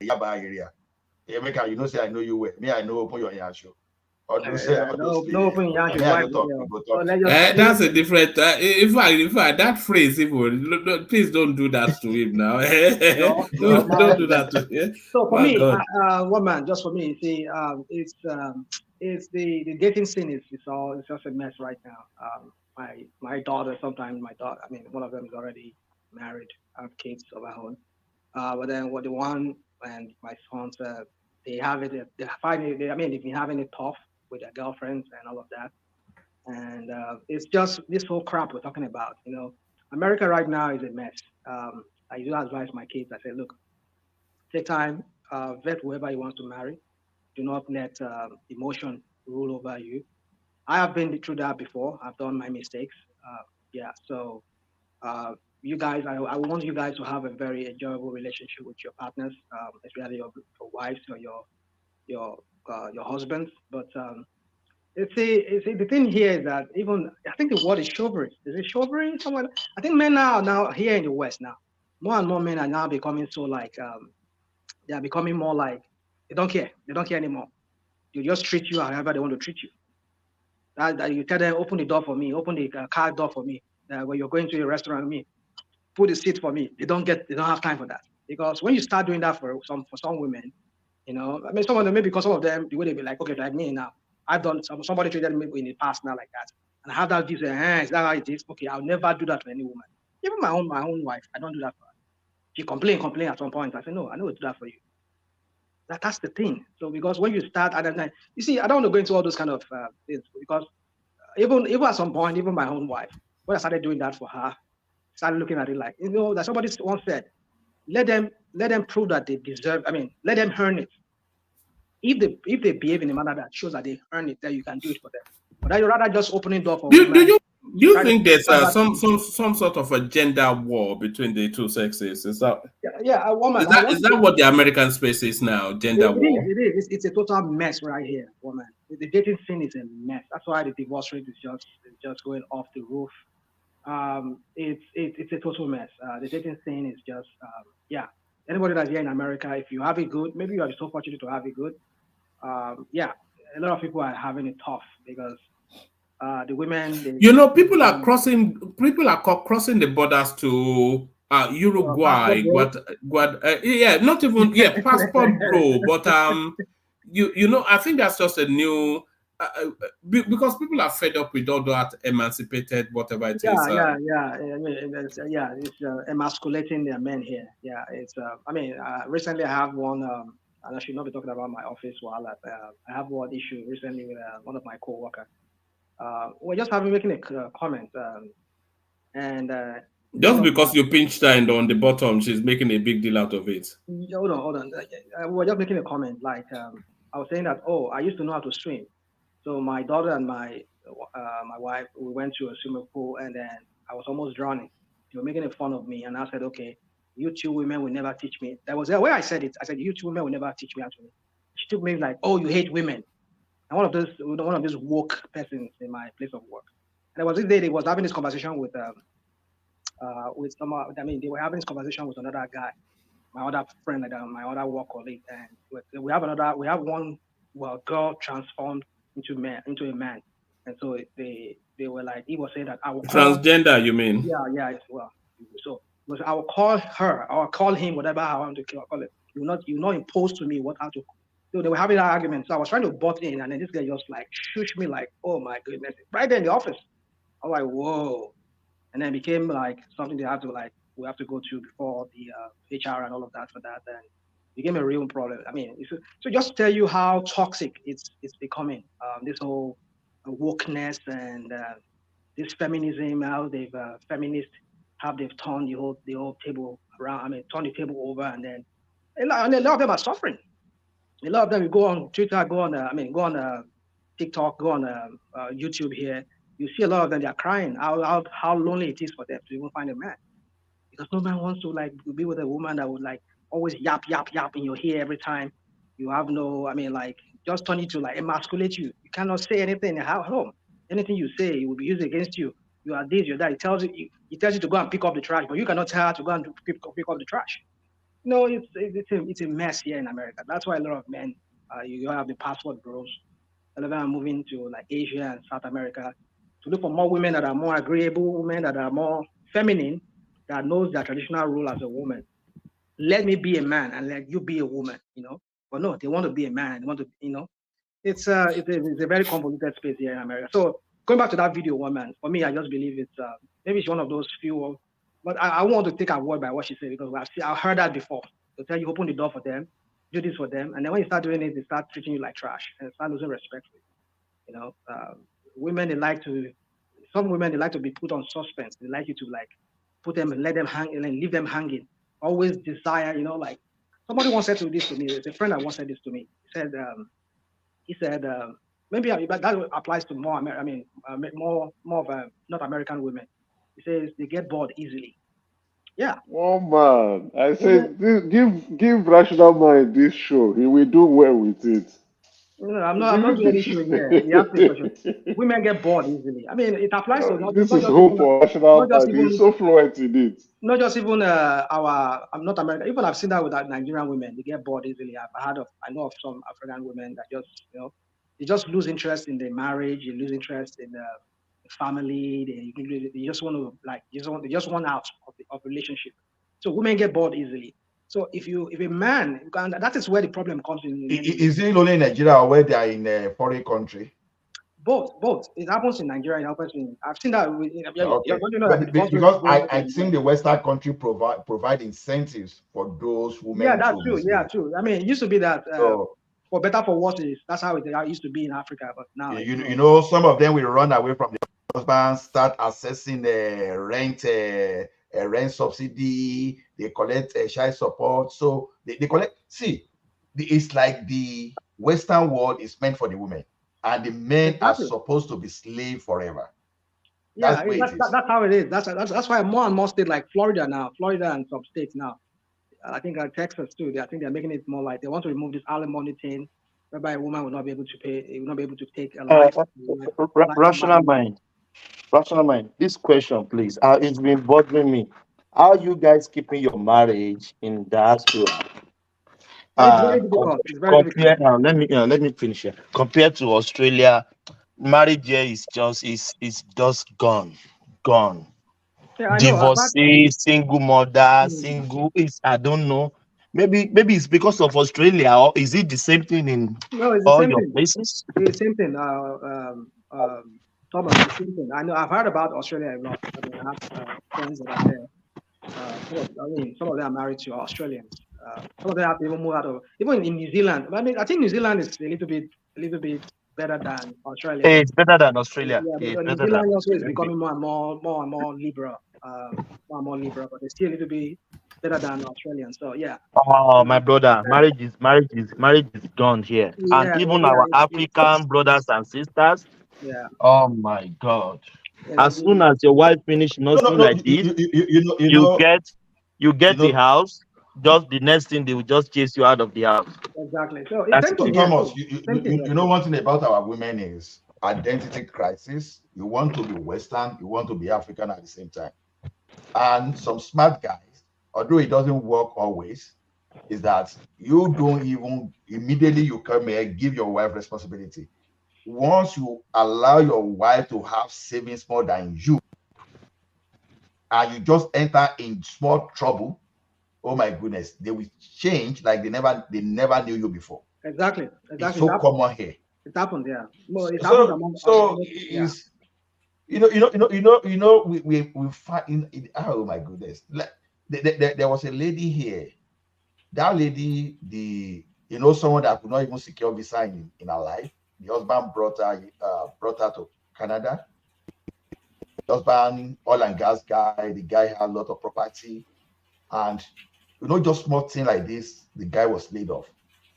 Yaba area. You make how you know say I know you well. Me, I know open your show. That's a different. In fact, that phrase, even please don't do that to him now. Don't do that to him. So for me, woman, just for me, see, it's the dating scene is it's just a mess right now. My daughter, sometimes I mean, one of them is already married, have kids of her own. But then the one and my sons, they have it. They find it. I mean, they've been having it tough with their girlfriends and all of that. And it's just this whole crap we're talking about. America right now is a mess. I do advise my kids. I say, look, take time, vet whoever you want to marry. Do not let emotion rule over you. I have been through that before. I've done my mistakes. Yeah. So you guys, I want you guys to have a very enjoyable relationship with your partners, especially your wives or your husbands. But the thing here is that I think the word is chivalry. Is it chivalry? Somewhere? I think men are now here in the West now. More and more men are now becoming so like they are becoming more like they don't care. They don't care anymore. They just treat you however they want to treat you. That you tell them, open the door for me, open the car door for me. When you're going to a restaurant with me, put the seat for me. They don't have time for that. Because when you start doing that for some women, I mean, some of them, maybe because some of them, the way they be like, okay, like me now, I've done somebody treated me in the past now like that. And I have that view, is that how it is? Okay, I'll never do that to any woman. Even my own wife, I don't do that for her. She complain at some point. I say, no, I don't do that for you. That's the thing. So because when you start at that time, you see, I don't want to go into all those kind of things because even at some point, even my own wife, when I started doing that for her, started looking at it like, that somebody once said, let them prove that they deserve. I mean, let them earn it. If they behave in a manner that shows that they earn it, then you can do it for them. But then you rather just opening door for women. Do you think there's some sort of a gender war between the two sexes? Is that a woman? Is that what the American space is now? Gender war. It is. It's a total mess right here, woman. The dating scene is a mess. That's why the divorce rate is just going off the roof. It's a total mess. The dating scene is just Anybody that's here in America, if you have it good, maybe you are so fortunate to have it good. A lot of people are having it tough because the women. People are crossing the borders to Uruguay, not even passport bro, but I think that's just a new. Because people are fed up with all that emancipated, whatever it is. It's emasculating their men here. Yeah, it's. Recently I have one. And I should not be talking about my office while I have one issue recently with one of my co-workers. We're just making a comment, just because you pinched her and on the bottom, she's making a big deal out of it. Hold on. We're just making a comment. Like I was saying that I used to know how to swim. So my daughter and my wife, we went to a swimming pool, and then I was almost drowning. They were making fun of me, and I said, "Okay, you two women will never teach me." That was the way I said it. I said, "You two women will never teach me how to swim." She took me like, "Oh, you hate women." And one of these woke persons in my place of work. And it was this day they was having this conversation with some. They were having this conversation with another guy, my other friend, my other work colleague, and we have one girl transformed into a man, and so they were like, he was saying that I will transgender. You mean? Yeah. Well, so I will call her, or call him, whatever I want to call it. You not impose to me how to. So they were having that argument. So I was trying to butt in, and then this guy just like shushed me like, oh my goodness, right there in the office. I was like, whoa, and then it became like something we have to go to before the HR and all of that for that. And it became a real problem. So just tell you how toxic it's becoming. This whole wokeness and this feminism, how they've feminists they've turned the whole table around. Turn the table over, and then a lot of them are suffering. A lot of them, you go on Twitter, go on TikTok, go on YouTube here. You see a lot of them, they are crying how lonely it is for them to even find a man. Because no man wants to be with a woman that would always yap in your ear every time. You have just turn it to emasculate you. You cannot say anything at home. Anything you say, it will be used against you. You are this, you're that. It tells you to go and pick up the trash, but you cannot tell her to go and pick up the trash. No, it's a mess here in America. That's why a lot of men, you have the passport bros. A lot of them are moving to Asia and South America to look for more women that are more agreeable, women that are more feminine, that knows their traditional role as a woman. Let me be a man and let you be a woman, But no, they want to be a man. They want to, It's a very convoluted space here in America. So going back to that video, woman, for me, I just believe it's maybe it's one of those few. But I want to take a word by what she said, because I've heard that before. To tell you, open the door for them, do this for them, and then when you start doing it, they start treating you like trash and start losing respect for you. Women, some women, they like to be put on suspense. They like you to put them and let them hang and then leave them hanging. Always desire, somebody once said this to me. It's a friend that once said this to me. He said, maybe that applies to more of not American women. He says they get bored easily. Yeah. Oh man, I said, give rational mind this show. He will do well with it. No, I'm not doing any show here. You have to question. Women get bored easily. It applies to not. This is hope for rational mind. He's so fluent in it. Not just even I'm not American. Even I've seen that with Nigerian women. They get bored easily. I know of some African women that just they just lose interest in their marriage. They lose interest in the family. They just want to they just want out of relationship. So women get bored easily. So if a man, that is where the problem comes in. Is it only in Nigeria or where they are in a foreign country? Both. It happens in Nigeria. It happens in. I've seen that. Okay. You know that the first Because going I think the Western country provide incentives for those women that's to true. misbehave. Yeah, true. I mean, it used to be that So for better for worse, that's how it used to be in Africa. But now, you know, some of them will run away from the husband, start assessing the rent subsidy. They collect child support. So they collect. See, it's like the Western world is meant for the women, and the men are supposed to be slave forever. That's how it is. That's why more and more states like Florida and some states now. I think Texas too. I think they're making it more like they want to remove this alimony thing, whereby a woman will not be able to pay, will not be able to take a life. Rational mind. This question, please. It's been bothering me. How are you guys keeping your marriage in diaspora? It's very difficult. It's very difficult. Let me finish here. Compared to Australia, marriage here is just gone. Yeah, I know. Divorcee, single mother, single. I don't know. Maybe it's because of Australia, or is it the same thing in all your places? It's the same thing. Thomas, the same thing. I know. I've heard about Australia a lot. I mean, I have friends that are there. Some of them are married to Australians. Some of them have to even move out of. Even in New Zealand. I mean, I think New Zealand is a little bit better than Australia. It's better than Australia. Yeah, New Zealand also is becoming more and more liberal. But it's still a little bit better than Australian. So yeah. Oh, my brother, marriage is done here, and even our African brothers and sisters. Yeah. Oh my God! As soon as your wife finish nursing like this, you get the house. Just the next thing, they will just chase you out of the house. Exactly. So Thomas, you know one thing about our women is identity crisis. You want to be Western, you want to be African at the same time. And some smart guys, although it doesn't work always, is that you don't even immediately you come here, give your wife responsibility. Once you allow your wife to have savings more than you, and you just enter in small trouble, oh my goodness, they will change like they never knew you before. Exactly. It's so common here. It happened, yeah. Well, it it's we find oh my goodness. There was a lady here. That lady, someone that could not even secure visa in her life. The husband brought her to Canada. The husband, oil and gas guy, the guy had a lot of property. And just small thing like this, the guy was laid off.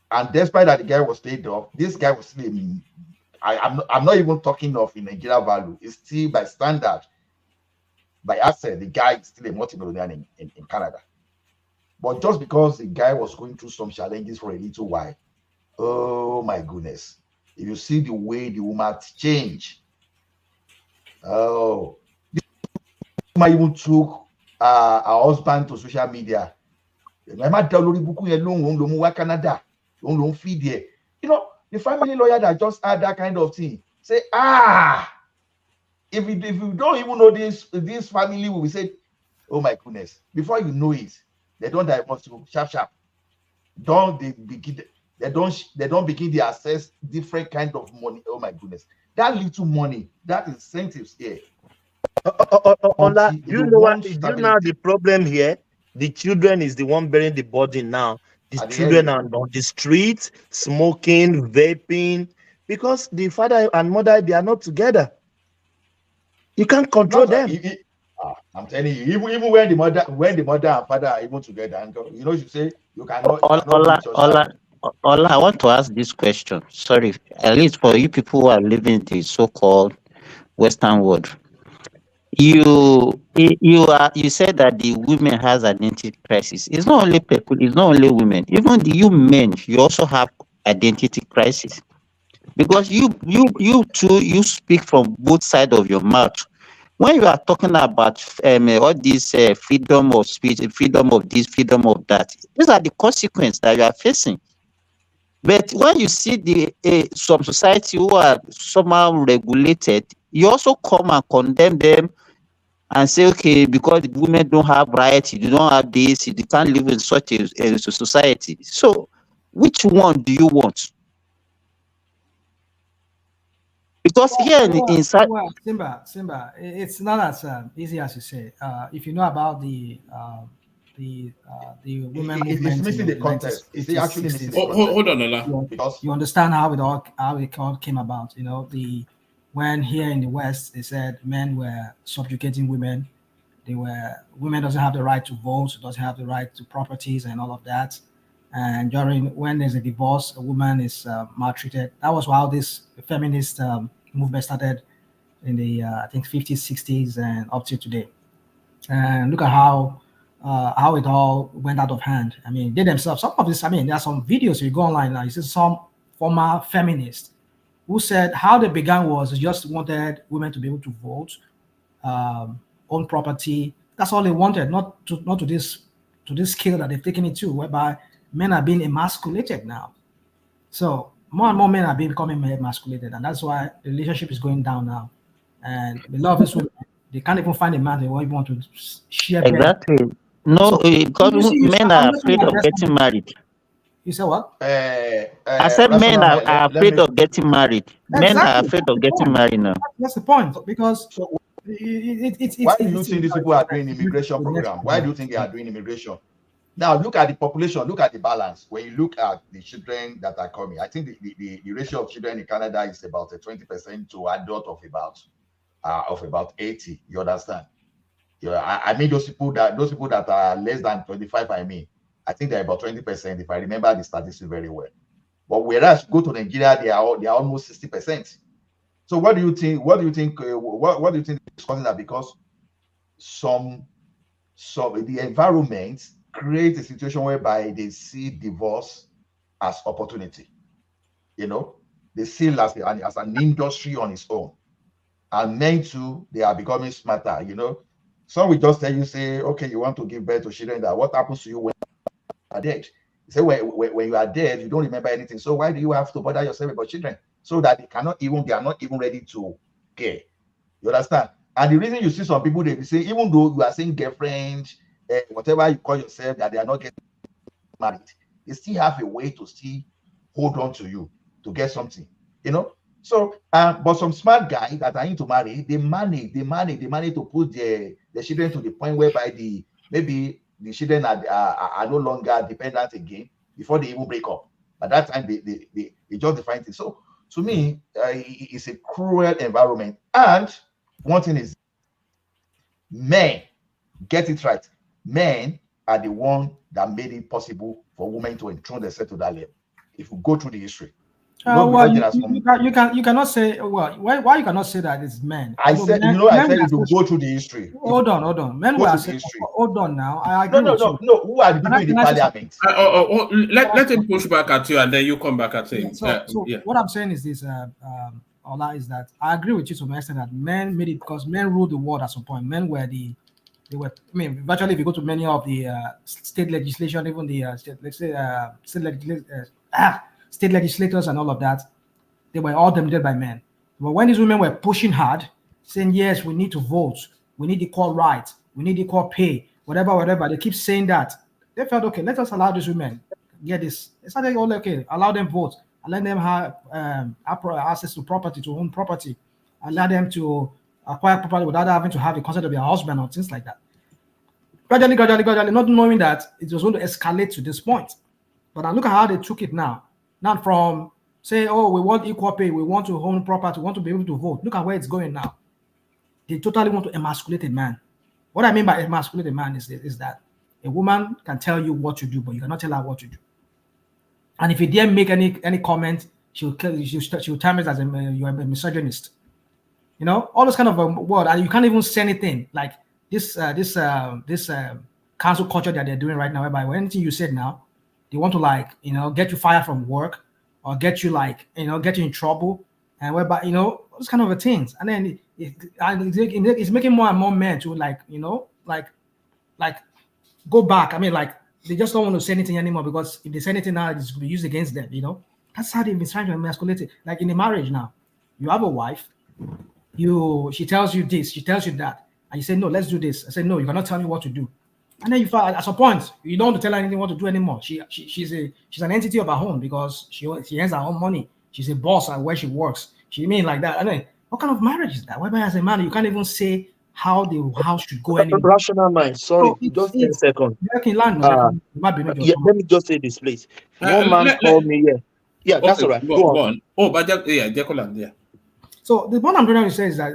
And despite that the guy was laid off, this guy was still I'm not even talking of in Nigeria value. It's still by standard, by asset, the guy is still a multi-millionaire in Canada. But just because the guy was going through some challenges for a little while, oh my goodness. If you see the way the woman changed, the woman even took her husband to social media. Canada, feed here. The family lawyer that just had that kind of thing say, if you don't even know this family will say, oh my goodness, before you know it, they don't divorce you sharp. They don't begin to assess different kind of money. Oh my goodness, that little money, that incentives here. Do you know the problem here? The children is the one bearing the burden now. The children are on the streets, smoking, vaping, because the father and mother, they are not together. You can't control them. I'm telling you, even when the mother and father are even together, you say you cannot. Ola, I want to ask this question. Sorry, at least for you people who are living in the so-called Western world. You said that the women has identity crisis. It's not only people, it's not only women. Even you men, you also have identity crisis, because you speak from both sides of your mouth. When you are talking about all this freedom of speech, freedom of this, freedom of that, these are the consequences that you are facing. But when you see some society who are somehow regulated, you also come and condemn them and say, okay, because the women don't have rights, you don't have this, you can't live in such a society. So, which one do you want? Because here in South, Simba, it's not as easy as you say. If you know about the women It's movement in missing the the context. It's 1950s, actually 60s, missing the context. Hold on, Ola. Because you understand how it all came about. You know, when here in the West they said men were subjugating women. Women doesn't have the right to vote, doesn't have the right to properties and all of that. And when there's a divorce, a woman is maltreated. That was how this feminist movement started in the I think 50s, 60s, and up to today. And look at how it all went out of hand. I mean, they themselves, some of this, I mean, there are some videos you go online now. You see some former feminists who said how they began was just wanted women to be able to vote, own property. That's all they wanted, not to this scale that they've taken it to, whereby men are being emasculated now. So more and more men are becoming emasculated, and that's why the relationship is going down now. And a lot of these women, they can't even find a man they won't even want to share bed. exactly. No, So because men I'm are looking afraid at of this getting married. You say what? I said men Rational, are let afraid me. of getting married. Men are Exactly. afraid That's of the getting point. married now. That's the point. Because So it's why do you think these people are doing immigration program? Why do you think they are doing immigration? Now look at the population, look at the balance. When you look at the children that are coming, I think the ratio of children in Canada is about 20% to adult of about 80. You understand? Yeah, I mean those people that are less than 25. I think they're about 20%, if I remember the statistics very well. But whereas go to Nigeria, they are almost 60%. So what do you think? What do you think is causing that? Because some the environment creates a situation whereby they see divorce as opportunity. You know, they see it as an industry on its own. And men too, they are becoming smarter. You know, some will just tell you, say, okay, you want to give birth to children, that what happens to you when you are dead? You say, when you are dead, you don't remember anything. So why do you have to bother yourself about children? So that they are not even ready to care. You understand? And the reason you see some people, they be saying, even though you are saying girlfriend, whatever you call yourself, that they are not getting married, they still have a way to still hold on to you to get something, you know. So, but some smart guys that are into marry, they manage to put the children to the point whereby maybe the children are no longer dependent again before they even break up. At that time, they just define it. So, to me, it's a cruel environment. And one thing is, men, get it right. Men are the one that made it possible for women to enthrone themselves to that level. If we go through the history, well, you cannot say, well, why you cannot say that it's men? I said, I said if you go through the history. Hold on. Men were saying, hold on now. I agree with you. No. Who are the people in the parliament? Let him push back at you, and then you come back at him. What I'm saying is this, Ola, is that I agree with you to the extent that men made it because men ruled the world at some point. Men were virtually if you go to many of the state legislation, even the state legislators and all of that, they were all dominated by men. But when these women were pushing hard, saying, yes, we need to vote, we need equal rights, we need equal pay, whatever, they keep saying that. They felt, okay, let us allow these women get this. They started, okay, allow them vote, allow them have access to property, to own property, allow them to acquire property without having to have the consent of their husband or things like that. Gradually, not knowing that it was going to escalate to this point. But now look at how they took it now. Not from say, oh, we want equal pay, we want to own property, we want to be able to vote. Look at where it's going now. They totally want to emasculate a man. What I mean by emasculate a man is that a woman can tell you what to do, but you cannot tell her what to do. And if you dare make any comment, she'll tell me as you're a misogynist. You know, all those kind of word, and you can't even say anything like this cancel culture that they're doing right now, whereby anything you said now, they want to get you fired from work or get you get you in trouble, and whereby those kind of things. And then it's making more and more men to go back. I mean, they just don't want to say anything anymore because if they say anything now, it's going to be used against them. That's how they've been trying to emasculate it. Like in a marriage now, you have a wife, she tells you this, she tells you that, and you say no, let's do this. I say no, you cannot tell me what to do. And then you find at some point you don't want to tell her anything what to do anymore. She's an entity of her own because she earns her own money. She's a boss at where she works. She mean like that. I mean, what kind of marriage is that? Whereby as a man, you can't even say how the house should go anyway. Rational mind. Sorry, So just 10 seconds. Yeah, let me just say this, please. One man called me here. Yeah, that's Okay, all right. go on. Oh, but Decoland, yeah. So the point I'm trying to say is that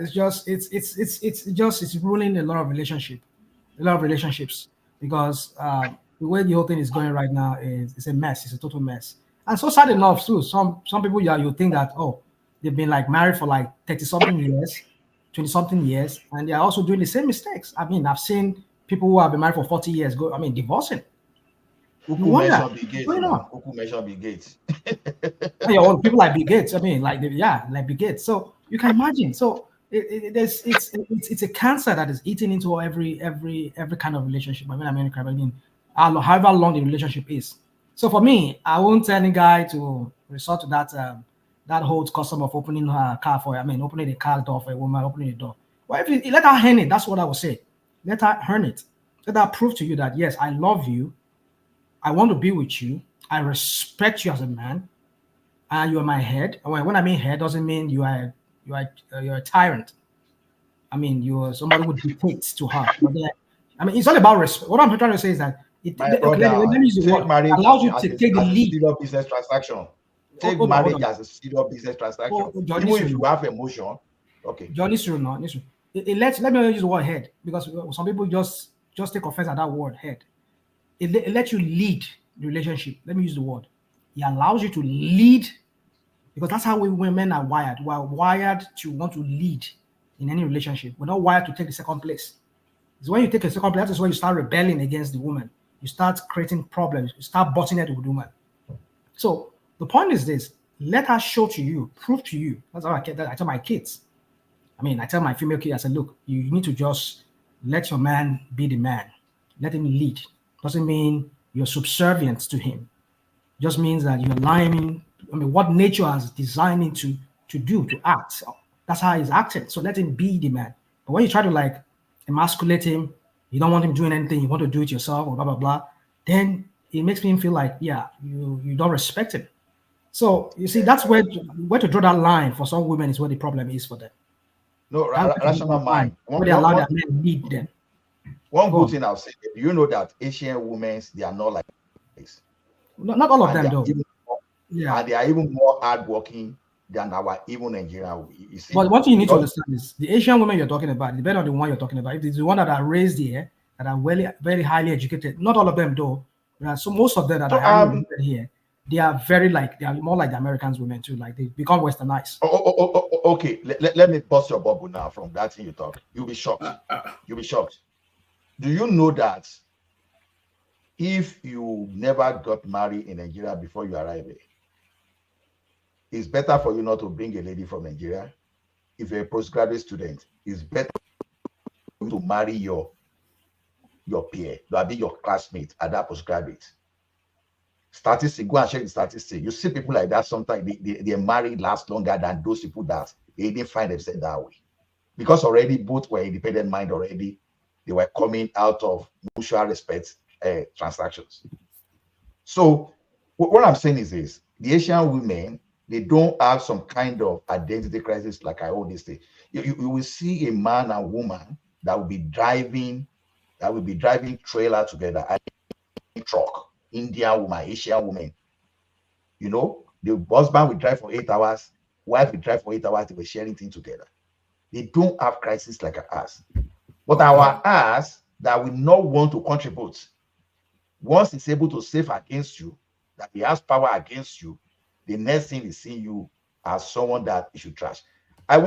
it's ruining a lot of relationships because the way the whole thing is going right now is it's a mess. It's a total mess. And so sad enough too. Some people, yeah, you think that they've been like married for like 30-something years, 20-something years, and they're also doing the same mistakes. I mean, I've seen people who have been married for 40 years divorcing. Uku mentioned Bill Gates now. Uku mentioned Bill Gates. Yeah, people like Bill Gates. I mean, like Bill Gates. So you can imagine. So it's a cancer that is eating into every kind of relationship. I mean, however long the relationship is. So for me, I won't tell any guy to resort to that whole custom of opening her car opening the car door for a woman, opening the door. Well, if you let her earn it, that's what I would say. Let her earn it. Let her prove to you that yes, I love you. I want to be with you. I respect you as a man, and you are my head. When I mean head, doesn't mean you're a tyrant. I mean you're somebody who dictates to her. But I mean it's all about respect. What I'm trying to say is that take marriage allows you to take the lead. Serious business transaction. Take marriage as a serious business transaction. Even if you have emotion, okay. John, listen. Let me use the word head because some people just take offense at that word head. It lets you lead the relationship. Let me use the word. It allows you to lead because that's how women are wired. We are wired to want to lead in any relationship. We're not wired to take the second place. It's when you take a second place, that's when you start rebelling against the woman. You start creating problems. You start butting it with the woman. So the point is this: let her show to you, prove to you. That's how I tell my kids. I mean, I tell my female kids, I said, look, you need to just let your man be the man. Let him lead. Doesn't mean you're subservient to him. Just means that you're aligning. I mean, what nature has designed him to act. That's how he's acting. So let him be the man. But when you try to like emasculate him, you don't want him doing anything, you want to do it yourself, or blah blah blah, then it makes me feel like, yeah, you don't respect him. So you see, that's where to draw that line for some women is where the problem is for them. No, rational mind. Where they allow their men lead them. One good thing I'll say, you know that Asian women, they are not like this. Not all of them, though. And they are even more hardworking than our even Nigerian. You see, but what you need to understand is the Asian women you're talking about, depending on the one you're talking about. If it's the one that are raised here, that are very, very highly educated, not all of them, though. So most of them that are highly educated here, they are more like the Americans women too. Like they become westernized. Okay. Let me bust your bubble now from that thing you talk. You'll be shocked. You'll be shocked. Do you know that if you never got married in Nigeria before you arrive here, it's better for you not to bring a lady from Nigeria. If you're a postgraduate student, it's better for you to marry your peer, to be your classmate at that postgraduate. Statistics, go and check the statistics. You see people like that sometimes their marriage lasts longer than those people that they didn't find themselves that way. Because already both were independent mind already. They were coming out of mutual respect transactions. So what I'm saying is this: the Asian women, they don't have some kind of identity crisis like I always say. You will see a man and woman that will be driving trailer together, truck, Indian woman, Asian woman. You know, the husband will drive for 8 hours, wife will drive for 8 hours, they were sharing things together. They don't have crisis like us. But our ass that will not want to contribute, once it's able to save against you, that he has power against you, the next thing is seeing you as someone that you should trash. I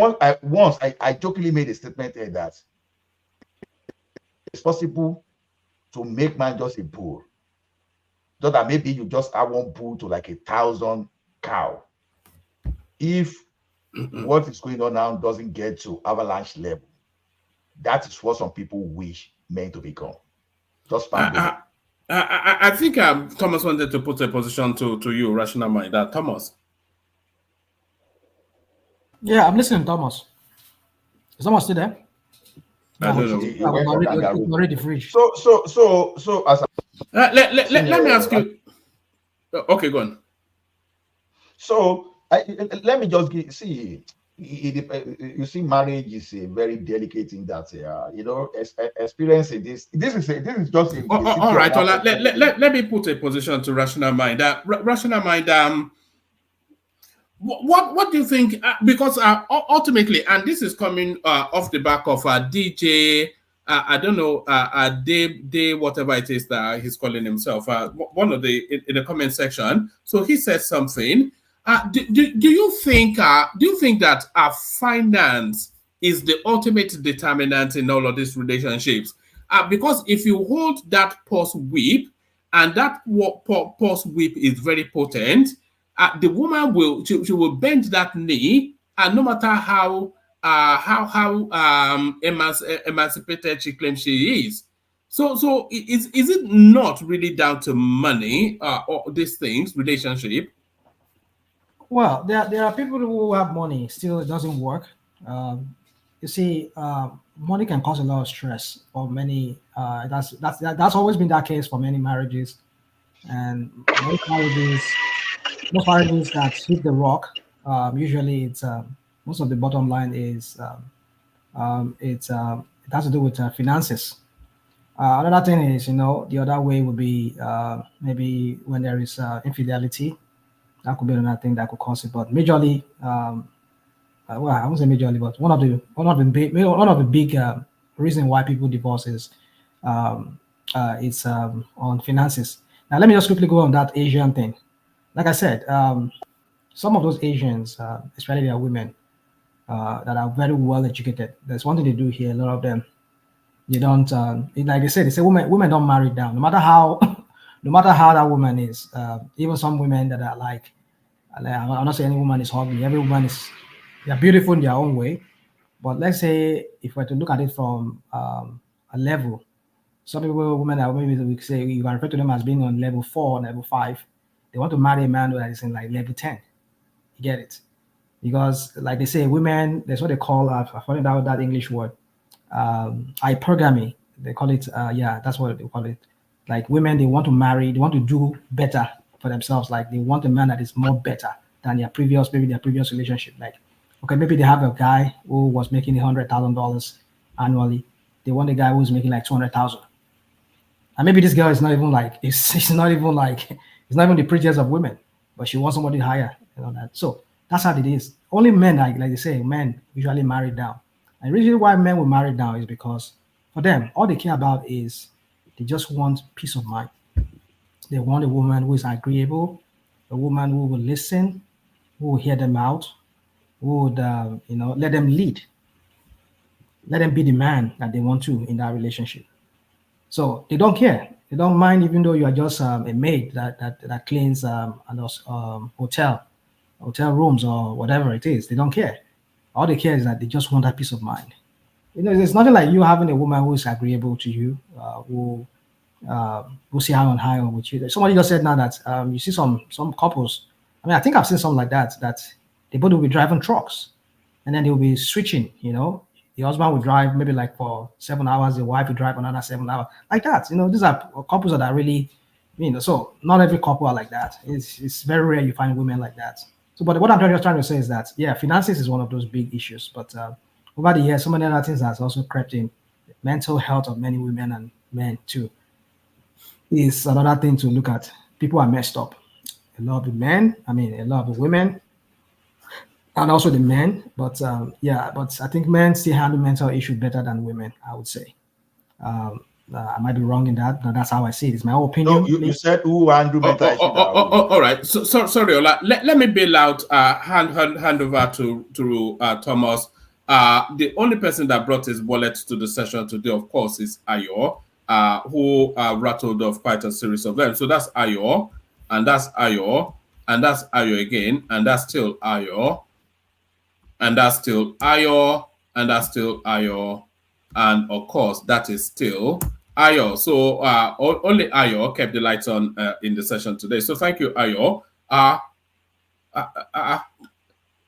jokingly made a statement here that it's possible to make man just a bull. So that maybe you just have one bull to like 1,000 cow. If what is going on now doesn't get to avalanche level, that is what some people wish men to become. Just I think Thomas wanted to put a position to you, rational mind. Thomas. Yeah, I'm listening, Thomas. Is Thomas still there? I don't know. Already free. So as let me ask you. Okay, go on. So let me just see. you see, marriage is a very delicate thing that experiencing this. This is just in the city all right, of Ola, Africa. let me put a position to rational mind. Rational mind. What do you think? Because ultimately, and this is coming off the back of DJ. I don't know, Day whatever it is that he's calling himself. One of the in the comment section. So he said something. Do you think that finance is the ultimate determinant in all of these relationships? Because if you hold that pulse whip, and that pulse whip is very potent, the woman she will bend that knee, and no matter how emancipated she claims she is. So is it not really down to money or these things, relationship? Well, there are people who have money, still it doesn't work. You see, money can cause a lot of stress for many. That's always been that case for many marriages, and most marriages that hit the rock, usually it's most of the bottom line is it has to do with finances. Another thing is, the other way would be maybe when there is infidelity. That could be another thing that could cause it. But majorly, well, I won't say majorly, but one of the big reason why people divorce is it's on finances. Now, let me just quickly go on that Asian thing. Like I said, some of those Asians, especially their women, that are very well educated. There's one thing they do here. A lot of them, they don't like they say women don't marry down, no matter how no matter how that woman is. Even some women that are like, I'm not saying any woman is ugly. Every woman they're beautiful in their own way. But let's say if we're to look at it from a level, some people, women are maybe we say you can refer to them as being on level 4, level 5. They want to marry a man that is in like level 10. You get it? Because like they say, women, that's what they call, I found out that English word, hypergamy. They call it, that's what they call it. Like women, they want to marry, they want to do better for themselves. Like they want a man that is more better than their previous relationship. Like, okay, maybe they have a guy who was making $100,000 annually. They want a guy who's making like 200,000. And maybe this girl is not even like, it's not even the prettiest of women, but she wants somebody higher, that. So that's how it is. Only men, like they say, men usually marry down. And the reason why men will marry down is because for them, all they care about is they just want peace of mind. They want a woman who is agreeable, a woman who will listen, who will hear them out, who would, let them lead. Let them be the man that they want to in that relationship. So they don't care. They don't mind, even though you are just a maid that cleans hotel rooms or whatever it is. They don't care. All they care is that they just want that peace of mind. There's nothing like you having a woman who is agreeable to you, who see eye on high with you. Somebody just said now that you see some couples. I mean, I think I've seen something like that they both will be driving trucks, and then they'll be switching. The husband will drive maybe like for 7 hours, the wife will drive another 7 hours, like that. These are couples that are really, so not every couple are like that. It's very rare you find women like that. So, but what I'm just trying to say is that, yeah, finances is one of those big issues. But over the years, so many other things has also crept in. Mental health of many women and men too is another thing to look at. People are messed up. A lot of the men, a lot of the women, and also the men. But but I think men still handle mental issues better than women, I would say. I might be wrong in that, but that's how I see it. It's my opinion. No, you said who handle mental issues. All right. So sorry, Ola. Let me bail out. Hand over to Thomas. The only person that brought his wallet to the session today, of course, is Ayo, who rattled off quite a series of them. So that's Ayo, and that's Ayo, and that's Ayo again, and that's still Ayo, and that's still Ayo, and that's still Ayo, and of course that is still Ayo. So only Ayo kept the lights on in the session today. So thank you, Ayo.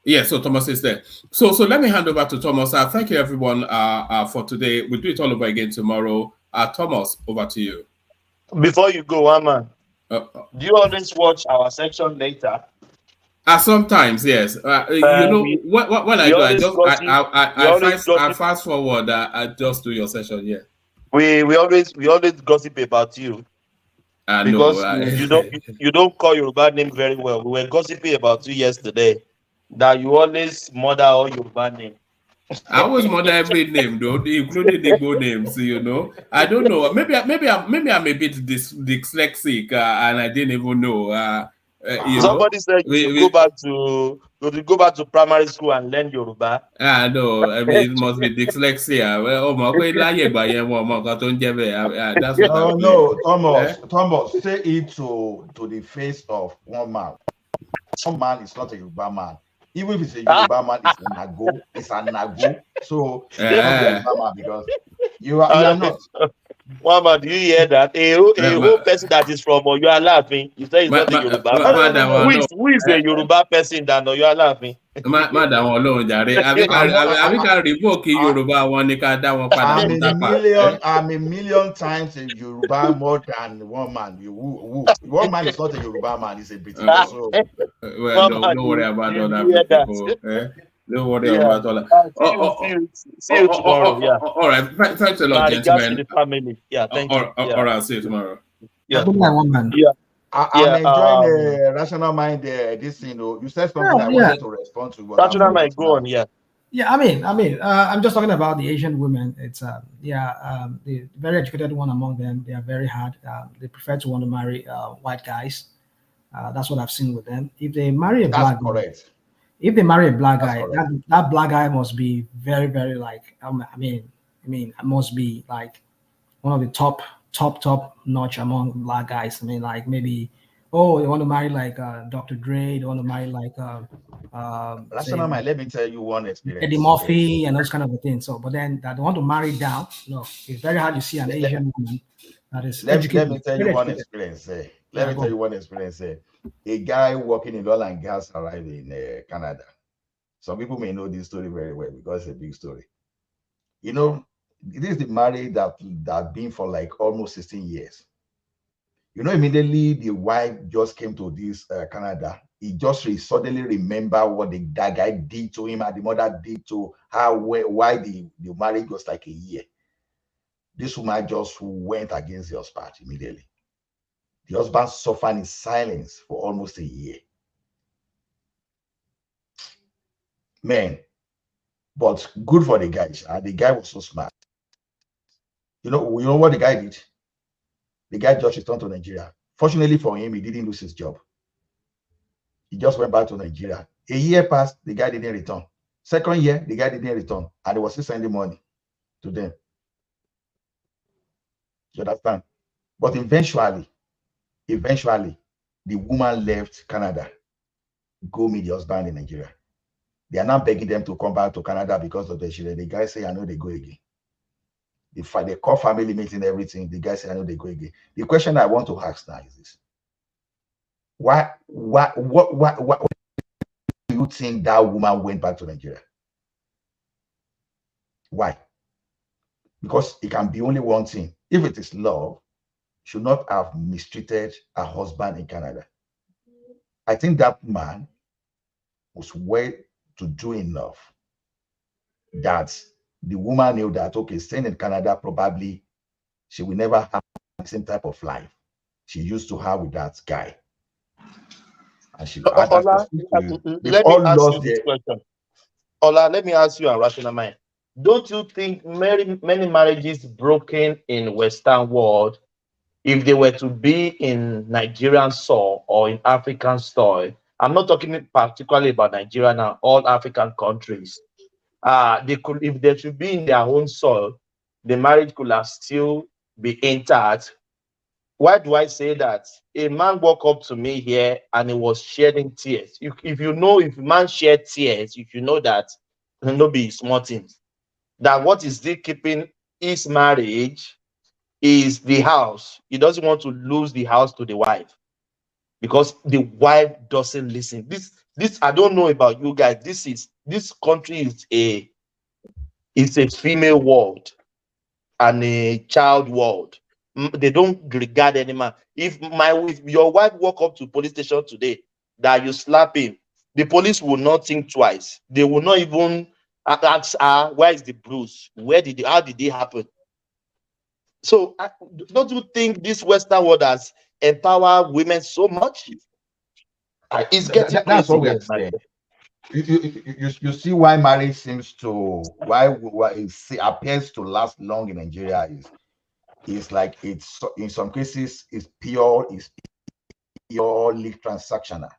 Yeah, so Thomas is there. So let me hand over to Thomas. Thank you, everyone, for today. We'll do it all over again tomorrow. Thomas, over to you. Before you go, Aman, do you always watch our section later? Sometimes, yes. You know, We when I do, I always just gossip. We always I gossip. fast forward. I just do your session. Yeah. We always gossip about you I know. because you don't call Yoruba name very well. We were gossiping about you yesterday that you always murder all Yoruba name. I always murder every name, though, including Igbo names. You know, I don't know. Maybe I'm a bit dyslexic, and I didn't even know. You know, Somebody said you should go back to primary school and learn Yoruba. no, I mean it must be dyslexia. Well, that's what I No, believe. no, Thomas, say it to the face of one man. One man is not a Yoruba man. Even if it's a Yoruba man, it's a Nago. It's a Nago. So you cannot be a Yoruba man because you are not. Mama, do you hear that? A whole person that is from Oyo Alaafin, you say he's not a Yoruba man. Who is a Yoruba person that Oyo Alaafin? Má dá wọn lóhùn jàre. Àbí ká revoke Yorùbá wọn ni ká dá wọn padà fún tápà. I'm a million times a Yoruba more than one man. One man is not a Yoruba man, he's a British. So. Well, don't worry about all that, people. Don't worry about all that. See you tomorrow. Yeah. All right. Thanks a lot, gentlemen. To the family. Yeah. Thank you. All right. See you tomorrow. Yeah. Yeah. I'm enjoying the rational mind. This thing, you said something I wanted to respond to. Rational mind, go on. Yeah. Yeah, I mean, I'm just talking about the Asian women. It's the very educated one among them. They are very hard. They prefer to want to marry white guys. That's what I've seen with them. If they marry a black guy, if they marry a black guy, that black guy must be very, very like must be like one of the top notch among black guys. I mean, like maybe they want to marry like Dr. Dre. They want to marry like let me tell you one experience. Eddie Murphy and those kind of things. So, but then that they want to marry down. No, it's very hard to see an Asian woman that is educated. Let me tell you one experience. Let me tell you one experience. A guy working in oil and gas arrived in Canada. Some people may know this story very well because it's a big story. You know, it is the marriage that been for like almost 16 years. You know, immediately the wife just came to this Canada. He just suddenly remember what that guy did to him and the mother did to her, why the marriage was like a year. This woman just went against the husband immediately. The husband suffered in silence for almost a year. Man, but good for the guy. The guy was so smart. You know what the guy did? The guy just returned to Nigeria. Fortunately for him, he didn't lose his job. He just went back to Nigeria. A year passed, the guy didn't return. Second year, the guy didn't return, and he was still sending money to them. You understand? But eventually, the woman left Canada, go meet the husband in Nigeria. They are now begging them to come back to Canada because of the children. The guy say, I know they go again. They call family meeting, everything. The guy say, I know they go again. The question I want to ask now is this. What do you think that woman went back to Nigeria? Why? Because it can be only one thing. If it is love, should not have mistreated her husband in Canada. I think that man was well to do enough that the woman knew that, okay, staying in Canada, probably she will never have the same type of life she used to have with that guy. And she Ola, let me ask you this question. Ola, let me ask you a rational mind. Don't you think many marriages broken in Western world, if they were to be in Nigerian soil or in African soil, I'm not talking particularly about Nigeria now, all African countries, they could, if they should be in their own soil, the marriage could have still be intact. Why do I say that? A man walked up to me here and he was shedding tears. If a man shed tears, if you know that, no be small things. That what is still keeping his marriage is the house. He doesn't want to lose the house to the wife because the wife doesn't listen. This I don't know about you guys. This country is a female world and a child world. They don't regard any man. If your wife walk up to police station today that you slap him, The police will not think twice. They will not even ask her, where is the bruise? How did it happen? So don't you think this Western world has empowered women so much? It's getting That's crazy what we here. are saying. You see why marriage seems to why it appears to last long in Nigeria is like it's in some cases it's purely transactional.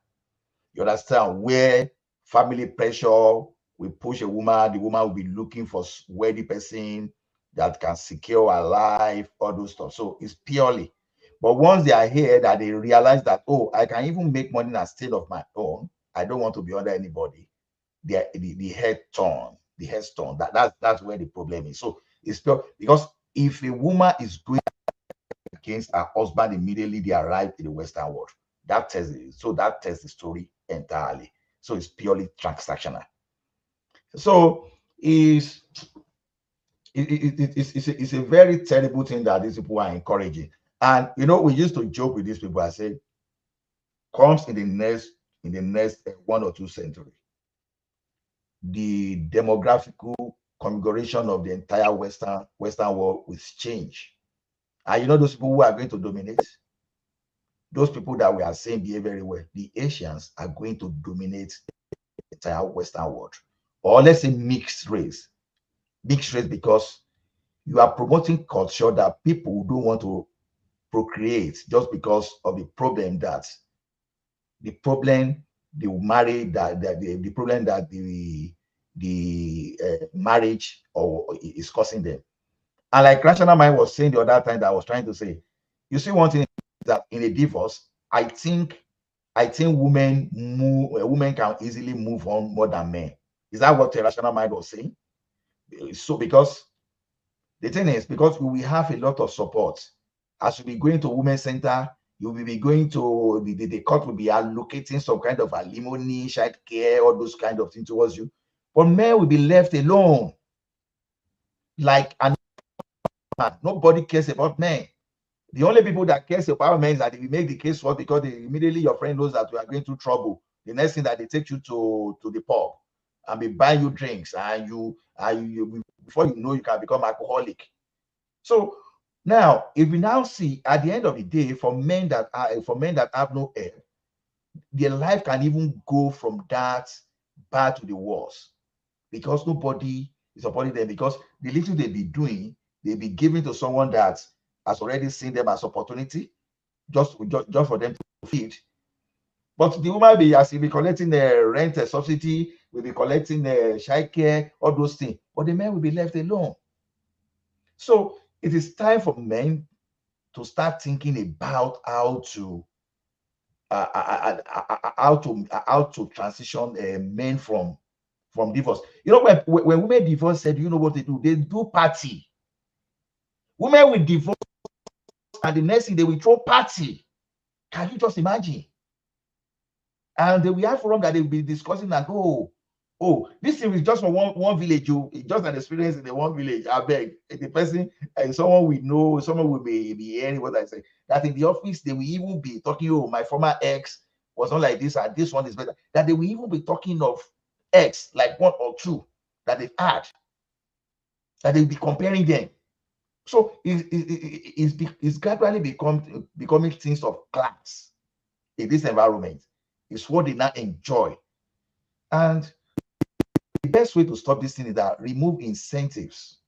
You understand, where family pressure will push a woman, the woman will be looking for worthy person that can secure her life, all those stuff. So it's purely. But once they are here, that they realize that, oh, I can even make money and still of my own. I don't want to be under anybody. The head turn, that's where the problem is. So it's pure, because if a woman is going against her husband, immediately they arrive in the Western world. That tells the story entirely. So it's purely transactional. So it's a very terrible thing that these people are encouraging. And we used to joke with these people. I say, comes in the next 1 or 2 centuries, the demographical configuration of the entire Western world will change. And those people who are going to dominate, those people that we are saying behave very well, the Asians are going to dominate the entire Western world. Or let's say mixed race. Mixed race, because you are promoting culture that people don't want to procreate just because of the problem that the marriage is causing them. And like Rational Mind was saying the other time, that I was trying to say, you see, one thing that in a divorce, I think women can easily move on more than men. Is that what the Rational Mind was saying? So because the thing is, because we have a lot of support, as you be going to women's center, you will be going to the court will be allocating some kind of alimony, child care, all those kind of things towards you. But men will be left alone. Like, and nobody cares about men. The only people that cares about men is that if you make the case for, because immediately your friend knows that you are going through trouble, the next thing that they take you to the pub and be buying you drinks, and you before you know, you can become alcoholic. So now, if we now see at the end of the day, for men that have no heir, their life can even go from that bad to the worst, because nobody is supporting them, because the little they be doing, they be giving to someone that has already seen them as opportunity, just for them to feed. But the woman will be collecting the rent, subsidy, will be collecting the child care, all those things, but the men will be left alone. So it is time for men to start thinking about how to transition men from divorce. When women divorce, said, what they do? They do party. Women will divorce, and the next thing they will throw party. Can you just imagine? And they will have forum that they will be discussing that, this thing is just for one village. It's just an experience in the one village. I beg the person, and someone we know, someone will be hearing what I say. That in the office they will even be talking, my former ex was not like this, and this one is better. That they will even be talking of ex, like 1 or 2 that they've had, that they'll be comparing them. So it's gradually becoming things of class in this environment. It's what they now enjoy. And the best way to stop this thing is that remove incentives.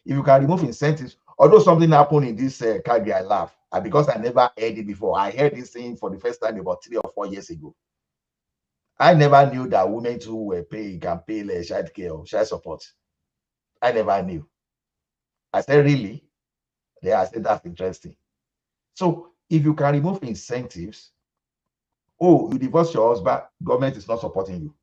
If you can remove incentives, although something happened in this category, I laugh, and because I never heard it before. I heard this thing for the first time about 3 or 4 years ago. I never knew that women too can pay child care or child support. I never knew. I said, really? Yeah, I said, that's interesting. So if you can remove incentives, you divorce your husband, government is not supporting you.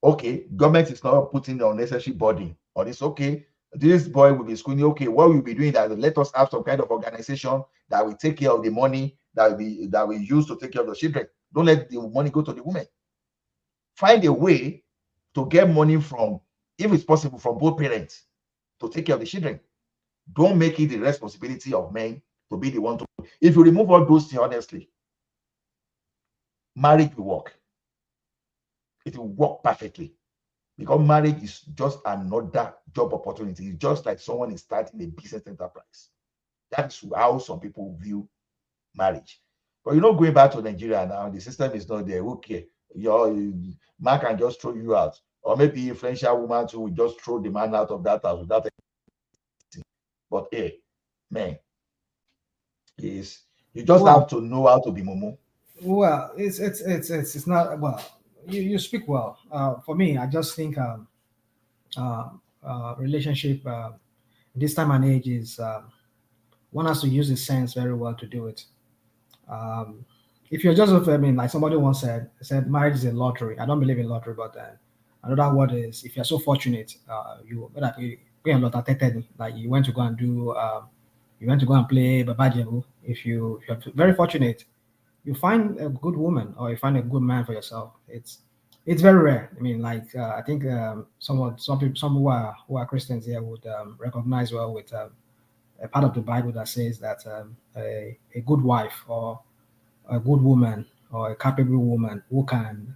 Okay, government is not putting the unnecessary burden on this. Okay, this boy will be schooling. Okay, what we'll be doing that, let us have some kind of organization that will take care of the money that we use to take care of the children. Don't let the money go to the women. Find a way to get money from, if it's possible, from both parents to take care of the children. Don't make it the responsibility of men to be the one to. If you remove all those things, honestly, marriage will work. it will work perfectly. Because marriage is just another job opportunity. It's just like someone is starting a business enterprise. That's how some people view marriage. But going back to Nigeria now, the system is not there. Okay, your man can just throw you out, or maybe a influential woman too will just throw the man out of that house without anything. But hey, man, you just have to know how to be momo. Well, it's not well. You speak well. For me, I just think relationship this time and age is one has to use his sense very well to do it. If you're just, like somebody once said, marriage is a lottery. I don't believe in lottery, but another word is if you're so fortunate, you like you went to go and do, you went to go and play Babajebu. If you're very fortunate, you find a good woman or you find a good man for yourself. It's very rare. I think some people, some who are Christians here would recognize well with a part of the Bible that says that a good wife or a good woman or a capable woman who can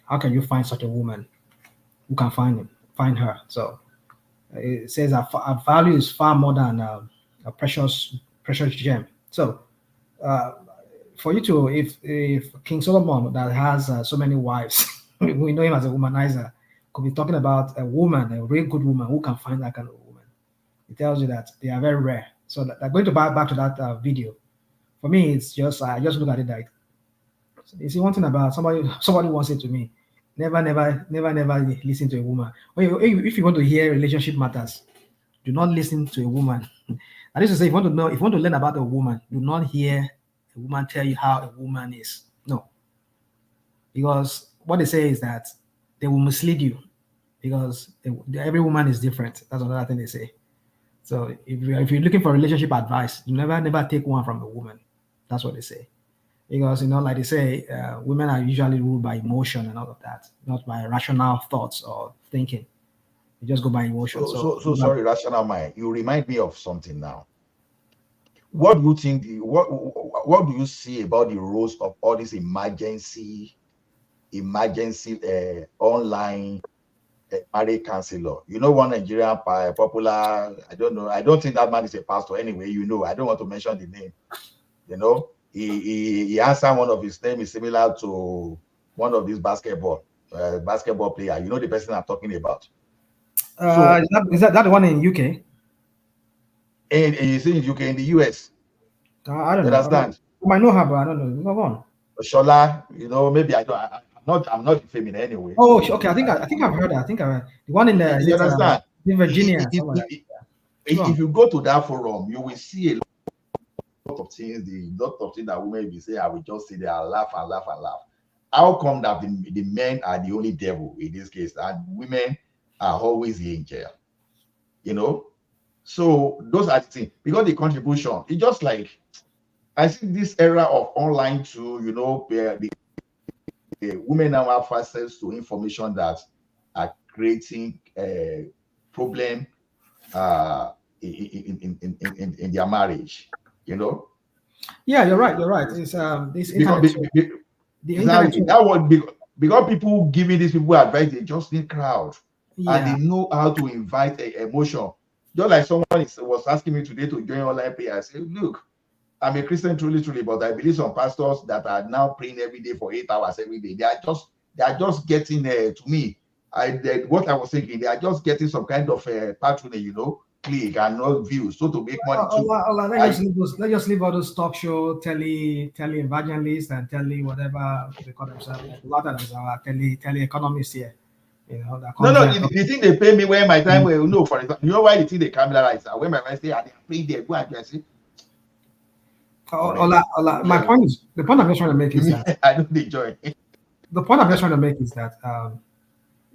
how can you find such a woman who can find her? So it says that a value is far more than a precious gem. So for you to, if King Solomon that has so many wives, we know him as a womanizer, could be talking about a woman, a really good woman who can find that kind of woman. It tells you that they are very rare. So going to back to that video, for me, it's just I just look at it like, you see, one thing about somebody once said to me, never listen to a woman. If you want to hear relationship matters, do not listen to a woman. I used to say, if you want to learn about a woman, do not hear a woman tell you how a woman is. No, because what they say is that they will mislead you, because every woman is different. That's another thing they say. So if you're looking for relationship advice, you never take one from a woman. That's what they say. Because, like they say, women are usually ruled by emotion and all of that, not by rational thoughts or thinking. You just go by emotion. So sorry, rational mind. You remind me of something now. What do you think? What do you see about the roles of all these emergency online marriage counselor? One Nigerian popular. I don't know. I don't think that man is a pastor anyway. I don't want to mention the name. He answered one of his name is similar to one of these basketball player. The person I'm talking about. Is that the one in UK? And he's in UK, in the US. I don't know. Understand? I might know her, but I don't know. Go on. Shola, maybe I don't. I'm not feminine anyway. Oh, okay. I think I've heard that. I think the one in the. You understand? In Virginia. If you go to that forum, you will see a lot of things. That women will say, I will just sit there and laugh and laugh and laugh. How come that the men are the only devil in this case, and women are always the angel? So those are the things, because the contribution, it's just like, I think this era of online too, where the women now have access to information that are creating a problem in their marriage. Yeah, you're right. It's this exactly that would be because people giving these people advice, they just need crowd, and they know how to invite emotion. Just like someone was asking me today to join online prayer. I said, look, I'm a Christian truly, but I believe some pastors that are now praying every day for 8 hours every day, they are just getting to me. What I was thinking, they are just getting some kind of patronage, click and not views, so to make money too. Let's just leave all those talk show, tele evangelists and tele whatever they call themselves. Tele economists here. No, the thing they pay me when my time for example, why the thing they camera is when my friends say, they pay there, go and just see. My point is, the point I'm just trying to make is that I don't enjoy. The point I'm just trying to make is that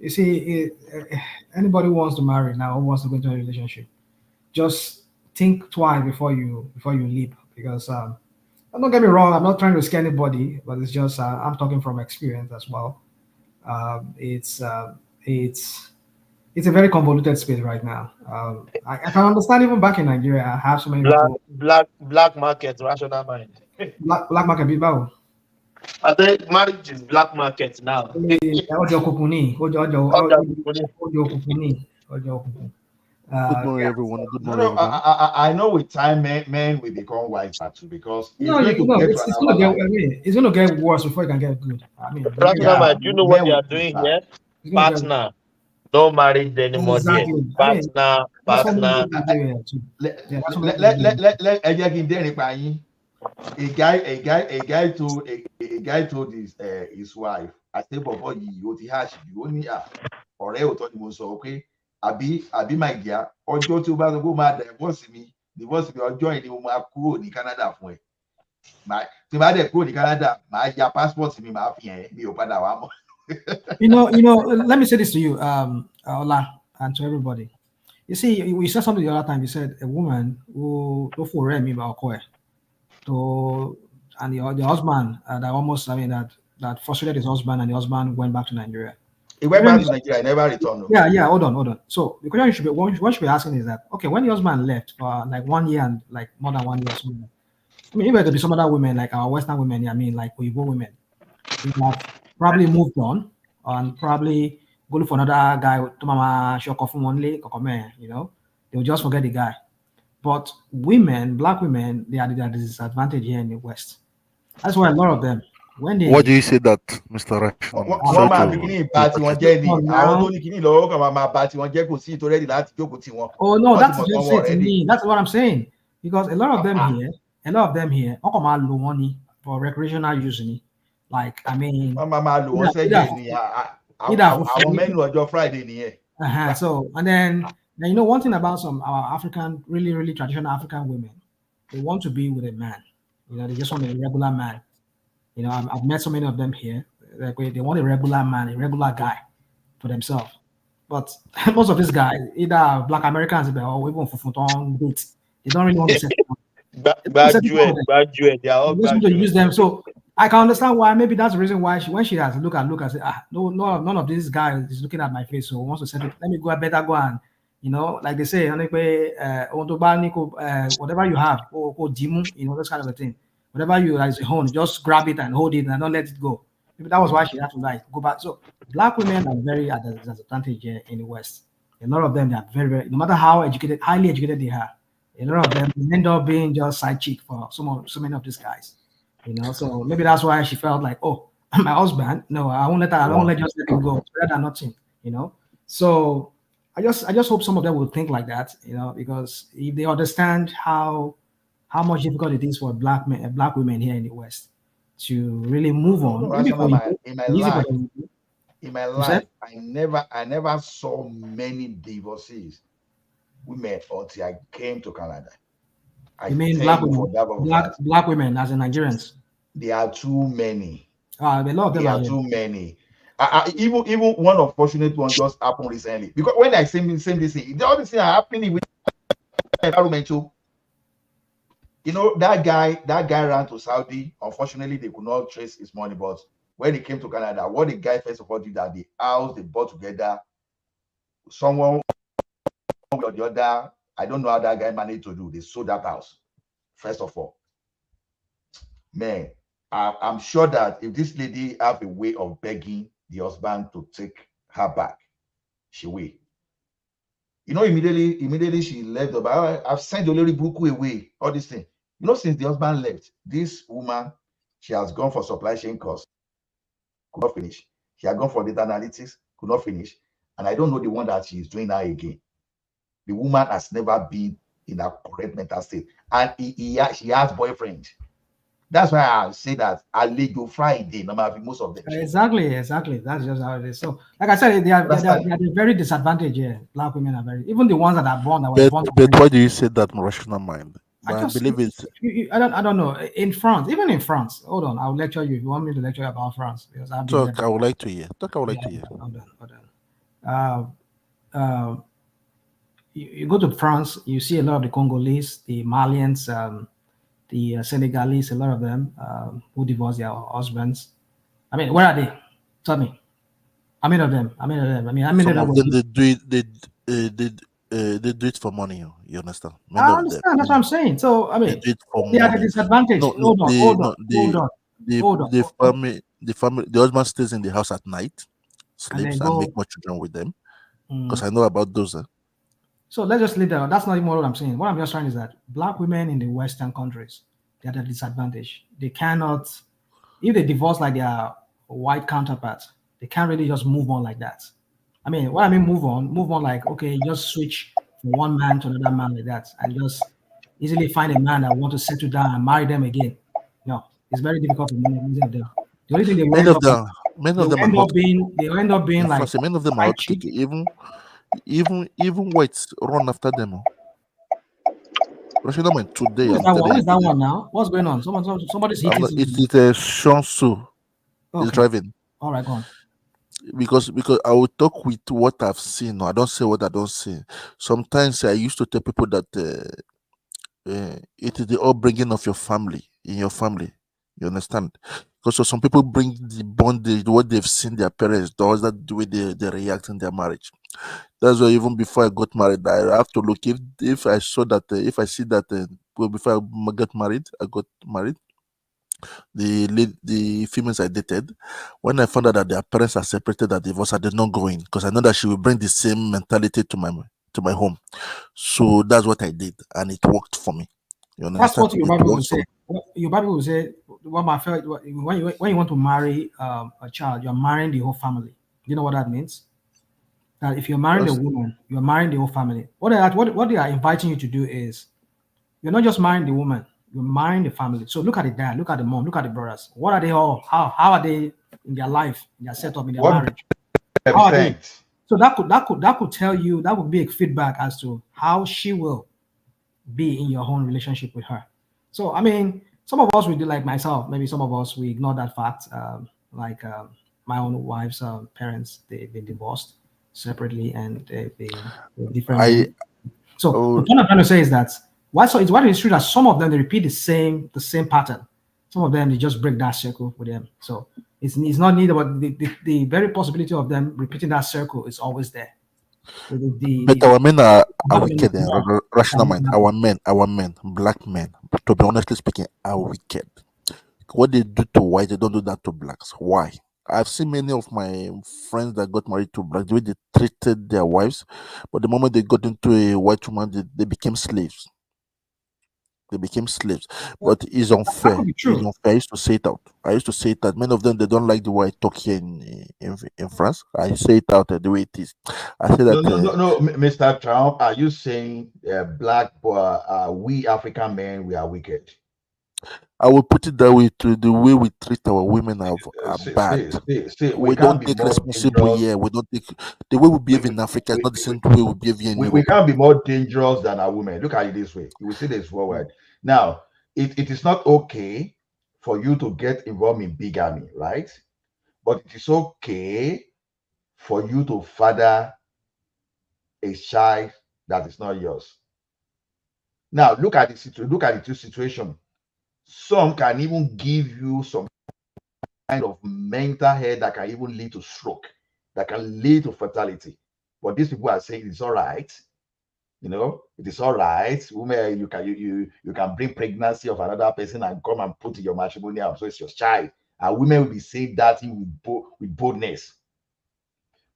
you see, anybody who wants to marry now, who wants to go into a relationship, just think twice before you leap. Because don't get me wrong, I'm not trying to scare anybody, but it's just I'm talking from experience as well. It's a very convoluted space right now. I can understand even back in Nigeria, I have so many black market, rational mind. black market people. I think marriage is black market now. Ọjọ́ òkùnkùn ni, ọjọ́ òkùnkùn. Good morning, everyone. Good morning, No, everyone. I know with time men will become wiser too, because it's going to get to it's another going to line. get, it's going to get worse before it can get good. I mean, Rational man, do you know what men they are will doing start. here? it's going to get Partner. No marriage anymore there. exactly. I mean, Partner. that's what we do here too. Yeah, that's what we do. Ẹ jẹ́ kí n dẹ́rìn pa yín. A guy told his wife, àti bọ̀bọ̀ yìí ó ti hash jù, ó ní ọ̀rẹ́ òótọ́ ni mo sọ pé àbí my dear, ọjọ́ tí o bá sọ pé ó máa divorce mi ọjọ́ yìí ni mo máa kúrò ní Canada fún ẹ. Tí bá dẹ̀ kúrò ní Canada, màá ya passport mi, màá fi hàn ẹ́, mi ò padà wá mọ́. You know, let me say this to you, Ola, and to everybody. You see, you said something the other time. You said a woman who for me about to and the husband that almost, I mean, that frustrated his husband, and the husband went back to Nigeria. He went back to Nigeria, never returned. Yeah. Hold on. So the question one should be asking is that, okay, when the husband left for like 1 year and like more than 1 year, or something, I mean, if there to be some other women like our Western women, I mean, like Uyghur women, they have probably moved on and probably go look for another guy to mama you know, they will just forget the guy. But women, black women, they are the disadvantage here in the West. That's why a lot of them, when they... Why do you say that, Mr. Rash? Wọ́n máa fi kíní ìbá tí wọ́n jẹ́ ni, àwọn tó ní kíní lọ́wọ́ kan máa bá tí wọ́n jẹ́ kò sí ìtòrẹ́dì láti jókòó tí wọ́n. Oh no, that's just it to me. That's what I'm saying. Because a lot of them here, wọ́n kàn máa lò wọ́n ni for recreational use ni. Like, I mean... Wọ́n máa lò wọ́n sẹ́jẹ̀ ni, àwọn mẹ́nu ọjọ́ Friday nìyẹn. So, and then you know, one thing about some our African, really, really traditional African women, they want to be with a man. You know, they just want a regular man. You know, I've met so many of them here. Like, they want a regular man, a regular guy for themselves. But most of these guys, either black Americans or even for dates, they don't really want to settle Graduate, they are all they just want to use them. So I can understand why. Maybe that's the reason why when she has look and say, no, none of these guys is looking at my face, so wants to settle. Let me go. I better go and, you know, like they say, whatever you have, or dimu, you know, this kind of a thing. Whatever you as a home, just grab it and hold it and don't let it go. Maybe that was why she had to like go back. So black women are very at a disadvantage here in the West. A lot of them, they are very, very, no matter how educated, highly educated they are, a lot of them end up being just side chick for so many of these guys. You know, so maybe that's why she felt like, oh, my husband, no, I won't let just let him go. Better than nothing, you know. So I just hope some of them will think like that, you know, because if they understand how much difficult it is for black women here in the West to really move on. In my life, I never saw many divorcees women until I came to Canada. You mean black women? Black women as in Nigerians? There are too many. A lot of them are too many. Even one unfortunate one just happened recently. Because when I say this thing, all these things are happening with environment too. You know, that guy ran to Saudi. Unfortunately, they could not trace his money. But when he came to Canada, what the guy first of all did, that the house they bought together, someone or the other, I don't know how that guy managed to do. They sold that house, first of all. Man, I'm sure that if this lady have a way of begging the husband to take her back, she will. You know, immediately she left. I've sent the lady Buku away, all this thing. You know, since the husband left, this woman, she has gone for supply chain course, could not finish. She has gone for data analytics, could not finish. And I don't know the one that she is doing now again. The woman has never been in a correct mental state. And she has boyfriend. That's why I say that I legal Friday, no matter most of them. Exactly. That's just how it is. So, like I said, they are very disadvantaged here. Black women are very, even the ones that are born. But why do you say that, rational mind? I believe it's. I don't know. In France, even in France, hold on, I'll lecture you if you want me to lecture you about France, because I've been I would like to hear. Hold on. You go to France, you see a lot of the Congolese, the Malians, the Senegalese, a lot of them who divorce their husbands. I mean, where are they? Tell me. How many of them? Some of them they do it for money. You understand? I understand. That's what I'm saying. So I mean, they are the disadvantage. Hold on. the husband stays in the house at night, sleeps, and make more children with them. Because I know about those. So let's just leave that. That's not even what I'm saying. What I'm just trying is that black women in the Western countries, they're at a disadvantage. They cannot, if they divorce like their white counterparts, they can't really just move on like that. I mean, what I mean move on like, okay, just switch from one man to another man like that and just easily find a man that want to settle down and marry them again. No, it's very difficult for many of them. The only thing they will end up being like many of them are hot cake. Even whites run after them. Today, who is that one now? What's going on? Somebody's hitting. It's a Shansu. He's driving. All right, go on. Because I will talk with what I've seen. I don't say what I don't see. Sometimes I used to tell people that it is the upbringing of your family, in your family. You understand? Because so some people bring the bondage, what they've seen their parents do, that the way they react in their marriage. That's why even before I got married, I have to look if I saw that if I see that before I got married, the females I dated, when I found out that their parents are separated, that divorce, I did not go in because I know that she will bring the same mentality to my home. So that's what I did, and it worked for me. You understand? That's what your Bible will say. Your Bible will say, when you want to marry a child, you're marrying the whole family. You know what that means? That if you're marrying a woman, you're marrying the whole family. What they are inviting you to do is, you're not just marrying the woman, you're marrying the family. So look at the dad, look at the mom, look at the brothers. What are they all? How are they in their life, in their setup, in their marriage? How are they? So that could tell you, that would be a feedback as to how she will be in your own relationship with her. So I mean, some of us we do, like myself, maybe some of us we ignore that fact. My own wife's parents, they've been divorced separately and they've been different. So what I'm trying to say is that what is true that some of them they repeat the same pattern. Some of them they just break that circle with them. So it's not needed, but the very possibility of them repeating that circle is always there. But our men are wicked and rational mind. Our men, black men, to be honestly speaking, are wicked. What they do to whites, they don't do that to blacks. Why? I've seen many of my friends that got married to blacks, the way they treated their wives, but the moment they got into a white woman, they became slaves. But it's unfair. It's unfair. I used to say it out. Many of them, they don't like the way I talk here in France. I say it out the way it is. I say that. No, Mr. Trump, are you saying black, we African men, we are wicked? I will put it that way. To the way we treat our women are bad. We don't take responsible here. We don't take the way we behave in Africa is not the same way we behave in Europe. We can't be more dangerous than our women. Look at it this way. You will see this forward. Now, it is not okay for you to get involved in bigamy, right? But it is okay for you to father a child that is not yours. Now, look at the two situation. Some can even give you some kind of mental health that can even lead to stroke, that can lead to fatality. But these people are saying it's all right. You know, it is all right. Women, you can bring pregnancy of another person and come and put your matrimonial, so it's your child. And women will be saying that with boldness.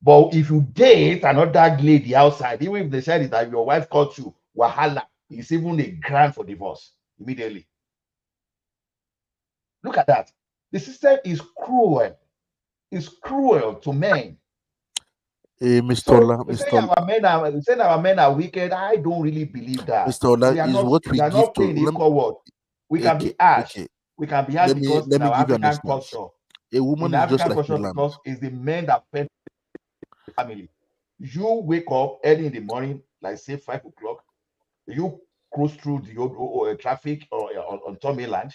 But if you date another lady outside, even if they said that your wife caught you, wahala, it's even a grant for divorce immediately. Look at that. The system is cruel. It's cruel to men. Mr. Ola, saying our men are wicked, I don't really believe that. Mr. Ola is what we give to. We can be harsh. We can be harsh because in our African culture, a woman is just like a lamb. Because it's the men that fed the family. You wake up early in the morning, like say 5 o'clock. You cruise through the traffic or on Tommy Land.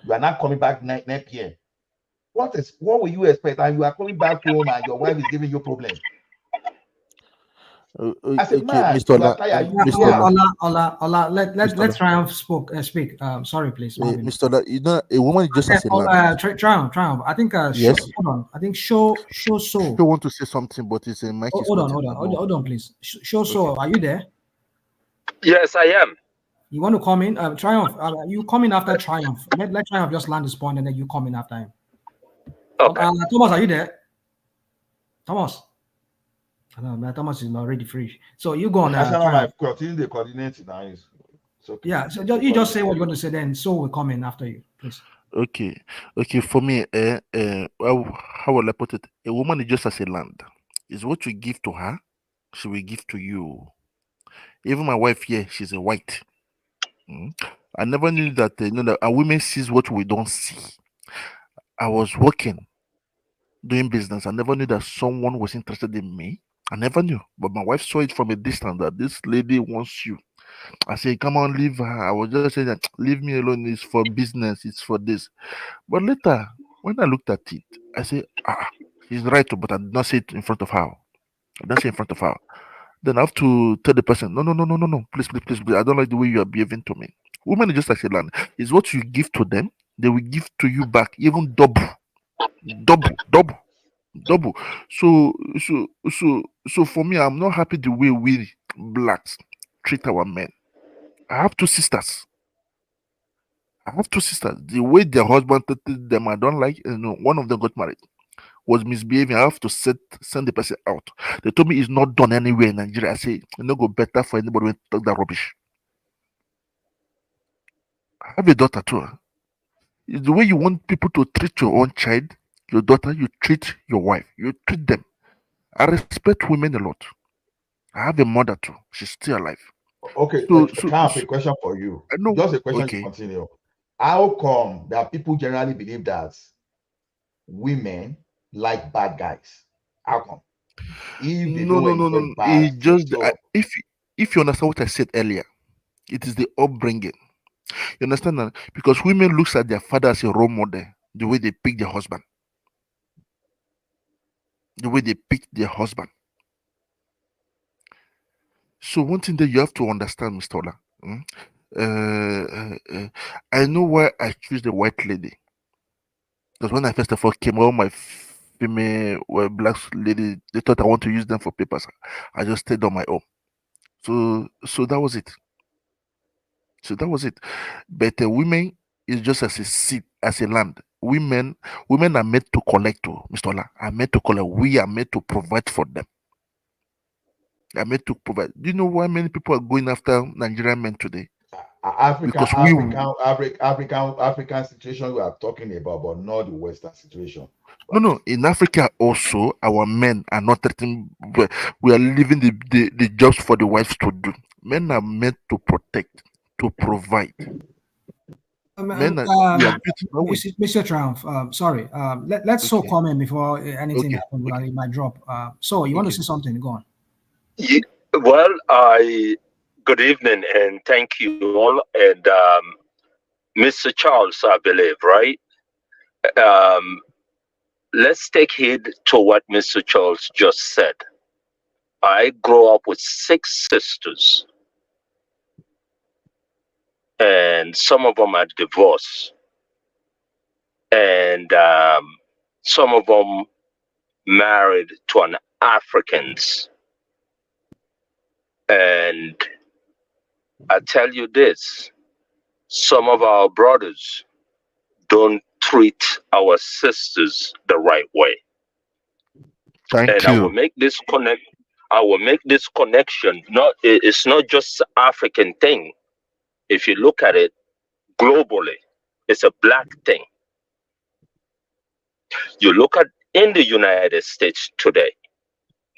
You are not coming back 9 p.m. What will you expect? And you are coming back home and your wife is giving you problems. As a man, Mr. Ola, let's try and speak. Sorry, please. Mr. Ola, you know, a woman is just as a lamb. Triumph. I think. Yes. Hold on. I think show. I want to say something, but it's a mic. Hold on, please. Show. Are you there? Yes, I am. You want to come in? Triumph, you come in after Triumph. Let Triumph just land his point and then you come in after him. Okay. Thomas, are you there? Thomas? I don't know, man. Thomas is not already free. So you go on. Triumph. Continue the coordinates now. It's okay. Yeah, so you just say what you want to say, then so will come in after you, please. Okay. For me, how will I put it? A woman is just as a land. Is what you give to her, she will give to you. Even my wife here, she's a white. I never knew that that a woman sees what we don't see. I was working, doing business. I never knew that someone was interested in me. I never knew, but my wife saw it from a distance that this lady wants you. I said, "Come on, leave her." I was just saying that, "Leave me alone. It's for business. It's for this." But later, when I looked at it, I said, "He's right," but I did not say it in front of her. I didn't say in front of her. Then I have to tell the person, no, please, I don't like the way you are behaving to me. Women are just like a land. It's what you give to them, they will give to you back, even double. So for me, I'm not happy the way we blacks treat our men. I have two sisters. The way their husband treated them, I don't like. One of them got married, was misbehaving. I have to send the person out. They told me it's not done anywhere in Nigeria. I say, it's not go better for anybody when talk that rubbish. I have a daughter too. It's the way you want people to treat your own child, your daughter, you treat your wife. You treat them. I respect women a lot. I have a mother too. She's still alive. Okay, I have a question for you. I know. Just a question Okay. to continue. How come that people generally believe that women like bad guys? How come? If they don't enjoy bad, It's just so if you understand what I said earlier, it is the upbringing. You understand that? Because women looks at their father as a role model, the way they pick their husband. So one thing that you have to understand, Mr. Ola, I know why I choose the white lady. Because when I first of all came, all my female black lady, they thought I want to use them for papers. I just stayed on my own. So that was it. But women is just as a seed, as a land. Women are made to collect, Mr. Ola. Are made to collect. We are made to provide for them. Are made to provide. Do you know why many people are going after Nigerian men today? African situation we are talking about, but not the Western situation. No. In Africa also, our men are not treating. We are leaving the jobs for the wives to do. Men are meant to protect, to provide. Mr. Triumph, sorry. Let's so comment before anything happens. It might drop. So you want to say something? Go on. Well, good evening and thank you all. And Mr. Charles, I believe, right? Let's take heed to what Mr. Charles just said. I grew up with 6 sisters, and some of them are divorced, and some of them married to an Africans. And I tell you this, some of our brothers don't treat our sisters the right way. Thank you. I will make this connection. It's not just African thing. If you look at it globally, it's a black thing. You look at in the United States today,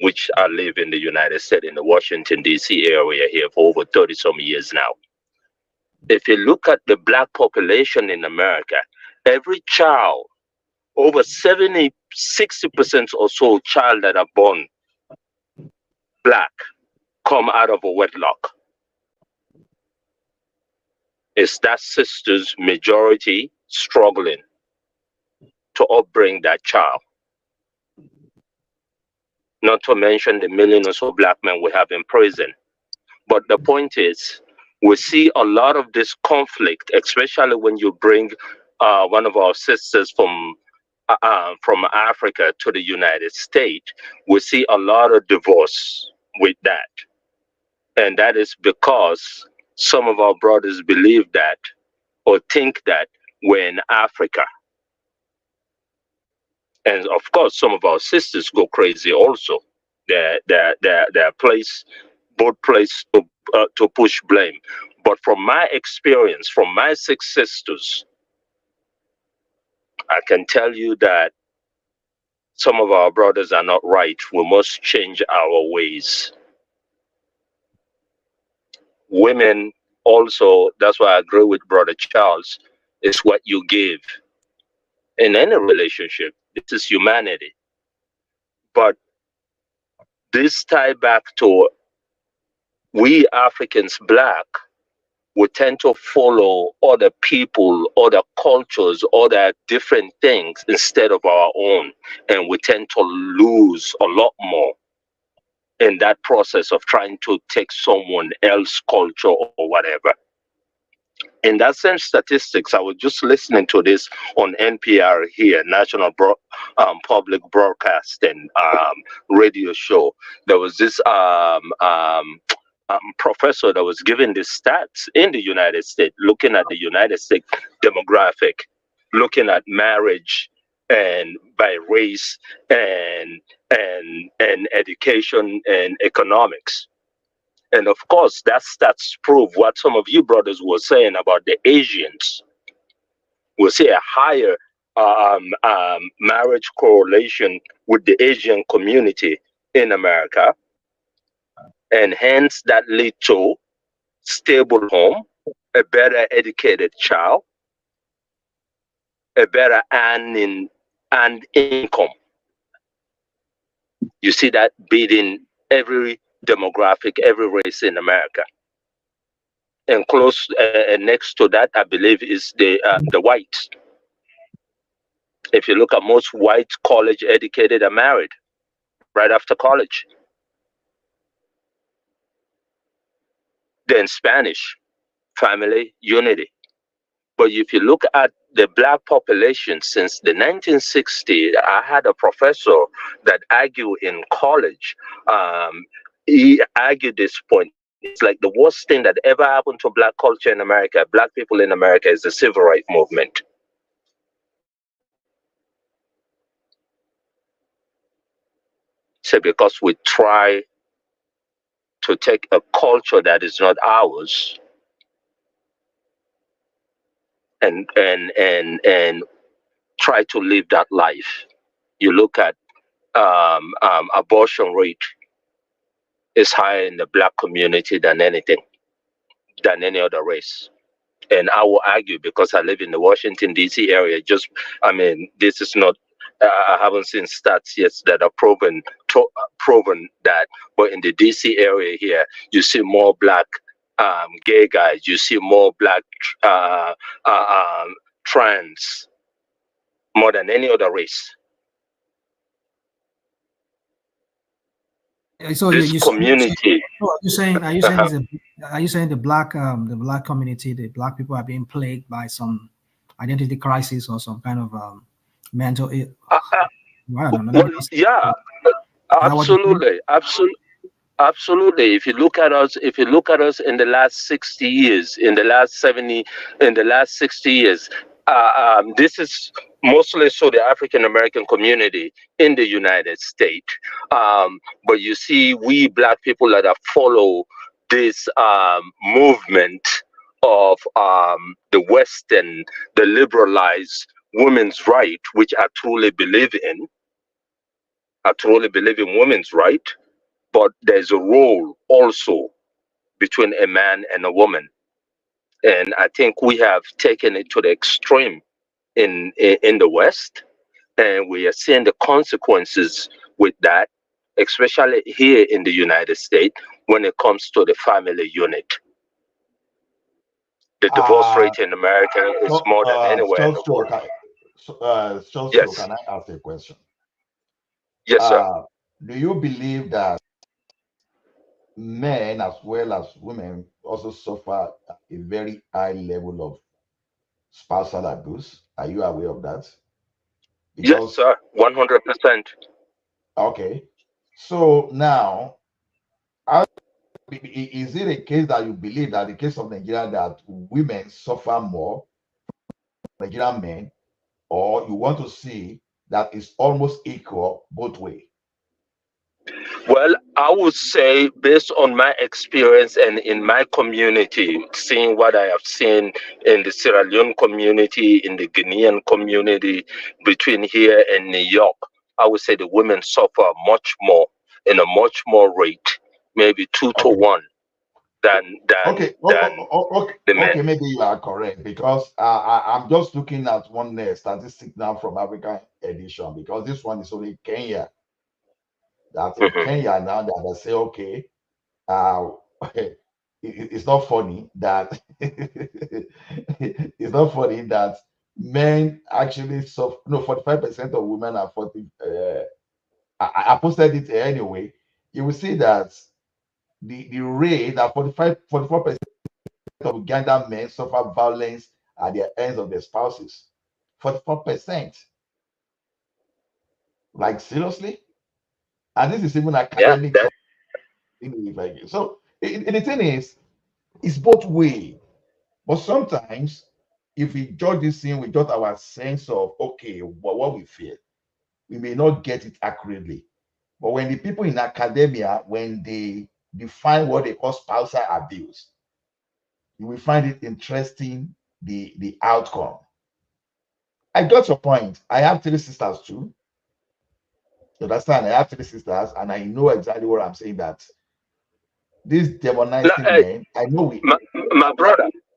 which I live in the United States, in the Washington, D.C. area here for over 30 some years now. If you look at the black population in America, every child, over 60% or so child that are born black come out of a wedlock. It's that sister's majority struggling to upbring that child. Not to mention the millions or so black men we have in prison. But the point is, we see a lot of this conflict, especially when you bring one of our sisters from Africa to the United States. We see a lot of divorce with that. And that is because some of our brothers believe that or think that we're in Africa. And of course, some of our sisters go crazy also. They're both placed to push blame. But from my experience, from my 6 sisters, I can tell you that some of our brothers are not right. We must change our ways. Women also, that's why I agree with Brother Charles, is what you give in any relationship. This is humanity. But this tie back to we Africans, black, we tend to follow other people, other cultures, other different things instead of our own. And we tend to lose a lot more in that process of trying to take someone else's culture or whatever. In that same statistics, I was just listening to this on NPR here, National Public Broadcasting radio show. There was this professor that was giving the stats in the United States, looking at the United States demographic, looking at marriage and by race and education and economics. And of course, that stats prove what some of you brothers were saying about the Asians. We'll see a higher marriage correlation with the Asian community in America. And hence that lead to stable home, a better educated child, a better earning and income. You see that beating every demographic, every race in America. And close next to that, I believe, is the whites. If you look at most white college educated are married right after college. Then Spanish, family unity. But if you look at the black population since the 1960s, I had a professor that argued in college. He argued this point. It's like the worst thing that ever happened to black culture in America, black people in America, is the civil rights movement. So because we try to take a culture that is not ours and try to live that life. You look at abortion rate is higher in the black community than anything, than any other race. And I will argue, because I live in the Washington, D.C. area, this is not, I haven't seen stats yet that are proven that, but in the D.C. area here, you see more black gay guys, you see more black trans, more than any other race. So this community. Are you saying the black community, the black people are being plagued by some identity crisis or some kind of mental? Well, yeah, absolutely. If you look at us, in the last 60 years, in the last 70, in the last 60 years, this is mostly so the African American community in the United States. But you see, we black people that have followed this movement of the Western, the liberalized women's right, which I truly believe in. I truly believe in women's right, but there's a role also between a man and a woman. And I think we have taken it to the extreme in the West, and we are seeing the consequences with that, especially here in the United States when it comes to the family unit. The divorce rate in America is more than anywhere in the world. Yes. Can I ask a question? Yes, sir. Do you believe that men as well as women also suffer a very high level of spousal abuse? Are you aware of that? Yes, sir. 100%. Okay. So now, how do you is it a case that you believe that the case of Nigeria that women suffer more, Nigerian men, or you want to see that it's almost equal both ways? Well, I would say, based on my experience and in my community, seeing what I have seen in the Sierra Leone community, in the Guinean community, between here and New York, I would say the women suffer much more in a much more rate, maybe 2 to 1 than Okay, the men. okay, maybe you are correct because I'm just looking at one statistic now from African edition because this one is only Kenya. That in Kenya now that they say, okay, it's not funny that it's not funny that men actually suffer. No, 45% of women are 40. I posted it anyway. You will see that the rate that 44% of Ugandan men suffer violence at the hands of their spouses. 44%. Like seriously? And this is even academic. So the thing is, it's both way. But sometimes, if we judge this thing with just our sense of okay, what we feel, we may not get it accurately. But when the people in academia, when they define what they call spousal abuse, you will find it interesting the outcome. I got your point. I have 3 sisters too. You understand? I have 3 sisters, and I know exactly what I'm saying. That this demonizing men, I know we.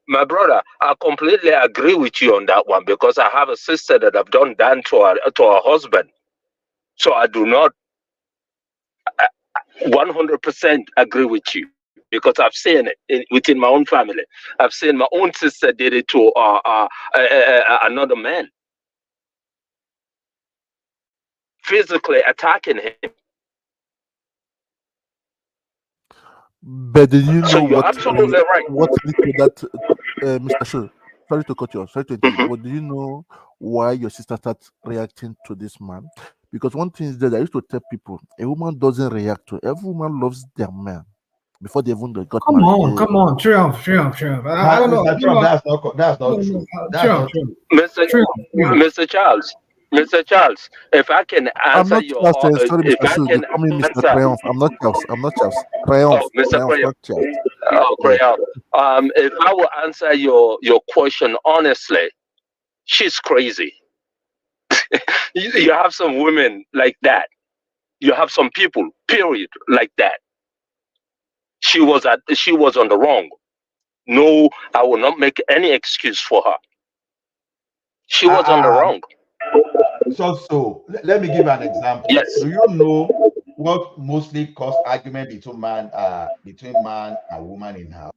My brother, I completely agree with you on that one because I have a sister that have done that to her husband. So I do not 100% agree with you because I've seen it within my own family. I've seen my own sister did it to another man, physically attacking him. But did you know So you're what absolutely right. what led to that, Mr. Shu? Sorry to cut you off. Sorry to interrupt. But do you know why your sister started reacting to this man? Because one thing is that I used to tell people, a woman doesn't react to every woman loves their man before they even got Come married. on, come on, Triumph. I don't know. Mr. Trump, that's not true. That's not true. Mr. Charles, if I can I'm answer not your, Charles. Sorry, if Mr. I Shu. They can call me Mr. answer, Triumph. I'm not Charles. I'm not Charles. oh, Mr. Triumph, Crayon, not Charles. oh, Crayon, if I will answer your question honestly, she's crazy. You have some women like that. You have some people, period, like that. She was on the wrong. No, I will not make any excuse for her. She was on the wrong. So let me give an example. Yes. Do you know what mostly cause argument between man and woman in house?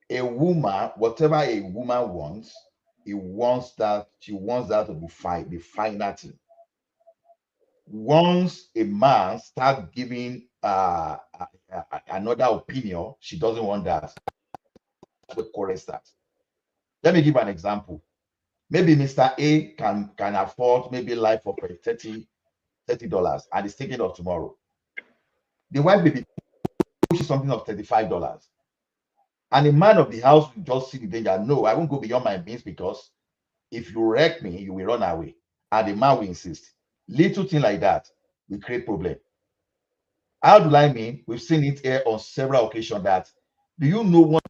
A woman, whatever a woman wants, she wants that to be fine, the final thing. Once a man starts giving another opinion, she doesn't want that. The correct that. Let me give an example. Maybe Mr. A can afford maybe life for $30 and is thinking of tomorrow. The wife may be pushing something of $35. And the man of the house will just see the danger. No, I won't go beyond my means because if you wreck me, you will run away. And the man will insist. Little thing like that will create problem. How do I mean? We've seen it here on several occasions that do you know one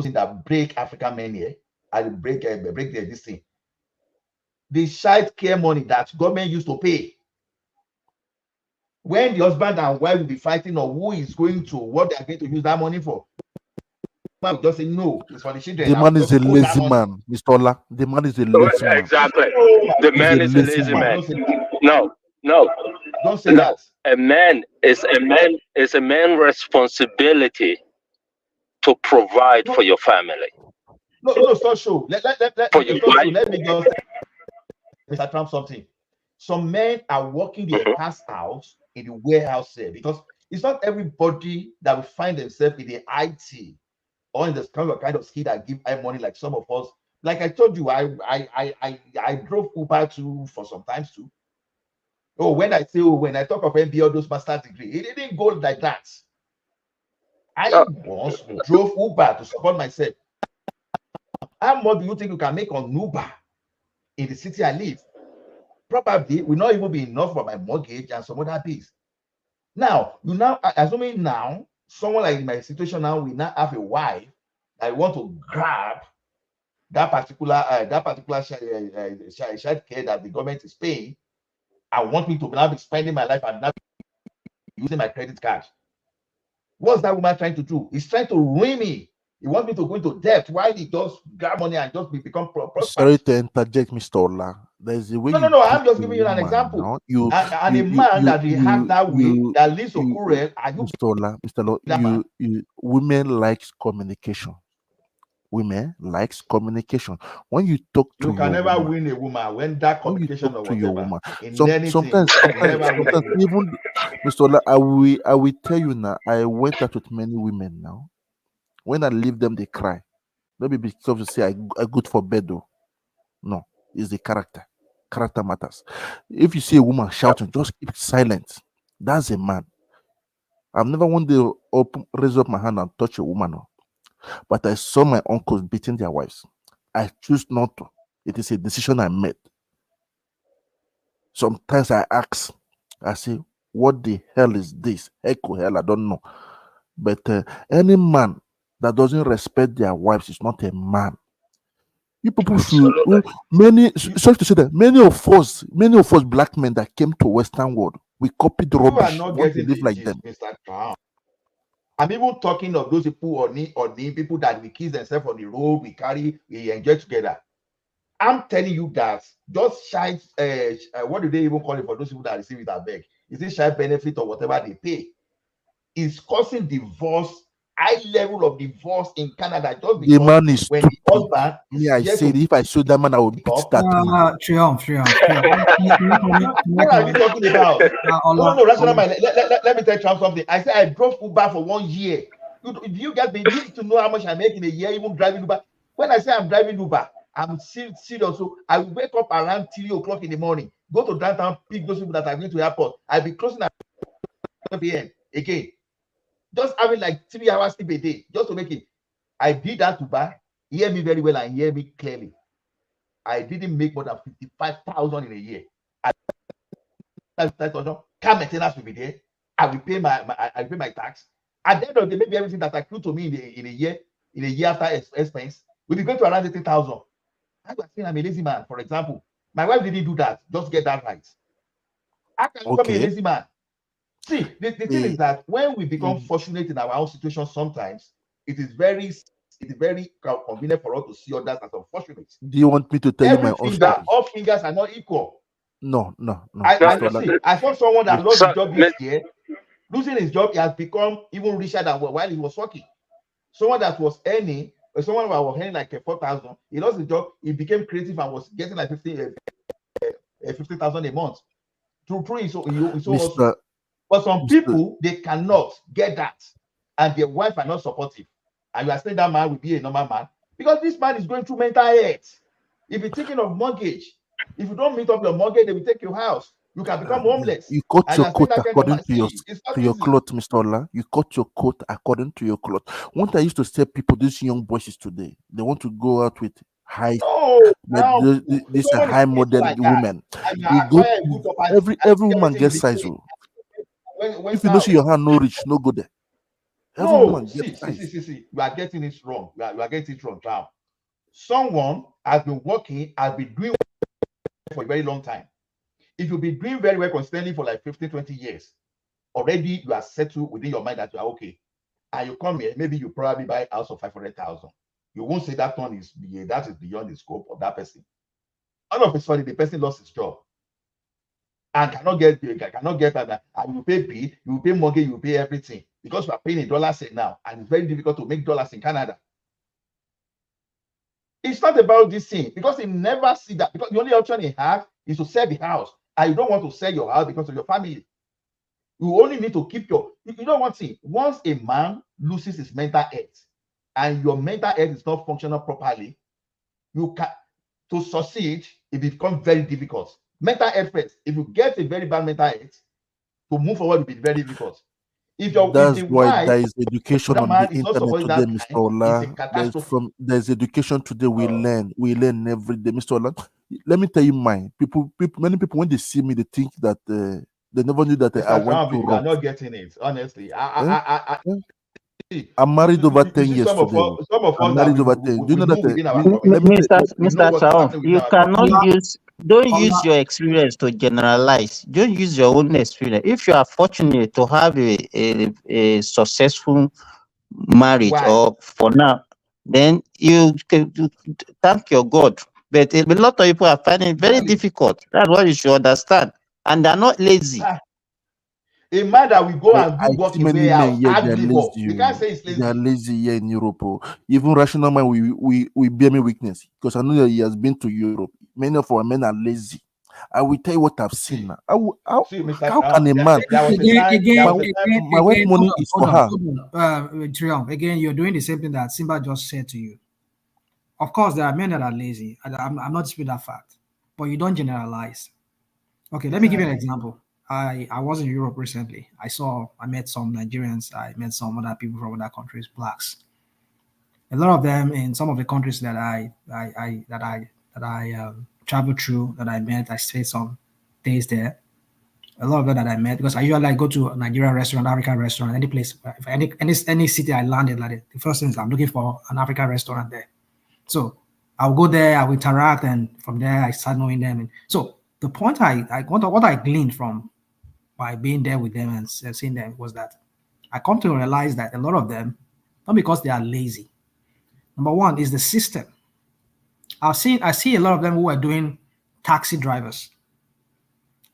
thing that break African men here? And break this thing. The child care money that government used to pay. When the husband and wife will be fighting on who is going to, what they are going to use that money for, man will just say no, it's for the children. The man is a lazy man, Mr. Ola. The man is a lazy man. Exactly. The man is a lazy man. No. Don't say that. A man is a man responsibility to provide for your family. No, it's not true. Let me just Mr. Trump something. Some men are working their ass out in the warehouse there because it's not everybody that will find themselves in the IT or in this kind of skill that give money like some of us. Like I told you, I drove Uber too for some times too. When I talk of MBA, those master's degree, it didn't go like that. I once drove Uber to support myself. How much do you think you can make on Uber in the city I live? Probably will not even be enough for my mortgage and some other bills. Now, you now, assuming now, someone like in my situation now, we now have a wife that want to grab that particular child care that the government is paying. I want me to now be spending my life and now using my credit card. What's that woman trying to do? He's trying to ruin me. He wants me to go into debt while he just grab money and just become prosperous. Sorry to interject, Mr. Ola. There's a way No. I'm just giving you an example. Now. And a man that reacts that way, that lives so cruel. Mr. Ola, women likes communication. Women likes communication. When you talk to you can your never woman, win a woman when that communication or whatever. Your woman. Sometimes even Mr. Ola, I will tell you now, I went out with many women now. When I leave them, they cry. Maybe because you say I good for bed though. No, it's the character. Character matters. If you see a woman shouting, just keep silent. That's a man. I've never one day raise up my hand and touch a woman. No. But I saw my uncles beating their wives. I choose not to. It is a decision I made. Sometimes I ask, I say, what the hell is this? Echo hell, I don't know. But any man that doesn't respect their wives is not a man. You people should sorry to say that many of us black men that came to Western world, we copied rubbish. You are not Want to getting live the like gist, them. Mr. Crown. I'm even talking of those people or people that we kiss themselves on the road, we carry, we enjoy together. I'm telling you that just child, what do they even call it for those people that receive it at back? Is it child benefit or whatever they pay? It's causing divorce, high level of divorce in Canada just because the man is when stupid. the husband Me, I said if I show that man, I will beat that man. Triumph. What are you talking about? No, rational mind. Let me tell you something. I said I drove Uber for 1 year. Do you get me? You need to know how much I make in a year, even driving Uber. When I say I'm driving Uber, I'm serious. So I will wake up around 3 o'clock in the morning, go to downtown, pick those people that are going to the airport. I'll be closing at 7 p.m. again. Just having like 3 hours sleep a day, just to make it. I did that Uber. Hear me very well and hear me clearly. I didn't make more than 55,000 in a year. Car maintenance will be there. I will pay my tax. At the end of the day, maybe everything that accrued to me in a year after expense will be going to around 80,000. I was saying I'm a lazy man, for example. My wife didn't do that. Just get that right. I can become a lazy man. See, the thing is that when we become fortunate in our own situation, sometimes it is very convenient for us to see others as unfortunate. Do you want me to tell you my own story? All fingers are not equal. No. I saw someone that lost his job this year. Losing his job, he has become even richer than while he was working. Someone that was earning, someone that was earning like 4,000, he lost his job, he became creative and was getting like 50,000 a month. Through his own hustle. But some people, they cannot get that, and their wife are not supportive. And you are saying that man will be a normal man because this man is going through mental health. If you're thinking of mortgage, if you don't meet up your mortgage, they will take your house. You can become homeless. You cut your coat according to your cloth, Mr. Ola. You cut your coat according to your cloth. One thing I used to tell people, these young boys today, they want to go out with high, this high model women. You go every woman gets size. If you don't see your hand no reach, no go there. Every woman gets size. See. You are getting it wrong. You are getting it wrong now. Someone has been working, has been doing for a very long time. If you've been doing very well consistently for like 15, 20 years, already you are settled within your mind that you are okay. And you come here, maybe you probably buy a house of 500,000. You won't say that one is beyond the scope of that person. All of a sudden, the person lost his job and cannot get that. And you pay bill, you pay mortgage, you pay everything because you are paying in dollars now, and it's very difficult to make dollars in Canada. It's not about this thing because he never see that, because the only option he has is to sell the house, and you don't want to sell your house because of your family. You only need to keep you know one thing. Once a man loses his mental health and your mental health is not functional properly, you can to succeed, it becomes very difficult. Mental health first. If you get a very bad mental health, to move forward will be very difficult. If your That's if the why wife, there is education that on the man is not internet supporting today, that Mr. kind, it's a Ola. catastrophe. There's education today. We learn every day, Mr. Ola. Let me tell you mine. Many people when they see me, they think that they never knew that I Mr. went Trump, to you are rock. not getting it. Honestly, I'm married over 10 you see, years some of today. us, some of I'm us that married over 10. Do you we know that? move within our Let me community, tell we know Mr. what's Saul, happening within you our cannot community. don't use your experience to generalize. Don't use your own experience. If you are fortunate to have a successful marriage, Why? or for now, then you can thank your God. But a lot of people are finding it very difficult. That's what you should understand. And they're not lazy. A man that will go and do I work see in many men warehouse, here, they hard are labor. lazy. We can't say it's They are lazy. lazy here in Europe. Even rational man, we bear me weakness because I know that he has been to Europe. Many of our men are lazy. I will tell you what I've seen now. See, Mr. How can a man? There was a time. There was a time. My wife money is for her. Hold on. Triumph, again, you're doing the same thing that Simba just said to you. Of course, there are men that are lazy. I'm not disputing that fact, but you don't generalize. Okay, let me give you an example. I was in Europe recently. I met some Nigerians. I met some other people from other countries, blacks. A lot of them in some of the countries that I traveled through, that I met. I stayed some days there. A lot of them that I met, because I usually go to a Nigerian restaurant, African restaurant, any place, any city I landed, like the first thing is I'm looking for an African restaurant there. So I'll go there, I'll interact, and from there I start knowing them. And so the point what I gleaned from by being there with them and seeing them was that I come to realize that a lot of them, not because they are lazy. Number one is the system. I see a lot of them who are doing taxi drivers.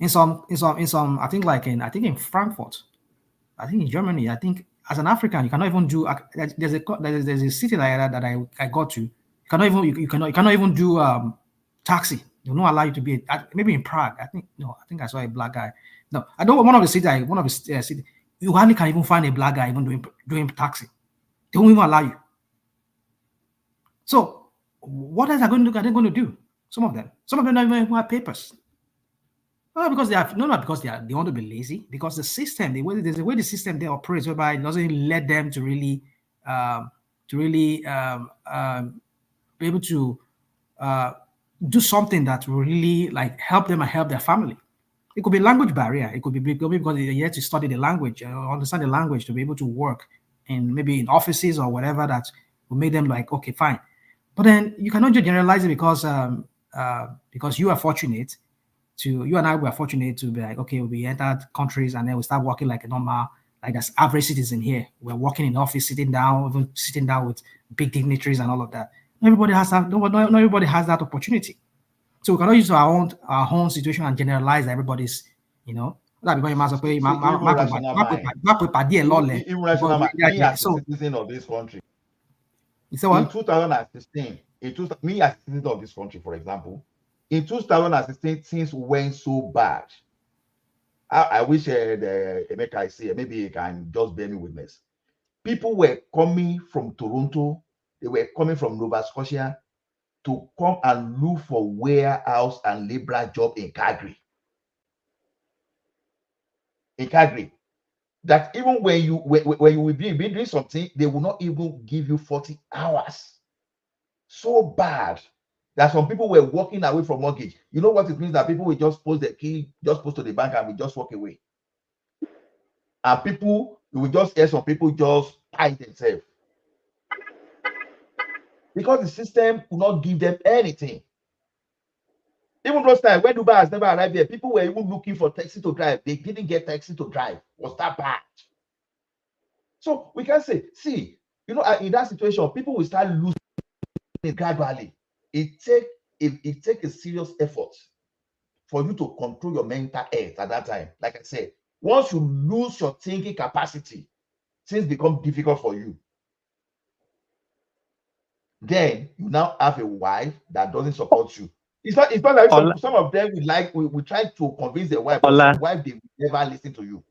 In some, I think in Frankfurt, I think in Germany, I think as an African, you cannot even do. There's a city like that that I got to. You cannot even do taxi. They will not allow you to be. Maybe in Prague, I think I saw a black guy. No, I know one of the city. You hardly can even find a black guy even doing taxi. They won't even allow you. So what else are they going to do? Some of them don't even have papers. Not because they want to be lazy, because the system, there's a way the system they operates, whereby it doesn't let them to really be able to do something that will really like help them and help their family. It could be language barrier. It could be because they have to study the language, understand the language to be able to work maybe in offices or whatever that will make them like, okay, fine. But then you cannot just generalize it because you are fortunate. You and I were fortunate to be like, okay, we entered countries and then we start working like a normal, like as average citizen here. We're working in the office, sitting down with big dignitaries and all of that. Not everybody has that. Not everybody has that opportunity. So we cannot use our own situation and generalize everybody's, that because you must pay Even rational mind. Me as a citizen of this country. You say what? In 2016, me as a citizen of this country, for example, in 2016, things went so bad. I wish Emeka is here. Maybe he can just bear me witness. People were coming from Toronto. They were coming from Nova Scotia to come and look for warehouse and labor job in Calgary. That even when you will be doing something, they will not even give you 40 hours. So bad that some people were walking away from mortgage. You know what it means? That people will just post the key, just post to the bank, and we just walk away. And people, you will just hear some people just tie themselves because the system will not give them anything. Even those times when Dubai has never arrived here, people were even looking for taxi to drive. They didn't get taxi to drive. Was that bad? So we can say, see, in that situation, people will start losing it gradually. It takes a serious effort for you to control your mental health at that time. Like I said, once you lose your thinking capacity, things become difficult for you. Then you now have a wife that doesn't support you. It's not like some of them we try to convince the wife, but some wife, they will never listen to you.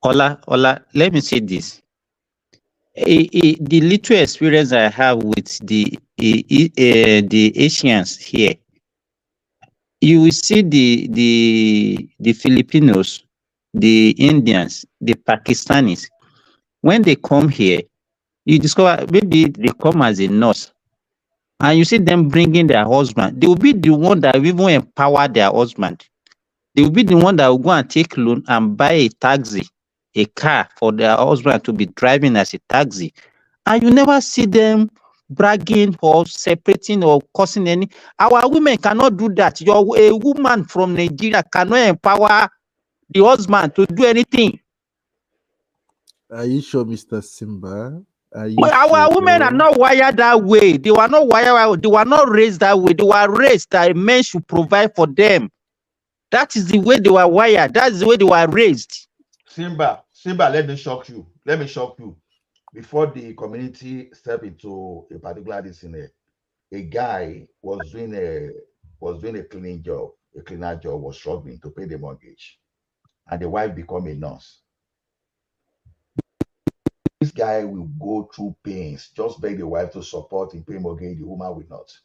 Ola, let me say this. The little experience I have with the Asians here, you will see the Filipinos, the Indians, the Pakistanis, when they come here, you discover maybe they come as a nurse, and you see them bringing their husband. They will be the one that will even empower their husband. They will be the one that will go and take loan and buy a taxi, a car for their husband to be driving as a taxi. And you never see them bragging or separating or causing any. Our women cannot do that. A woman from Nigeria cannot empower the husband to do anything. Are you sure, Mr. Simba? Are you Our women are sure? not wired that way. They were not wired. They were not raised that way. They were raised that men should provide for them. That is the way they were wired. That's the way they were raised. Simba, let me shock you. Let me shock you. Before the community step into a particular listener, a guy was doing a cleaning job. A cleaner job, was struggling to pay the mortgage, and the wife become a nurse. This guy will go through pains, just beg the wife to support in pay mortgage. The woman will not.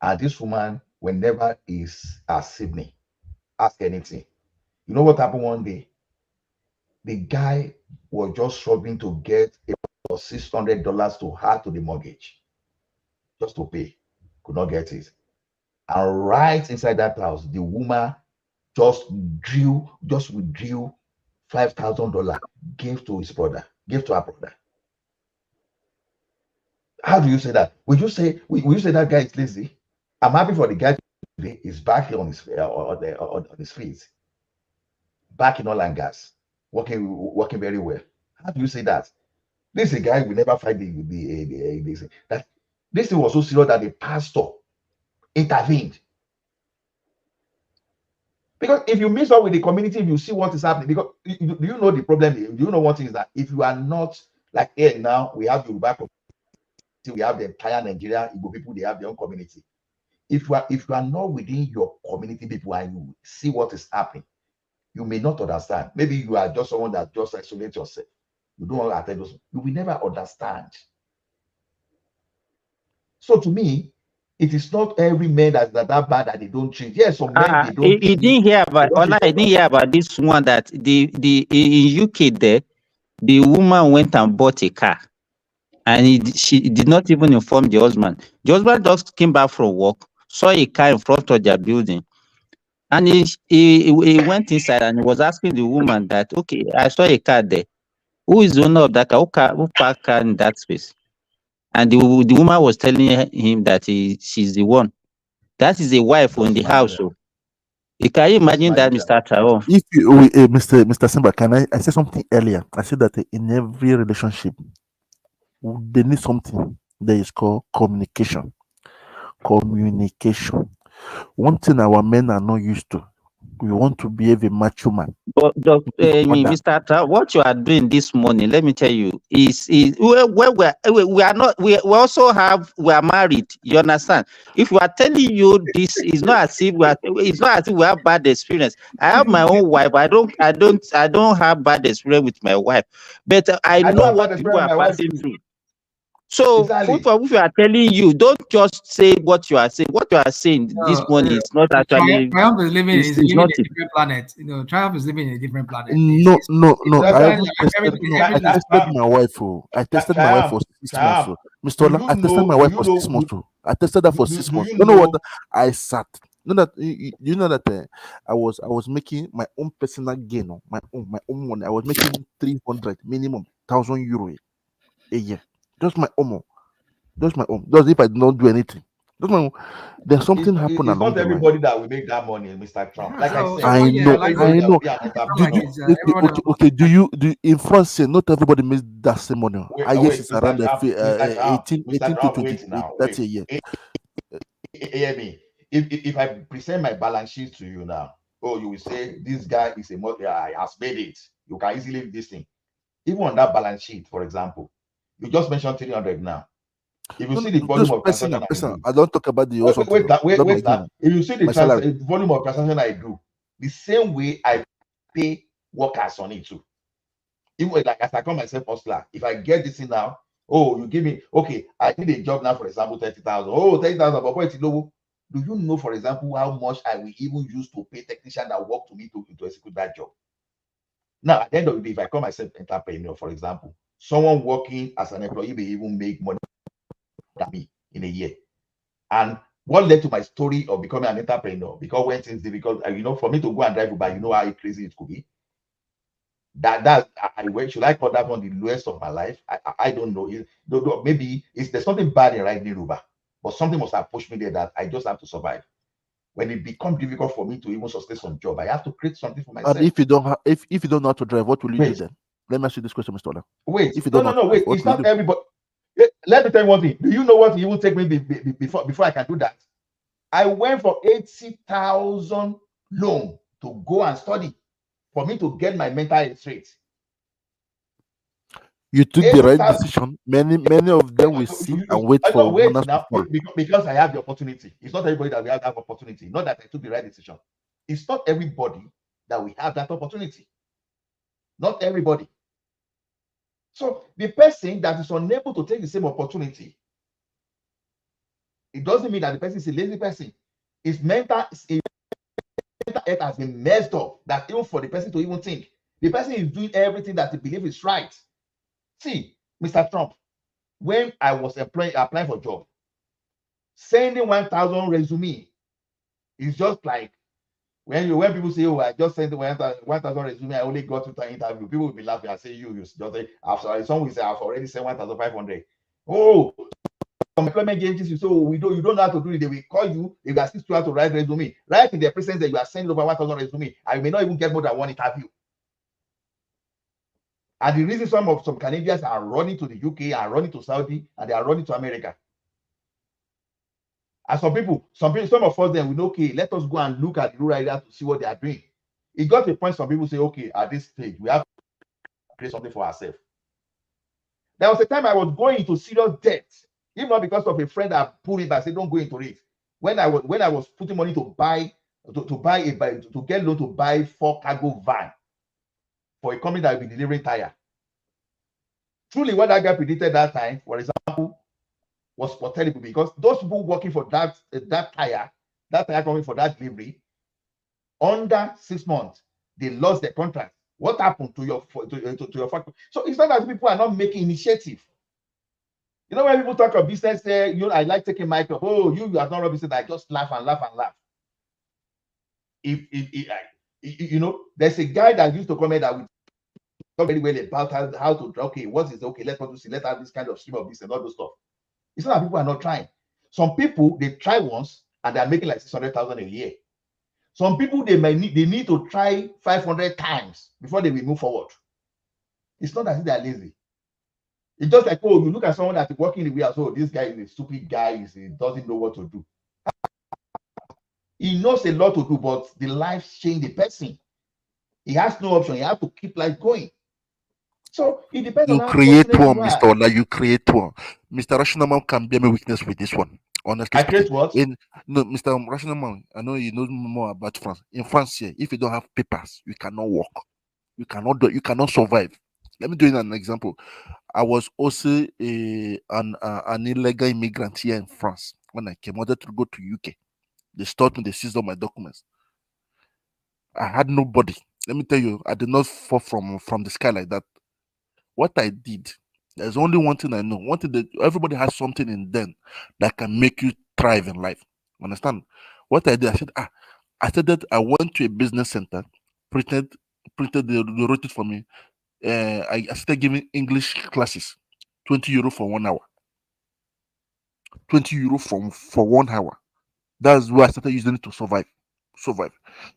And this woman, whenever is at Sydney, ask anything. You know what happened one day? The guy was just struggling to get $600 to her to the mortgage, just to pay. Could not get it. And right inside that house, the woman just withdrew $5,000, gave to his brother, gave to her brother. How do you say that? Will you say that guy is lazy? I'm happy for the guy today. He's back on his feet, back in oil and gas, working very well. How do you say that? This is a guy we never find that this thing was so serious that the pastor intervened. Because if you mix up with the community, if you see what is happening, because do you know the problem? Do you know one thing is that if you are not like here now, we have Yoruba community, we have the entire Nigeria, Igbo people, they have their own community. If you are not within your community people and you see what is happening, you may not understand. Maybe you are just someone that just isolates yourself. You don't want to attend those. You will never understand. So to me, it is not every man that's that bad that they don't treat. Yes, some men they don't. He didn't hear about. I didn't hear about this one that the in UK there, the woman went and bought a car, and she did not even inform the husband. The husband just came back from work, saw a car in front of their building, and he went inside and he was asking the woman that, okay, I saw a car there. Who is the owner of that car? Who parked car in that space? And the woman was telling him that she's the one. That is a wife in the house. So can you imagine that, Mr. Traor? If you, Mr. Simba, can I said something earlier? I said that in every relationship, they need something that is called communication. Communication. One thing our men are not used to. We want to be a macho man. But Mr. Traor, what you are doing this morning, let me tell you, is we are not. We also we are married. You understand? If we are telling you this, is not as if it's not as if we have bad experience. I have my own wife. I don't have bad experience with my wife, but I know what people are passing through. So if you are telling you, don't just say what you are saying. What you are saying this morning is not actually. Triumph is living in a different planet. You know, Triumph is living in a different planet. No. I tested my wife. I tested my wife for 6 months. Mr. Ola, I tested my wife for 6 months. I tested her for 6 months. You know what? I sat. You know that I was making my own personal gain, my own money. I was making 300 minimum 1,000 euro a year. Just my own. Just if I don't do anything. There's something happened along the line. It's not everybody that will make that money, Mr. Trump. Like I said, I know. Okay. Do you in France say not everybody makes that same money? Yes, it's around 18 to 30 a year. Hear me. If I present my balance sheet to you now, you will say this guy is I has made it. You can easily do this thing. Even on that balance sheet, for example. You just mentioned 300 now. If you see the volume of transaction I don't talk about the wait. If you see the volume of transaction I do, the same way I pay workers on it too. Even like as I call myself hustler, if I get this in now, you give me okay. I need a job now, for example, 30,000. 30,000, but it's low. Do you know, for example, how much I will even use to pay technician that work to me to execute that job? Now, at the end of the day, if I call myself entrepreneur, for example, someone working as an employee may even make money than me in a year. And what led to my story of becoming an entrepreneur? Because when things difficult, for me to go and drive Uber, you know how crazy it could be. Should I call that one the lowest of my life? I don't know. Maybe there's something bad in riding Uber, but something must have pushed me there that I just have to survive. When it becomes difficult for me to even sustain some job, I have to create something for myself. And if you don't if you don't know how to drive, what will you do then? Let me ask you this question, Mr. Ola. Wait, if you don't wait. It's not everybody. Let me tell you one thing. Do you know what it will take me before I can do that? I went for 80,000 loan to go and study for me to get my mental health straight. You took the right decision. Many of them will sit and wait for now because I have the opportunity. It's not everybody that we have that opportunity. Not that I took the right decision. It's not everybody that we have that opportunity. Not everybody. So the person that is unable to take the same opportunity, it doesn't mean that the person is a lazy person. His mental health has been messed up. That even for the person to even think, the person is doing everything that he believes is right. See, Mr. Trump, when I was applying for a job, sending 1,000 resume is just like when people say, "Oh, I just sent 1,000 resume, I only got to an interview." People will be laughing and say, "You just say." Some will say, "I've already sent 1,500." Oh, some employment agencies, so you don't know how to do it. They will call you. They will assist you how to write resume. Right in their presence, that you are sending over 1,000 resume, and you may not even get more than one interview. And the reason some Canadians are running to the UK, are running to Saudi, and they are running to America. And some of us then we know, okay, let us go and look at the rural area to see what they are doing. It got to a point some people say, okay, at this stage, we have to create something for ourselves. There was a time I was going into serious debt, even not because of a friend that pulled it, but I said, don't go into it. When I was putting money to get loan to buy 4 cargo van for a company that will be delivering tire. Truly, what that guy predicted that time, for example, was for terrible, because those people working for that tire company for that delivery, under 6 months, they lost their contract. What happened to your factory? So it's not that people are not making initiative. You know, when people talk of business, I like taking my cup. Oh, you have not run business. I just laugh and laugh and laugh. There's a guy that used to comment that we talk very well about how to what is okay, let's have this kind of stream of business and all those stuff. It's not that people are not trying. Some people, they try once and they're making like 600,000 a year. Some people, they need to try 500 times before they will move forward. It's not that they're lazy. It's just like, oh, you look at someone that's working in the warehouse, oh, this guy is a stupid guy, he doesn't know what to do. He knows a lot to do, but the life changed the person. He has no option. He has to keep life going. So it depends on how create one, Mr. Ola. You create one. Mr. Rationalman can bear me witness with this one. Honestly, I create what? Mr. Rationalman, I know you know more about France. In France, here, if you don't have papers, you cannot work. You cannot survive. Let me do an example. I was also an illegal immigrant here in France when I came. I wanted to go to UK. They stopped me. They seized all my documents. I had nobody. Let me tell you, I did not fall from the sky like that. What I did, there's only one thing I know. One thing that everybody has something in them that can make you thrive in life. Understand? What I did, I said that I went to a business center, printed, they wrote it for me. I started giving English classes, 20 euro for 1 hour. 20 euro for 1 hour. That's where I started using it to survive.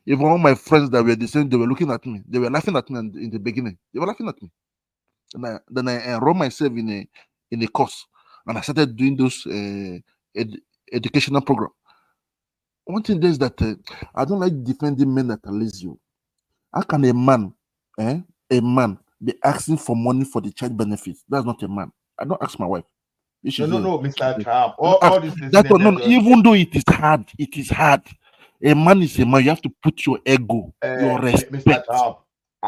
Even all my friends that were the same, they were looking at me. They were laughing at me in the beginning. They were laughing at me. And then I enrolled myself in a course, and I started doing those educational program. One thing is that I don't like defending men that are lazy. How can a man be asking for money for the child benefits? That's not a man. I don't ask my wife. No, Mr. Trump. All this even though it is hard. A man is a man. You have to put your ego, your respect. Mr. Trump,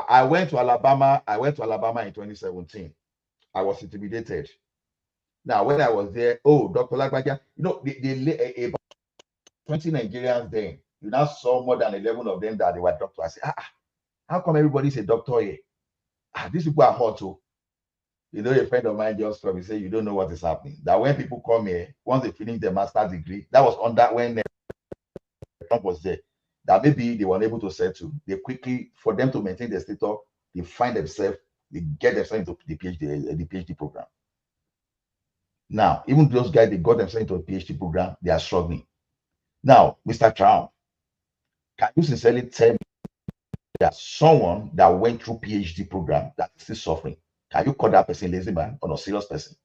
I went to Alabama. in 2017. I was intimidated. Now, when I was there, Dr. Lagbaja, 20 Nigerians then. You now saw more than 11 of them that they were doctors. I say, how come everybody's a doctor here? These people are hot too. You know, a friend of mine just told me, say, you don't know what is happening. That when people come here, once they finish their master's degree, that was on that when Trump was there, that maybe they were unable to settle. They quickly, for them to maintain their status, they find themselves, they get themselves into the PhD program. Now, even those guys, they got themselves into a PhD program, they are struggling. Now, Mr. Trump, can you sincerely tell me that someone that went through PhD program that is still suffering, can you call that person lazy man or a serious person?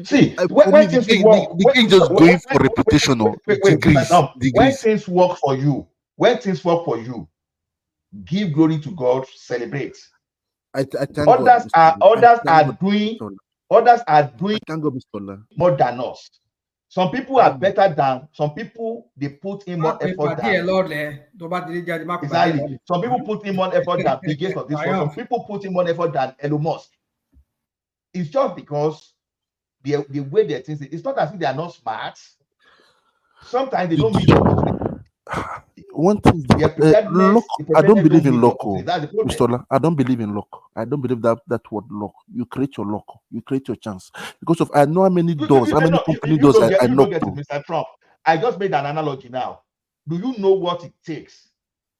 See, when things work, the just going for reputation or degrees. When things work for you, give glory to God, celebrate. I thank others God, are doing more than us. Some people are better than some people. They put in more effort than exactly. Some people put in more effort than Bill Gates of this world. Some people put in more effort than Elon Musk. It's just because the way they think. It's not as if they are not smart. Sometimes they don't meet the opportunity. One thing, luck. I don't believe in luck, Mr. Ola. I don't believe in luck. I don't believe that word luck. You create your luck. You create your chance. Because of I know how many doors, how many company doors I know. Mr. Trump, I just made an analogy now. Do you know what it takes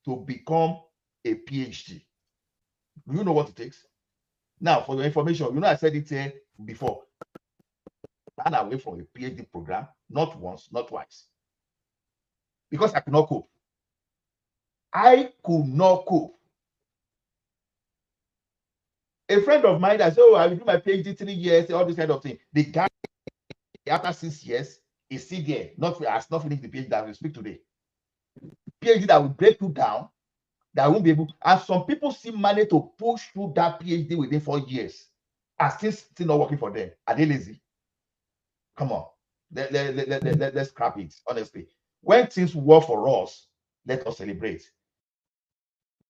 to become a PhD? Do you know what it takes? Now, for your information, you know I said it here before. Ran away from a PhD program, not once, not twice. Because I could not cope. I could not cope. A friend of mine that said, I will do my PhD 3 years, all this kind of thing. The guy, after 6 years, is still there. Has not finished the PhD that we speak today. PhD that will break you down, that won't be able. And some people still manage to push through that PhD within 4 years. And still not working for them. Are they lazy? Come on. Let's scrap it, honestly. When things work for us, let us celebrate.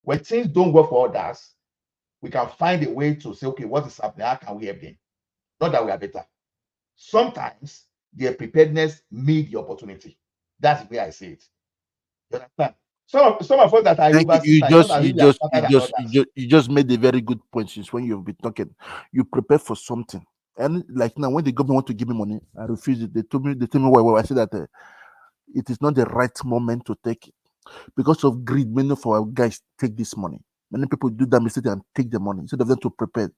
When things don't work for others, we can find a way to say, okay, what is happening? How can we help them? Not that we are better. Sometimes their preparedness meet the opportunity. That's the way I say it. You understand? Some of us that are you just made a very good point since when you've been talking. You prepare for something. And like now, when the government want to give me money, I refuse it. They tell me why. I say that it is not the right moment to take it. Because of greed, many of our guys take this money. Many people do that mistake and take the money instead of them to prepare.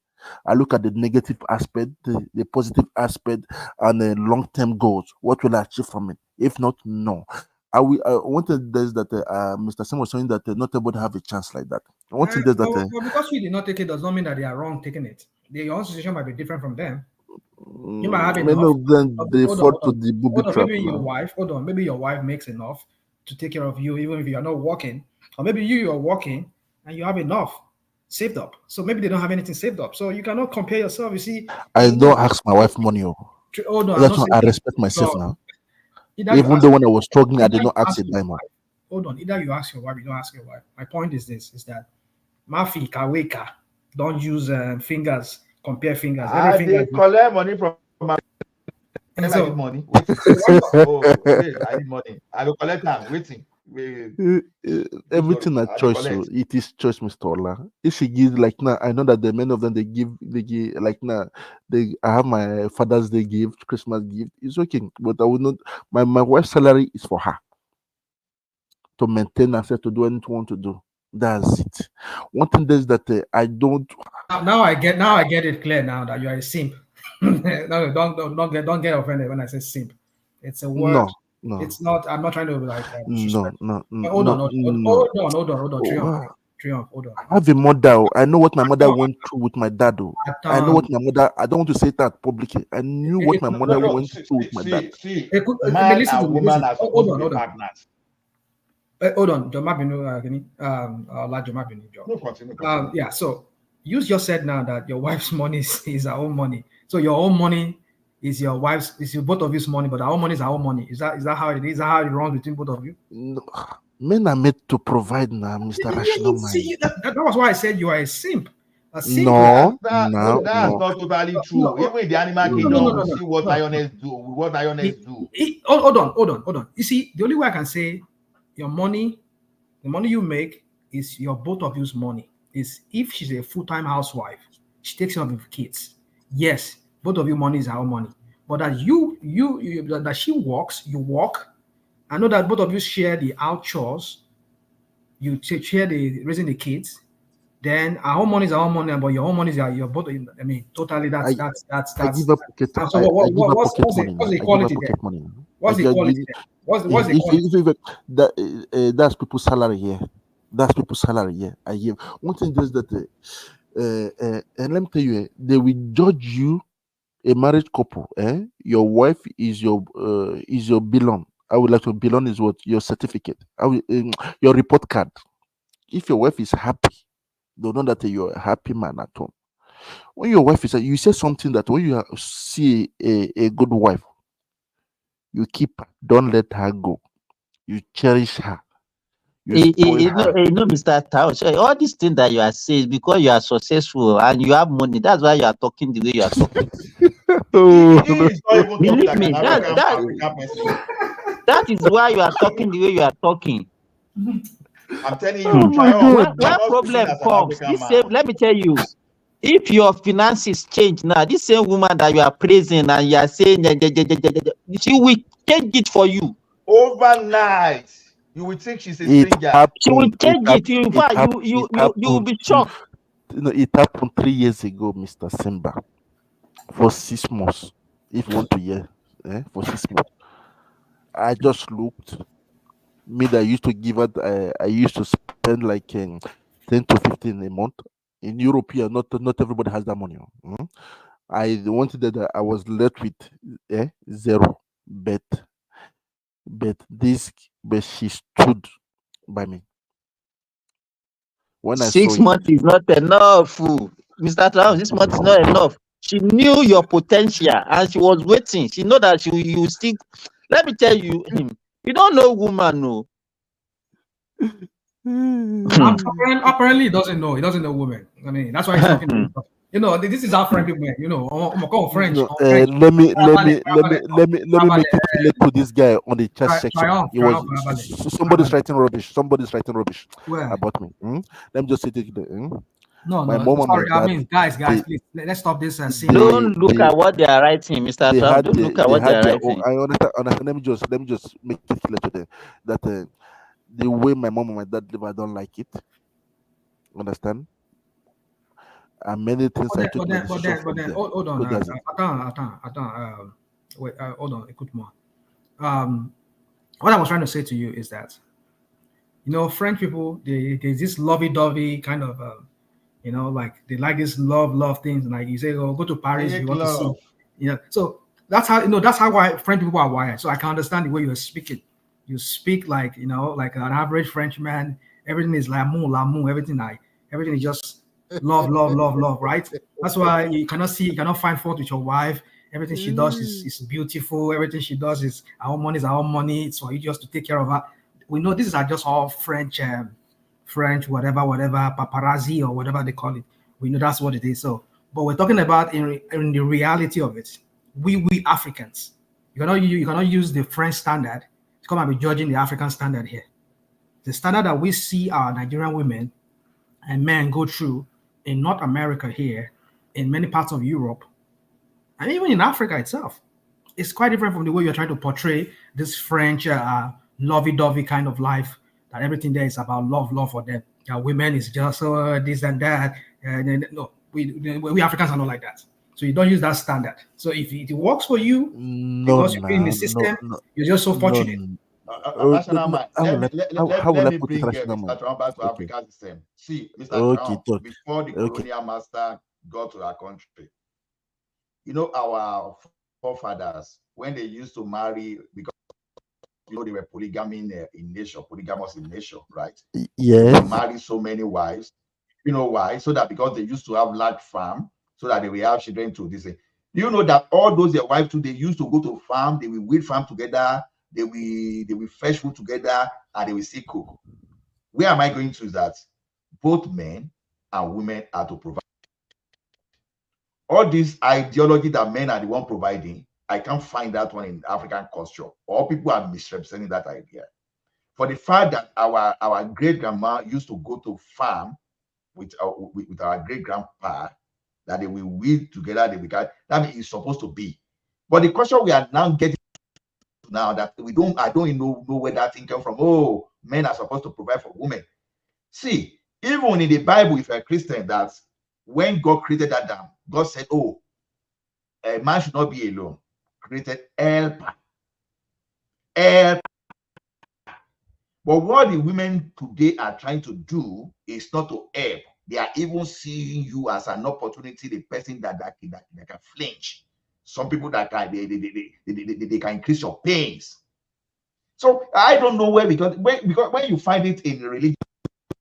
I look at the negative aspect, the positive aspect, and the long-term goals. What will I achieve from it? If not, no. I wanted this that Mr. Sam was saying that not everybody have a chance like that. I want this that because you did not take it does not mean that they are wrong taking it. Your own situation might be different from them. You might have enough. Many of them they fall to the booby trap. Maybe your wife. Maybe your wife makes enough to take care of you, even if you are not working. Or maybe you are working and you have enough saved up. So maybe they don't have anything saved up. So you cannot compare yourself. You see, I don't ask my wife money. That's why I respect myself now. Even though when I was struggling, I did not ask a dime. Hold on, either you ask your wife, you don't ask your wife. My point is this: is that Mafi Kaweka, don't use fingers, compare fingers. I did collect money from my money. I need money. I will collect them. Waiting. Everything at choice. So it is choice, Mr. Ola. If she gives like now, I know that the many of them they give like now. I have my Father's Day gift, Christmas gift. It's okay, but I would not. My wife's salary is for her to maintain herself, to do anything she want to do. That's it. One thing is that I don't. Now I get it clear now that you are a simp. No, don't get offended when I say simp. It's a word. No. It's not. I'm not trying to be like. No. Hold on. Triumph. Hold on. I have a mother. I know what my mother went through with my dad. I know what my mother. I don't want to say that publicly. I knew what my mother went through with my dad. Man and woman are supposed to be partners. Hold on. Yeah. So you just said now that your wife's money is her own money. So your own money is your wife's, is both of you's money, but our own money is our own money. Is that how it is? Is that how it runs between both of you? No. Men are made to provide now, Mr. Rational Mind. That was why I said you are a simp. No, That's no. not totally true. Even in the animal kingdom, we see what lioness do. Hold on. You see, the only way I can say the money you make is your both of you's money. Is if she's a full-time housewife, she takes care of the kids. Yes, both of your money is our money. But that that she works, you work. I know that both of you share the out chores. You share the raising the kids. Then our own money is our own money, but your own money is your both. I mean, totally. That's. I give her pocket. So I give her pocket what's money. the equality there? What's the equality there? What's the equality? That's people's salary here. That's people's salary here. I give one thing is that, and let me tell you, they will judge you, a married couple. Your wife is your belong. I would like to belong is what your certificate. Your report card. If your wife is happy, they'll know that you're a happy man at home. When your wife is, you say something that when you see a good wife, you keep her. Don't let her go. You cherish her. You spoil her. Mr. Tauch, all these things that you are saying because you are successful and you have money. That's why you are talking the way you are talking. Believe me, that is why you are talking the way you are talking. I'm telling you, when problem comes, let me tell you, if your finances change now, this same woman that you are praising and you are saying, she will change it for you overnight. You will think she's a stranger. She will change it. In fact, you will be shocked. It happened 3 years ago, Mr. Simba. For 6 months, if you want to hear, for 6 months, I just looked. Me that I used to give out, I used to spend like 10 to 15 a month. In Europe here, not everybody has that money. I wanted that I was left with zero, but she stood by me. When 6 months is not enough, Mr. Brown. 6 months is not enough. She knew your potential and she was waiting. She know that you still. Let me tell you, you don't know woman, no. Apparently, he doesn't know. He doesn't know women. I mean, that's why he's talking. This is our friend people. French. Let me make it relate to this guy on the chat section. Somebody's writing rubbish. Where? About me. Let me just say it. My mom and my dad. I mean, guys, please let's stop this scene. Don't look at what they are writing, Mr. Trump. Don't look at what they are writing. I understand. Let me just make it clear to them that the way my mom and my dad live, I don't like it. Understand? And many things I took. But then, hold on. Wait, hold on. Écoute-moi. What I was trying to say to you is that, French people, there's this lovey-dovey kind of, like they like this love things. Like you say, go to Paris, you want to see. So that's how French people are wired. So I can understand the way you're speaking. You speak like, like an average Frenchman. Everything is l'amour, everything is just love, right? That's why you cannot find fault with your wife. Everything she does is beautiful. Everything she does is our money is our money. So you just to take care of her. We know these are just all French, whatever, paparazzi or whatever they call it. We know that's what it is. So, but we're talking about in the reality of it. We Africans, you cannot use the French standard to come and be judging the African standard here. The standard that we see our Nigerian women and men go through in North America here, in many parts of Europe, and even in Africa itself, it's quite different from the way you're trying to portray this French lovey-dovey kind of life, that everything there is about love for them. Women is just this and that. No, we Africans are not like that. So you don't use that standard. So if it works for you, because you're in the system, you're just so fortunate. Rational mind. Let me bring Mr. Trump back to African system. See, Mr. Trump, before the colonial master got to our country, our forefathers, when they used to marry, because they were polygamous in nature, right? Yeah. They marry so many wives. You know why? So that because they used to have large farm, so that they will have children to this. You know that all those their wives too, they used to go to farm, they will weed farm together. They will fetch food together and they will still cook. Where am I going to that? Both men and women are to provide. All this ideology that men are the one providing, I can't find that one in African culture. All people are misrepresenting that idea. For the fact that our great grandma used to go to farm with our great grandpa, that they will weave together, that means it's supposed to be. But the question we are now getting now that I don't even know where that thing came from. Oh, men are supposed to provide for women. See, even in the Bible, if you're a Christian, that when God created Adam, God said, oh, a man should not be alone. Created helper. Helper. But what the women today are trying to do is not to help. They are even seeing you as an opportunity, the person that can flinch. Some people that can they can increase your pains. So I don't know where, because when you find it in religion,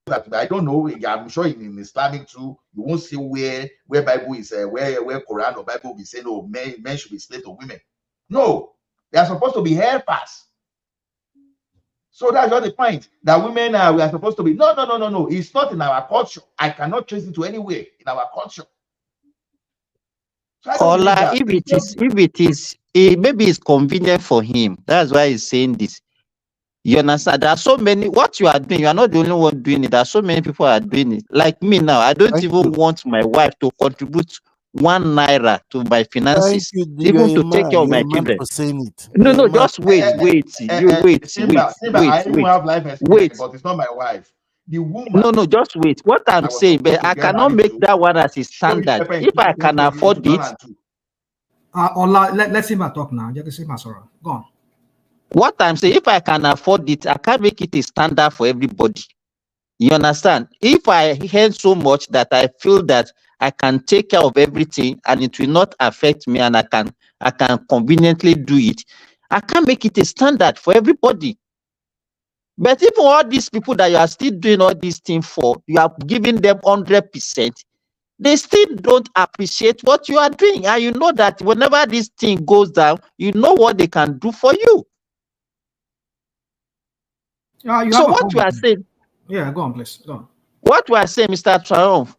that I don't know, I'm sure in Islamic too, you won't see where Bible is where Quran or Bible will be saying, oh, men should be slave to women. No, they are supposed to be helpers. So that's just the point, that women we are supposed to be. No. It's not in our culture. I cannot trace it to anywhere in our culture. So I don't believe that. If it is, maybe it's convenient for him. That's why he's saying this. You understand? There are so many. What you are doing, you are not the only one doing it. There are so many people are doing it. Like me now, I don't even want my wife to contribute 1 naira to my finances, even to take care of my children. No, just wait. Wait. Simba, I even have life experience, but it's not my wife. The woman. No, just wait. What I'm saying, but I cannot make that one as a standard. If I can afford it. Let Simba talk now. Just Simba, sorry. Go on. What I'm saying, if I can afford it, I can't make it a standard for everybody. You understand? If I earn so much that I feel that I can take care of everything and it will not affect me, and I can conveniently do it, I can't make it a standard for everybody. But even all these people that you are still doing all these things for, you are giving them 100%, they still don't appreciate what you are doing. And you know that whenever this thing goes down, you know what they can do for you. So what you are saying? Yeah, go on, please. Go on. What we are saying, Mr. Triumph,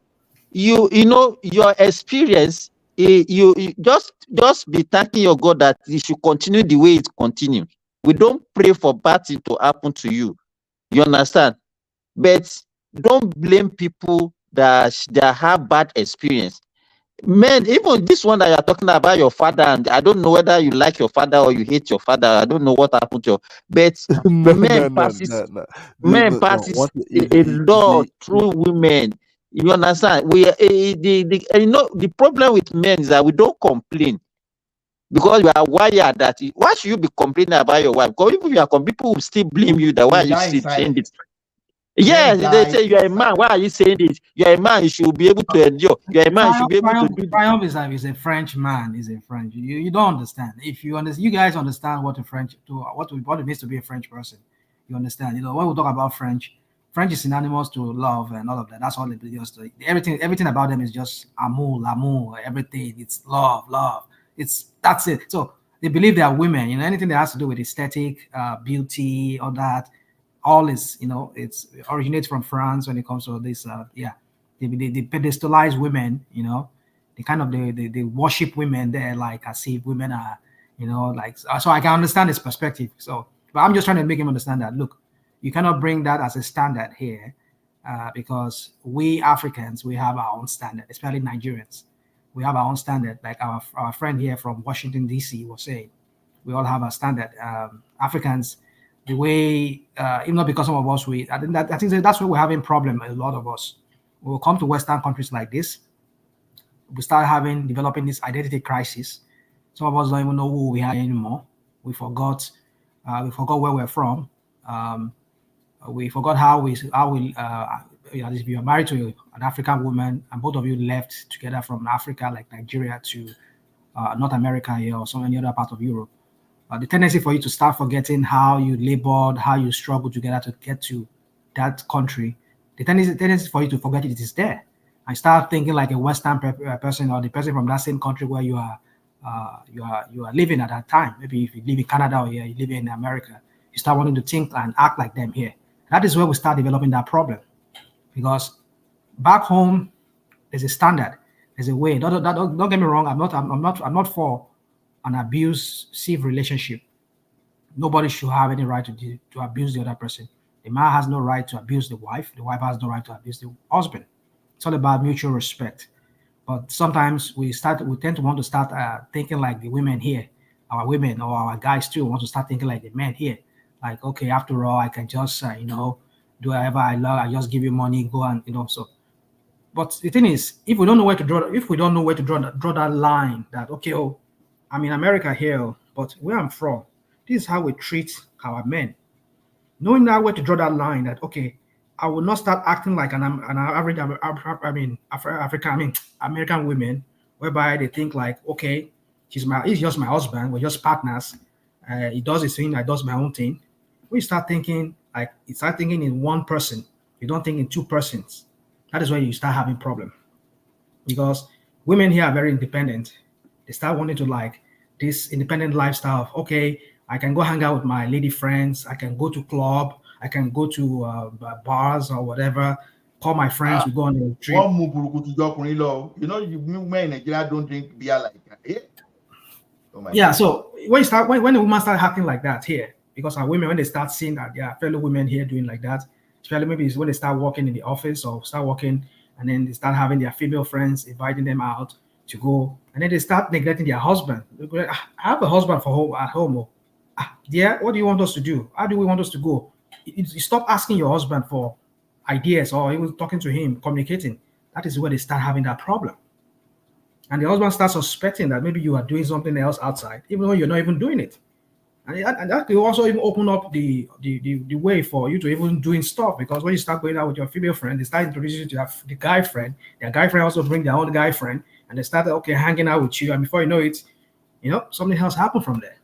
you know your experience. You just be thanking your God that you should continue the way it continues. We don't pray for bad things to happen to you. You understand? But don't blame people that have bad experience. Men, even this one that you're talking about, your father, and I don't know whether you like your father or you hate your father. I don't know what happened to you, but men passes a lot through women. You understand? The problem with men is that we don't complain because we are wired that. Why should you be complaining about your wife? Because even if you are people will still blame you that why are you saying this? Yes, they say you are a man. Why are you saying this? You are a man. You should be able to endure. You are a man. You should be able to do. Triumph is a French man. Is a French. You don't understand. If you understand, you guys understand what it means to be a French person. You understand. You know, when we talk about French is synonymous to love and all of that. That's all it is. Everything about them is just amour, l'amour, everything. It's love. That's it. So they believe they are women. You know, anything that has to do with aesthetic, beauty, all that. All is, it's originates from France when it comes to this. They pedestalize women. They worship women there, like as if women are, so I can understand his perspective. So, but I'm just trying to make him understand that look, you cannot bring that as a standard here, because we Africans, we have our own standard, especially Nigerians. We have our own standard, like our friend here from Washington D.C. was saying. We all have a standard. Africans. The way, even though because some of us, I think that's where we're having problem. A lot of us, we will come to Western countries like this, we start developing this identity crisis. Some of us don't even know who we are anymore. We forgot where we're from. We forgot how if you are married to an African woman and both of you left together from Africa, like Nigeria, to North America here or any other part of Europe. The tendency for you to start forgetting how you labored, how you struggled together to get to that country, the tendency for you to forget it is there. I start thinking like a Western person or the person from that same country where you are living at that time. Maybe if you live in Canada or here, you live in America, you start wanting to think and act like them here. That is where we start developing that problem, because back home there's a standard. There's a way. Don't get me wrong. I'm not for an abusive relationship. Nobody should have any right to abuse the other person. The man has no right to abuse the wife. The wife has no right to abuse the husband. It's all about mutual respect. But sometimes we tend to want to start thinking like the women here, our women or our guys too want to start thinking like the men here. Like, okay, after all, I can just do whatever I love. I just give you money, go and so. But the thing is, if we don't know where to draw that line, that okay, oh, I'm in America here, but where I'm from, this is how we treat our men. Knowing that where to draw that line, that okay, I will not start acting like an average, American women, whereby they think like, okay, he's just my husband, we're just partners. He does his thing, I does my own thing. We start thinking in one person. You don't think in two persons. That is where you start having problem, because women here are very independent. They start wanting to like this independent lifestyle of, okay, I can go hang out with my lady friends. I can go to club. I can go to bars or whatever. Call my friends. We go on a trip. You know, you men in Nigeria don't drink beer like that. Yeah. Oh yeah. So when a woman start acting like that here, because our women, when they start seeing that their fellow women here doing like that, especially maybe it's when they start working in the office or start working, and then they start having their female friends inviting them out to go, and then they start neglecting their husband. I have a husband at home. Yeah, what do you want us to do? How do we want us to go? You stop asking your husband for ideas or even talking to him, communicating. That is where they start having that problem. And the husband starts suspecting that maybe you are doing something else outside, even though you're not even doing it. And that will also even open up the way for you to even doing stuff, because when you start going out with your female friend, they start introducing you to the guy friend. Their guy friend also bring their own guy friend, and they start hanging out with you. And before you know it, something else happened from there.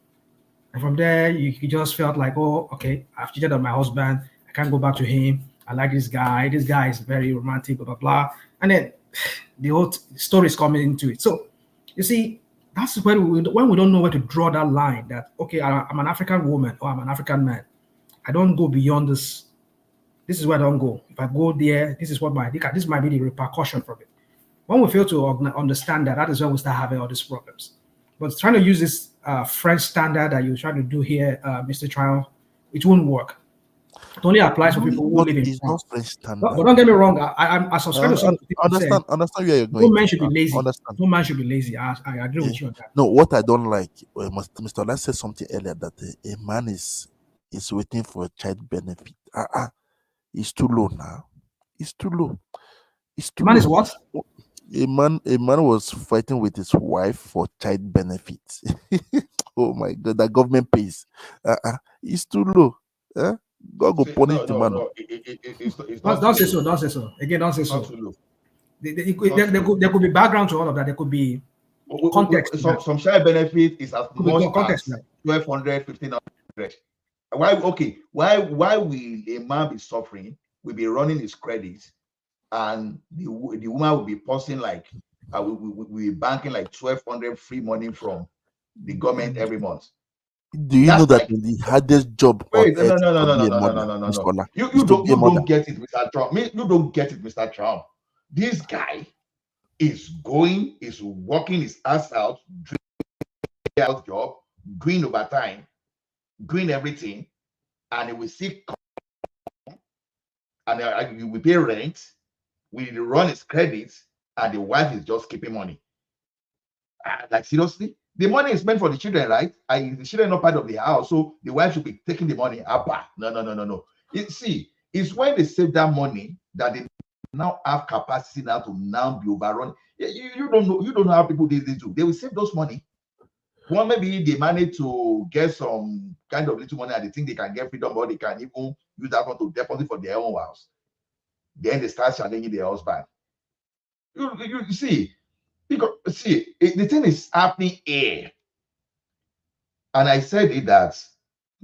And from there, you just felt like, oh, okay, I've cheated on my husband. I can't go back to him. I like this guy. This guy is very romantic, blah, blah, blah. And then the whole story is coming into it. So, you see, that's when we don't know where to draw that line that, okay, I'm an African woman or I'm an African man. I don't go beyond this. This is where I don't go. If I go there, this might be the repercussion from it. When we fail to understand that is when we start having all these problems. But trying to use this French standard that you're trying to do here, Mr. Trial, it won't work. It only applies for people who live in France. But don't get me wrong. I subscribe to some people understand where you're going. No man should be lazy. No man should be lazy. I agree with you on that. No, what I don't like, Mr. Lance said something earlier that a man is waiting for a child benefit. It's too low now. It's too low. It's too man low. Is what? A man was fighting with his wife for child benefits. Oh my God, the government pays. It's too low. God go punish the man. Don't say so. Don't say so. Again, don't say so. There could be background to all of that. There could be context. Some child benefit is as much as 1,200, 1,500. Why will a man be suffering? Will be running his credit, and the woman will be posting like we'll be banking like 1,200 free money from the government every month. Do you know that the hardest job Wait, on earth no. You don't get it, Mr. Trump. You don't get it, Mr. Trump. This guy is working his ass out, doing out job, doing overtime, doing everything, and he will see and we pay rent, we run his credits, and the wife is just keeping money. Like seriously? The money is meant for the children, right? The children are not part of the house, so the wife should be taking the money. No. It's when they save that money that they now have capacity now to now be overrun. You don't know how people do. They will save those money. Well, maybe they manage to get some kind of little money and they think they can get freedom, or they can even use that one to deposit for their own house. Then they start challenging their husband. You see. Because the thing is happening here, and I said it that,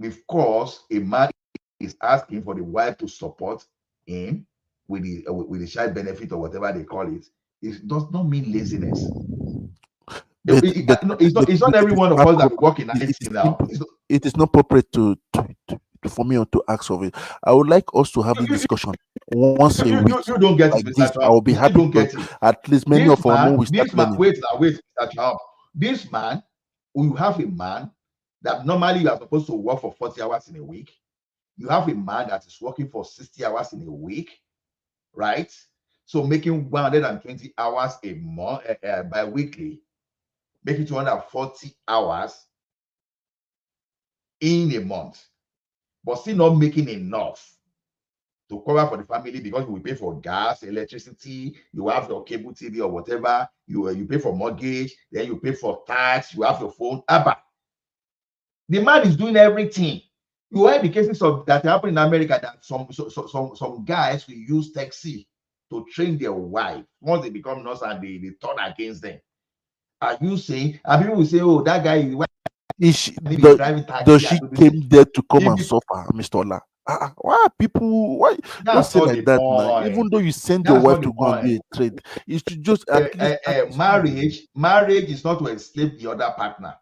of course, a man is asking for the wife to support him with the child benefit or whatever they call it. It does not mean laziness. It's not every one of us that work in now. It is not appropriate for me to ask of it. I would like us to have this discussion once a week. You don't get like it, this, Mr. I will be You happy don't because get it. at least many of our men will start This man, learning. wait, Mr. Trump. This man, you have a man that normally you are supposed to work for 40 hours in a week. You have a man that is working for 60 hours in a week, right? So making 120 hours a month, bi-weekly, making 240 hours in a month, but still not making enough to cover for the family because you will pay for gas, electricity, you have your cable TV or whatever, you pay for mortgage, then you pay for tax, you have your phone. Abba. The man is doing everything. You heard the cases of that happen in America that some guys will use taxi to train their wife. Once they become nurse and they turn against them. Are you saying? And people will say, oh, that guy is driving taxi. Does she came there to come and suffer, Mr. Ola? Why people? Why don't say like that now? Even though you send your wife to go and do a trade, you should just at least marriage is not to enslave the other partner.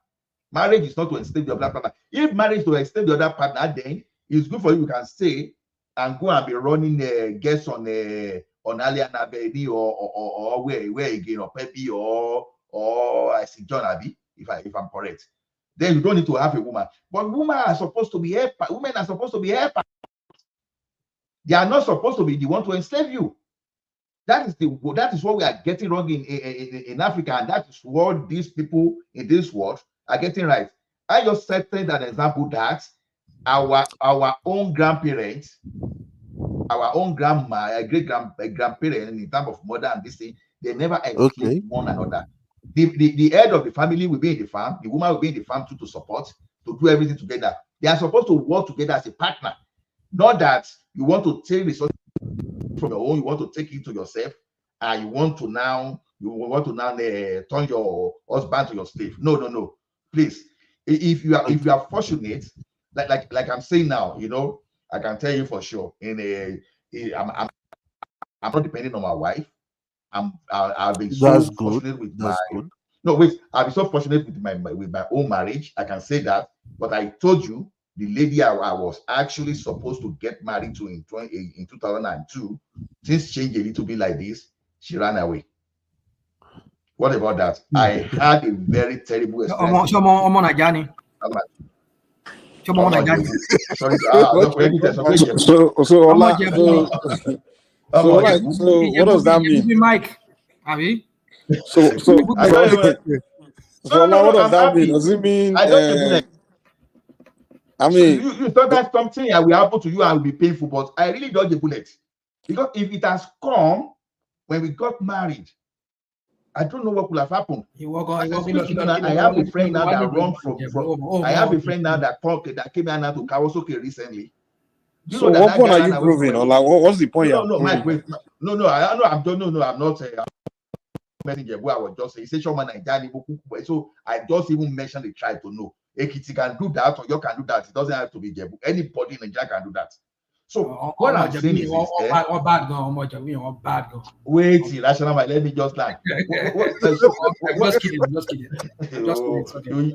Marriage is not to enslave the other partner. If marriage is to enslave the other partner, then it's good for you. You can stay and go and be running guests on Alien Abedi or where again, or Pepe or I see John Abi, if I'm correct. Then you don't need to have a woman. But women are supposed to be helpers. Women are supposed to be helpers. They are not supposed to be the one to enslave you. That is what we are getting wrong in Africa, and that is what these people in this world are getting right. I just said an example that our own grandparents, our own grandma, grandparents in terms of mother and this thing, they never enslaved one another. The head of the family will be in the farm, the woman will be in the farm too to support, to do everything together. They are supposed to work together as a partner, not that you want to take resources from your own, you want to take it to yourself, and you want to now turn your husband to your slave. No. Please, if you are fortunate, like I'm saying now, I can tell you for sure. I'm not depending on my wife. I've been so fortunate with I've been so fortunate with my own marriage. I can say that. But I told you, the lady I was actually supposed to get married to in 2002, things changed a little bit like this. She ran away. What about that? I had a very terrible experience. Sorry. So what does that mean? Mike, Abby. So what does that mean? Does it mean? I mean, you thought that something that will happen to you and will be painful, but I really dodged a bullet because if it has come when we got married, I don't know what could have happened. I have a friend now that run from. I have a friend now that came here now to Kawasaki recently. So what point are you proving, or like what's the point? No, Mike, wait. No. I know. I'm not saying. Messenger where I was just saying, so I just even mentioned the tribe to know. Ekiti can do that, or you can do that. It doesn't have to be Jebu. Anybody in Nigeria can do that. So what I'm saying is this. Bad go. Wait, rational mind. Let me just land. Just kidding.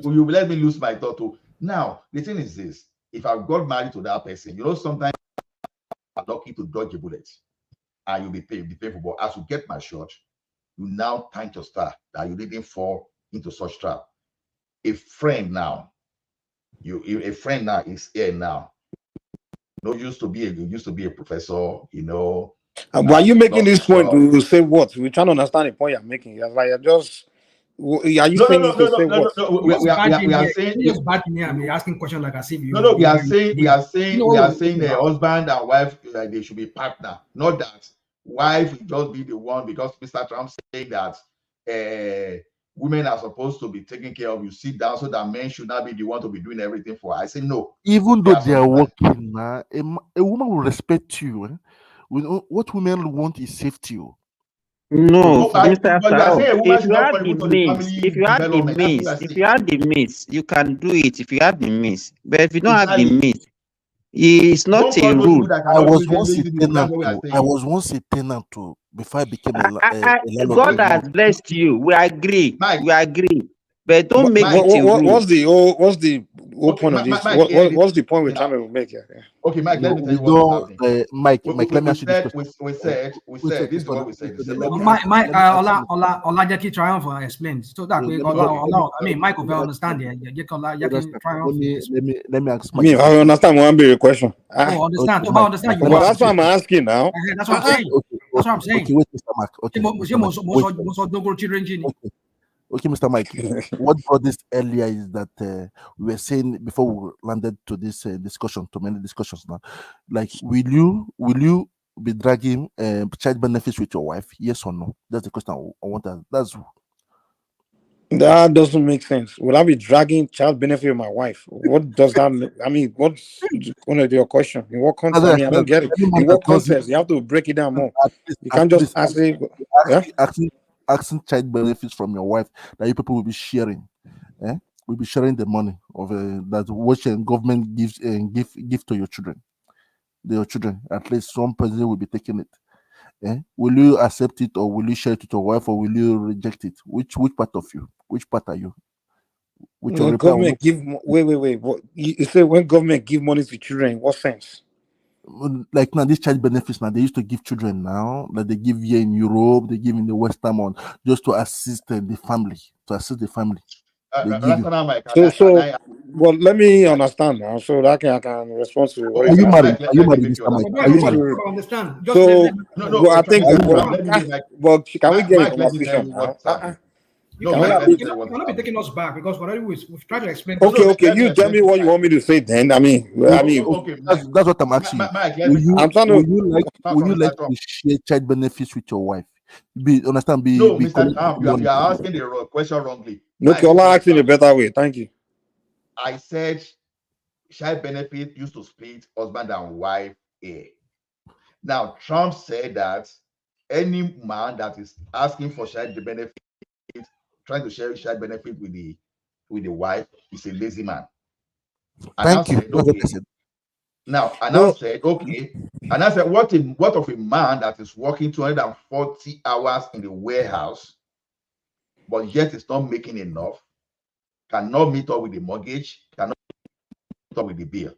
You let me lose my thought too. Now, the thing is this. If I got married to that person, sometimes I'm lucky to dodge a bullet. And you'll be painful. But as you get matured, you now thank your star that you didn't fall into such trap. A friend now is here now. Used to be a professor, But are you making this point to say what? We're trying to understand the point you're making. You're like, are you saying this to say what? No. We are saying just backing me and be asking questions like as if you. No. We are saying the husband and wife they should be partner, not that wife will just be the one because Mr. Trump saying that women are supposed to be taking care of you. Sit down so that men should not be the one to be doing everything for. I say no. Even though they are working, a woman will respect you. What women want is safety. No, Mr. If you have the means, you can do it. If you have the means, but if you don't have the means, it's not a rule. I was once a tenant before I became a God has blessed you. We agree. But but don't make it a rule. What's the whole point of this? What's the point we're trying to make here? Yeah. Okay, Mike, let me tell you don't, what's happening. Mike, let me ask you this question. We said, this is what we said. Olajeki Triumph explains. So that way, I mean, Michael will understand it. Let me ask. I mean, I understand one big question. Oh, understand. Okay, understand. But that's what I'm asking now. That's what I'm saying. That's what I'm saying. Okay, wait, Mr. Mark. Okay, Mr. Mike. What brought this earlier is that we were saying before we landed to this discussion, to many discussions now. Like, will you be dragging child benefits with your wife? Yes or no? That's the question I want to ask. That doesn't make sense. Will I be dragging child benefit with my wife? What does that mean? I mean, what's one of your question? In what context? I mean, I don't get it. In what context? You have to break it down more. You can't just ask it. Asking child benefits from your wife that you people will be sharing. We'll be sharing the money of that which government gives give to your children. At least some person will be taking it. Will you accept it, or will you share it with your wife, or will you reject it? Which part of you? Which part are you? When government wait. You say when government give money to children, in what sense? Like now, these child benefits now they used to give children now, like they give here in Europe, they give in the Western one, just to assist the family. Well, let me understand now, so that I can respond to what are you married? Are you married, Mr. Mike? Are you married? Understand. No, I think. Well, can we get a conversation now? You cannot be taking us back because whatever we've tried to explain. Okay. You tell me what you want me to say then. Okay, that's what I'm asking. Will you like to share child benefits with your wife? Understand? No, Mr. Trump, you are asking the question wrongly. No, you're asking a better way. Thank you. I said child benefit used to split husband and wife here. Now, Trump said that any man that is asking for child benefit, trying to share child benefit with the wife, is a lazy man. Thank you. Now, and I said, okay. And I said, what of a man that is working 240 hours in the warehouse, but yet is not making enough, cannot meet up with the mortgage, cannot meet up with the bill?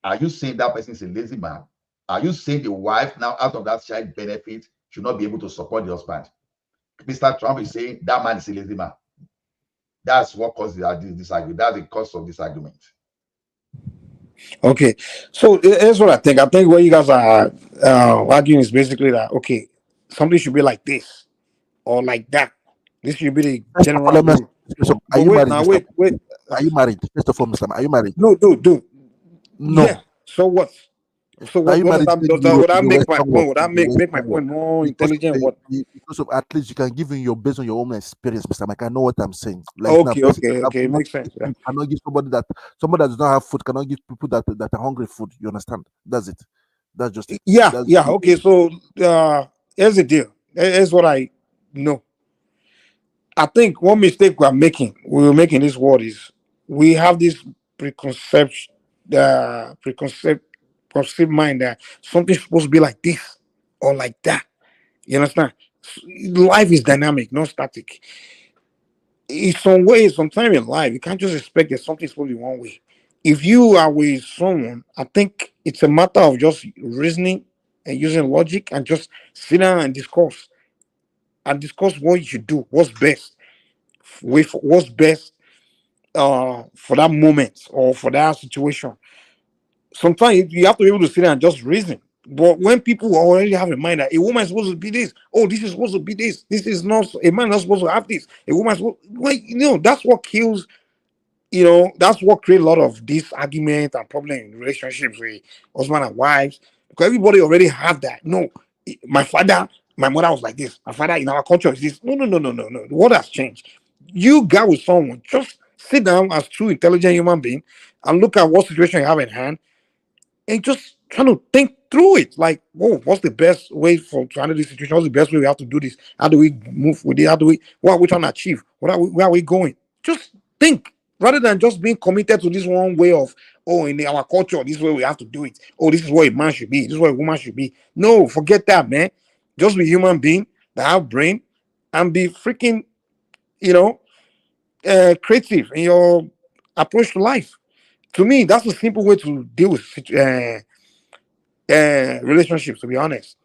Are you saying that person is a lazy man? Are you saying the wife now, out of that child benefit, should not be able to support the husband? Mr. Trump is saying that man is a lazy man. That's what causes this argument. That's the cause of this argument. Okay, so here's what I think. I think what you guys are arguing is basically that something should be like this or like that. This should be the general rule. Are you married? Wait. Are you married? First of all, Mr. Are you married? No, dude. No. Yeah. So what? So what does that make my point? Would that make my point more intelligent? What? Because of, at least you can give in your based on your own experience, Mr. Mike. I know what I'm saying. Like okay, makes sense. Yeah. You cannot give somebody that does not have food cannot give people that are hungry food. You understand? That's it. That's just it. Yeah. Okay, so here's the deal. Here's what I know. I think one mistake we're making in this world is we have this preconceived mind that something's supposed to be like this or like that. You understand? Life is dynamic, not static. In some ways, sometime in life, you can't just expect that something's supposed to be one way. If you are with someone, I think it's a matter of just reasoning and using logic and just sit down and discuss what you should do, what's best, what's best for that moment or for that situation. Sometimes you have to be able to sit down and just reason. But when people already have in mind that a woman is supposed to be this, this is supposed to be this is not, a man is not supposed to have this, a woman is supposed, that's what kills, that's what creates a lot of this argument and problem in relationships with husband and wives, because everybody already have that. No, my mother was like this, my father in our culture is this. No. The world has changed. You got with someone, just sit down as true intelligent human being and look at what situation you have in hand and just trying to think through it. Like, what's the best way to handle this situation? What's the best way we have to do this? How do we move with it? What are we trying to achieve? Where are we going? Just think, rather than just being committed to this one way of, in our culture, this is where we have to do it. This is where a man should be. This is where a woman should be. No, forget that, man. Just be human being that have brain and be freaking, creative in your approach to life. To me, that's a simple way to deal with relationships. To be honest,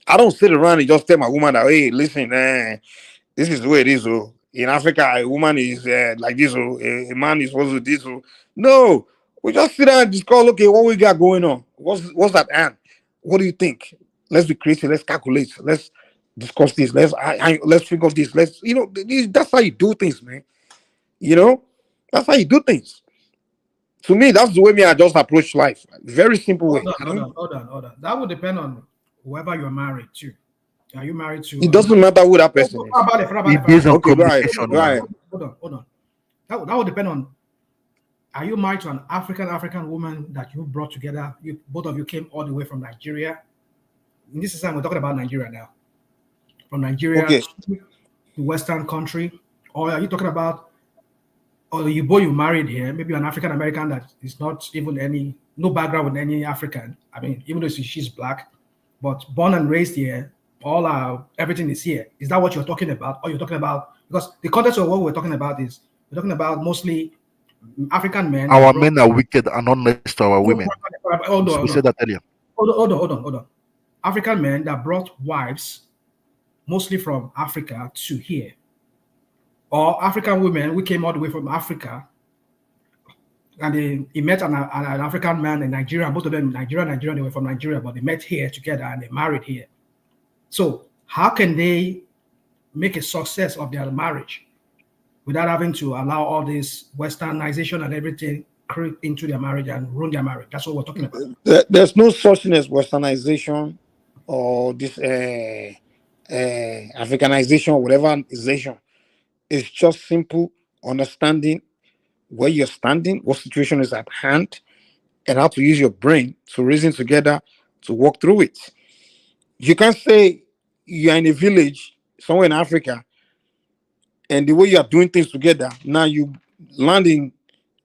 I don't sit around and just tell my woman that, hey, listen, this is the way it is. Oh, in Africa, a woman is like this. Oh, a man is supposed to do this. Oh, no, we just sit down and discuss. Okay, what we got going on? What's at hand? What do you think? Let's be creative. Let's calculate. Let's discuss this. Let's think of this. That's how you do things, man. That's how you do things. To me, that's the way me I just approach life. Very simple way. Hold on. That would depend on whoever you're married to. Are you married to? It doesn't matter who that person is. It based on Okay, go ahead. communication. Go ahead. Hold on. That would depend on. Are you married to an African woman that you brought together? Both of you came all the way from Nigeria. In this time, we're talking about Nigeria now. From Nigeria Okay. to the Western country, or are you talking about? Or you married here, maybe an African American that is not even no background with any African. I mean, even though she's black, but born and raised here, everything is here. Is that what you're talking about? Or you're talking about, because the context of what we're talking about is we're talking about mostly African men. Our men are wicked and not nice to our women. We said that earlier. Hold on. African men that brought wives, mostly from Africa, to here. Or African women, we came all the way from Africa, and he met an African man in Nigeria. Both of them Nigerian, they were from Nigeria, but they met here together and they married here. So how can they make a success of their marriage without having to allow all this westernization and everything creep into their marriage and ruin their marriage? That's what we're talking about. There's no such thing as westernization or this Africanization, whateverization. It's just simple understanding where you're standing, what situation is at hand, and how to use your brain to reason together to walk through it. You can't say you're in a village somewhere in Africa, and the way you are doing things together, now you land in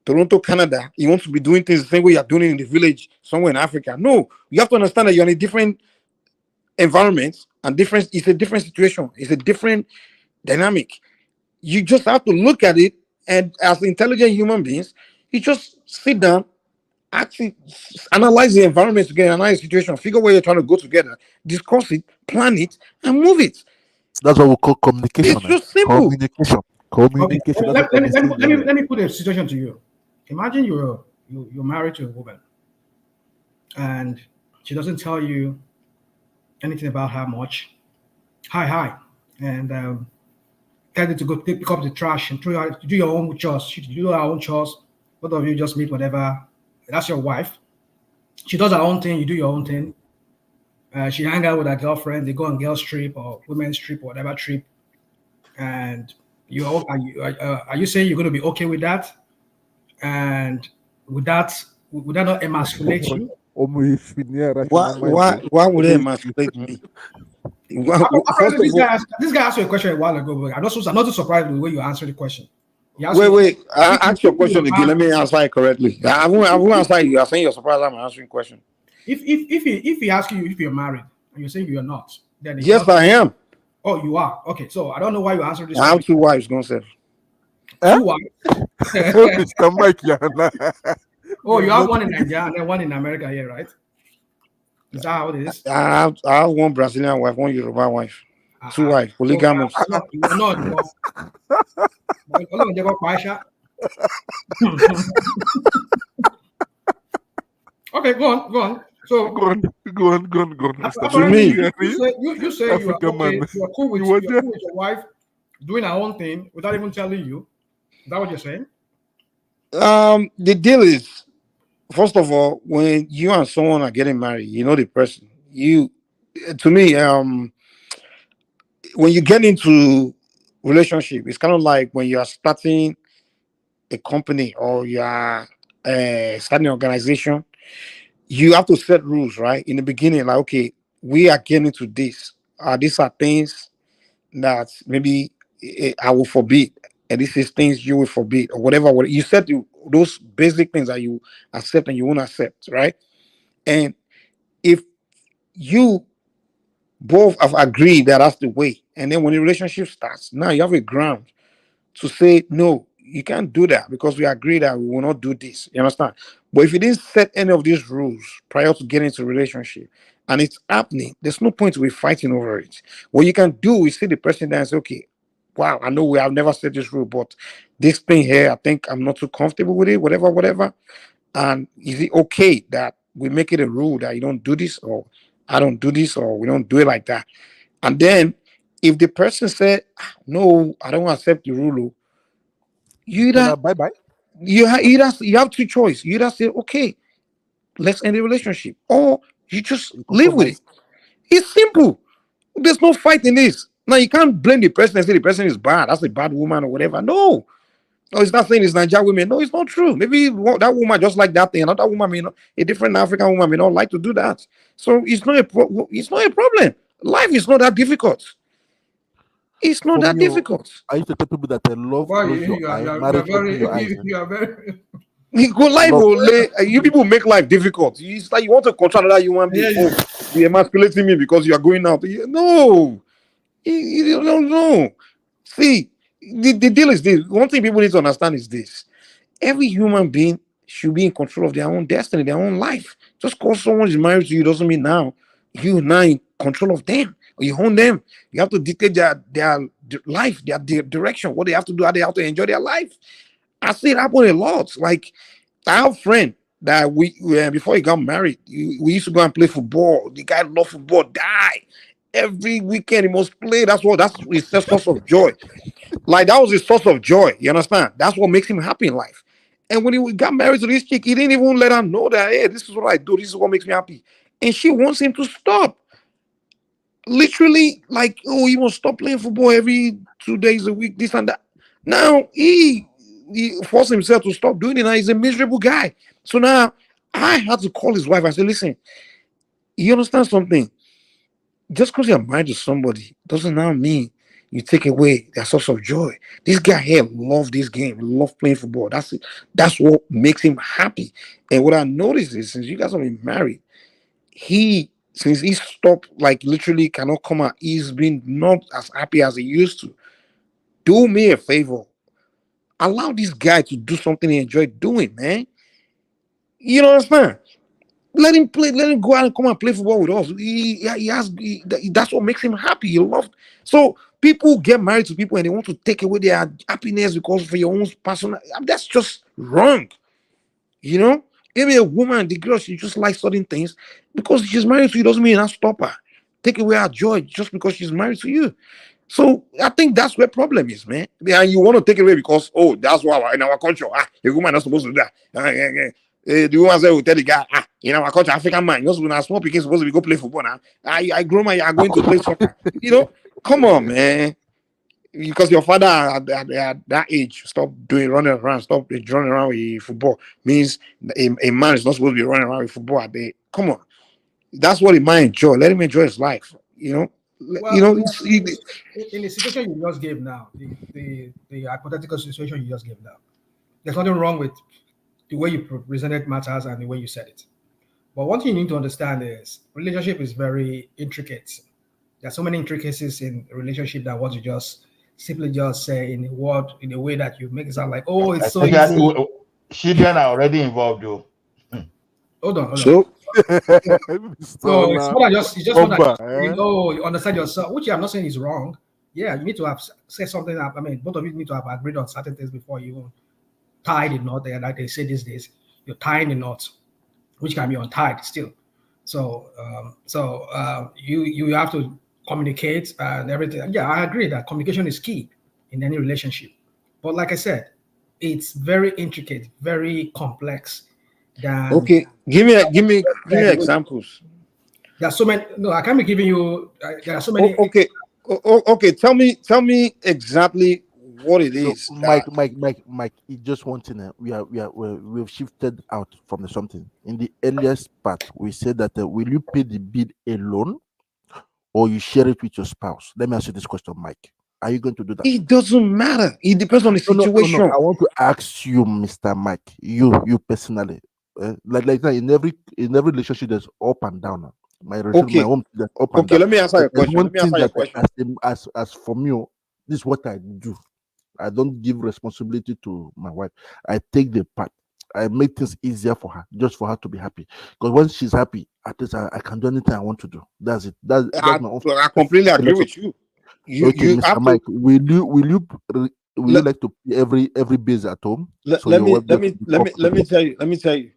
Toronto, Canada, you want to be doing things the same way you're doing it in the village somewhere in Africa. No, you have to understand that you're in a different environment and it's a different situation. It's a different dynamic. You just have to look at it, and as intelligent human beings, you just sit down, actually analyze the environment together, analyze the situation, figure where you're trying to go together, discuss it, plan it, and move it. That's what we call communication. It's just simple. Communication. Okay. Let me put a situation to you. Imagine you're married to a woman, and she doesn't tell you anything about her much. Hi, and tell you to go pick up the trash and do your own chores. She do her own chores. Both of you just meet whatever. That's your wife. She does her own thing. You do your own thing. She hang out with her girlfriend. They go on girls' trip or women's trip or whatever trip. And are you saying you're going to be okay with that? And would that not emasculate you? Why would they emasculate me? This guy asked you a question a while ago, but I'm not too surprised with the way you answered the question. Wait. Ask your question again. Let me answer it correctly. I won't answer you. You're saying you're surprised I'm answering question. If he asks you if you're married and you're saying you're not, then yes, I am. Oh, you are. Okay, so I don't know why you answered this. I have 2 wives, Gonzalo. 2 wives. Oh, you have one in Nigeria and then one in America here, right? Is that how it is? I have 1 Brazilian wife, 1 Yoruba wife, 2 wives, polygamous. Okay, go on. So go on. To me, you say you are cool with your wife doing her own thing without even telling you. Is that what you're saying? The deal is, first of all, when you and someone are getting married, you know the person. To me, when you get into relationship, it's kind of like when you are starting a company or you are starting an organization. You have to set rules, right? In the beginning, like, okay, we are getting into this. These are things that maybe I will forbid, and this is things you will forbid, or whatever. You set those basic things that you accept and you won't accept, right? And if you both have agreed that that's the way, and then when the relationship starts, now you have a ground to say no, you can't do that because we agree that we will not do this. You understand? But if you didn't set any of these rules prior to getting into a relationship and it's happening, there's no point we fighting over it. What you can do is see the person there and say, okay, wow, I know we have never set this rule, but this thing here, I think I'm not too comfortable with it, whatever. And is it okay that we make it a rule that you don't do this, or I don't do this, or we don't do it like that? And then if the person said, no, I don't accept the rule, you either bye. you have two choices. You either say, okay, let's end the relationship, or you just live with it. It's simple. There's no fight in this. Now you can't blame the person and say the person is bad. That's a bad woman or whatever. No. No, it's not saying it's Nigerian women. No, it's not true. Maybe that woman just like that thing. Another woman, a different African woman may not like to do that. So it's not a problem. Life is not that difficult. It's not that difficult. I used to tell people that love close your eye, marriage open your eyes. You are very. You people make life difficult. It's like you want to control another human being. Yeah. Oh, you're emasculating me because you are going out. No, you don't know. See, the deal is this. One thing people need to understand is this: every human being should be in control of their own destiny, their own life. Just because someone is married to you doesn't mean now you're in control of them or you own them. You have to dictate their life, their direction, what they have to do, how they have to enjoy their life. I see it happen a lot. Like, I have a friend that we before he got married, we used to go and play football. The guy loved football, die. Every weekend he must play. That's his source of joy. Like, that was his source of joy. You understand? That's what makes him happy in life. And when he got married to this chick, he didn't even let her know that, hey, this is what I do. This is what makes me happy. And she wants him to stop. Literally, like, oh, he must stop playing football every 2 days a week, this and that. Now he forced himself to stop doing it. Now he's a miserable guy. So now I had to call his wife and say, listen, you understand something? Just because you're married to somebody doesn't now mean you take away their source of joy. This guy here loves this game, loves playing football. That's it. That's what makes him happy. And what I noticed is, since you guys have been married, since he stopped, like, literally cannot come out, he's been not as happy as he used to. Do me a favor. Allow this guy to do something he enjoys doing, man. You know what I'm saying? Let him play. Let him go out and come and play football with us. That's what makes him happy. He loves. So people get married to people and they want to take away their happiness because for your own personal. That's just wrong. You know, maybe a woman, the girl, she just likes certain things because she's married to you doesn't mean that stop her. Take away her joy just because she's married to you. So I think that's where problem is, man. And you want to take it away because, oh, that's why in our culture, a woman not supposed to do that. The woman said, will tell the guy, in our culture, African man, you're supposed to, small people supposed to go play football now. I grow man, you are going to play soccer. You know, come on, man. Because your father at that age, stop running around with football. Means a man is not supposed to be running around with football at the. Come on, that's what he might enjoy. Let him enjoy his life. You know. Well, you know, in the situation you just gave now, the hypothetical situation you just gave now, there's nothing wrong with the way you presented matters and the way you said it. But one thing you need to understand is relationship is very intricate. There's so many intricacies in a relationship that what you just simply just say in a word, in a way that you make it sound like, oh, it's so easy. Children are already involved, though. Hold on. So, so it's more than just you understand yourself, which I'm not saying is wrong. Yeah, you need to have said something. I mean, both of you need to have agreed on certain things before you tie the knot. Like they say these days, you're tying the knot, which can be untied still. So, you have to communicate and everything. Yeah, I agree that communication is key in any relationship. But like I said, it's very intricate, very complex. Okay, give me examples. There are so many. No, I can't be giving you. There are so many. Okay. Tell me exactly what it is. So, Mike. It's just one thing. We've shifted out from something. In the earliest part, we said that will you pay the bill alone, or you share it with your spouse? Let me ask you this question, Mike. Are you going to do that? It doesn't matter. It depends on the situation. No. I want to ask you, Mr. Mike, you personally. Like that, in every relationship, there's up and down. My home, there's up and down. Let me answer your question. As for me, this is what I do. I don't give responsibility to my wife. I take the part. I make things easier for her, just for her to be happy. Because when she's happy, at least I can do anything I want to do. That's it. That's my own I completely agree with you. Okay, You Mr. have Mike, to will you let, like to pay every bills at home? let, So let your me wife let gets to me be let me let me comfortable. tell you.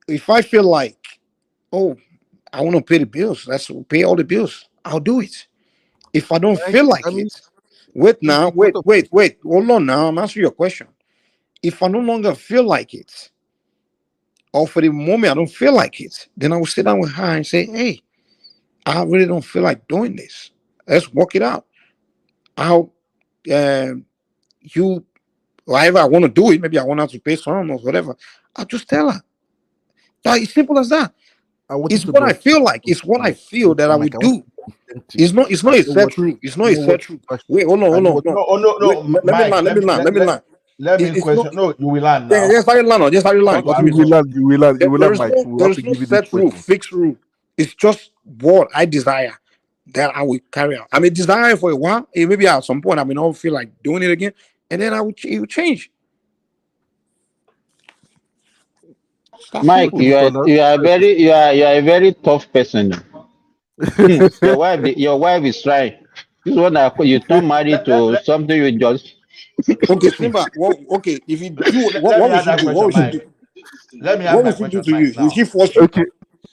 If I feel like, oh, I want to pay the bills, let's pay all the bills. I'll do it. If I don't Right? feel like I mean, it, wait now, it's not a wait. Hold on now. I'm answering your question. If I no longer feel like it, or for the moment I don't feel like it, then I will sit down with her and say, hey, I really don't feel like doing this. Let's work it out. I'll you however I want to do it. Maybe I want her to pay some or whatever. I'll just tell her. It's simple as that. I want you It's to what be I feel like. It's what I feel that Mr. I Mike, would I want do. you to be It's authentic. not. It's not a set rule. It's not I a know what set rule. Wait, hold on, I hold know on, what hold on. No, Let me Mike. land. Let me It's not. question. No, you will land Yeah, now. just let it land. Just let it I land. want to Because ask you will question. learn, Mike. We there have is to no give you this set rule, question. fixed rule. It's just what I desire that I will carry out. I may desire it for a while. Maybe at some point I may not feel like doing it again, and then it will change. It's that Mike, simple. you are a very tough person. Your wife is right. This is what you turn married to something you just. Okay, Simba. Well, okay, if you do, Let what me will ask she that do? What question, will she Mike. do? Let me ask What will my she do question, to you? Mike. Will Now, she force you? Okay,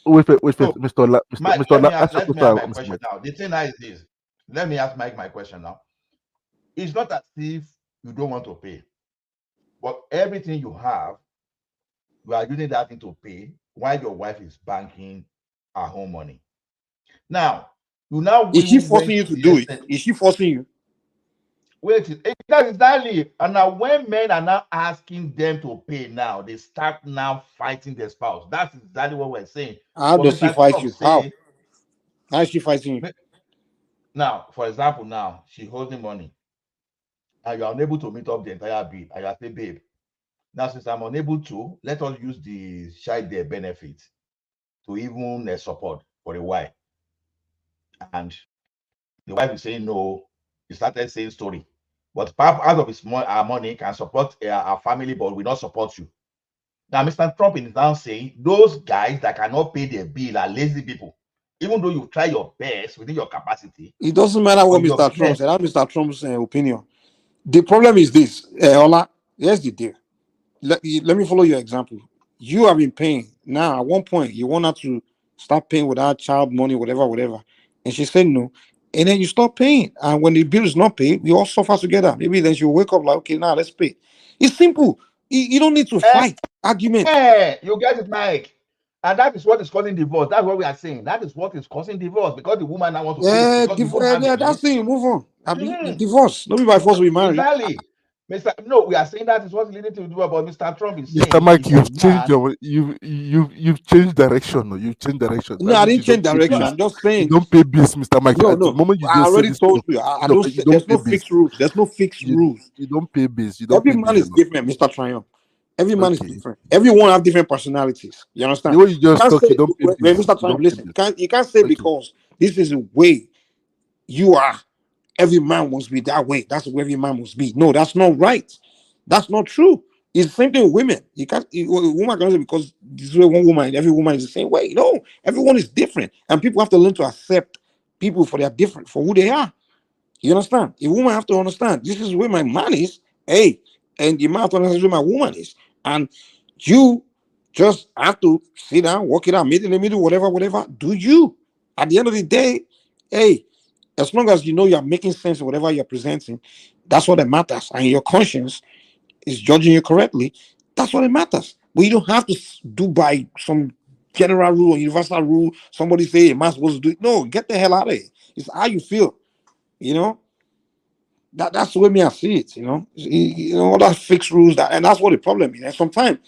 wait, so Mr. Ola, Mike, Mr. Ola, ask your let me question, ask my Mr. question Mike. now. The thing now is this. Let me ask Mike my question now. It's not as if you don't want to pay, but everything you have, you are using that thing to pay while your wife is banking her home money. Now, you now Is she even forcing went you to to the do it? extent. Is she forcing you? Wait, that is exactly. And now when men are now asking them to pay now, they start now fighting their spouse. That's exactly what we're saying. How But does she Mr. fight Trump you? How? say, How is she fighting you? now, for example, now she holding money and you are unable to meet up the entire bill. And you are saying, babe, now since I'm unable to, let us use the child care benefit to even support for a while. And the wife is saying no. He started saying story. But part out of his our money can support our family, but will not support you. Now, Mr. Trump is now saying those guys that cannot pay their bill are lazy people. Even though you try your best within your capacity, It doesn't matter what but your Mr. Trump men. said. That's Mr. Trump's opinion. The problem is this, Ola. Here's the deal. Let me follow your example. You have been paying. Now, at one point, you want her to start paying without child money, whatever. And she said no. And then you stop paying. And when the bill is not paid, we all suffer together. Maybe then she'll wake up like, okay, now let's pay. It's simple. You don't need to fight, argument. You get it, Mike. And that is what is causing divorce. That's what we are saying. That is what is causing divorce because the woman now wants to pay because you don't have the That's means. the move on. I mean, divorce. Not be by force we marry. Exactly. No, we are saying that is what's leading to divorce. But Mr. Trump is Mr. saying Mike, if a man. you've changed direction. No, you've changed direction. No, That I means didn't change direction. I'm just you saying. don't pay bills, Mr. Mike. At the No. moment you I just said already this kind told of you. thing, I don't. you don't There's pay no bills. fixed rules. There's no fixed rules. You don't pay bills. You don't Every pay man bills is enough. different, Mr. Triumph. Every man is Okay. different. Everyone have different personalities. You understand? The way you You just can't talk, say, you don't pay when bills. Mr. You Triumph, don't pay listen. bills. You can't say Okay. because this is the way you are. Every man must be that way. That's the way every man must be. No, that's not right. That's not true. It's the same thing with women. You can't. A woman can say because this is one woman, every woman is the same way. No, everyone is different, and people have to learn to accept people for their different, for who they are. You understand? A woman have to understand this is where my man is. Hey, and the man have to understand where my woman is, and you just have to sit down, work it out, meet in the middle, whatever. Do you? At the end of the day, hey, as long as you know you're making sense of whatever you're presenting, that's what it matters. And your conscience is judging you correctly. That's what it matters. But you don't have to do by some general rule or universal rule. Somebody say, am I supposed to do it? No, get the hell out of here. It's how you feel. You know, that's the way me I see it. All that fixed rules and that's what the problem is. And sometimes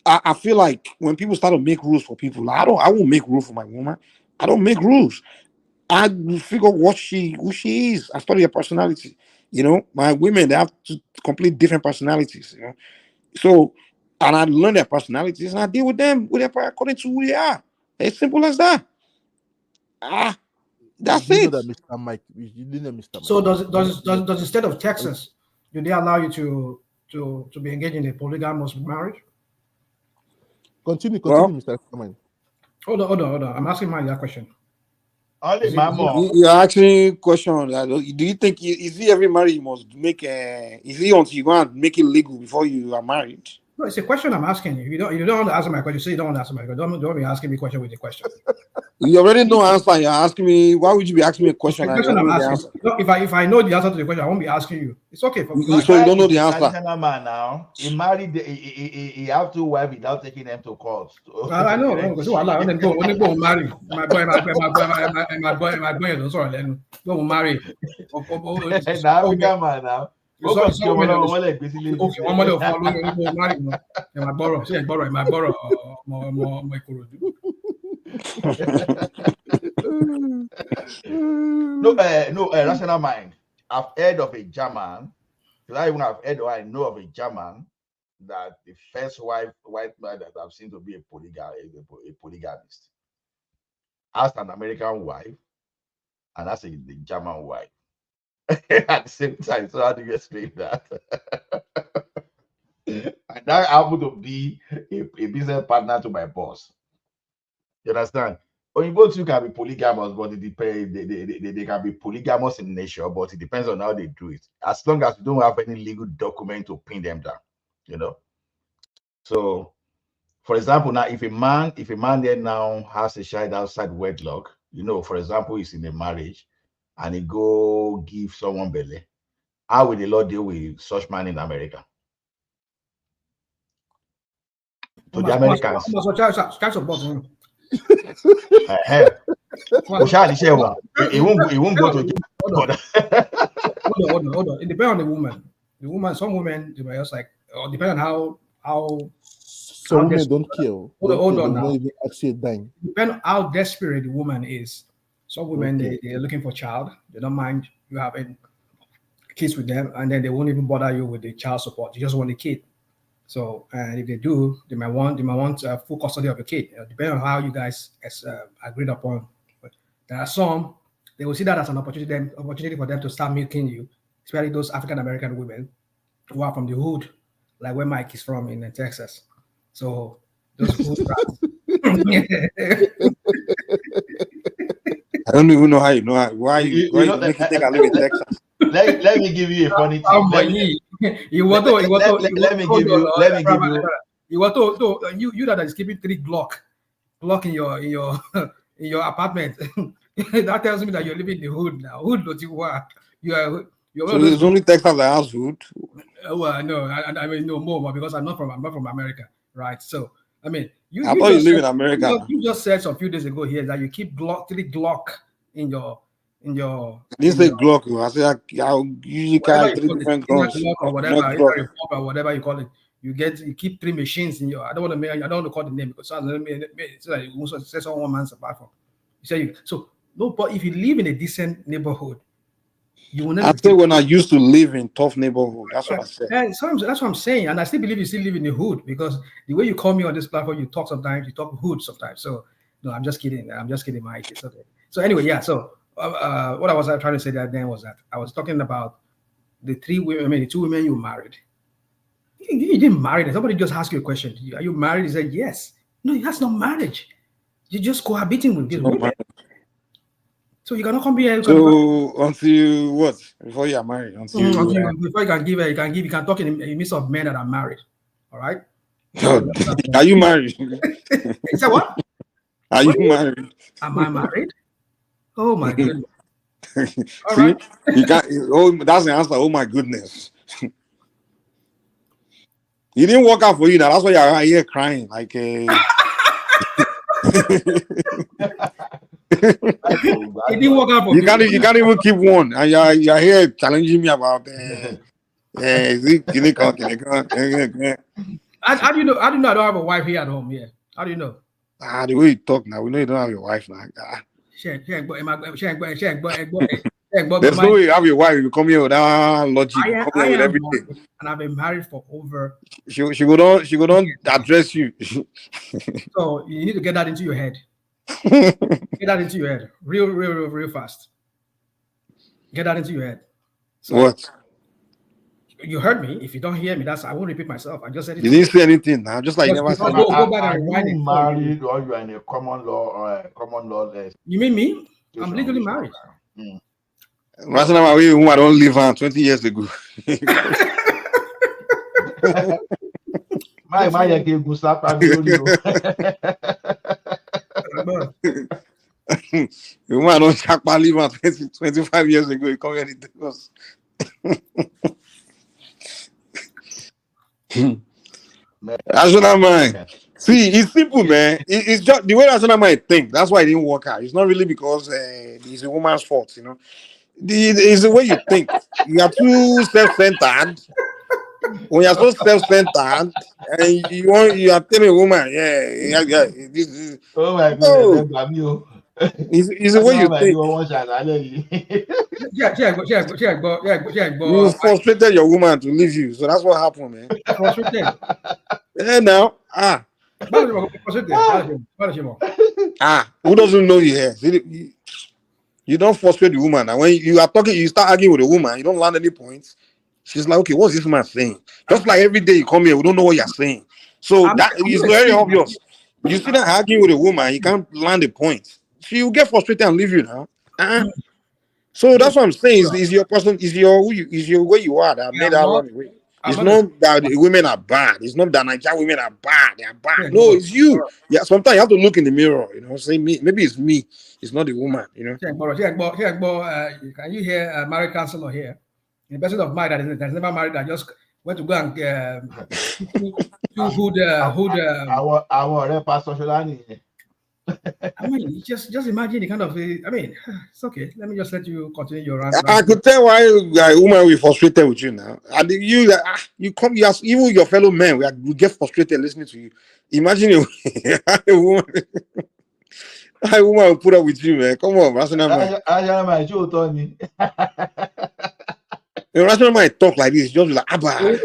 I feel like when people start to make rules for people, I won't make rules for my woman. I don't make rules. I figure who she is. I study her personality. My women, they have two complete different personalities. So, and I learn their personalities and I deal with them according to who they are. As simple as that. That's Do you know it. that Mr. Mike? You didn't know Mr. Mike. So does the state of Texas do they allow you to be engaged in a polygamous marriage? Continue, Mr. Comment. Hold on. I'm asking my that question. You're asking question that do you think is it every marriage you must make is it until you go and make it legal before you are married? No, it's a question I'm asking you. You don't want to answer my question. You say you don't want to answer my question. Don't be asking me a question with a question. You already know answer. You're asking me. Why would you be asking me a question? The question I'm asking. If I know the answer to the question, I won't be asking you. It's okay for me. So you don't know the answer. Traditional man now. He married. He have 2 wives without taking them to court. I know. Because when they go marry, my boy, don't sorry, go marry. Now we got man now. Okay, one mother of marry. My borrow, say borrow, my borrow, my No, rational mind. I've heard of a German. I even have heard or I know of a German that the first white man that I've seen to be a polygamist. As an American wife and as the German wife at the same time. So how do you explain that? And that happened to be a business partner to my boss. You understand? Or you both can be polygamous, but it depends. They can be polygamous in nature, but it depends on how they do it. As long as you don't have any legal document to pin them down, you know. So, for example, now if a man there now has a child outside wedlock, you know, for example, he's in a marriage and he go give someone belly, how will the law deal with such man in America? To the Americans. He won't go to jail. Hold on. It depends on the woman. The woman, some women, they were just like, depending on how. So women don't kill. Hold on now. Depend on how desperate the woman is. Some women they're looking for a child. They don't mind you having kids with them, and then they won't even bother you with the child support. You just want a kid. So, and if they do, they might want full custody of the kid, depending on how you guys agreed upon. But there are some they will see that as an opportunity for them to start milking you, especially those African American women who are from the hood, like where Mike is from in Texas. So those hood rats. I don't even know how you know why you make it think I live in Texas. Let me give you a funny thing. Let me give you. You that is keeping 3 Glock in your apartment. That tells me that you're living in the hood now. Hood, don't you work? You're so there's only Texas that has hood. Well, no, I mean no more because I'm not from America, right? So I mean, I thought you live in America. You just said some few days ago here that you keep 3 Glock in your. I didn't say Glock. I said I usually carry 3 different guns. Or whatever, or whatever you call it. You keep 3 machines in your. I don't want to call the name because it's like you also say someone man's apart from. You say so no, but if you live in a decent neighborhood, you will never. I think when I used to live in tough neighborhood, that's what I said. That's what I'm saying, and I still believe you still live in the hood because the way you call me on this platform, you talk sometimes, you talk hood sometimes. So no, I'm just kidding. Mike. It's okay. So anyway, yeah. So what I was trying to say that then was that I was talking about the 2 women you married. You didn't marry them. Somebody just asked you a question. Are you married? You said yes. No, that's not marriage. You're just cohabiting with these women. So you cannot come here. So until what? Before you are married, before you can give, you can talk in a midst of men that are married. All right. Are you married? Is that what? Are you married? Am I married? Oh my goodness. All right. You can't. Oh, that's the answer. Oh my goodness. He didn't work out for you now. That's why you're here crying like a. It didn't work out for you can't even keep one, and you're here challenging me about is it can it come? How do you know? How do you know I don't have a wife here at home? Yeah. How do you know? The way you talk now, we know you don't have your wife now. There's no way you have your wife. You come here without logic. You come here with everything. And I've been married for over. She go don't address you. So you need to get that into your head. Get that into your head, real fast. Get that into your head. So, what? You heard me. If you don't hear me, I won't repeat myself. I just said it. You didn't say anything now, just like you never said. Go back and rewind you it. married or you are in a common law You mean me? I'm legally married. Rational man, we I don't live on 20 years ago. My gave the woman don't chakpa live on 25 years ago. You come here and tell us. Rational mind. See, it's simple, man. It's just the way rational mind think. That's why it didn't work out. It's not really because it's a woman's fault, you know. It's the way you think. You are too self-centered. When you're so self-centered and you are telling a woman, yeah. This is, oh my God, it's the way you think. You frustrated your woman to leave you, so that's what happened, man. Frustrated. Yeah, now who doesn't know you here? You don't frustrate the woman. And when you are talking, you start arguing with the woman, you don't land any points. She's like, okay, what's this man saying? Just like every day you come here, we don't know what you're saying. So that is very obvious. You see that arguing with a woman, you can't land a point. She will get frustrated and leave you now. So that's what I'm saying. Is your person, is your way you are that made her run away. It's not that the women are bad. It's not that Nigerian women are bad. They are bad. No, it's you. Yeah, sometimes you have to look in the mirror, you know, say me. Maybe it's me. It's not the woman, you know. Can you hear a married counselor here? The person of mine that has never married, that just went to go and our pastor Sholani. I mean, just imagine the kind of. I mean, it's okay. Let me just let you continue your rant. I could tell why a woman will be frustrated with you now. And you come, even your fellow men, we get frustrated listening to you. Imagine a woman. A woman will put up with you, man. Come on, rational man. The rational man talk like this, just like Abba.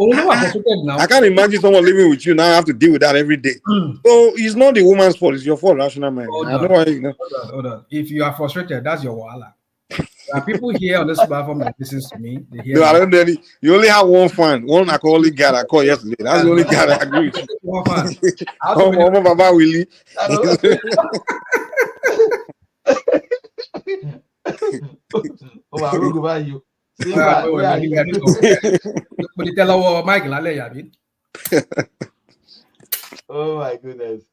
I can't imagine someone living with you now. I have to deal with that every day. So it's not the woman's fault; it's your fault, rational man. I know why, you know. Hold on. If you are frustrated, that's your wahala. There are people here on this platform that listens to me. They hear no, I don't know any. You only have one fan, one alcoholic guy I called yesterday. That's the only guy that I agree with. One fan. Baba Willie. Oh my goodness.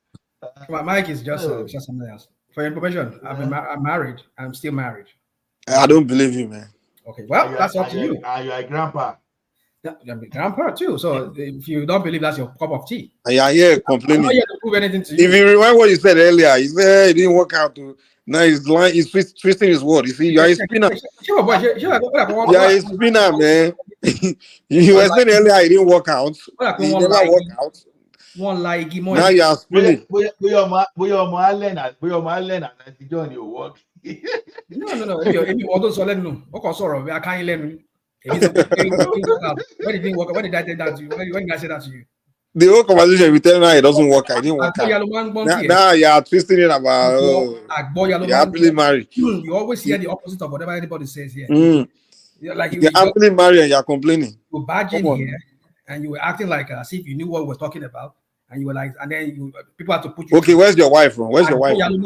My mic is just something else. For your information, I'm married. I'm still married. I don't believe you, man. Okay, well, that's up to you. Are you a grandpa? I'm a grandpa too. So if you don't believe that's your cup of tea, yeah, complaining. I'm not here to prove anything to you. If you remember what you said earlier, you said it didn't work out. Now he's lying. He's twisting his word. You see, you are a spinner. You are a spinner, man. You were saying earlier it didn't work out. It never worked out. One like now you are spinning. No. When did I say that to you? When did I say that to you? The whole conversation we tell now it doesn't work out. It didn't work out. Now you are twisting it about you're happily married. You always hear the opposite of whatever anybody says here. Like you're happily married and you're complaining. You barge in here and you were acting like as if you knew what we were talking about, and you were like, and then people have to put you. Okay, where's your wife from? Where's your wife from?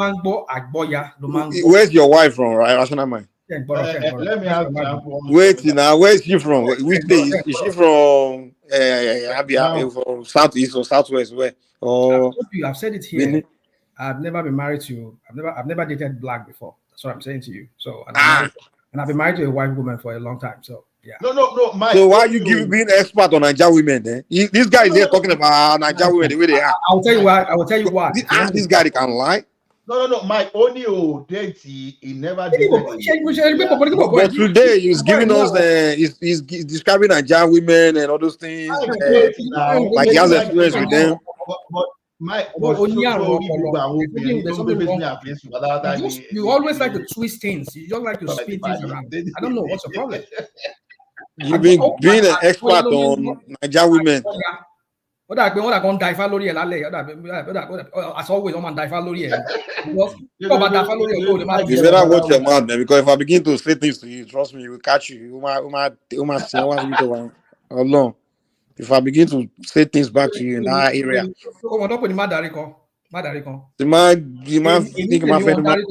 Where's your wife from? Right, rational mind. Let me ask you. Wait now, where's she from? Which day is she from? Abia, from southeast or southwest? Where? Oh, I've said it here. I've never been married to. I've never dated black before. That's what I'm saying to you. So, and I've been married to a white woman for a long time. So, yeah. No, Mike. So why you being expert on Nigerian women? Then this guy is here talking about Nigerian women the way they are. I'll tell you why. I will tell you why. This guy they can lie. No, Mike. Only he never did. But today he's giving us he's describing Nigerian women and all those things. Like he has experience with them. But Mike, you always like to twist things. You don't like to spin things around. I don't know what's the problem. You've been being an expert on Nigerian women. As always, I'm on You better watch your mouth, man, because if I begin to say things to you, trust me, we will catch you. How long? If I begin to say things back to you in that area, ọmọ tó pè ní má darí kan the man think my friend má darí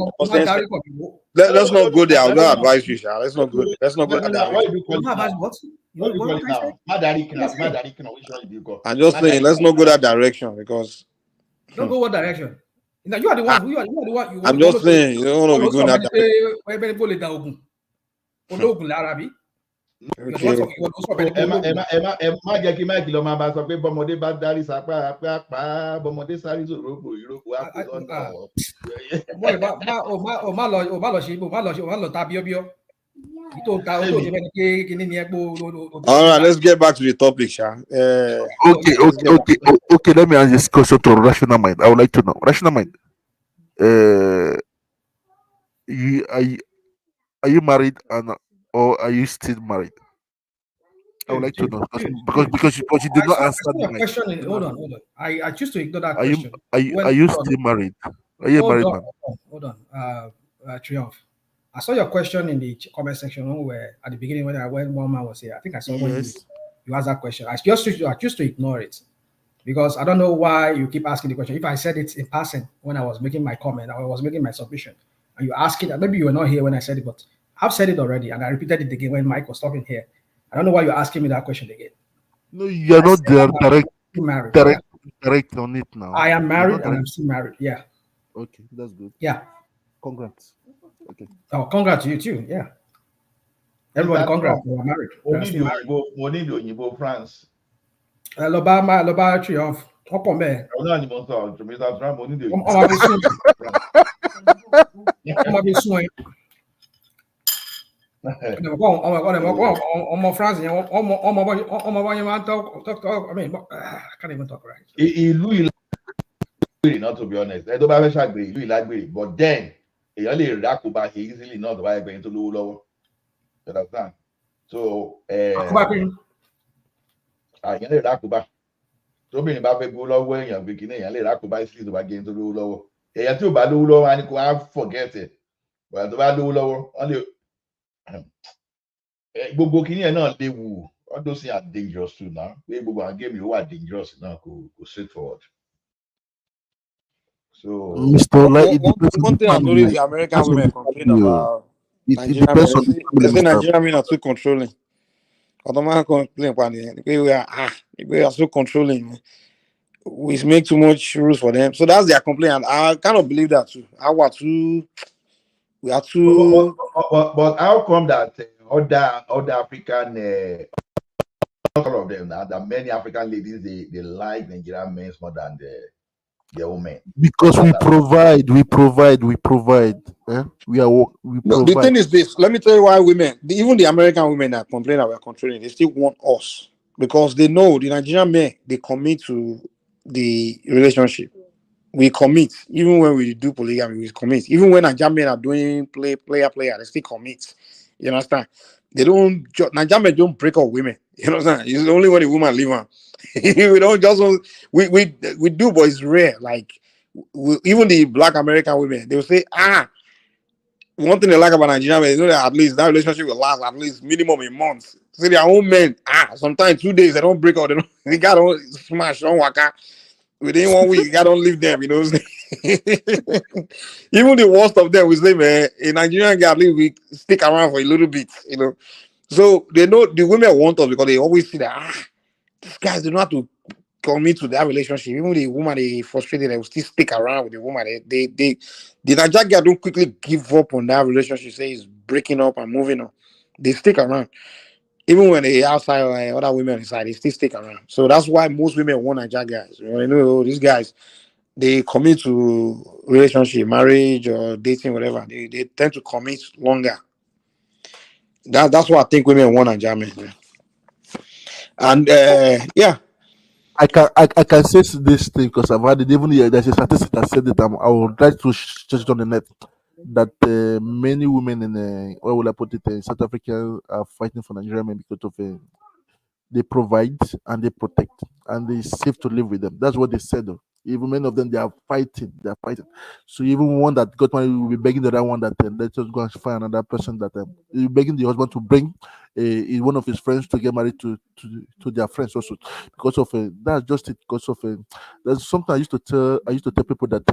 kan ìwọ. let's not go there. I No, will no, not no. advise you, Sha. Let's not go No, that no. What direction. do you call it now? What? What do you call What it I say? now? Madari What I Kina. say? Madari Kina. Which one do you go? I'm just saying, let's not go that direction because Don't go what direction? Now you are the one. You are the one. You I'm want just saying you don't want to be going that direction. Ẹgbẹ́ níbo lè da ogun? Ológun lára bí? Okay. Má jẹ́ kí Máìkì lọ máa bá sọ pé bọ́mọdé bá dárí sápá apá bọ́mọdé sáré sòrógbò ìrókò á kó lọ́nà. Má lọ ta bíọ́bíọ́. All right, let's get back to the topic, Sha. Okay. Let me ask this question to Rational Mind. I would like to know, Rational Mind. Are you married or are you still married? I would like to know because you did not answer the question. Hold on. I choose to ignore that Are question. Are you still married? Are you a married man? Hold on. Triumph. I saw your question in the comment section where at the beginning when one man was here. I think I saw when you asked that question. I choose to ignore it because I don't know why you keep asking the question. If I said it in passing when I was making my comment, I was making my submission, and you ask it, maybe you were not here when I said it, but I've said it already, and I repeated it again when Mike was talking here. I don't know why you're asking me that question again. No, you're not direct on it now. I am married and I'm still married. Yeah. Okay, that's good. Yeah. Congrats. Okay. Oh, congrats to you too. Yeah. Everybody, congrats. You are married. Money Òyìnbó France. Loba Triumph. Ọ̀pọ̀ mẹ́. Ọ̀nà ni mo sọ Mr. Trump money Òyìnbó. Ọmọ bí sún ẹ. Ọmọ France yẹn ọmọ bá yẹn máa ń talk. I mean, I can't even talk right. Ìlú ìlágbèrè, not to be honest. Ẹ tó bá fẹ́ ṣàgbèrè ìlú ìlágbèrè, but then èèyàn lè rí àkóbá ṣe easily náà tó bá yẹ pé yín tó lówó lọ́wọ́. You understand? So èèyàn lè rí àkóbá. Tóbìnrin bá fẹ́ gbó lọ́wọ́ èèyàn pé kíní èèyàn lè rí àkóbá easily tó bá gé yín tó lówó lọ́wọ́. Èèyàn tí ò bá lówó lọ́wọ́ á ní kó á forget it. Bọ̀dà tó bá lówó lọ́wọ́ wọ́n lè gbogbo kíní ẹ̀ náà léwu. All those things are dangerous too now. Pé gbogbo àwọn géèmì ó wà dangerous náà kò straightforward. So one thing I noticed the American women complain about Nigerian men. They say Nigerian men are too controlling. Ottoman complain about it. We are so controlling. We make too much rules for them. So that's their complaint. And I kind of believe that too. We are too. But how come that other African, all of them, that many African ladies they like Nigerian men more than their women? Because we provide. We provide. We provide. The thing is this. Let me tell you why even the American women that complain that we are controlling, they still want us because they know the Nigerian men they commit to the relationship. We commit even when we do polygamy. We commit even when Nigerian men are doing player. They still commit. You understand? They don't. Nigerian men don't break up women. You understand? It's only when the woman leave them. We don't just we do, but it's rare. Like even the Black American women, they will say, one thing they like about Nigerian men is that at least that relationship will last at least minimum a month. See their own men, sometimes 2 days they don't break up. They got don't smash, don't work out. Within 1 week, you got don't leave them. You know. Even the worst of them, we say, man, a Nigerian guy at least we stick around for a little bit. You know. So they know the women want us because they always see that these guys do not have to commit to that relationship. Even the woman they frustrated, they will still stick around with the woman. The Nigerian guy don't quickly give up on that relationship. Say it's breaking up and moving on. They stick around. Even when they outside other women inside, they still stick around. So that's why most women want Nigerian guys. You know, these guys, they commit to relationship, marriage or dating, whatever. They tend to commit longer. That's what I think women want Nigerian men. And yeah. I can say this thing because I've had it. Even there's a statistic that said that I would like to search it on the net that many women in what will I put it in South Africa are fighting for Nigerian men because of they provide and they protect and it's safe to live with them. That's what they said. Though. Even many of them, they are fighting. They are fighting. So even one that got married will be begging the other one that let's just go and find another person that will begging the husband to bring one of his friends to get married to their friends also, because of that's just it. Because of there's something I used to tell people that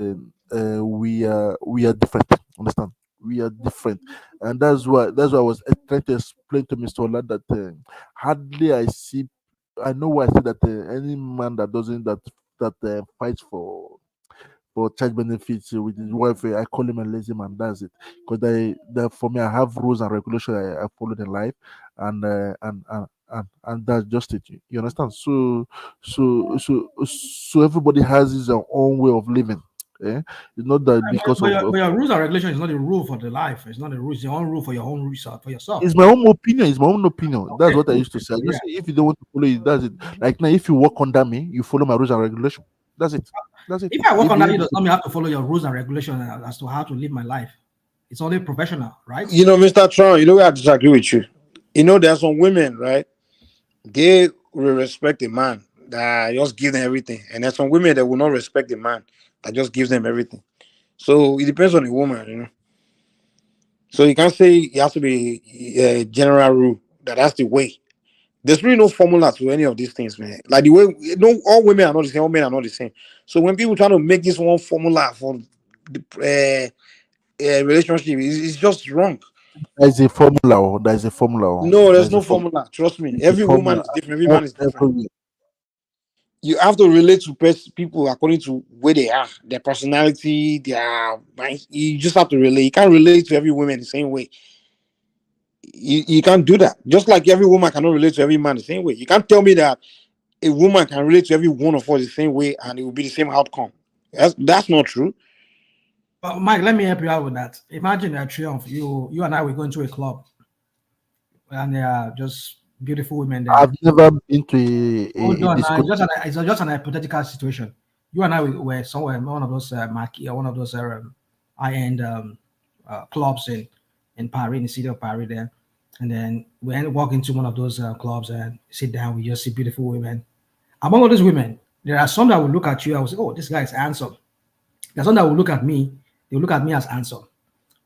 we are different. Understand? We are different, and that's why I was trying to explain to Mr. Ola that hardly I know why I say that any man that doesn't fights for child benefits with his wife, I call him a lazy man. That's it. Because for me, I have rules and regulations I follow in life, and that's just it. You understand? So everybody has his own way of living. Eh? It's not that because but your rules and regulations is not a rule for the life. It's not a rule. It's your own rule for your own research for yourself. It's my own opinion. It's my own opinion. Okay. That's what I used to say. I just say, if you don't want to follow it, that's it. Like now, if you work under me, you follow my rules and regulations. That's it. That's it. If I work under you, does not mean I have to follow your rules and regulations as to how to live my life. It's only professional, right? You know, Mr. Trump, you know where I disagree with you. You know, there are some women, right? They will respect a man that just give them everything. And there's some women that will not respect a man that just gives them everything. So it depends on the woman, you know. So you can't say it has to be a general rule that that's the way. There's really no formula to any of these things, man. Like the way, all women are not the same, all men are not the same. So when people try to make this one formula for the relationship, it's just wrong. There's a formula. There's a formula. No, there's no formula. Trust me. Every woman is different. Every man is different. You have to relate to people according to where they are, their personality, their mind. You just have to relate. You can't relate to every woman the same way. You can't do that. Just like every woman cannot relate to every man the same way. You can't tell me that a woman can relate to every one of us the same way and it will be the same outcome. That's not true. But Mike, let me help you out with that. Imagine a triumph. You and I were going to a club, and there are just beautiful women there. I've never been to a disco. It's just an hypothetical situation. You and I were somewhere in one of those one of those high-end clubs in Paris, in the city of Paris there. And then we walk into one of those clubs and sit down. We just see beautiful women. Among all those women, there are some that will look at you. I will say, "Oh, this guy is handsome." There's some that will look at me. They will look at me as handsome.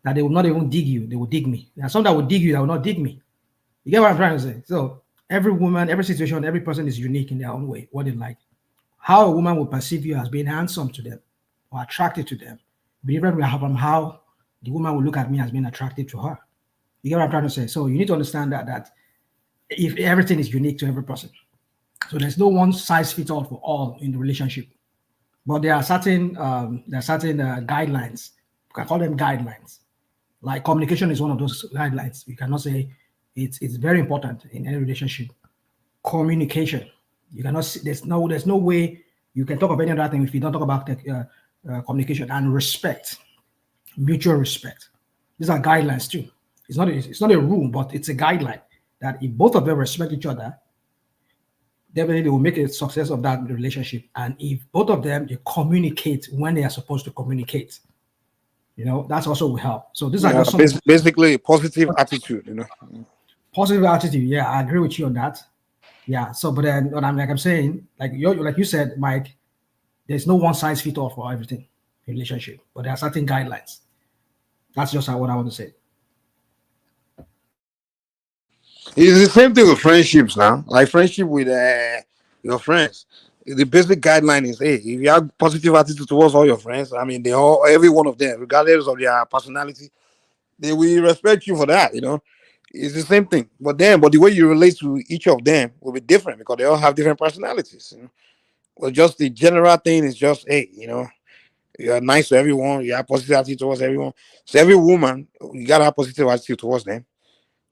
That they will not even dig you. They will dig me. There are some that will dig you that will not dig me. You get what I'm trying to say? So every woman, every situation, every person is unique in their own way. What they like. How a woman will perceive you as being handsome to them or attracted to them, be different from how the woman will look at me as being attracted to her. You get what I'm trying to say? So you need to understand that if everything is unique to every person. So there's no one size fits all for all in the relationship. But there are certain guidelines. You can call them guidelines. Like communication is one of those guidelines. You cannot say it's very important in any relationship. Communication. You cannot see, there's no way you can talk of any other thing if you don't talk about communication and respect, mutual respect. These are guidelines too. It's not a rule, but it's a guideline that if both of them respect each other, definitely they will make a success of that relationship. And if both of them they communicate when they are supposed to communicate, that's also will help. So these are just basically a positive attitude, Positive attitude. Yeah, I agree with you on that. Yeah. So, but then I'm saying, like you said, Mike, there's no one size fits all for everything in relationship, but there are certain guidelines. That's just what I want to say. It's the same thing with friendships now. Like friendship with your friends. The basic guideline is, hey, if you have positive attitude towards all your friends, I mean, every one of them, regardless of their personality, they will respect you for that. It's the same thing. But the way you relate to each of them will be different because they all have different personalities. Well, just the general thing is just, hey, you're nice to everyone. You have positive attitude towards everyone. So every woman, you gotta have positive attitude towards them.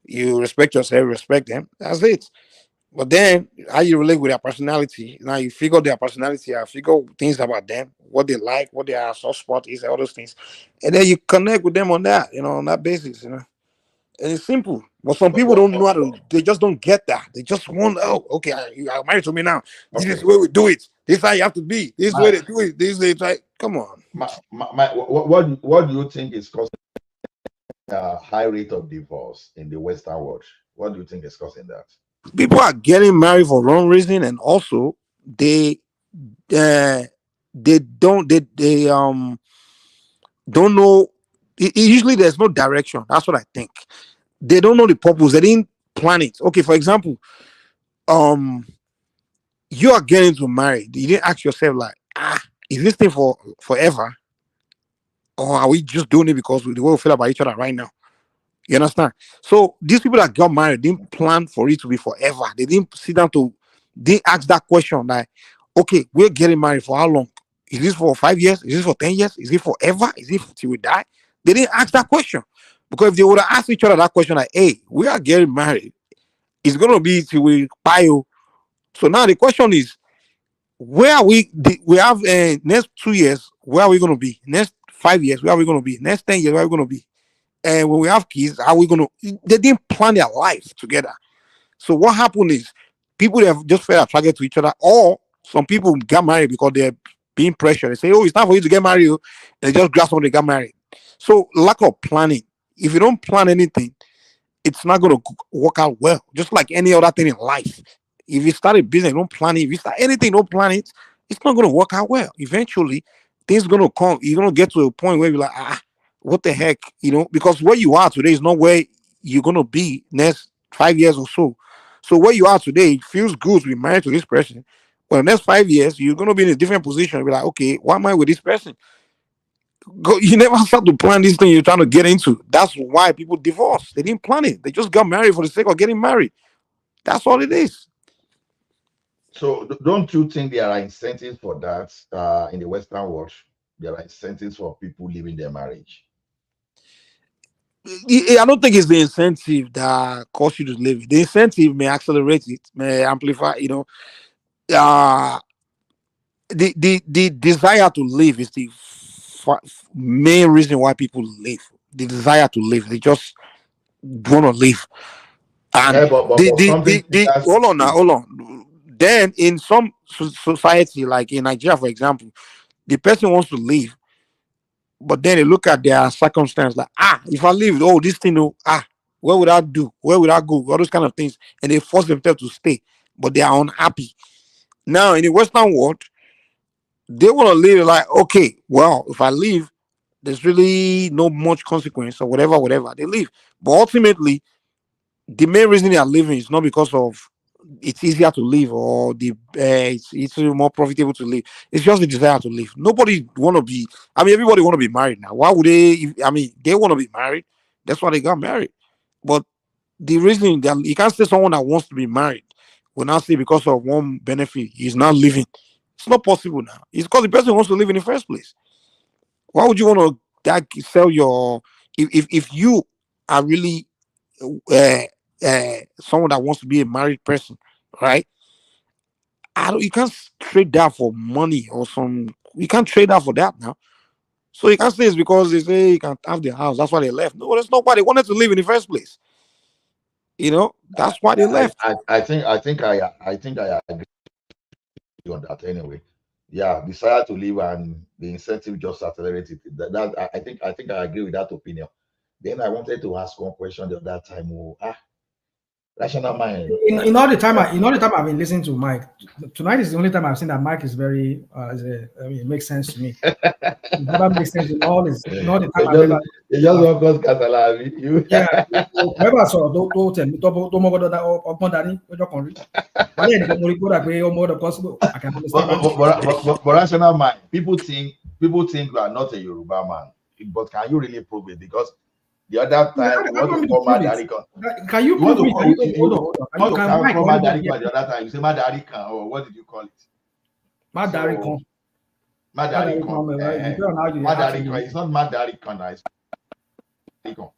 You respect yourself, respect them. That's it. But then, how you relate with their personality, now you figure their personality out, figure things about them, what they like, what their soft spot is, all those things. And then you connect with them on that, on that basis, And it's simple. But some people don't know how to, they just don't get that. They just want, okay, you are married to me now. This is the way we do it. This is how you have to be. This is the way they do it. This is the way, come on. What do you think is causing a high rate of divorce in the Western world? What do you think is causing that? People are getting married for wrong reason, and also they they don't know. Usually there's no direction. That's what I think. They don't know the purpose. They didn't plan it. Okay, for example, you are getting to marry. You didn't ask yourself like, is this thing for forever, or are we just doing it because the way we feel about each other right now? You understand? So these people that got married didn't plan for it to be forever. They didn't sit down they ask that question like, okay, we're getting married for how long? Is this for 5 years? Is this for 10 years? Is it forever? Is it till we die? They didn't ask that question. Because if they would have asked each other that question, like, hey, we are getting married, it's gonna be till we buy you. So now the question is, where are we? We have next 2 years, where are we gonna be? Next 5 years, where are we gonna be? Next 10 years, where are we gonna be? And when we have kids, how are we gonna? They didn't plan their life together. So what happened is people have just felt attracted to each other, or some people got married because they're being pressured. They say, "Oh, it's time for you to get married," and they just grab someone they got married. So lack of planning. If you don't plan anything, it's not going to work out well. Just like any other thing in life. If you start a business, don't plan it. If you start anything, don't plan it. It's not going to work out well. Eventually, things going to come. You're going to get to a point where you're like, what the heck, because where you are today is not where you're going to be next 5 years or so. So where you are today, it feels good to be married to this person. Well, next 5 years, you're going to be in a different position. Be like, okay, why am I with this person? You never start to plan this thing you're trying to get into. That's why people divorce. They didn't plan it. They just got married for the sake of getting married. That's all it is. So don't you think there are incentives for that in the Western world? There are incentives for people leaving their marriage. I don't think it's the incentive that causes you to leave it. The incentive may accelerate it, may amplify. The desire to live is the main reason why people live. The desire to live. They just want to live. And hold on. Then in some society, like in Nigeria, for example, the person wants to leave, but then they look at their circumstance like, if I leave, this thing, what would I do? Where would I go? All those kind of things. And they force themselves to stay, but they are unhappy. Now, in the Western world, they want to live like, okay, well, if I leave, there's really no much consequence or whatever. They leave. But ultimately, the main reason they are leaving is not because of it's easier to live or it's more profitable to live. It's just the desire to live. Nobody want to be. Everybody want to be married now. Why would they? They want to be married. That's why they got married. But the reason that you can't say someone that wants to be married will not say because of one benefit he's not living. It's not possible now. It's because the person wants to live in the first place. Why would you want to sell your if you are really someone that wants to be a married person, right? You can't trade that for money or some. You can't trade that for that now. So you can't say it's because they say you can't have their house. That's why they left. No, that's not why they wanted to live in the first place. That's why they left. I think I agree on that anyway. Yeah, desire to live and the incentive just accelerated. I think I agree with that opinion. Then I wanted to ask one question the other time. Rational mind. In all the time I've been listening to Mike, tonight is the only time I've seen that Mike is very. It makes sense to me. It never makes sense in all the time. It just won't cause casala. Yeah, whoever saw don't tell me. Don't go that upon daddy. We don't read. But then the more that way, more the possible. I can understand. But rational mind. People think you are not a Yoruba man, but can you really prove it? Because the other time, you want to call Madarikon. Can you prove it? Hold on. Can call Madarikon the other time? You say Madarikon, or what did you call it? Madarikon. Madarikon. It's not Madarikon. It's Madarikon.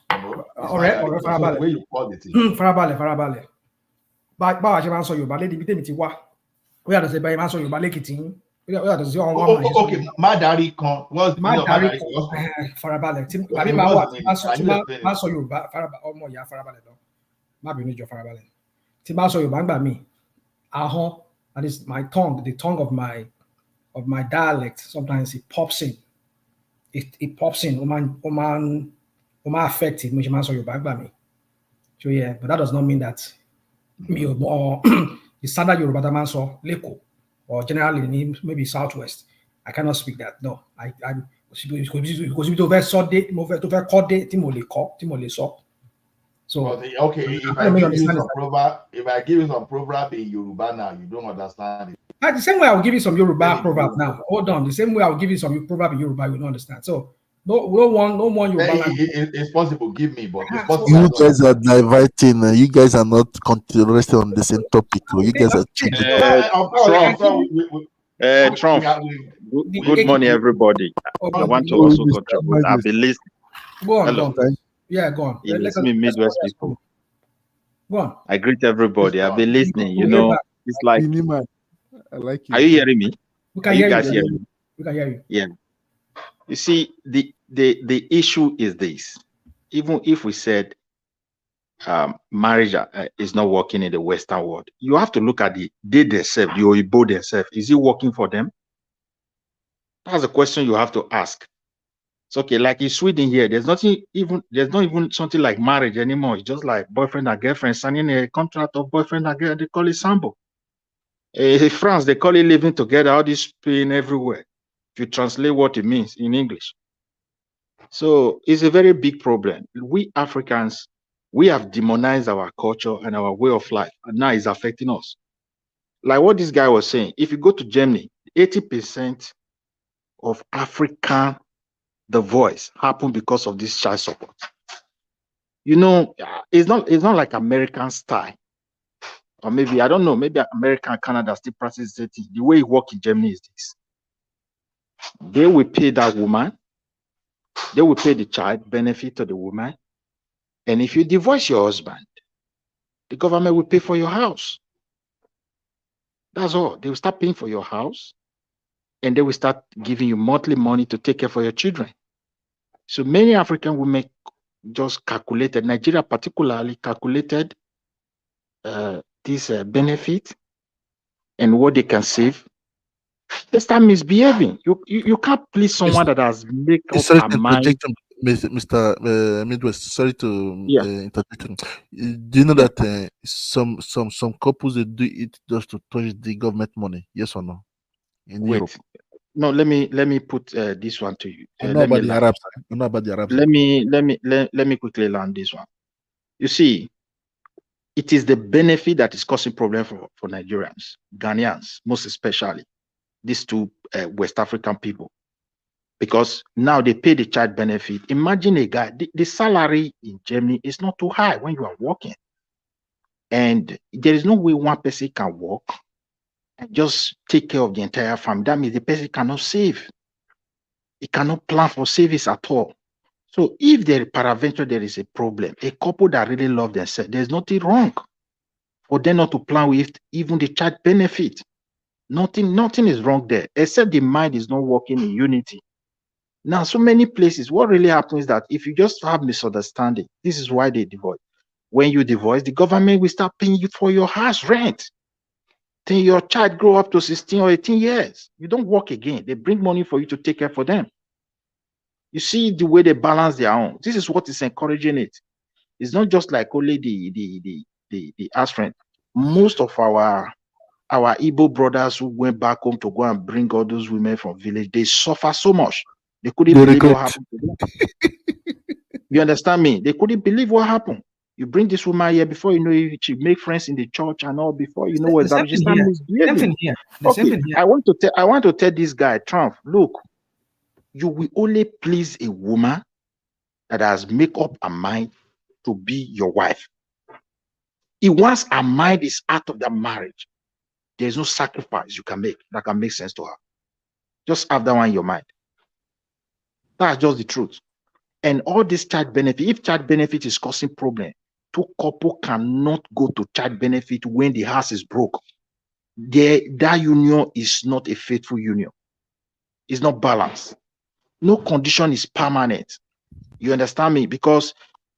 Farabalẹ̀. Where you call it? Farabalẹ̀. Báwa ṣe máa ń sọ Yorùbá lédi ibi tèmi ti wá. Ó yàtọ̀ sí báyìí máa ń sọ Yorùbá lẹ́kìtì yín. Okay, Madarikon. What's the meaning of Madarikon? Farabalẹ̀. Tàbí máa wà tí máa sọ Yorùbá ọmọ ìyá farabalẹ̀ lọ. Má bínú jọ farabalẹ̀. Tí máa sọ Yorùbá ń gbà mí, ahọ́n, that is my tongue, the tongue of my dialect, sometimes it pops in. It pops in. Ó máa affect it. Mo ṣe máa sọ Yorùbá ń gbà mí. So yeah, but that does not mean that the standard Yorùbá tá máa ń sọ lẹ́kọ̀ọ́ or generally maybe Southwest. I cannot speak that. No, because we over Sunday, over Code, Timole so. But okay, if I give you some proverb in Yoruba now, you don't understand it. The same way I'll give you some Yoruba proverb now. Hold on. The same way I'll give you some proverb in Yoruba, you don't understand. So no one Yoruba. It's possible. Give me, but it's possible. You guys are diverting. You guys are not interested on the same topic. You guys are changing. Trump. Good morning, everybody. I want to also contribute. I've been listening. Go on. Hello. Go on. Yeah, go on. It's me, Midwest people. Go on. I greet everybody. I've been listening. You know, it's like. I like you. Are you hearing me? We can hear you guys hearing me? We can hear you. Yeah. You see, the issue is this. Even if we said marriage is not working in the Western world, you have to look at they themselves, the Oyibo themselves. Is it working for them? That's a question you have to ask. It's okay, like in Sweden here, there's not even something like marriage anymore. It's just like boyfriend and girlfriend signing a contract of boyfriend and girlfriend. They call it sambo. In France, they call it living together. All this pain everywhere. If you translate what it means in English. So it's a very big problem. We Africans, we have demonized our culture and our way of life, and now it's affecting us. Like what this guy was saying, if you go to Germany, 80% of African divorce happen because of this child support. You know, it's not like American style. Or maybe, I don't know, maybe America and Canada still practice it. The way it works in Germany is this. They will pay that woman. They will pay the child benefit to the woman. And if you divorce your husband, the government will pay for your house. That's all. They will start paying for your house. And they will start giving you monthly money to take care for your children. So many African women just calculated, Nigeria particularly calculated this benefit and what they can save. They start misbehaving. You can't please someone that has made up a mind. Mr. Midwest, sorry to interject. Do you know that some couples they do it just to touch the government money? Yes or no? In Europe. No, let me put this one to you. I know about the Arabs. I know about the Arabs. Let me quickly learn this one. You see, it is the benefit that is causing problem for Nigerians, Ghanaians, most especially these two West African people, because now they pay the child benefit. Imagine a guy, the salary in Germany is not too high when you are working, and there is no way one person can work and just take care of the entire family. That means the person cannot save. He cannot plan for savings at all. So if peradventure there is a problem, a couple that really love themselves, there's nothing wrong for them not to plan with even the child benefit. Nothing is wrong there, except the mind is not working in unity. Now, so many places, what really happens is that if you just have misunderstanding, this is why they divorce. When you divorce, the government will start paying you for your house rent. Then your child grow up to 16 or 18 years. You don't work again. They bring money for you to take care for them. You see the way they balance their own. This is what is encouraging it. It's not just like only the house rent. Most of our Igbo brothers who went back home to go and bring all those women from village, they suffer so much. They couldn't believe what happened to them. You understand me? They couldn't believe what happened. You bring this woman here, before you know, she make friends in the church and all. Before you know what she start misbehaving. Okay, I want to tell this guy, Trump, look, you will only please a woman that has made up her mind to be your wife. Once her mind is out of the marriage, there's no sacrifice you can make that can make sense to her. Just have that one in your mind. That's just the truth. And all this child benefit, if child benefit is causing problem, two couple cannot go to child benefit when the house is broke. That union is not a faithful union. It's not balanced. No condition is permanent. You understand me? Because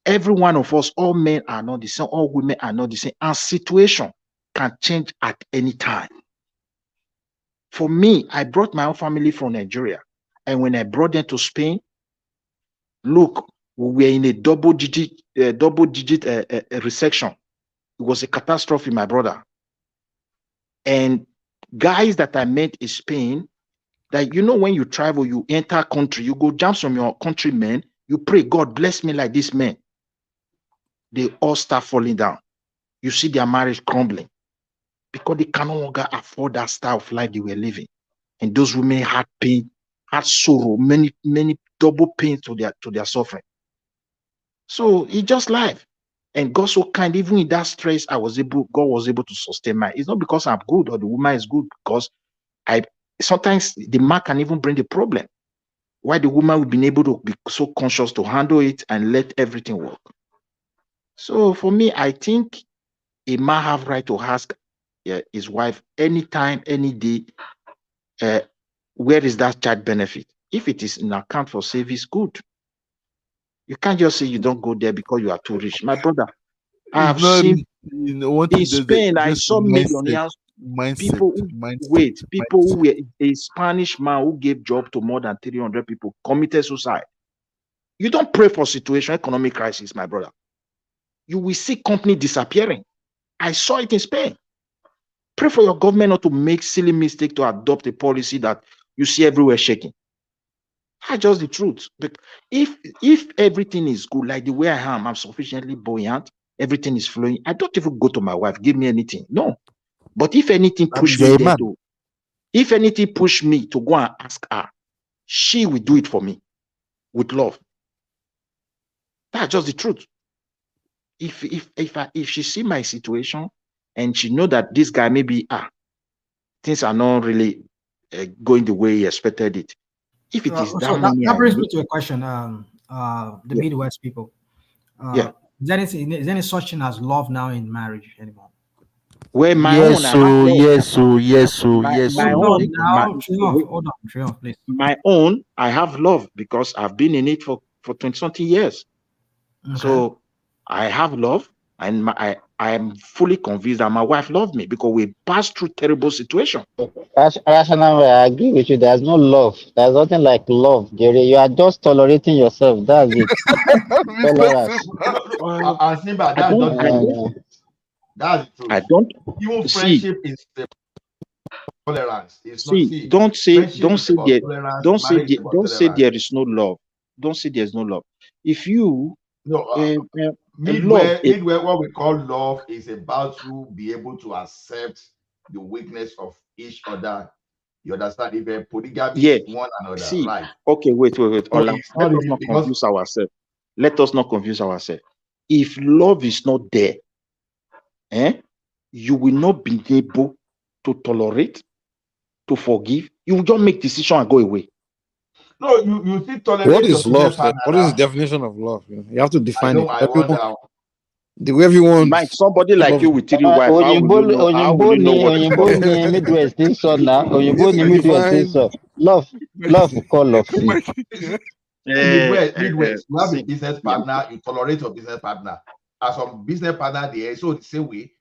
every one of us, all men are not the same, all women are not the same, and situation can change at any time. For me, I brought my own family from Nigeria, and when I brought them to Spain, look, we were in a double digit recession. It was a catastrophe, my brother. And Guys that I met in Spain, that when you travel, you enter country, you go jump from your countrymen, you pray, God bless me like this man. They all start falling down. You see their marriage crumbling because they can no longer afford that style of life they were living. And those women had pain, had sorrow, many double pain to their suffering. So it's just life. And God so kind, even in that stress, God was able to sustain mine. It's not because I'm good or the woman is good, because sometimes the man can even bring the problem. Why the woman will be able to be so conscious to handle it and let everything work. So for me, I think a man have right to ask his wife anytime, any day, where is that child benefit? If it is in account for savings, good. You can't just say you don't go there because you are too rich. My brother, I have seen in Spain, I saw millionaires, people who were a Spanish man who gave job to more than 300 people, committed suicide. You don't pray for situation, economic crisis, my brother. You will see company disappearing. I saw it in Spain. Pray for your government not to make silly mistake to adopt a policy that you see everywhere shaking. That's just the truth. But if everything is good, like the way I am, I'm sufficiently buoyant, everything is flowing, I don't even go to my wife, give me anything. No. But if anything push me there to, if anything push me to go and ask her, she will do it for me with love. That's just the truth. If she see my situation and she know that this guy maybe things are not really going the way he expected it. If it is that money, that brings me to a question. The Midwest people. Is there any such thing as love now in marriage anymore? Well, my own, I have love. My own, hold on, Triumph, please. My own, I have love because I've been in it for 20-something years. Okay. So I have love, and I am fully convinced that my wife loved me because we passed through terrible situation. Rational, I agree with you. There's no love. There's nothing like love, Jerry. You are just tolerating yourself. That's it. Tolerance. That's the truth. I don't. Even friendship is tolerance. Don't say there is no love. Don't say there's no love. If you midway, what we call love is about you be able to accept the weakness of each other. You understand? If a polygamy is one another, right? Okay, wait. Let us not confuse ourselves. Let us not confuse ourselves. If love is not there, you will not be able to tolerate, to forgive. You will just make decision and go away. No, you still tolerate. What is love? What is the definition of love? You have to define it. The way everyone, like somebody like you with 3 wives, how will you know what is love? Midwest this one now. Midwest this one. Love call love. Midwest, you have a business partner, you tolerate your business partner. As some business partner there, so the same way,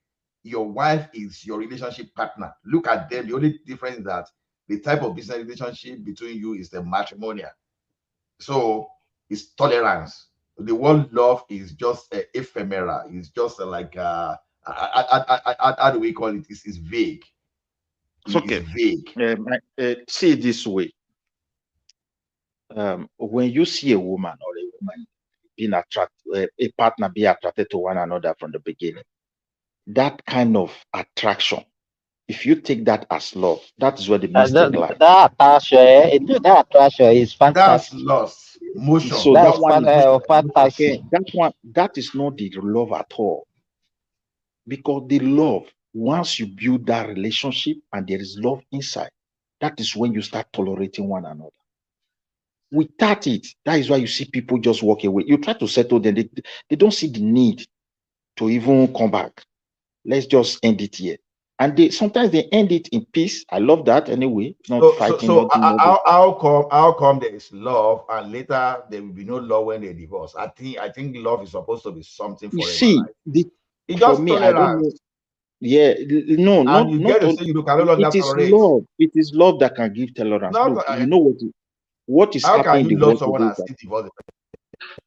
your wife is your relationship partner. Look at them. The only difference is that the type of business relationship between you is the matrimonial. So it's tolerance. The word love is just ephemeral. It's just like how do we call it? It's vague. Okay. Vague. See it this way. When you see a woman or a woman being attracted, a partner be attracted to one another from the beginning, that kind of attraction, if you take that as love, that is where the mistake lies. That attraction is fantastic. That's lust, motion. So that one is fantastic. That is not the love at all. Because the love, once you build that relationship and there is love inside, that is when you start tolerating one another. Without it, that is why you see people just walk away. You try to settle them, they don't see the need to even come back. Let's just end it here. And sometimes they end it in peace. I love that anyway. Not fighting. So how come there is love and later there will be no love when they divorce? I think love is supposed to be something forever. You see, it's just me, I don't know. Yeah, no, and not you get to say you can no longer tolerate. Love. It is love that can give tolerance. Look, you know what is happening in the world today.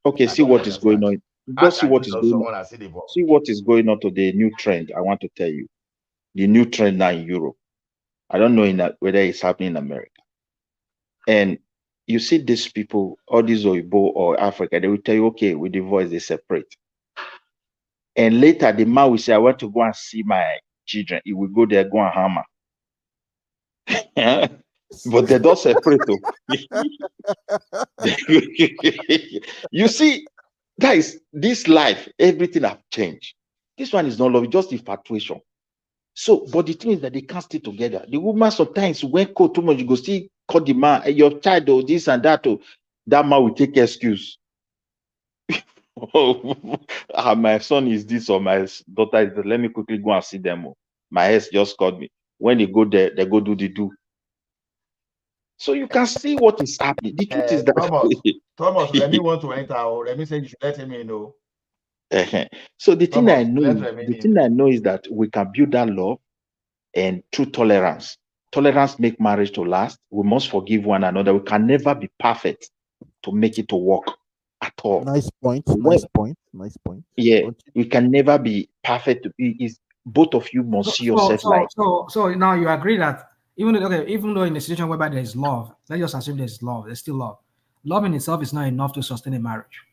Okay, see what is going on. Just see what is going on. See what is going on to the new trend. I want to tell you, the new trend now in Europe. I don't know whether it's happening in America. And you see these people, all these Oibo or Africa, they will tell you, okay, we divorce, they separate. And later the man will say, I want to go and see my children. He will go there, go and hammer. But they don't separate. You see, guys, this life, everything have changed. This one is not love, it's just infatuation. So, but the thing is that they can't stay together. The woman sometimes, when call too much, you go see, call the man, your child, or this and that, or that man will take excuse. My son is this, or my daughter is that. Let me quickly go and see them. My ex just called me. When they go there, they go do the do. So you can see what is happening. The truth is that Thomas, let me want to enter, or let me say you should let him know. So the thing Thomas, I know is that we can build that love and through tolerance. Tolerance make marriage to last. We must forgive one another. We can never be perfect to make it to work at all. Nice point. Nice point. Yeah, we can never be perfect. Is both of you must see yourself like. So now you agree that even though in a situation whereby there is love, let's just assume there's love, there's still love. Love in itself is not enough to sustain a marriage.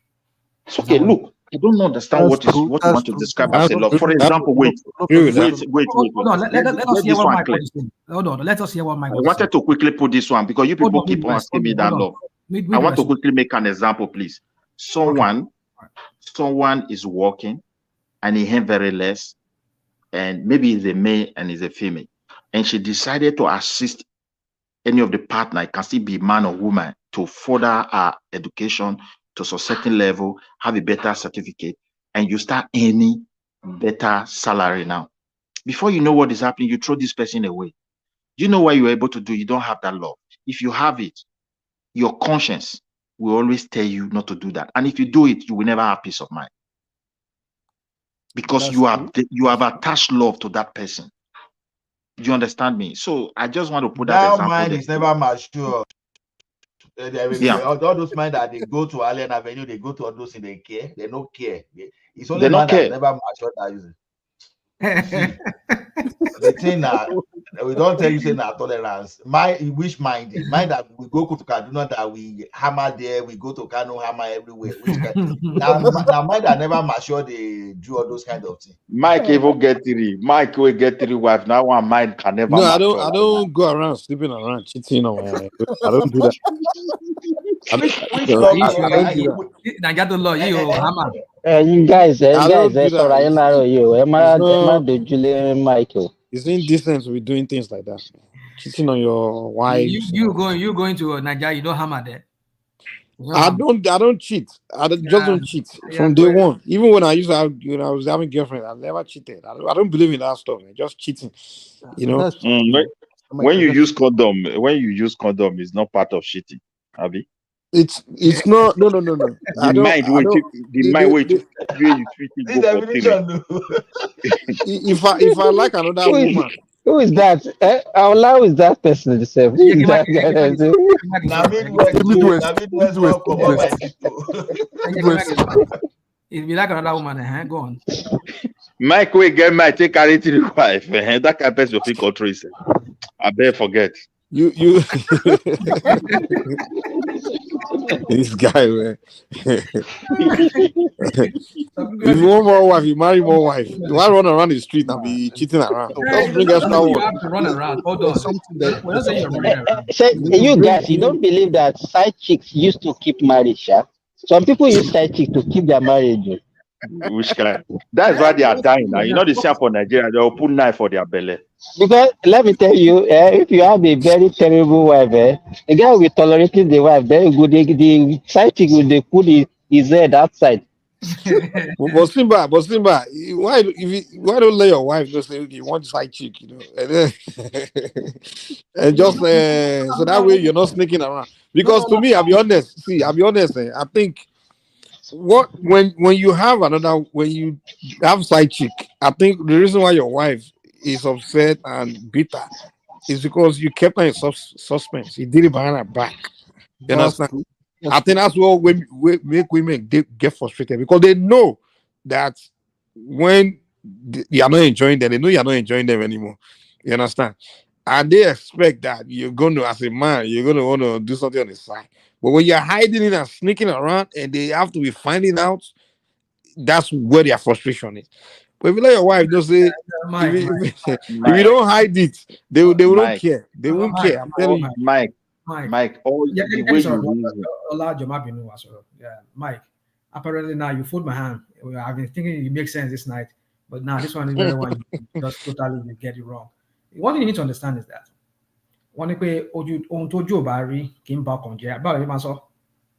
It's okay, look, I don't understand what you want to describe as a love. For example, wait. Hold on, let us hear what Mike is saying. Hold on, let us hear what Mike is saying. I wanted to quickly put this one because you people keep on asking me that love. I want to quickly make an example, please. Someone is working and he earns very less, and maybe he's a male and he's a female, and she decided to assist any of the partner, it can still be man or woman, to further her education to a certain level, have a better certificate, and you start earning better salary now. Before you know what is happening, you throw this person away. You know what you're able to do? You don't have that love. If you have it, your conscience will always tell you not to do that. And if you do it, you will never have peace of mind. Because you have attached love to that person. Do you understand me? So I just want to put that example. Mind is never mature. All those men that they go to Allen Avenue, they go to all those in they care, they don't care. It's only man that never mature that is it. The thing that we don't tell you say that tolerance. Which mind that we go to Kaduna that we hammer there, we go to Kano hammer everywhere. Which now mind that never mature, they do all those kind of things. Mike even get three. Mike will get three wife. Now one mind can never. No, I don't go around sleeping around cheating on. I don't do that. You guys, Michael. It's indecent to be doing things like that. Cheating on your wife. You going to Nigeria, you don't hammer there. I don't cheat. I just don't cheat from day one. Even when I was having girlfriend, I never cheated. I don't believe in that stuff. Man. Just cheating. You know. When you use condom, is not part of cheating, Abi. It's not. No. The mind If I like another woman. Who is that? How loud is that person to say? Who is that? If you like another woman, go on. Mike will get my take carry to the wife. That kind of person will control himself. I better forget. You this guy, man. If you want more wife, you marry more wife. You want to run around the street and be cheating around. Just bring extra one. You have to run around. Hold on. We're not saying you're running around. Say, you guys, you don't believe that side chicks used to keep marriage, yeah? Some people use side chicks to keep their marriage. Which kind? That's why they are dying now. You know the same for Nigeria, they will put knife for their belly. Because let me tell you, if you have a very terrible wife, the guy will tolerate the wife very good. The side chick will put his head outside. But Simba, why don't let your wife just say, okay, you want side chick, you know, and then and just so that way you're not sneaking around. Because to me, I'll be honest. I think when you have side chick, I think the reason why your wife is upset and bitter is because you kept her in suspense. You did it behind her back. You understand? I think that's what make women get frustrated, because they know that when you are not enjoying them, they know you are not enjoying them anymore. You understand? and they expect that you're going to, as a man, you're going to want to do something on the side. But when you're hiding it and sneaking around, and they have to be finding out, that's where their frustration is. But if you let your wife just say, Mike, if you don't hide it, they won't Mike, care. They won't Mike, care. I'm telling you. Mike, all Yeah, the way you reason. Yeah, Mike. Apparently now you fooled my hand. I've been thinking it makes sense this night, but now this one is very one you just totally you get it wrong. One thing you need to understand is that one pé ohun tójú ò bá rí kì í ba ọkàn jẹ́. Báwo ni máa sọ?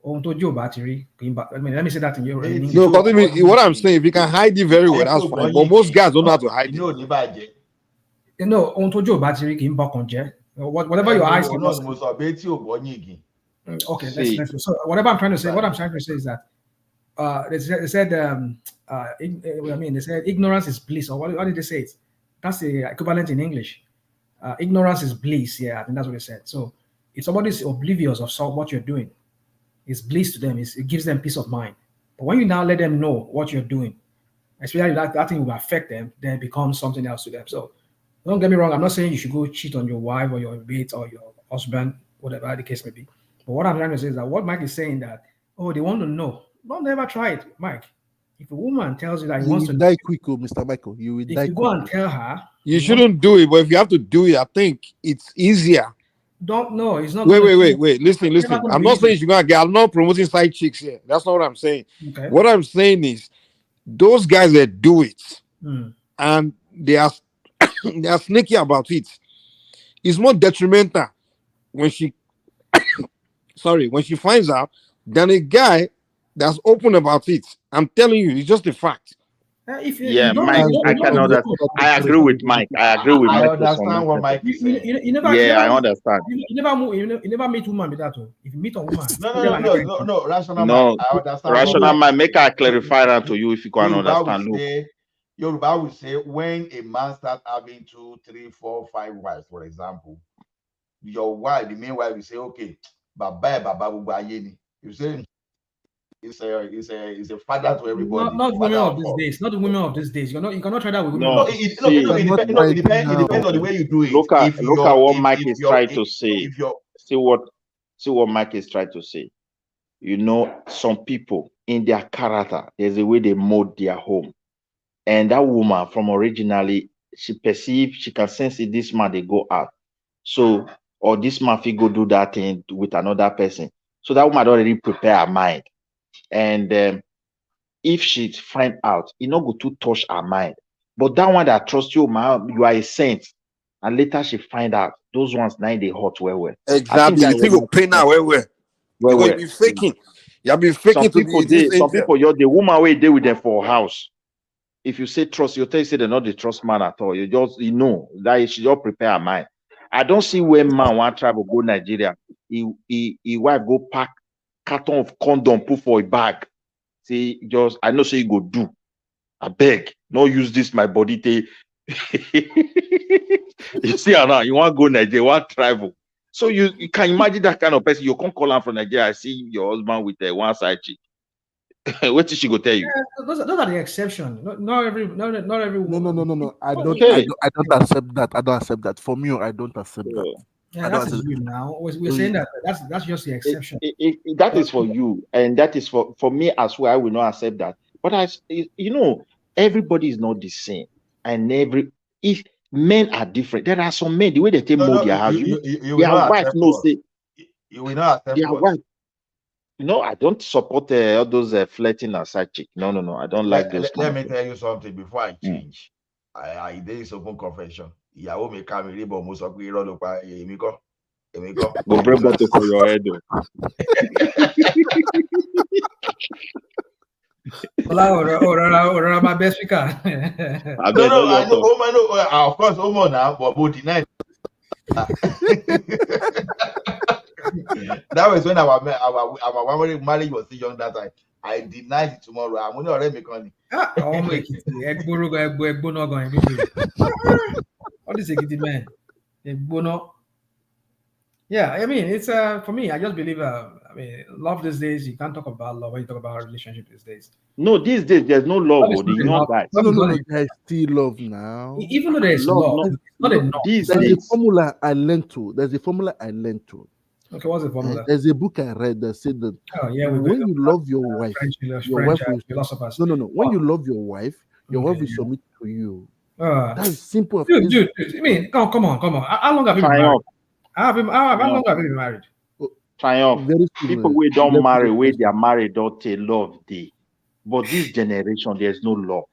Ohun tójú ò bá ti rí kì í ba. I mean, let me say that in your in English. No, because what I'm saying, if you can hide it very well, that's fine. But most guys don't know how to hide it. You know, ohun tójú ò bá ti rí kì í ba ọkàn jẹ́. Whatever your eyes can see. Okay, let's so whatever I'm trying to say, what I'm trying to say is that they said they said ignorance is bliss, or what did they say? That's the equivalent in English. Ignorance is bliss. Yeah, I think that's what they said. So if somebody's oblivious of what you're doing, it's bliss to them. It gives them peace of mind. But when you now let them know what you're doing, especially that thing will affect them, then it becomes something else to them. So don't get me wrong. I'm not saying you should go cheat on your wife or your mate or your husband, whatever the case may be. But what I'm trying to say is that what Mike is saying that, oh, they want to know. Don't ever try it, Mike. If a woman tells you that he wants to die quick, Mr. Michael. You will die. If you go and tell her, you shouldn't do it. But if you have to do it, I think it's easier. Don't know. It's not. Wait. Listen. I'm not saying you're gonna get. I'm not promoting side chicks here. That's not what I'm saying. Okay. What I'm saying is, those guys that do it, and they are sneaky about it. It's more detrimental when she finds out than a guy that's open about it. I'm telling you, it's just a fact. Mike, I can understand. I agree with Mike. I understand what Mike is saying. I understand. You never meet woman with that. If you meet a woman, no, rational Mike. I understand. Rational Mike, make I clarify that to you if you can understand. Yoruba would say when a man starts having 2, 3, 4, 5 wives, for example, your wife, the main wife, will say, okay, baba, you say it's a father to everybody. Not women of these days. Not the women of these days. You cannot try that with women. It depends on the way you do it. Look at what Mike is trying to say. See what Mike is trying to say. You know, some people in their character, there's a way they mold their home. And that woman from originally, she can sense it, this man, they go out. So, or this man, he go do that thing with another person. So that woman already prepare her mind. And if she find out, it not go to touch her mind. But that one that trusts you, man, you are a saint. And later she find out, those ones now they hot well. Exactly. You think of pain now well. Because you be faking. You have been faking some people, the woman will deal with them for a house. If you say trust, you tell you say they're not the trust man at all. You know that she just prepare her mind. I don't see where man want travel go Nigeria. He wife go pack carton of condom, put for a bag. See, I know say you go do. I beg, no use this my body to. You see now, you want to go Nigeria, you want travel. So you can imagine that kind of person. You can't call her from Nigeria. I see your husband with one side chick. What did she go tell you? Those are the exception. Not every. No. I don't accept that. I don't accept that. For me, I don't accept that. Yeah, that's you now. We're saying that that's just the exception. That is for you, and that is for me as well. I will not accept that. But everybody is not the same, and if men are different, there are some men the way they take mold their house. Their wife knows say you will not accept their wife. No, I don't support all those flirting and side chick. No, I don't like those. Let me tell you something before I change. I there is open confession. Ìyàwó mi ká mi rí bọ̀ mo sọ pé irọ́ ló pa èmi kọ́. Go bring bottle for your head. Or my best speaker. No, I know. Of course, Omo now, but both deny. That was when our marriage was still young that time. I denied it tomorrow. I'm only already making What is a good man? Yeah, I mean, it's for me. I just believe I mean, love these days, you can't talk about love when you talk about relationship these days. No, these days there's no love. Love is The not young enough. guys. Love is not enough. There's still love now. Even though there's love, it's not enough. These There's a days. formula I learned to. There's a formula I learned to. Okay, what's the formula? There's a book I read that said that Oh, yeah, when you love your wife, your wife will philosophers. no. When you love your wife will submit to you. That's simple. Dude, I mean, come on. How long have you been married? How long have you been married? Triumph. People we don't marry, where they are married, don't take love day. But this generation, there's no love.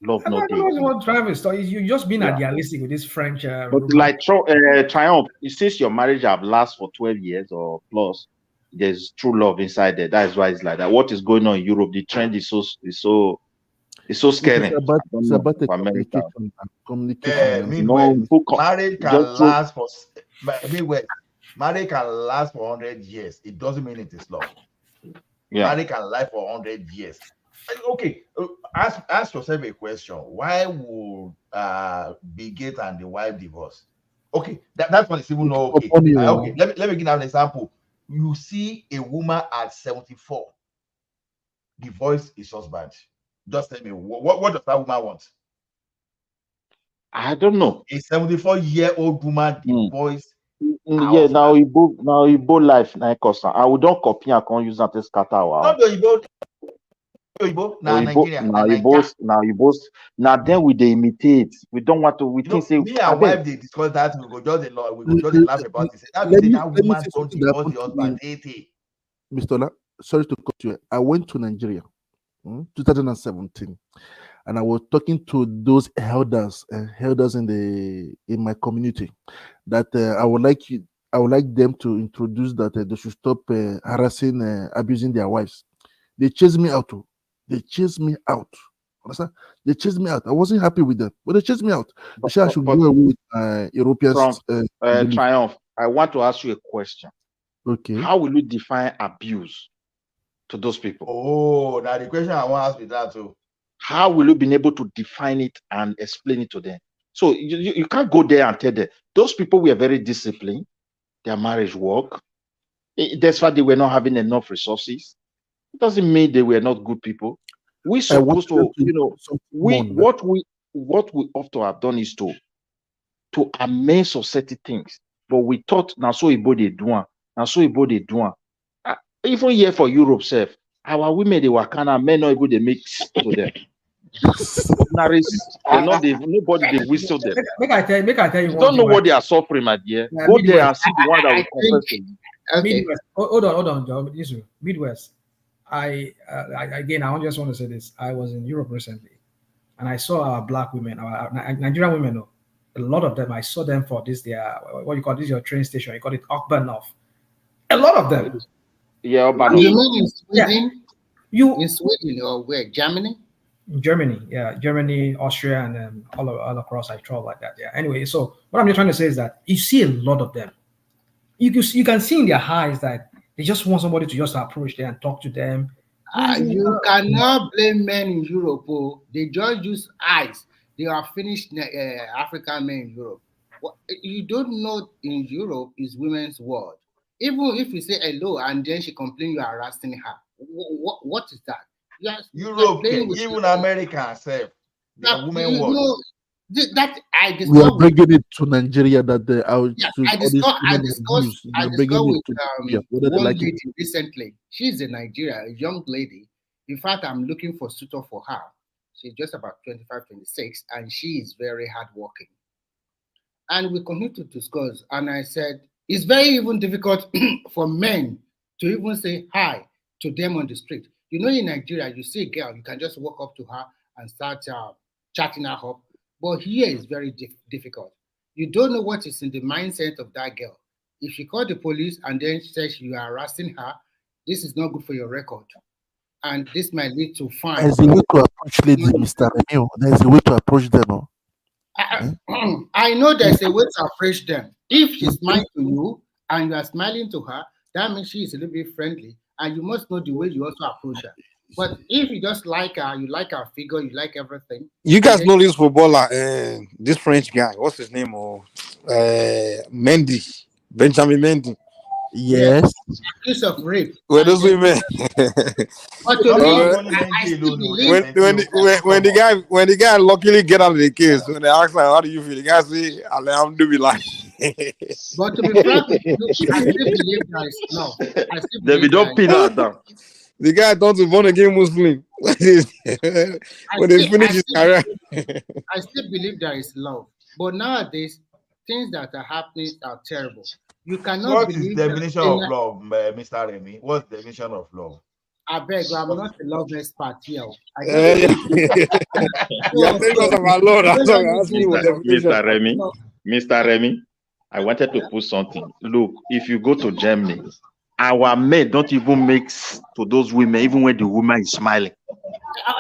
Love no day. What Triumph is you just being idealistic with this French. But like Triumph, since your marriage have last for 12 years or plus, there's true love inside there. That is why it's like that. What is going on in Europe? The trend is so scary. It's about the communication. Marriage can last for marriage can last for 100 years. It doesn't mean it is love. Yeah. Marriage can last for 100 years. Okay, ask yourself a question. Why would Bill Gates and the wife divorce? Okay, that's one is even okay. Okay, let me give an example. You see a woman at 74 divorce his husband. Just tell me, what does that woman want? I don't know. A 74-year-old woman divorce. Yeah, now you both life na cost. I will don't copy and can use that to scatter. Not now Nigeria. Now then we they imitate. We don't want to. We think say me and wife they discuss that we go just laugh about it. That woman don't divorce the husband. Mr. Ola, sorry to cut you. I went to Nigeria, 2017, and I was talking to those elders in my community that I would like them to introduce that they should stop harassing, abusing their wives. They chased me out. They chased me out. Understand? They chased me out. I wasn't happy with them, but they chased me out. They said I should go away with Europeans. Triumph. I want to ask you a question. Okay. How will you define abuse to those people? Oh, now the question I want to ask you that too. How will you be able to define it and explain it to them? So you can't go there and tell them those people were very disciplined. Their marriage worked. That's why they were not having enough resources. It doesn't mean they were not good people. We're supposed to, what we ought to have done is to amend society things. But we thought now so Igbo they do. Even here for Europe, self, our women they were kind of men not able to mix to them. Nobody they whistle them. Make I tell you. You don't know what they are suffering, my dear. Go there and see the one that will confess to you. Okay. Hold on, John. Midwest. I just want to say this. I was in Europe recently, and I saw our black women, our Nigerian women. A lot of them. I saw them for this. What you call this? Your train station. You call it Okbanov. A lot of them. Yeah, but you mean in Sweden? Yeah. In Sweden or where? Germany? Germany, yeah, Germany, Austria, and all across. I travel like that. Yeah. Anyway, so what I'm trying to say is that you see a lot of them. You can see in their eyes that they just want somebody to just approach them and talk to them. You cannot blame men in Europe. Oh. They just use eyes. They are finished African men in Europe. What you don't know in Europe is women's world. Even if you say hello and then she complains you are harassing her. What is that? Yes, Europe, even America herself. The women world. That I discovered. We are bringing it to Nigeria that I discussed with one lady recently. She's a Nigerian, a young lady. In fact, I'm looking for a suitor for her. She's just about 25, 26, and she is very hardworking. And we continue to discuss, and I said, it's very even difficult for men to even say hi to them on the street. You know, in Nigeria, you see a girl, you can just walk up to her and start chatting her up. But here is very difficult. You don't know what is in the mindset of that girl. If she called the police and then she says you are harassing her, this is not good for your record. And this might lead to fines. There's a way to approach ladies, Mr. Remy. There's a way to approach them. I know there's a way to approach them. If she smiles to you and you are smiling to her, that means she is a little bit friendly. And you must know the way you also approach her. But if you just like her, you like her figure, you like everything. You guys know this footballer, this French guy. What's his name? Mendy, Benjamin Mendy. Yes. Accused of rape. Where those women? But to me, I still believe when the guy luckily get out of the case, when they ask like, how do you feel? The guy say, Alhamdulillah. But to be frank with you, I still believe there is love. I still believe don't pin her down. The guy thought to born again Muslim. When they finish his career. I still believe there is love. But nowadays, things that are happening are terrible. You cannot What is believe definition that of love, Mr. Remy? What's the definition of love? I beg, I'm not a love expert here. I Yeah, telling us about Lord. I'm asking you what definition. Mr. Remy, I wanted to put something. Look, if you go to Germany, our men don't even mix to those women, even when the woman is smiling.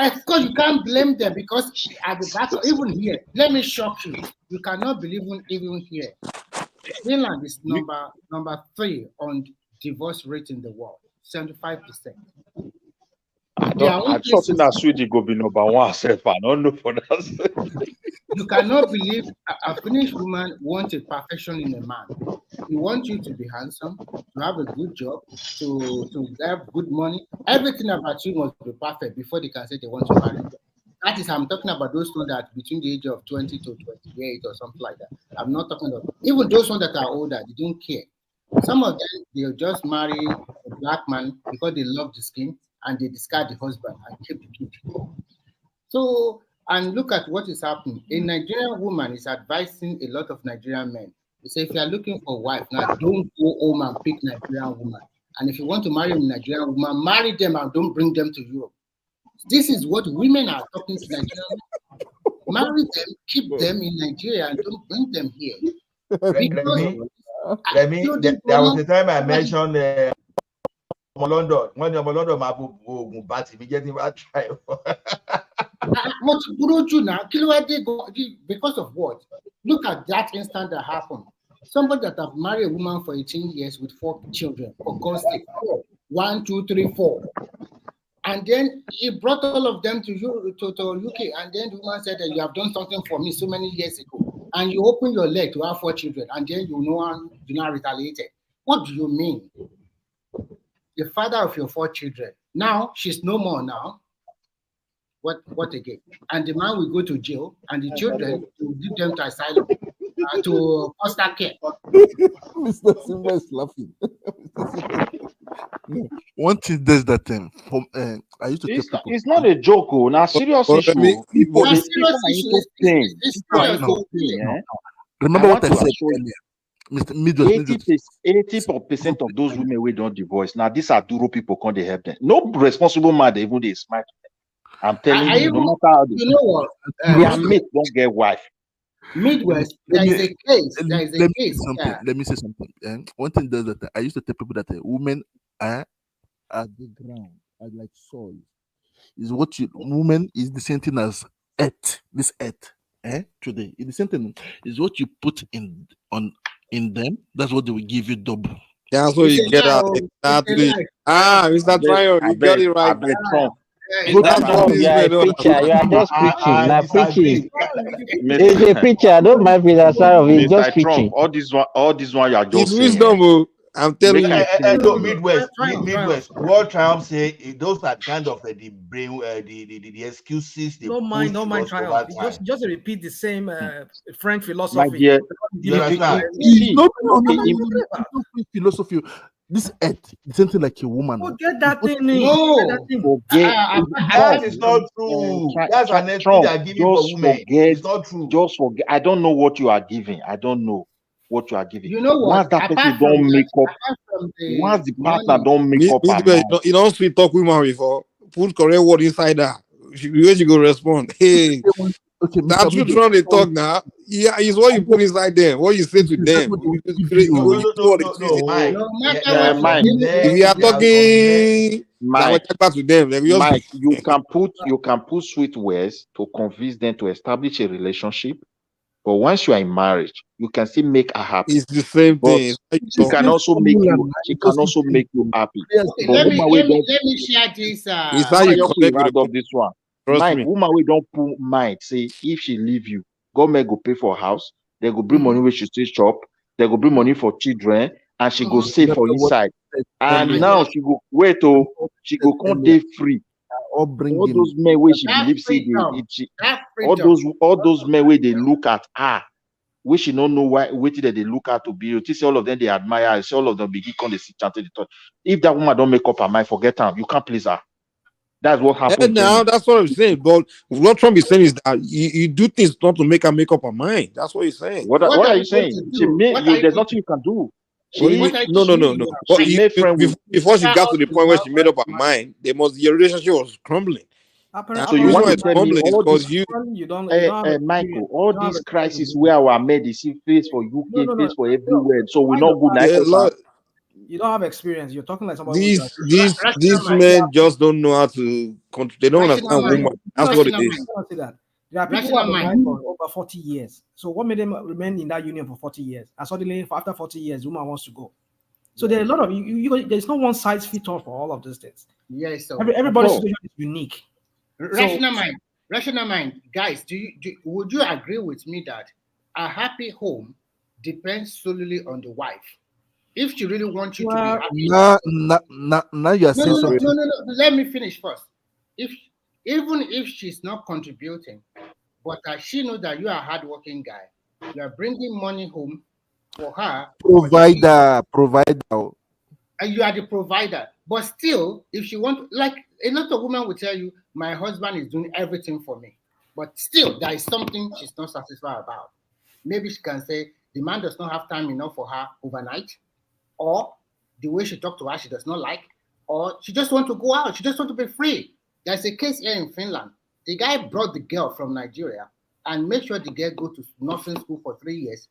Of course, you can't blame them because at the back, even here, let me shock you. You cannot believe even here. Finland is number 3 on divorce rate in the world, 75%. I thought that Sweden go be number 1 self. I don't know for that. You cannot believe a Finnish woman wants a perfection in a man. He wants you to be handsome, to have a good job, to have good money. Everything about you must be perfect before they can say they want to marry you. That is, I'm talking about those ones that between the age of 20 to 28 or something like that. I'm not talking about even those ones that are older, they don't care. Some of them, they'll just marry a black man because they love the skin and they discard the husband and keep the kid. So, and look at what is happening. A Nigerian woman is advising a lot of Nigerian men. They say, if you are looking for a wife, now don't go home and pick Nigerian woman. And if you want to marry a Nigerian woman, marry them and don't bring them to Europe. This is what women are talking to Nigerian men. Marry them, keep them in Nigeria, and don't bring them here. There was a time I mentioned London. When you're London, try. Because of what? Look at that instant that happened. Somebody that have married a woman for 18 years with 4 children, for God's sake, 1, 2, 3, 4. And then he brought all of them to UK. And then the woman said that you have done something for me so many years ago. And you open your leg to have 4 children. And then you not retaliated. What do you mean? The father of your 4 children. Now, she's no more now. What again? And the man will go to jail, and the children will give them to asylum, to foster care. Mr. Simba is laughing. No, one thing does that thing. I used to tell people. It's not a joke, now serious issue. People, remember what I said earlier. Mr. Middle, 80% of those women we don't divorce. Now these are Duro people can't they help them. No responsible man even they smart. I'm telling you, no matter how they know what, their mate don't get wife. Midwest, there is a case. Let me say something. One thing does that I used to tell people that women are at the ground, are like soil. Is what you woman is the same thing as earth. This earth, today is the same thing. Is what you put in them. That's what they will give you double. That's what you get out. Exactly. Mr. Trial, you got it right. You are a preacher. You are just preaching. Now preaching. He's a preacher. Don't mind Peter Sarov. He's just preaching. All this one you are just it's wisdom. I'm telling you. Midwest. What Trump say? Those are kind of the brain, the excuses. No mind Trump. Just repeat the same French philosophy. My dear, philosophy. This earth is something like a woman. Forget that thing. No, that is not true. That's an excuse they are giving for women. It's not true. Just forget. I don't know what you are giving. I don't know what you are giving. You know what? Once that person don't make up, once the partner don't make up, you don't sweet talk women before. Put correct word inside that. Where you go respond? Hey, that's you trying to talk now. Yeah, it's what you put inside them. What you say to them. If you are talking, Mike, to them, Mike, you can put sweet words to convince them to establish a relationship. But once you are in marriage, you can still make her happy. It's the same thing. She can also make you happy. Okay, let me share this. It's how you connect with this one. Mike, woman we don't put mind. Say if she leave you, government go pay for house. They go bring money where she still shop. They go bring money for children, and she go save for inside. And now she go wait she go come day free. All those men where she believe say all those men where they look at her, which she don't know why waiting that they look at to be. You see all of them they admire her, see all of them begin come they sit chanting the thought. If that woman don't make up her mind, forget her. You can't please her. That's what happened. And now that's what I'm saying. But what Trump is saying is that you do things not to make her make up her mind. That's what he's saying. What are you saying? There's nothing you can do. No. But before she got to the point where she made up her mind, your relationship was crumbling. So you want to tell me all because this, Michael, all these crises where our medicine face for UK, face for everywhere. So we not good. You don't have experience. You're talking like somebody. These men just don't know how to. They don't understand women. That's what it is. There are people who have been married for over 40 years. So what made them remain in that union for 40 years? And suddenly, after 40 years, the woman wants to go. So there are a lot of there's no one size fits all for all of these things. Yes, so everybody's situation is unique. Rational mind, guys. Would you agree with me that a happy home depends solely on the wife? If she really wants you to be happy, now you are saying something. No. Let me finish first. Even if she's not contributing, but she knows that you are a hardworking guy, you are bringing money home for her. Provider. And you are the provider. But still, if she wants, like a lot of women will tell you, my husband is doing everything for me. But still, there is something she's not satisfied about. Maybe she can say the man does not have time enough for her overnight, or the way she talks to her, she does not like, or she just wants to go out. She just wants to be free. There's a case here in Finland. The guy brought the girl from Nigeria and made sure the girl go to nursing school for 3 years.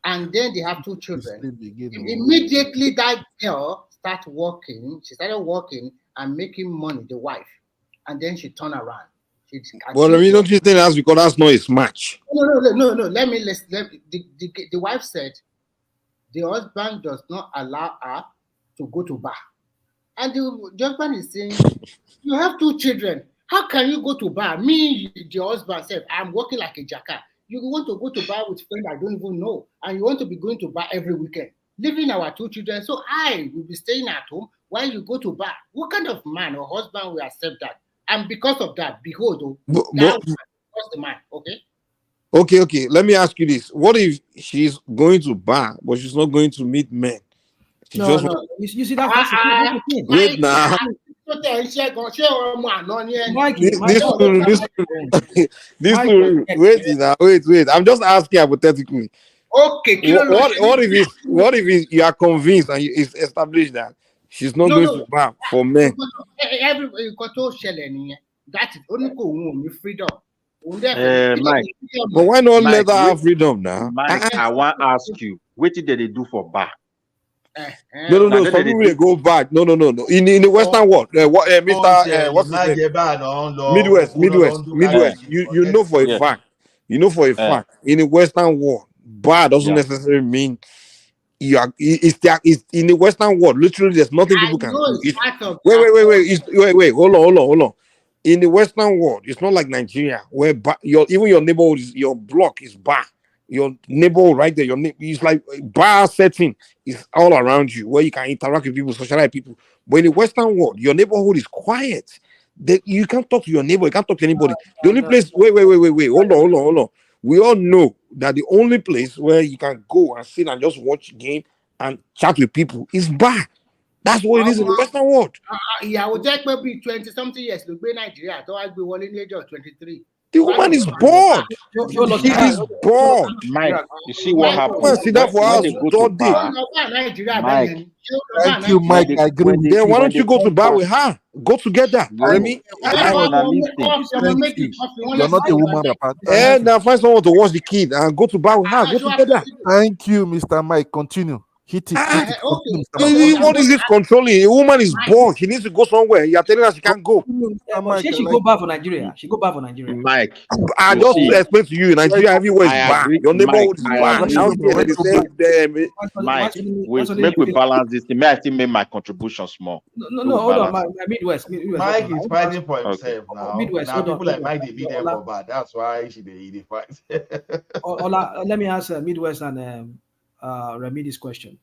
And then they have 2 children. Immediately that girl started working. She started working and making money, the wife. And then she turned around. Well, I mean, don't you think that's because that's not his match? No. The wife said the husband does not allow her to go to bar. And the husband is saying, you have 2 children. How can you go to bar? Me, the husband said, I'm working like a jackal. You want to go to bar with friends I don't even know. And you want to be going to bar every weekend, leaving our 2 children. So I will be staying at home while you go to bar. What kind of man or husband will accept that? And because of that, behold, what's the man, okay? Okay. Let me ask you this. What if she's going to bar, but she's not going to meet men? No. You see, that's the thing. Wait now. Wait. I'm just asking hypothetically. Okay. What if you are convinced and it's established that she's not going to bar for men? That is only freedom. Mike, but why not let her have freedom now? Mike, I want to ask you, what did they do for bar? No. Some people they go back. No. In the Western world, what's his name? Midwest. You know for a fact. In the Western world, bar doesn't necessarily mean you are. It's in the Western world. Literally, there's nothing people can do. Wait. Hold on. In the Western world, it's not like Nigeria, where even your neighborhood your block is bar. Your neighborhood right there, it's like a bar setting is all around you where you can interact with people, socialize with people. But in the Western world, your neighborhood is quiet. You can't talk to your neighbor, you can't talk to anybody. The only place, wait. Hold on. We all know that the only place where you can go and sit and just watch game and chat with people is bar. That's what it is in the Western world. Yeah, I would take maybe 20-something years to be Nigeria. So I'll be one in the age of 23. The woman is bored. She is bored. Mike, you see what happens? See that for us all day. Mike, thank you, Mike. I agree. Then why don't you go to bar with her? Go together. Remy. You're not a woman apart. And now find someone to watch the kid and go to bar with her. Go together. Thank you, Mr. Mike. Continue. Hit it. What is this controlling? A woman is bored. She needs to go somewhere. You're telling her she can't go. She go back for Nigeria. Mike, I just explained to you, Nigeria everywhere is bar. Your neighborhood is bar. Mike, make we balance this. May I still make my contribution small? No, hold on. My Midwest. Mike is fighting for himself now. Midwest. Now people like Mike, they beat them for bad. That's why they fight. Let me answer Midwest and Remy this question.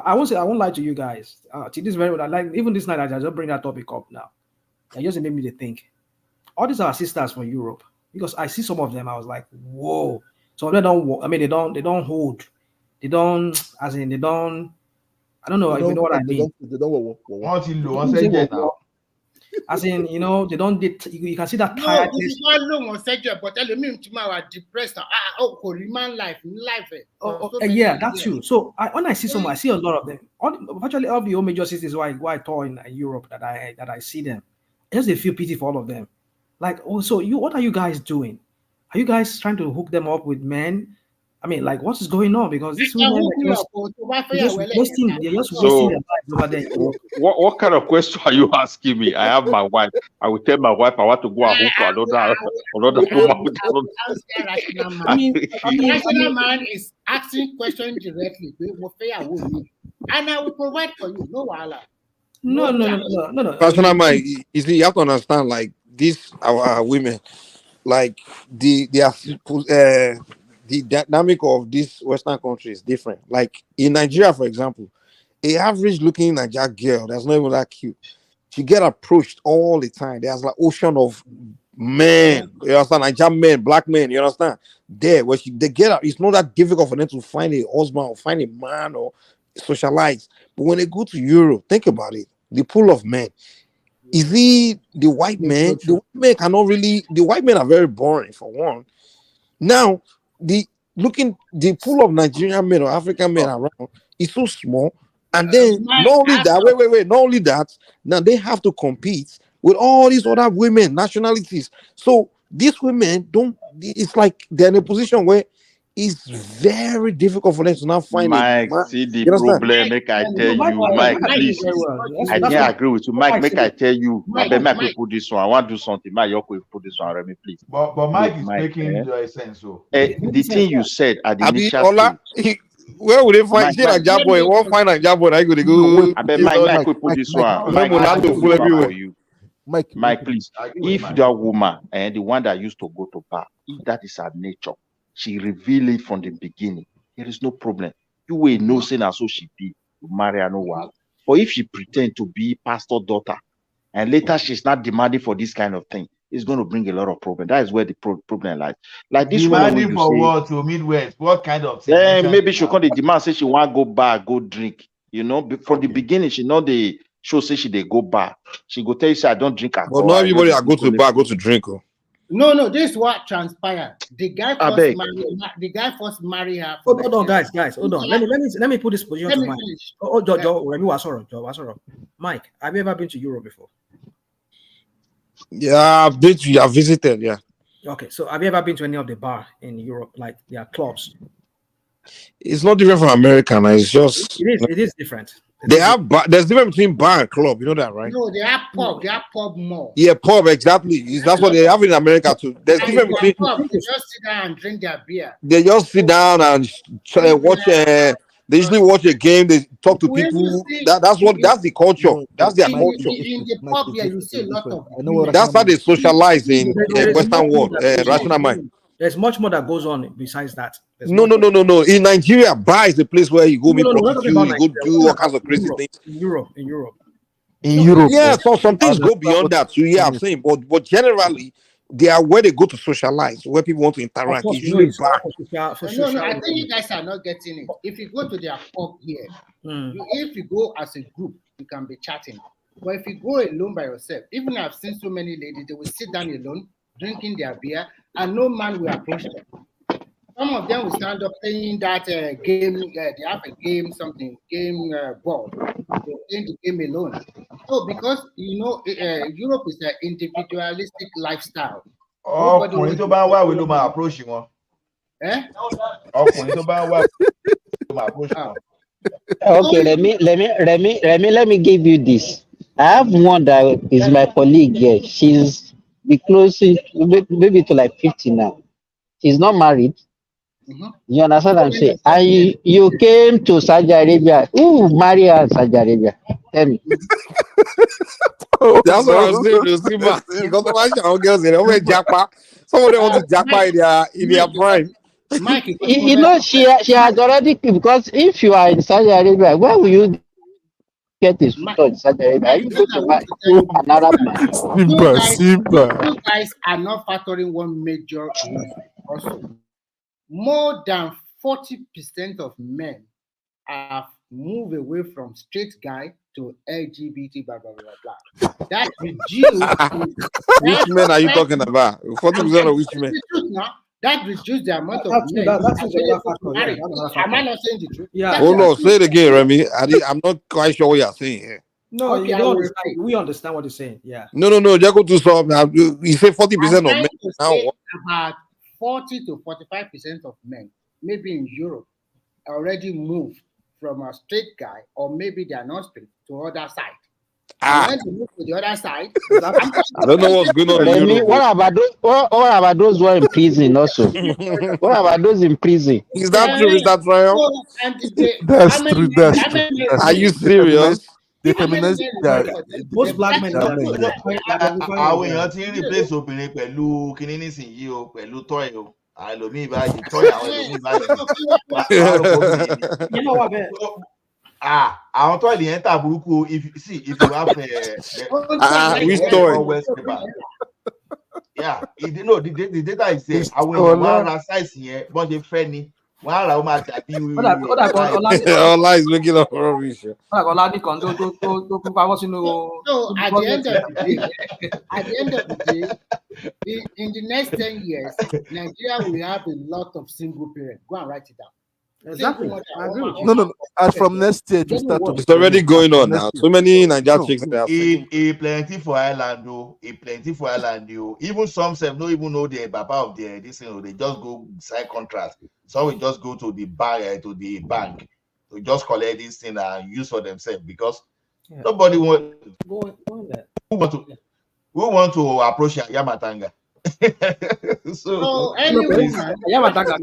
I won't say, I won't lie to you guys. To this very like even this night I just bring that topic up now. It just made me to think. All these are sisters from Europe because I see some of them. I was like, whoa. So they don't. I mean, they don't hold. They don't. As in, they don't. I don't know if you know what I mean. They don't As in, you know, they don't. You can see that No, tiredness. this is not long on second, but tell me tomorrow depressed. Man, life. Yeah, that's true. So when I see some, I see a lot of them. Virtually all the old major cities where I tour in Europe that I see them. I just feel pity for all of them. Like, oh, so what are you guys doing? Are you guys trying to hook them up with men? I mean, like, what is going on? Because these women are just wasting their lives over there. What kind of question are you asking me? I have my wife. I will tell my wife I want to go and hook another woman. I mean, rational man is asking questions directly. And I will provide for you. No wahala. No. Personal mind, you see, you have to understand, like these our women, like the dynamic of these Western countries is different. Like in Nigeria, for example, a average looking Nigerian girl that's not even that cute, she get approached all the time. There's like ocean of men, you understand, Nigerian men, black men, you understand? There, where they get up, it's not that difficult for them to find a husband or find a man or socialize. But when they go to Europe, think about it. The pool of men. Is he the white men? The white men cannot really. The white men are very boring for one. Now the pool of Nigerian men or African men around is so small, and then not only that. Not only that. Now they have to compete with all these other women nationalities. So these women don't. It's like they're in a position where it's very difficult for them to now find Mike, see the problem. Make I tell you, Mike, please. I can't agree with you, Mike. Make I tell you. Mike put this one. I want to do something. Mike, you could put this one. Let me please. But Mike is making the sense. So the thing you said at the initial stage. Where would they find shit a job boy? Won't find a job boy. I could go. I bet Mike could put this one. Mike, for you. Mike, please. If that woman and the one that used to go to bar, if that is her nature, she reveal it from the beginning. There is no problem. You will know saying so she be to marry her no while. But if she pretend to be pastor daughter and later she's not demanding for this kind of thing, it's going to bring a lot of problem. That is where the problem lies. Like this demanding for what to Midwest? What kind of thing? Maybe she'll come the demand say she want to go bar, go drink. You know, from the beginning, she know the show say she they go bar. She go tell you say I don't drink alcohol. But not everybody that go to the bar go to drink. No, this is what transpired. The guy first marry her. Hold on, guys, hold on. Let me put this position to Mike. Mike, have you ever been to Europe before? Yeah, I've been to. I've visited. Yeah. Okay, so have you ever been to any of the bar in Europe, like their clubs? It's not different from America. It's just. It is different. There's difference between bar and club. You know that, right? No, they have pub. They have pub more. Yeah, pub, exactly. That's what they have in America too. There's difference between. They just sit down and drink their beer. They just sit down and watch. They usually watch a game. They talk to people. That's the culture. That's their culture. In the pub, yeah, you see a lot of. That's how they socialize in Western world. Rational mind. There's much more that goes on besides that. No. In Nigeria, bar is the place where you go meet prostitutes, you go do all kinds of crazy things. In Europe. Yeah, so some things go beyond that. So yeah, I'm saying, but generally, they are where they go to socialize, where people want to interact. It's usually bar. No, I think you guys are not getting it. If you go to their pub here, if you go as a group, you can be chatting. But if you go alone by yourself, even I've seen so many ladies, they will sit down alone, drinking their beer, and no man will approach them. Some of them will stand up playing that game. They have a game board. They're playing the game alone. So because Europe is an individualistic lifestyle. Ọkùnrin tó bá wá ló máa approach wọn. Ọkùnrin tó bá wá ló máa approach wọn. Okay, let me give you this. I have one that is my colleague here. She's close, maybe to like 50 now. She's not married. You understand what I'm saying? And you came to Saudi Arabia. Ooh, marry her in Saudi Arabia. Tell me. That's what I'm saying. You see, man. Because some girls, some of them want to jackpot in their prime. Mike, You know, she has already, because if you are in Saudi Arabia, where will you get a suit in Saudi Arabia? Are you going to buy an Arab man? You guys are not factoring one major reason. Also, more than 40% of men have moved away from straight guy to LGBT, blah, blah, blah, blah. That reduced. Which men are you talking about? 40% of which men? That reduced the amount of men. Am I not saying the truth? Yeah. Oh no, say it again, Remy. I'm not quite sure what you're saying here. No, you don't understand. We understand what you're saying. Yeah. No. Jago to stop. You say 40% of men. About 40 to 45% of men, maybe in Europe, already moved from a straight guy, or maybe they are not straight, to other side. And when they move to the other side, I don't know what's going on in Europe. What about those who are in prison also? What about those in prison? Is that true? Is that trial? That's true. That's true. Are you serious? They feminist. Most black men. Àwọn èèyàn ti ń replace obìnrin pẹ̀lú kinní nísìnyí o, pẹ̀lú toy o. Àlòmíì báyìí, toy àwọn ẹlòmíì báyìí. You know what, man? Àwọn toilet yẹn tà burúkú. If you have which toy? Yeah, the data is there. Àwọn èèyàn wá ra size yẹn bọ́n ṣe fẹ́ ni. Wọ́n á ra ó máa dàbí. Allah is making up rubbish. So at the end of the day, in the next 10 years, Nigeria will have a lot of single parents. Go and write it down. Exactly. I agree with you. No. As from next year, you start to. It's already going on now. So many Nigerian chicks. He plenty for Ireland, though. He plenty for Ireland, though. Even some self don't even know the baba of the this thing. They just go sign contracts. Some will just go to the bank to just collect this thing and use for themselves, because nobody who want to approach Yamatanga. So any woman, Yamatanga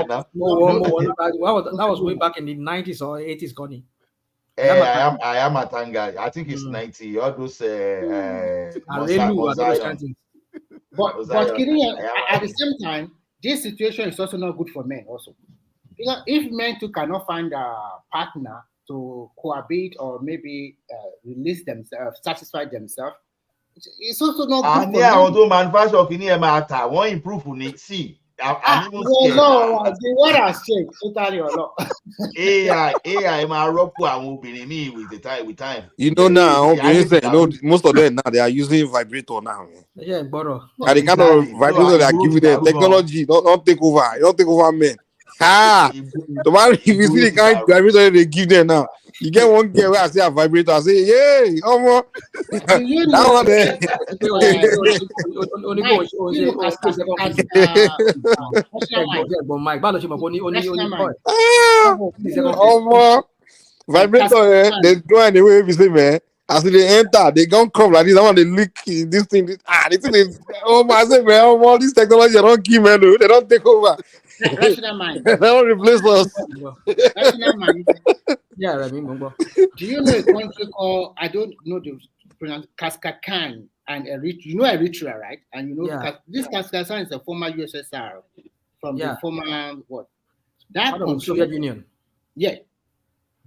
now. That was way back in the 90s or 80s, Connie. I am Atanga. I think it's 90. All those but Kiri, at the same time, this situation is also not good for men also. Because if men too cannot find a partner to cohabit or maybe release themselves, satisfy themselves, it's also not good for men. Although manufacture Kiri matter, won't improve on it. See, I'm even scared. The word has changed totally or not. AI ma rope with time. You know now, most of them now they are using vibrator now. Yeah, borrow. And the kind of vibrator they are giving them, technology don't take over. Don't take over men. Tomorrow if you see the kind of vibrator they give them now, you get one girl where I say a vibrator, I say, yay, that one there. Vibrator, they go anyway if you say, man. As they enter, they don't come like this. I want to leak this thing. This thing is, I say, man, all this technology, they don't give men, they don't take over. Rational mind. They don't replace us. Rational mind. Yeah, I mean, do you know a country called, I don't know the pronunciation, Kazakhstan and Eritrea? You know Eritrea, right? And you know this Kazakhstan is a former USSR from the former what? That country, Soviet Union. Yeah.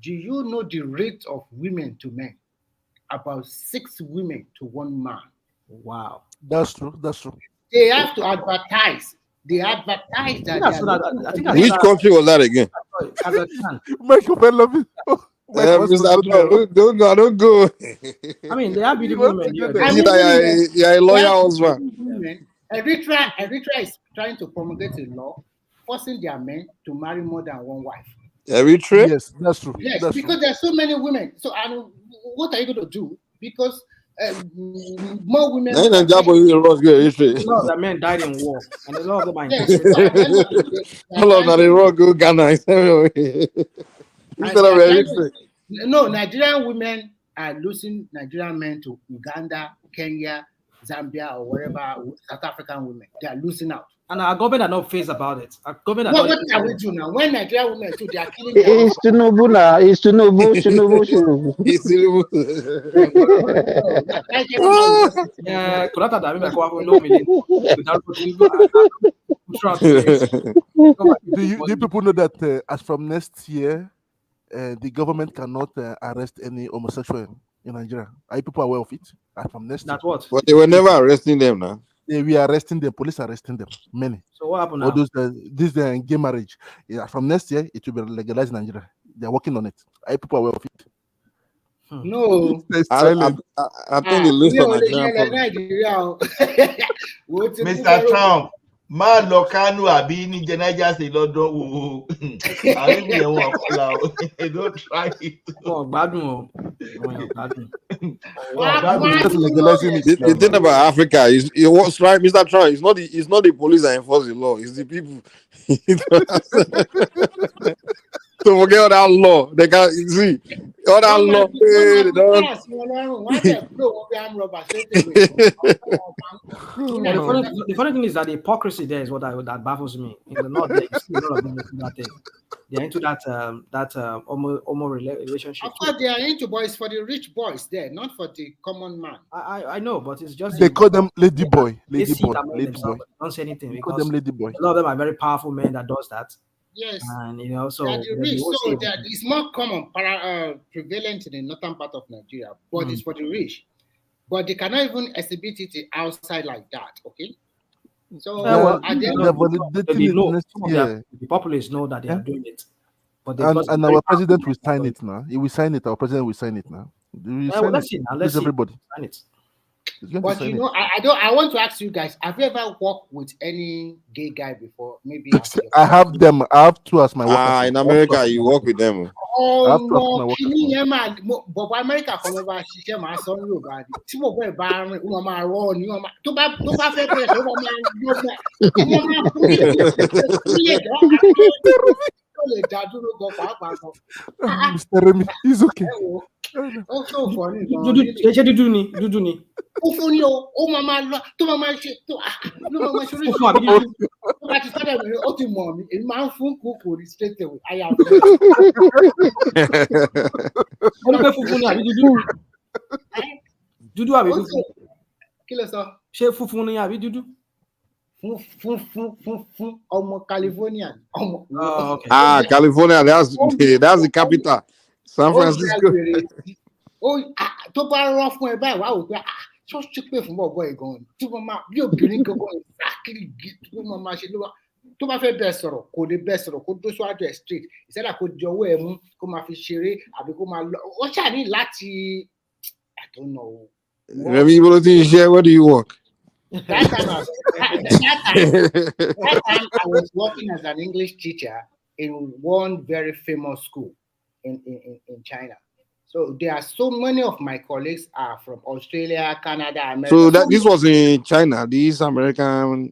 Do you know the rate of women to men? About 6 women to 1 man. Wow. That's true. They have to advertise. They advertise that. Which country was that again? Michael, I don't go. I mean, they have beautiful women. Yeah, a lawyer husband. Eritrea is trying to promulgate a law forcing their men to marry more than 1 wife. Eritrea? Yes, that's true. Yes, that's because there are so many women. So, what are you going to do? Because more women. No, the men died in war, and a lot of them are in No, Nigerian women are losing Nigerian men to Uganda, Kenya, Zambia or wherever, South African women, they are losing out. And our government are not phased about it. Our government What can we do now? When Nigerian women too, they are killing their It's Tinubu now. It's Tinubu. Yeah, do you people know that as from next year, the government cannot arrest any homosexual in Nigeria? Are you people aware of it? As from next year. What? But they were never arresting them now. They were arresting them. Police arresting them. Many. So what happened all now? Those gay marriage. Yeah, from next year, it will be legalized in Nigeria. They are working on it. Are you people aware of it? No. I think the list of Nigerian Mr. Trump, man lo Kanu abi ni Niger say lọ́dọ̀ wo. Ari mi won kola o. Don't try it. Oh, gbádùn. The thing about Africa is what's right, Mr. Trump. It's not the police that enforce the law. It's the people. So forget all that law. They can't see all that law. The funny thing is that the hypocrisy there is that baffles me. In the north, there, you see a lot of them into that thing. They're into that homo relationship. Of course, they are into boys for the rich boys there, not for the common man. I know, but it's just they call them lady boy. Lady boy. Don't say anything. They call them lady boy. A lot of them are very powerful men that does that. Yes, and so that is more common, prevalent in the northern part of Nigeria, but it's for the rich. But they cannot even exhibit it outside like that. Okay, so the populace know that they are doing it. But and our president will sign it now. He will sign it. Our president will sign it now. Let's see now. Let's everybody sign it. But I want to ask you guys: have you ever worked with any gay guy before? Maybe I have them. I have two as my workers. In America, you work with them. Oh no! But America come over, she came my son you bad. Tí mo go ba rin, o ma ro ni o ma tó bá fẹ́ bẹ̀rẹ̀ o ma Mr. Remy, he's okay. Also funny. Dúdú ni. Funfun ni o ma lọ tó ma ṣe tó ló ma ṣe rí tó bá ti sọ́dọ̀ mi ó ti mọ̀ mi èmi máa ń fún kúkú rí straight away aya mi. Wọ́n pẹ́ funfun ni àbí dúdú? Dúdú àbí dúdú? Kí ló sọ? Ṣé funfun ni àbí dúdú? Fún ọmọ California. California, that's the capital. San Francisco. Tó bá rán fún ẹ báyìí wá wò pé ṣọ́ọ̀ṣì pè fún bọ̀bọ̀ ìgan tí wọ́n máa bí obìnrin kankan ìfàkìrì tí wọ́n máa ṣe tó bá fẹ́ bẹ́ẹ̀ sọ̀rọ̀ kò lè bẹ́ẹ̀ sọ̀rọ̀ kó dó síwájú ẹ̀ straight ìṣẹ́dá kó di ọwọ́ ẹ̀ mú kó máa fi ṣeré àbí kó máa lọ ó ṣàní láti I don't know. Remy, what do you share? Where do you work? That time I was working as an English teacher in one very famous school in China. So there are so many of my colleagues are from Australia, Canada, America. So this was in China. This American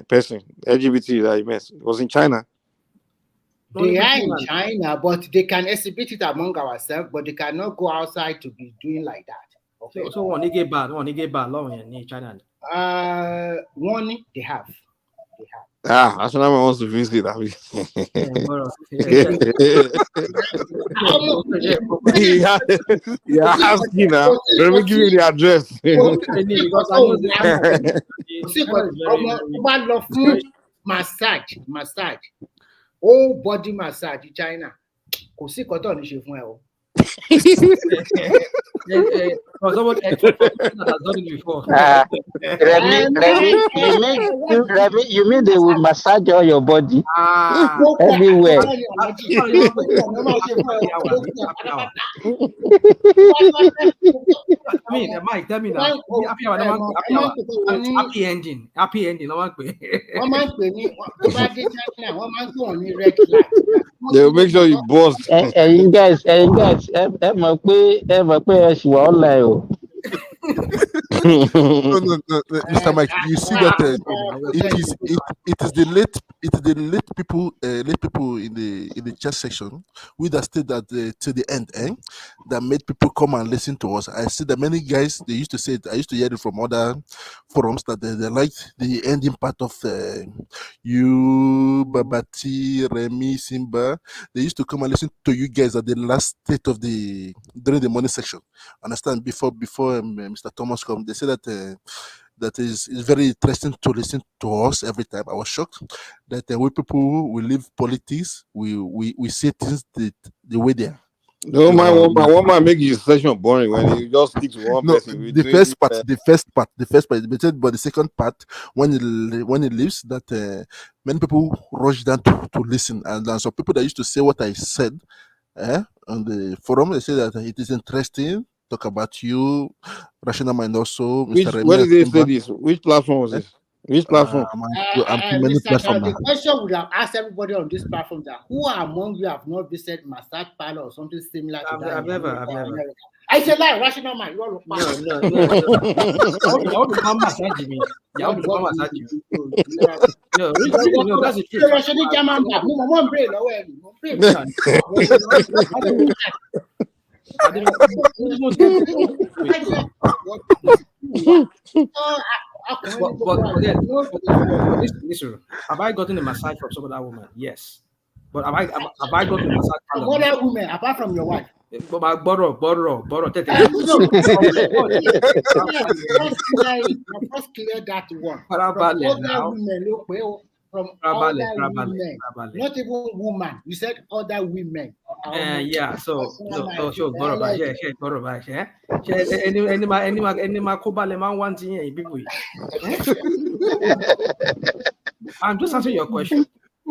person, LGBT that you met, was in China. They are in China, but they can exhibit it among ourselves, but they cannot go outside to be doing like that. Okay. So when they get bad, long in China. One they have. That's what I want to visit. Yeah, asking now. Let me give you the address. Massage. Whole body massage in China. Kò sí kọ́tọ̀ ní ṣe fún ẹ o. Someone that has done it before. Remy, you mean they will massage all your body everywhere? I mean, Mike, tell me now. Happy ending. They'll make sure you bust. You guys, ẹ mọ̀ pé ẹ ṣì wà online o. Mr. Mike, you see that it is the late people in the chat section with that stayed that till the end, that made people come and listen to us. I see that many guys, they used to say it, I used to hear it from other forums, that they liked the ending part of you, Babati, Remy, Simba. They used to come and listen to you guys at the last state of during the morning section. Understand? Before Mr. Thomas come, they say that that is very interesting to listen to us every time. I was shocked that we people we leave politics, we say things the way they are. No, my woman make his session boring when he just sticks to one person. The first part, but the second part, when he leaves, that many people rush down to listen, and some people that used to say what I said, on the forum, they say that it is interesting. Talk about you, Rational Mind also. Mr. Where did they say this? Which platform was this? Which platform? The question would have asked everybody on this platform that who among you have not visited massage parlor or something similar to that? I've never. I said like Rational Mind. No. Massage me. No, that's the truth. Listen, have I gotten a massage from some other woman? Yes. But have I gotten a massage from other women apart from your wife? Borrow. First clear that one. From other women, not even woman. You said other women. Yeah. So sure. Borrow. Yeah. Any Kobale man wanting people. I'm just answering your question.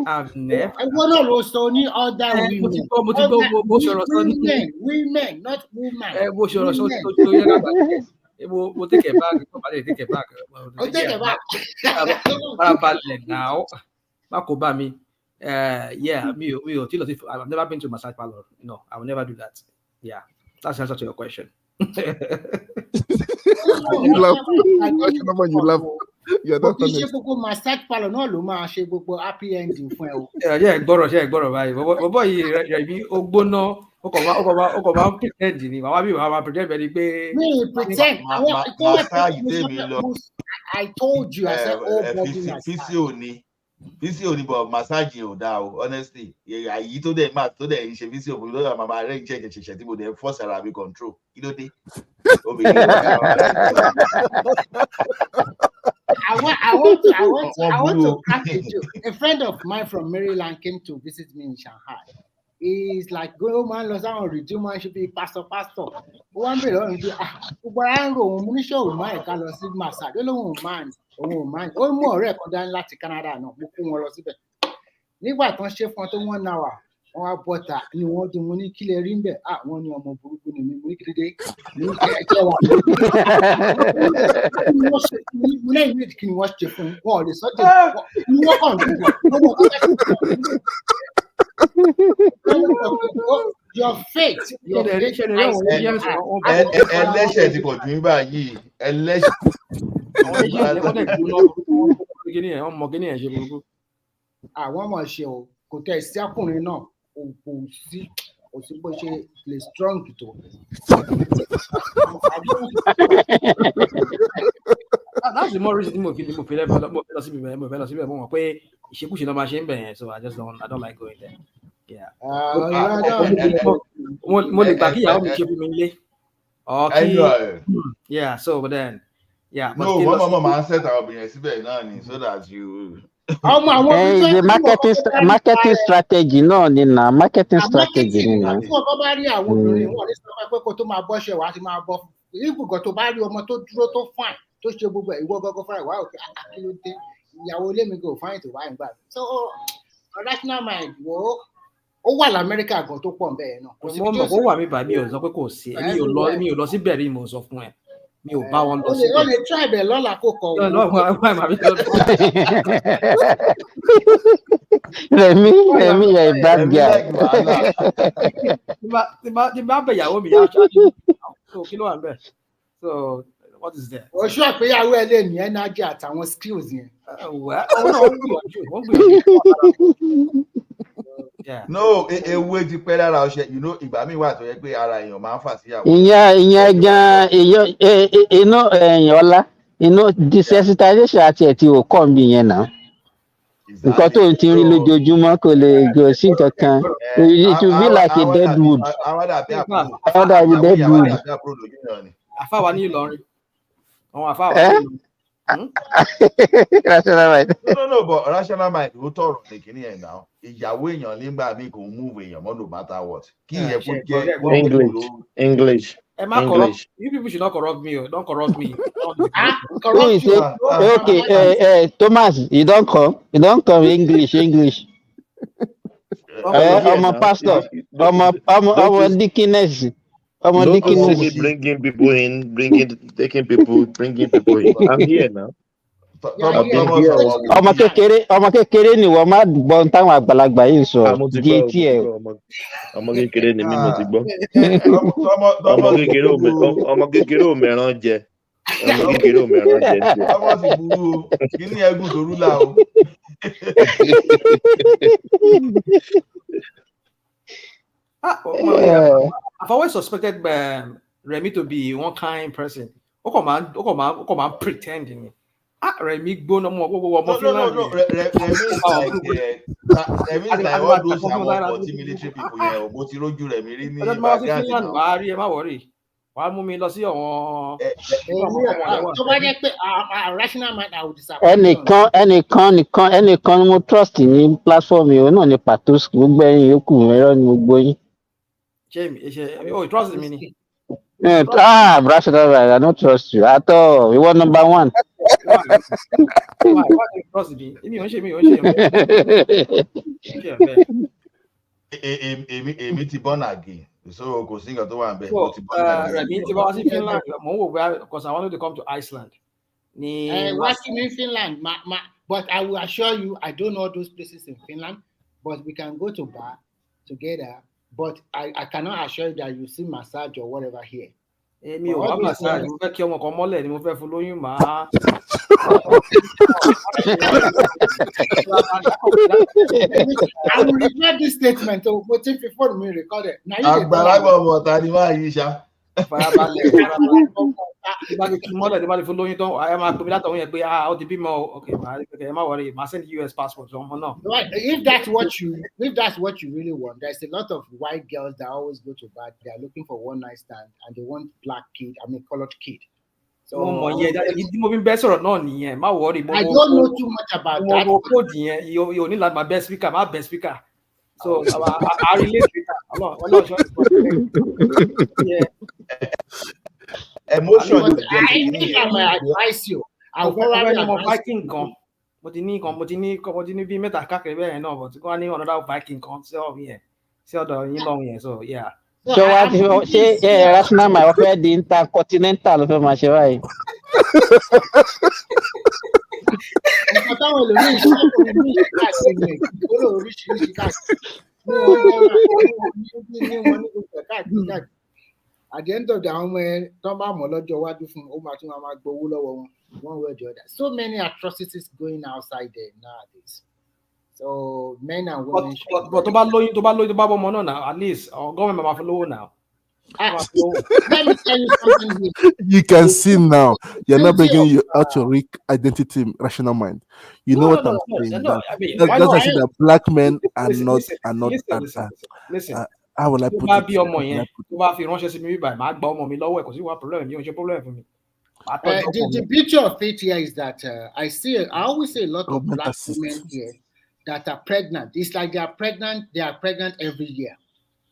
I've never. I want to roast only other women. Women, not women. We'll take it back. Take it back. Now, Makobami. Yeah, me. I've never been to a massage parlor. No, I will never do that. Yeah, that's the answer to your question. You love. Yeah, that's massage parlor. No, Luma, she go happy ending. Yeah, borrow. Right. Boy, Ogbono. I told you. I said, physio ni but massage o da o honestly yi to dey ma to dey ṣe physio mo lo ma ma re check tí mo dey force ara mi control kí ló dé I want to crack a joke. A friend of mine from Maryland came to visit me in Shanghai. He's like, go man, Los Angeles, man should be pastor. One day, massage. Man. All more record than Latin Canada. No, nígbà tán ṣe fún tó 1 hour wọn wá bọ́ta ni wọ́n dún mo ní kílẹ̀ rí ń bẹ̀ wọ́n ní ọmọ burúkú ni mi mo ní kílẹ̀ dé mo ní ẹ̀jẹ̀ wà mo lẹ́yìn méjì kí ni wọ́n ṣe fún wọn ò lè sọ́jọ́ ni wọ́n kàn your faith ẹlẹ́ṣẹ̀ ti pọ̀ jù ní báyìí àwọn ọmọ ṣe o kò tẹ sí ọkùnrin náà kò sí bó ṣe lè strong tó. That's the more reason mo fi lọ síbi mo mọ̀ pé ìṣekúṣe náà máa ṣe ń bẹ̀ yẹn, so I don't like going there. Yeah. Mo lè gbà kí ìyàwó mi ṣe fún mi nílé. Yeah, so but then yeah. No, mama máa ń set àwọn obìnrin síbẹ̀ náà ni so that you. The marketing strategy náà ni na marketing strategy ni na. Tí wọ́n bá rí àwọn obìnrin wọn ní sọ pé kó tó máa bọ́ṣẹ̀ wá ti máa bọ́ ibùgọ̀ tó bá rí ọmọ tó dúró tó fine tó ṣe gbogbo ìwọ gọ́gọ́ fún ìwà òkè àkílódé ìyàwó ilé mi kò fine tó bá ń gbà. So Rational Mind wo ó wà lamẹ́ríkà gan tó pọ̀ bẹ́ẹ̀ náà. Mo mọ̀ kó wà mí bá mi ò sọ pé kò sí mi ò lọ síbẹ̀ rí mo sọ fún ẹ. Mi ò bá wọn lọ sí. Ó lè try bẹ̀ lọ́la kó kọ. Rẹ̀mí yẹ bad guy. Tí bá bẹ̀ ìyàwó mi yá ṣáájú kí ló wà ń bẹ̀? So What is there? Oh, sure, pé àwọn ẹlẹ́ ní energy àtàwọn skills yẹn. Well, no, won't be. Yeah. No, ewu ti pẹ́ lára ọṣẹ, you know, ìgbà míì wà tó yẹ pé ara èèyàn máa ń fà síyàwó. ìyẹn gan inú ọlá inú desensitization àti ẹ̀ tí ò kọ́ mi yẹn náà. Nǹkan tó ń ti rí lójoojúmọ́ kò lè gò sí nǹkan kan. It will be like a dead wood. Àwọn dàbí àbúrò. Àwọn dàbí dead wood. Àfáwà ní Ìlọrin. Àwọn àfáwà ní Ìlọrin. Rational mind. No, but rational mind ó tọrọ ní kíní ẹ̀ náà. Ìyàwó èèyàn nígbà míì kò move èèyàn mọ́ no matter what. Kí ìyẹn kó jẹ́ English. You people should not corrupt me. Don't corrupt me. Okay, Thomas, you don't come English. I'm a pastor. I'm a deaconess. Don't see me bringing people in, taking people, bringing people in. I'm here now. Ọmọ kékeré ni wọ́n máa gbọ́ táwọn àgbàlagbà yìí sọ di etí ẹ̀. Ọmọ kékeré ni mímọ ti gbọ́. Ọmọ kékeré ò mẹ́ràn jẹ. Ọmọ kékeré ò mẹ́ràn jẹ. Ọmọ sì burú o, kí ni ẹgún torú là o. I've always suspected Remy to be one kind person. Come on, pretending. Remy gbóná mọ́ ọmọ Finland. No. Remy is like all those àwọn military people yẹn o. Mo ti rójú Remy rí ní Finland. Wàá rí ẹ má wọrí. Wàá mú mi lọ sí àwọn. Tó bá jẹ́ pé rational mind I would disappoint. ẹnìkan mo trust ní platform yìí náà ní pàtó gbogbo ẹ̀yin yòókù ẹ̀rọ ni gbogbo yín. Oh, trust me ni. Rational mind, I don't trust you at all. You want number one. Why you trust me? Èmi ò ń ṣe. Èmi ti born again. So kò sí nǹkan tó wà níbẹ̀. Mo ti born again. Rẹ̀mí ti bá wá sí Finland. Mo ń wò wá because I wanted to come to Iceland. Wá sí ní Finland, but I will assure you, I don't know those places in Finland, but we can go to bar together. But I cannot assure you that you see massage or whatever here. Èmi ò wá massage. Mo fẹ́ kí ọmọ kan mọ́lẹ̀ ni mo fẹ́ fún lóyún máa. I will regret this statement. So, but if before me record it. Àgbàlagbà ọmọ ta ni máa yí ṣá. Ìbáni kí mọ́lẹ̀ tí bá lè fún lóyún tán, ẹ máa pè mí látọ̀hún yẹn pé ó ti bímọ okay, ẹ má worry, màá send US passport ọmọ náà. If that's what you really want, there's a lot of white girls that always go to bar. They are looking for one night stand and they want colored kid. So mo mọ̀ yẹn ìdí mo fi ń bẹ́ sọ̀rọ̀ náà nìyẹn, má worry. I don't know too much about that. Mo code yẹn, you need like my best speaker, my best speaker. So I relate with that. I'm sure. Yeah. Emotion. I think I might advise you. I'll probably Viking kan. Mo ti ní bí mẹ́ta káàkiri bẹ́ẹ̀ náà, but kí wọ́n ní another Viking kan sí ọ̀dọ̀ yín lọ́hùn yẹn, so yeah. So what? Ṣé rational mind wọ́n fẹ́ di intercontinental ló fẹ́ máa ṣe báyìí? Nǹkan táwọn olórí ìṣẹ́ ní káàkiri ìgbóló oríṣiríṣi káàkiri ní wọn ní gbogbo káàkiri. At the end of the day, àwọn ọmọ ẹ tó bá mọ̀ lọ́jọ́ iwájú fún ó máa tún máa gbowó lọ́wọ́ wọn one way or the other. So many atrocities going outside there nowadays. So men and women. But tó bá lóyún tó bá bọ́ ọmọ náà now, at least government máa fi lówó now. Let me tell you something here. You can see now you're not bringing out your weak identity, rational mind. You know what I'm saying? That's actually that black men are not. Listen. How will I put it? Tó bá fi ránṣẹ́ sí mi báyìí, màá gba ọmọ mi lọ́wọ́ ẹ̀ kò sí wá problem, mi ò ṣe problem fún mi. The beauty of it here is that I always see a lot of black women here that are pregnant. It's like they are pregnant every year.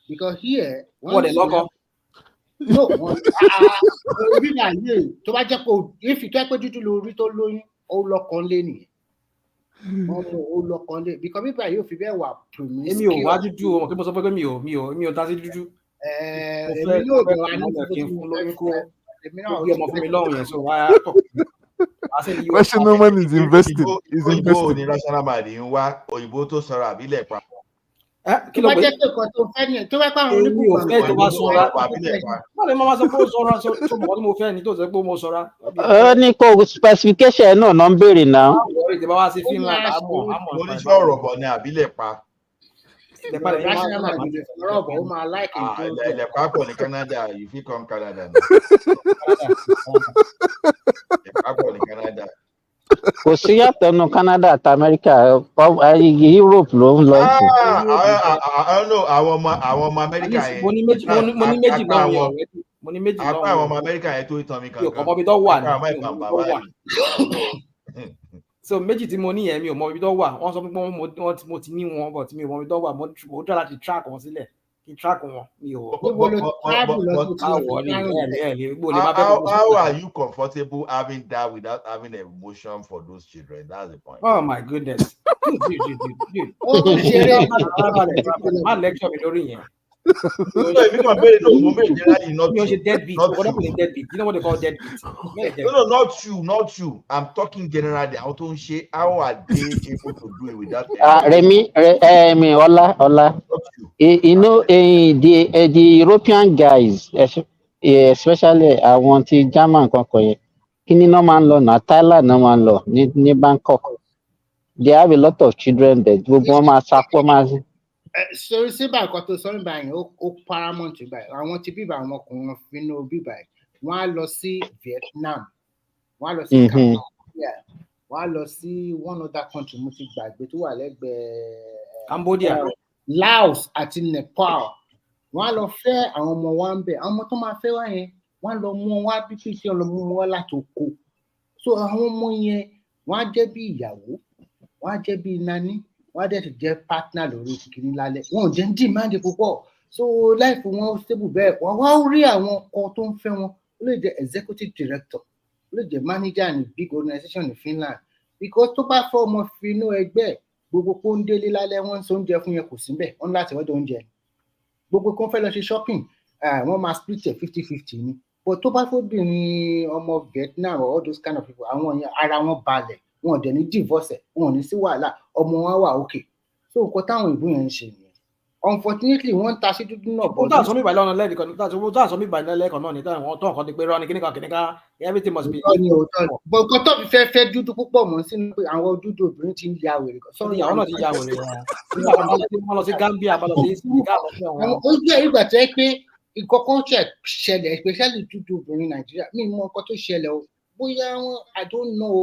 Because here, what they lock up? No, if you take dúdú lórí tó lóyún, ó lọ́kàn lé nìyẹn. Ó lọ́kàn lé because people yóò fi bẹ́ẹ̀ wà promiscuous. Èmi ò wá dúdú o, kí mo sọ pé mi ò dá sí dúdú. Èmi yóò gbọ́ wá ní kí n fún lóyún kó bí ọmọ fún mi lọ́hùn yẹn, so wá tọ̀. Rational man is investing. Òyìnbó ni rational man ń wá òyìnbó tó sọ̀rọ̀ àbílẹ̀ pa. kí ló pé jẹ́ pé nǹkan tó fẹ́ nìyẹn tó bá pa àwọn èmi ò fẹ́ tó bá sanra oníkùnkùn má lè má sọ pé ó sanra tó mọ̀ tí mo fẹ́ ni tó sọ pé mo sanra. ó ní kó specification náà ń béèrè náà. àwọn ìjọba wá sí Finland àmọ́ oníṣẹ́ ọ̀rọ̀ bọ̀ ni àbílẹ̀ pa. ilẹ̀ pápọ̀ ní Canada you fit come Canada. ilẹ̀ pápọ̀ ní Canada. Kò sí yàtọ̀ nù Canada àti Amẹ́ríkà Europe ló ń lọ sí. àwọn ọmọ Amẹ́ríkà yẹn. mo ní méjì náà yẹn mo ní méjì náà. apá àwọn ọmọ Amẹ́ríkà yẹn tó ìtàn mi kankan. mi ò kọ́ mọ́ bí tó wà ní. so méjì tí mo ní yẹn mi ò mọ ibi tó wà wọ́n sọ pé mo ti ní wọn bọ̀ tí mi ò mọ ibi tó wà mo dá láti track wọn sílẹ̀ kí n track wọn mi ò. How are you comfortable having that without having emotion for those children? That's the point. Oh my goodness. Dude. Má lecture mi lórí yẹn. Deadbeat. You know what they call deadbeat? No, not you. I'm talking generally. How are they able to do it without? Remy, Ola. You know, the European guys, especially àwọn tí German kankan yẹn, kí ni náà máa ń lọ náà Thailand náà máa ń lọ ní Bangkok. They have a lot of children there. Gbogbo wọn máa sapọ̀ máa sí. Sori síbà nǹkan tó sọ nígbà yẹn ó paramount báyìí àwọn ti bíbà àwọn ọkùnrin fínú bíbà yìí wọ́n á lọ sí Vietnam wọ́n á lọ sí Cambodia wọ́n á lọ sí one other country mo ti gbàgbé tó wà lẹ́gbẹ̀ẹ́ Cambodia Laos àti Nepal wọ́n á lọ fẹ́ àwọn ọmọ wa ń bẹ̀ àwọn ọmọ tó máa fẹ́ wá yẹn wọ́n á lọ mú wọn wá bí kí wọ́n lọ mú wọn láti oko so àwọn ọmọ yẹn wọ́n á jẹ́ bí ìyàwó wọ́n á jẹ́ bí nani wọ́n á dẹ̀ ti jẹ́ partner lórí kìíní lálẹ́ wọn ò jẹ́ ń dìmáàdì púpọ̀ so life wọn stable bẹ́ẹ̀ wọ́n wá rí àwọn ọkọ tó ń fẹ́ wọn ó lè jẹ́ executive director ó lè jẹ́ manager ní big organization ní Finland because tó bá fẹ́ ọmọ finú ẹgbẹ́ gbogbo kó ń délé lálẹ́ wọ́n ń sọ oúnjẹ fún yẹn kò sí bẹ́ẹ̀ wọ́n láti wọ́dọ̀ oúnjẹ gbogbo kó ń fẹ́ lọ ṣe shopping wọ́n máa split ẹ̀ 50-50 ni but tó bá fóbìnrin ọmọ Vietnam or all those kind of people àwọn yẹn ara wọn balẹ̀ wọn ò dẹ̀ ní divorce wọn ò ní sí wàhálà ọmọ wọn wà okay so nǹkan táwọn ìbú yẹn ń ṣe nìyẹn unfortunately wọ́n ń ta sí dúdú náà bọ̀. táà sọ mí ìbàlẹ̀ ọ̀nà lẹ́ẹ̀kan táà sọ mí ìbàlẹ̀ lẹ́ẹ̀kan náà ní táwọn ọ̀tọ̀ nǹkan ti pé rọ́ọ̀nì kíníkà everything must be. bọ̀ nǹkan tó fi fẹ́ dúdú púpọ̀ mọ́ sínú pé àwọn dúdú obìnrin ti ń ya wèrè kan. sọ́ni ìyàwó náà ti ya wèrè wọ́n lọ sí Gambia wọ́n lọ sí Senegal. ó jẹ́ ìgbà tó yẹ pé nǹkan kan ṣẹlẹ̀ especially dúdú obìnrin Nàìjíríà mi mọ nǹkan tó ṣẹlẹ̀ o bóyá wọn I don't know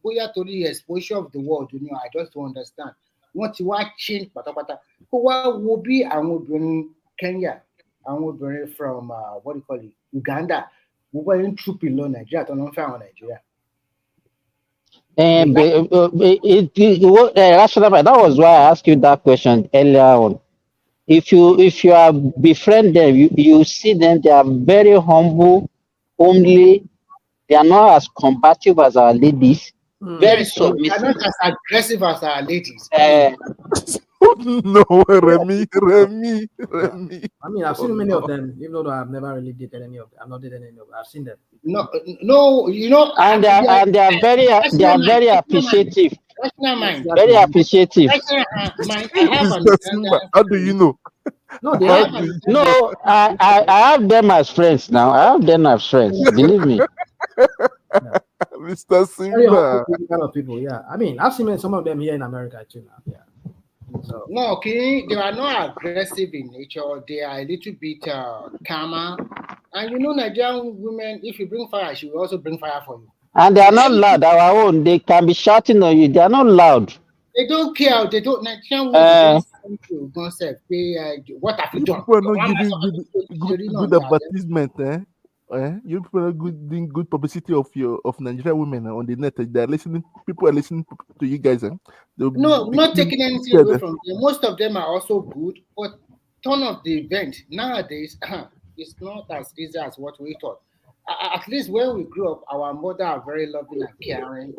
bóyá torí exposure of the world you know I just don't understand wọ́n ti wá change pátápátá kó wá wo bí àwọn obìnrin Kenya àwọn obìnrin from what do you call it Uganda gbogbo ẹni trúpì lọ Nàìjíríà tó ń fẹ́ àwọn Nàìjíríà. That was why I asked you that question earlier on. If you are befriend them, you see them, they are very humble, homely. They are not as combative as our ladies. Very submissive. They are not as aggressive as our ladies. No, Remy. I mean, I've seen many of them, even though I've never really dated any of them. I've not dated any of them. I've seen them. No, you know. And they are very appreciative. Very appreciative. How do you know? No, they have. No, I have them as friends now. I have them as friends. Believe me. Mr. Simba. Kind of people, yeah. I mean, I've seen some of them here in America too now. Yeah. So. No, okay, they are not aggressive in nature. They are a little bit calmer. And you know, Nigerian women, if you bring fire, she will also bring fire for you. And they are not loud. Our own, they can be shouting on you. They are not loud. They don't care. They don't. Nigerian women don't say, "What have you done?" People are not giving good advertisement, You people are doing good publicity of Nigerian women on the net. They are listening. People are listening to you guys. No, not taking anything away from them. Most of them are also good, but turn of the event nowadays, it's not as easy as what we thought. At least when we grew up, our mother are very loving and caring.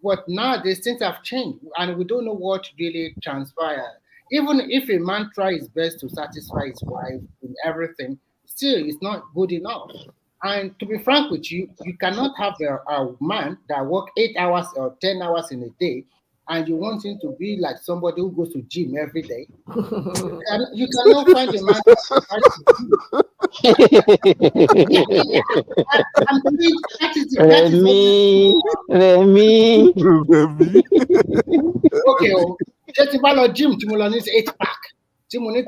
But nowadays things have changed, and we don't know what really transpired. Even if a man tries his best to satisfy his wife in everything, still it's not good enough. And to be frank with you, you cannot have a man that work 8 hours or 10 hours in a day and you want him to be like somebody who goes to gym every day, you cannot find a man. I'm telling you, that is Remy. Okay, just if I love gym, you will need 8-pack. You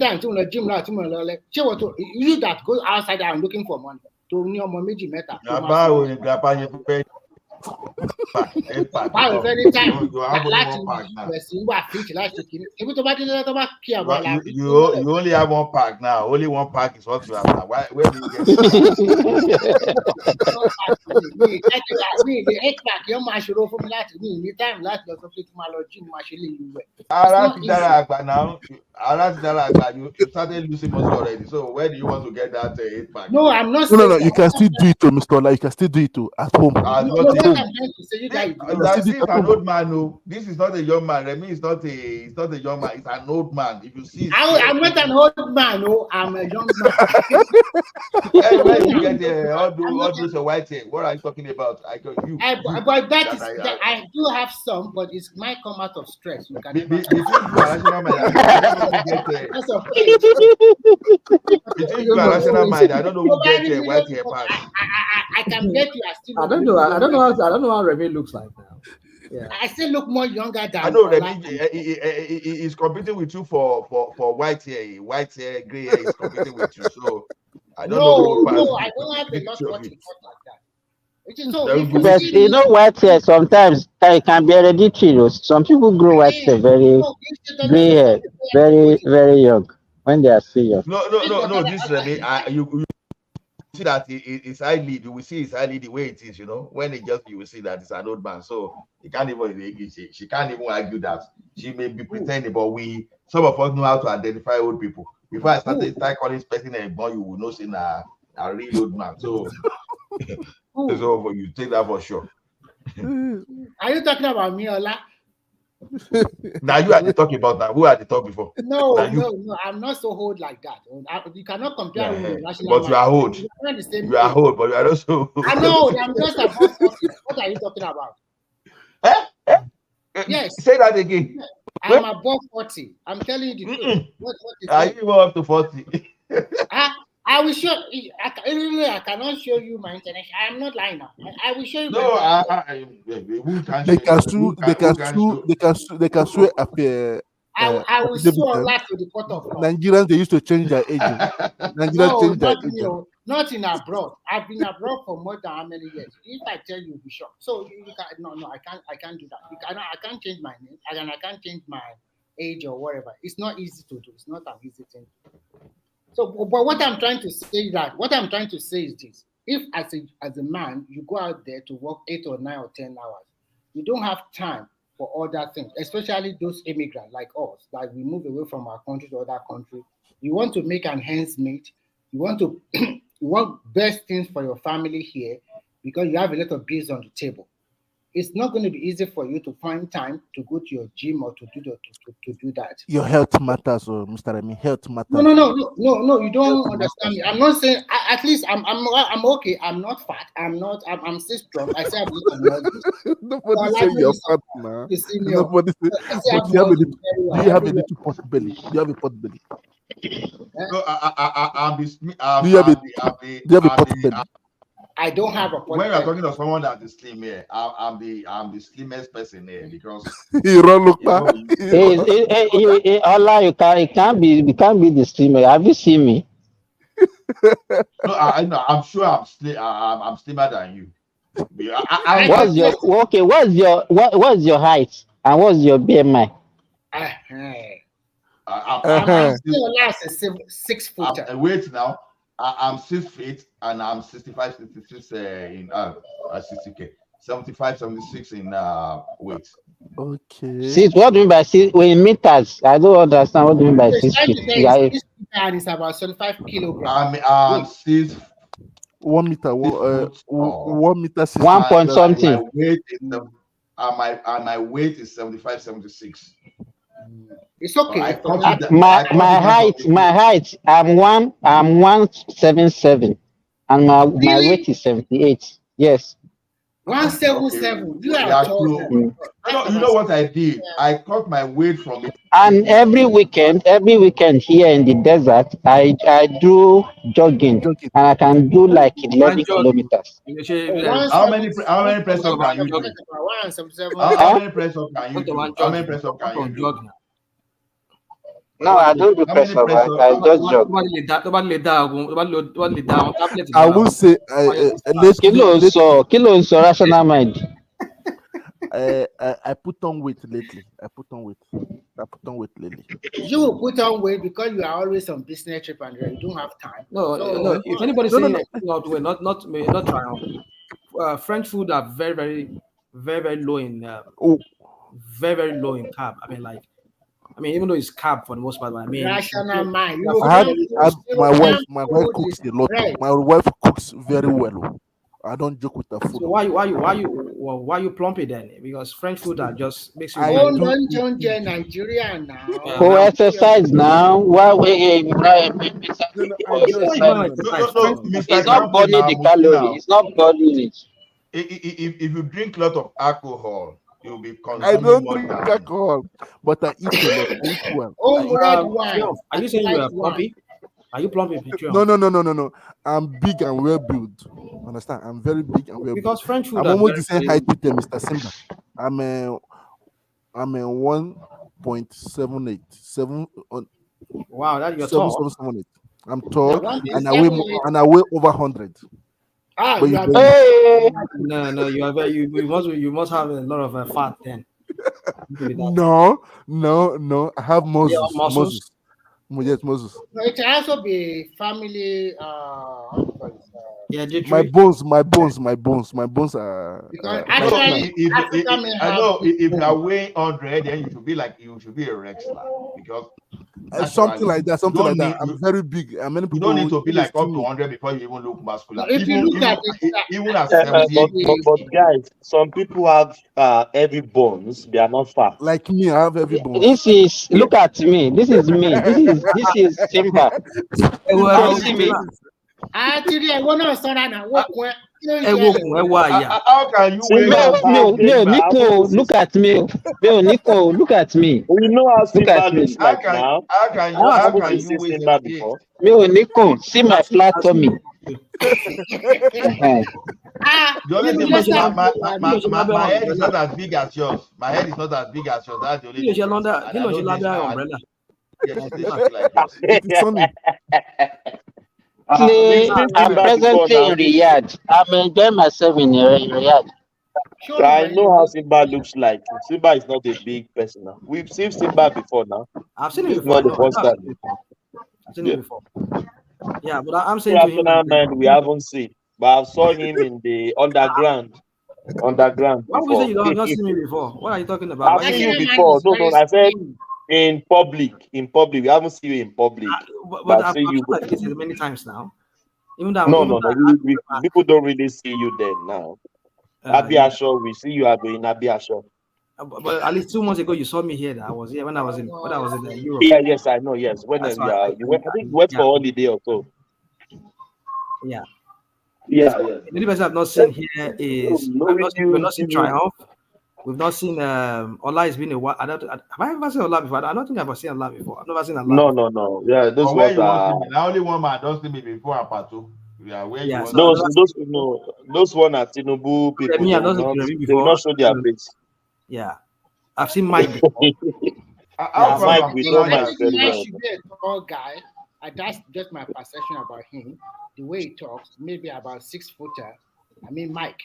gym now, you that go outside and looking for money. To near Momiji Meta. Báwo fẹ́ ní time láti bẹ̀sí wà fit láti kìíní ibi tó bá dé tó bá kí àwọn àlà. You only have 1 pack now. Only 1 pack is what you have now. Where do you get it? Me, the 8-pack yóò máa ṣòro fún mi láti ní time láti lọ sọ pé kí n máa lọ gym máa ṣe lè lu rẹ̀. You started losing muscle already. So where do you want to get that 8-pack? No, I'm not saying. No. You can still do it to Mr. Ola. You can still do it to at home. What I'm trying to say, you guys. This is an old man. No, this is not a young man. Remy is not a young man. It's an old man. If you see, I'm not an old man. No, I'm a young man. Hey, where you get all those white hair? What are you talking about? But that is I do have some, but it might come out of stress. You can between you and rational mind, I don't know who gets a white hair pass. I can get you. I don't know how Remy looks like now. Yeah. I still look more younger than. I know Remy is competing with you for white hair, gray hair. Is competing with you, so I don't know. No, I don't have a lot of like that. But you know white hair sometimes it can be hereditary. Some people grow white hair very gray hair, very young when they are serious. No. This Remy, you see that it's eyelid. You will see his eyelid the way it is. You know, when you will see that it's an old man. So she can't even argue that. She may be pretending, but some of us know how to identify old people. Before I start calling this person a boy, you will know saying a real old man. So. So you take that for sure. Are you talking about me, Ola? Now you are the talking about now. Who are the talk before? No, I'm not so old like that. You cannot compare with national. But you are old. You are old, but you are also. I know. I'm just above 40. What are you talking about? Yes. Say that again. I'm above 40. I'm telling you the truth. What is are you even up to 40? I will show. I cannot show you my internet. I'm not lying now. I will show you. No, they can swear up here. I will show that to the court of law. Nigerians, they used to change their age. Not in abroad. I've been abroad for more than how many years? If I tell you, you'll be shocked. So you can I can't do that. I can't change my name. I can't change my age or whatever. It's not easy to do. It's not an easy thing. So, but what I'm trying to say is this: if as a man you go out there to work 8 or 9 or 10 hours, you don't have time for other things, especially those immigrants like us, like we move away from our country to other country. You want to make an ends meet. You want best things for your family here because you have a lot of bills on the table. It's not going to be easy for you to find time to go to your gym or to do that. Your health matters, Mr. Remy. Health matters. No. You don't understand me. I'm not saying. At least I'm okay. I'm not fat. I'm still strong. I say I'm not. Nobody say you're fat, man. Nobody say. But do you have a little pot belly? Do you have a pot belly? No, do you have a pot belly? I don't have a point. When you are talking to someone that is slim here, I'm the slimmest person here because Allah, you can't be the slimmer. Have you seen me? No, I know. I'm sure I'm slimmer than you. What's your height and what's your BMI? I'm still last a 6 footer. Wait now. I'm 6 feet and I'm 65, 66 in 60K. 75, 76 in weight. Okay. See, what do you mean by 6 in meters? I don't understand what do you mean by 6 feet. And it's about 75 kilograms. I'm 6. 1 meter. 1 meter. 1 point something. My weight is 75, 76. It's okay. My height. I'm 177, and my weight is 78. Yes. 177. You are Yeah, tall. so, you know what I did? I cut my weight from it. And every weekend here in the desert, I do jogging, and I can do like 11 kilometers. How many press up can you do? How many press up can you do? How many press up can you do? No, I don't do press up. I just jog. I will say, Kilo so rational mind. I put on weight lately. I put on weight lately. You will put on weight because you are always on business trip and you don't have time. No. If anybody's saying not try French food are very low in very low in carb. I mean, even though it's carb for the most part, but I mean, rational mind. My wife cooks a lot. My wife cooks very well. I don't joke with the food. So why you plump it then? Because French food that just makes you. Don't Nigeria now. Go exercise now. Why It's not burning the calorie. It's not burning it. If you drink a lot of alcohol, you'll be consuming. I don't drink alcohol, but I eat a lot. I eat well. Red wine. Are you saying you are plumpy? Are you plumpy? No. I'm big and well built. Understand? I'm very big and well built. Because French food. I'm almost the same height with Mr. Simba. I'm a 1.78. 7 on. Wow, that you're tall. 7.78. I'm tall and I weigh over 100. No, you must have a lot of fat then. No. I have Moses. Yes, Moses. It can also be family. My bones are. Because I know if you are weighing 100, then you should be a wrestler because something like that. I'm very big. You don't need to be like up to 100 before you even look muscular. Even at 70. But guys, some people have heavy bones. They are not fat. Like me, I have heavy bones. This is look at me. This is me. This is Simba. How can you weigh Nico, look at me. Nico, look at me. We know how Simba looks like now. How can you weigh Simba before? Nico, see my flat tummy. The only thing my head is not as big as yours. My head is not as big as yours. That's the only thing. I'm presently in Riyadh. I'm enjoying myself in Riyadh. I know how Simba looks like. Simba is not a big person now. We've seen Simba before now. I've seen him before. Not the first time. I've seen him before. Yeah, but I'm saying to him, man, we haven't seen. But I saw him in the underground. Why would you say you don't not seen me before? What are you talking about? I've seen you before. No, I said in public. We haven't seen you in public. But I've seen you many times now. Even that. No. People don't really see you then now. Abiasho, we see you are going Abiasho. But at least 2 months ago, you saw me here. I was here when I was in Europe. Yeah, yes, I know. Yes, when you went, I think you went for holiday or so. Yeah. The only person I've not seen here is we've not seen Triumph. We've not seen Ola. It's been a while. Have I ever seen Ola before? I don't think I've seen Ola before. I've never seen Ola. No. Yeah, those ones are. Only one man don't see me before Apatu. Yeah, where you want those one are Tinubu people. They will not show their face. Yeah, I've seen Mike before. Mike, we know Mike very well. He should be a tall guy. That's just my perception about him. The way he talks, maybe about 6 footer. I mean, Mike,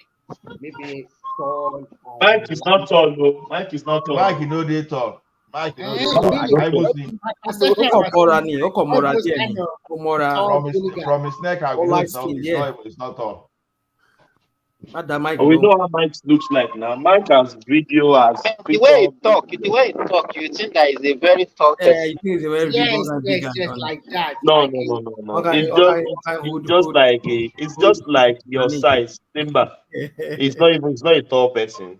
maybe tall. Mike is not tall, though. Mike is not tall. Mike, you know they tall. Mike, you know from his neck, it's not tall. We know how Mike looks like now. Mike has video as the way he talk, you think that is a very tall person. You think he's a very yes, like that. No. It's just like your size, Simba. It's not a tall person.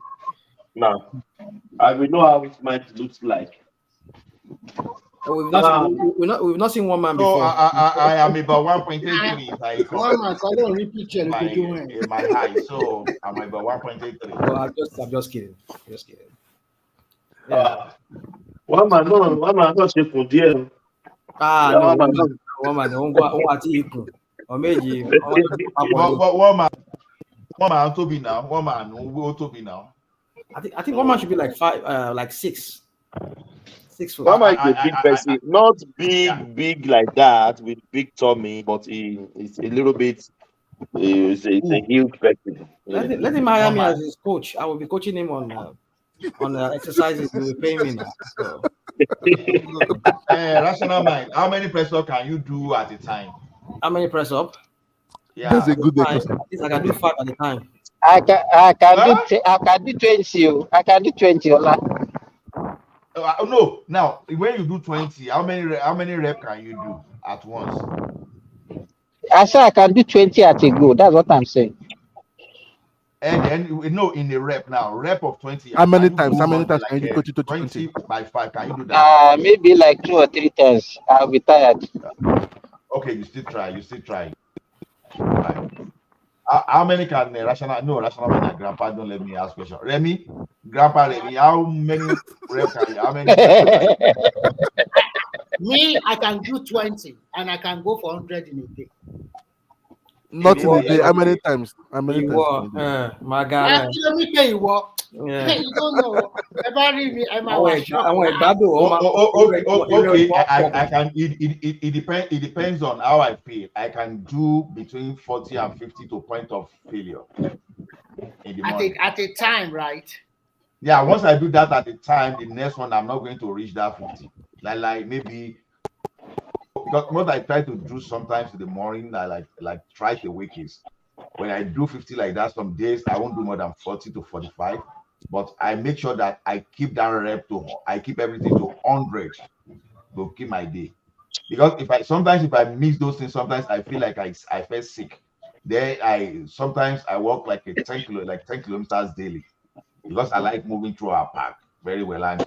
Now, and we know how Mike looks like. We've not seen one man before. I am about 1.83. One man, I don't repeat in my height, so I'm about 1.83. No, I'm just kidding. Just kidding. Yeah. One man, not say for dear. No, one man, don't go at equal. Or maybe one man to be now. One man will to be now. I think one man should be like 5, like 6 foot. One man is a big person, not big like that with big tummy, but it's a little bit. It's a huge person. Let him hire me as his coach. I will be coaching him on exercises. He will pay me now. So. Rational mind. How many press up can you do at a time? How many press up? Yeah, that's a good exercise. I can do 5 at a time. I can do 20. I can do 20. No. Now, when you do 20, how many reps can you do at once? I said I can do 20 at a go. That's what I'm saying. And then in a rep now, rep of 20. How many times can you do 20 by 5? Can you do that? Maybe like 2 or 3 times. I'll be tired. Okay, you still try. How many can rational man grandpa don't let me ask question. Grandpa Remy, how many reps can you? How many? Me, I can do 20 and I can go for 100 in a day. Not in a day. How many times? My God. Let me tell you what. Yeah. You don't know. Okay. I can. It depends. It depends on how I feel. I can do between 40 and 50 to point of failure. At a time, right? Yeah. Once I do that at a time, the next one I'm not going to reach that 50. Like maybe because what I try to do sometimes in the morning, I like twice a week is when I do 50 like that. Some days I won't do more than 40 to 45. But I make sure that I keep that rep I keep everything to 100 to keep my day. Because if I miss those things, sometimes I feel like I feel sick. Then I walk like 10 kilometers daily because I like moving through our park very well. And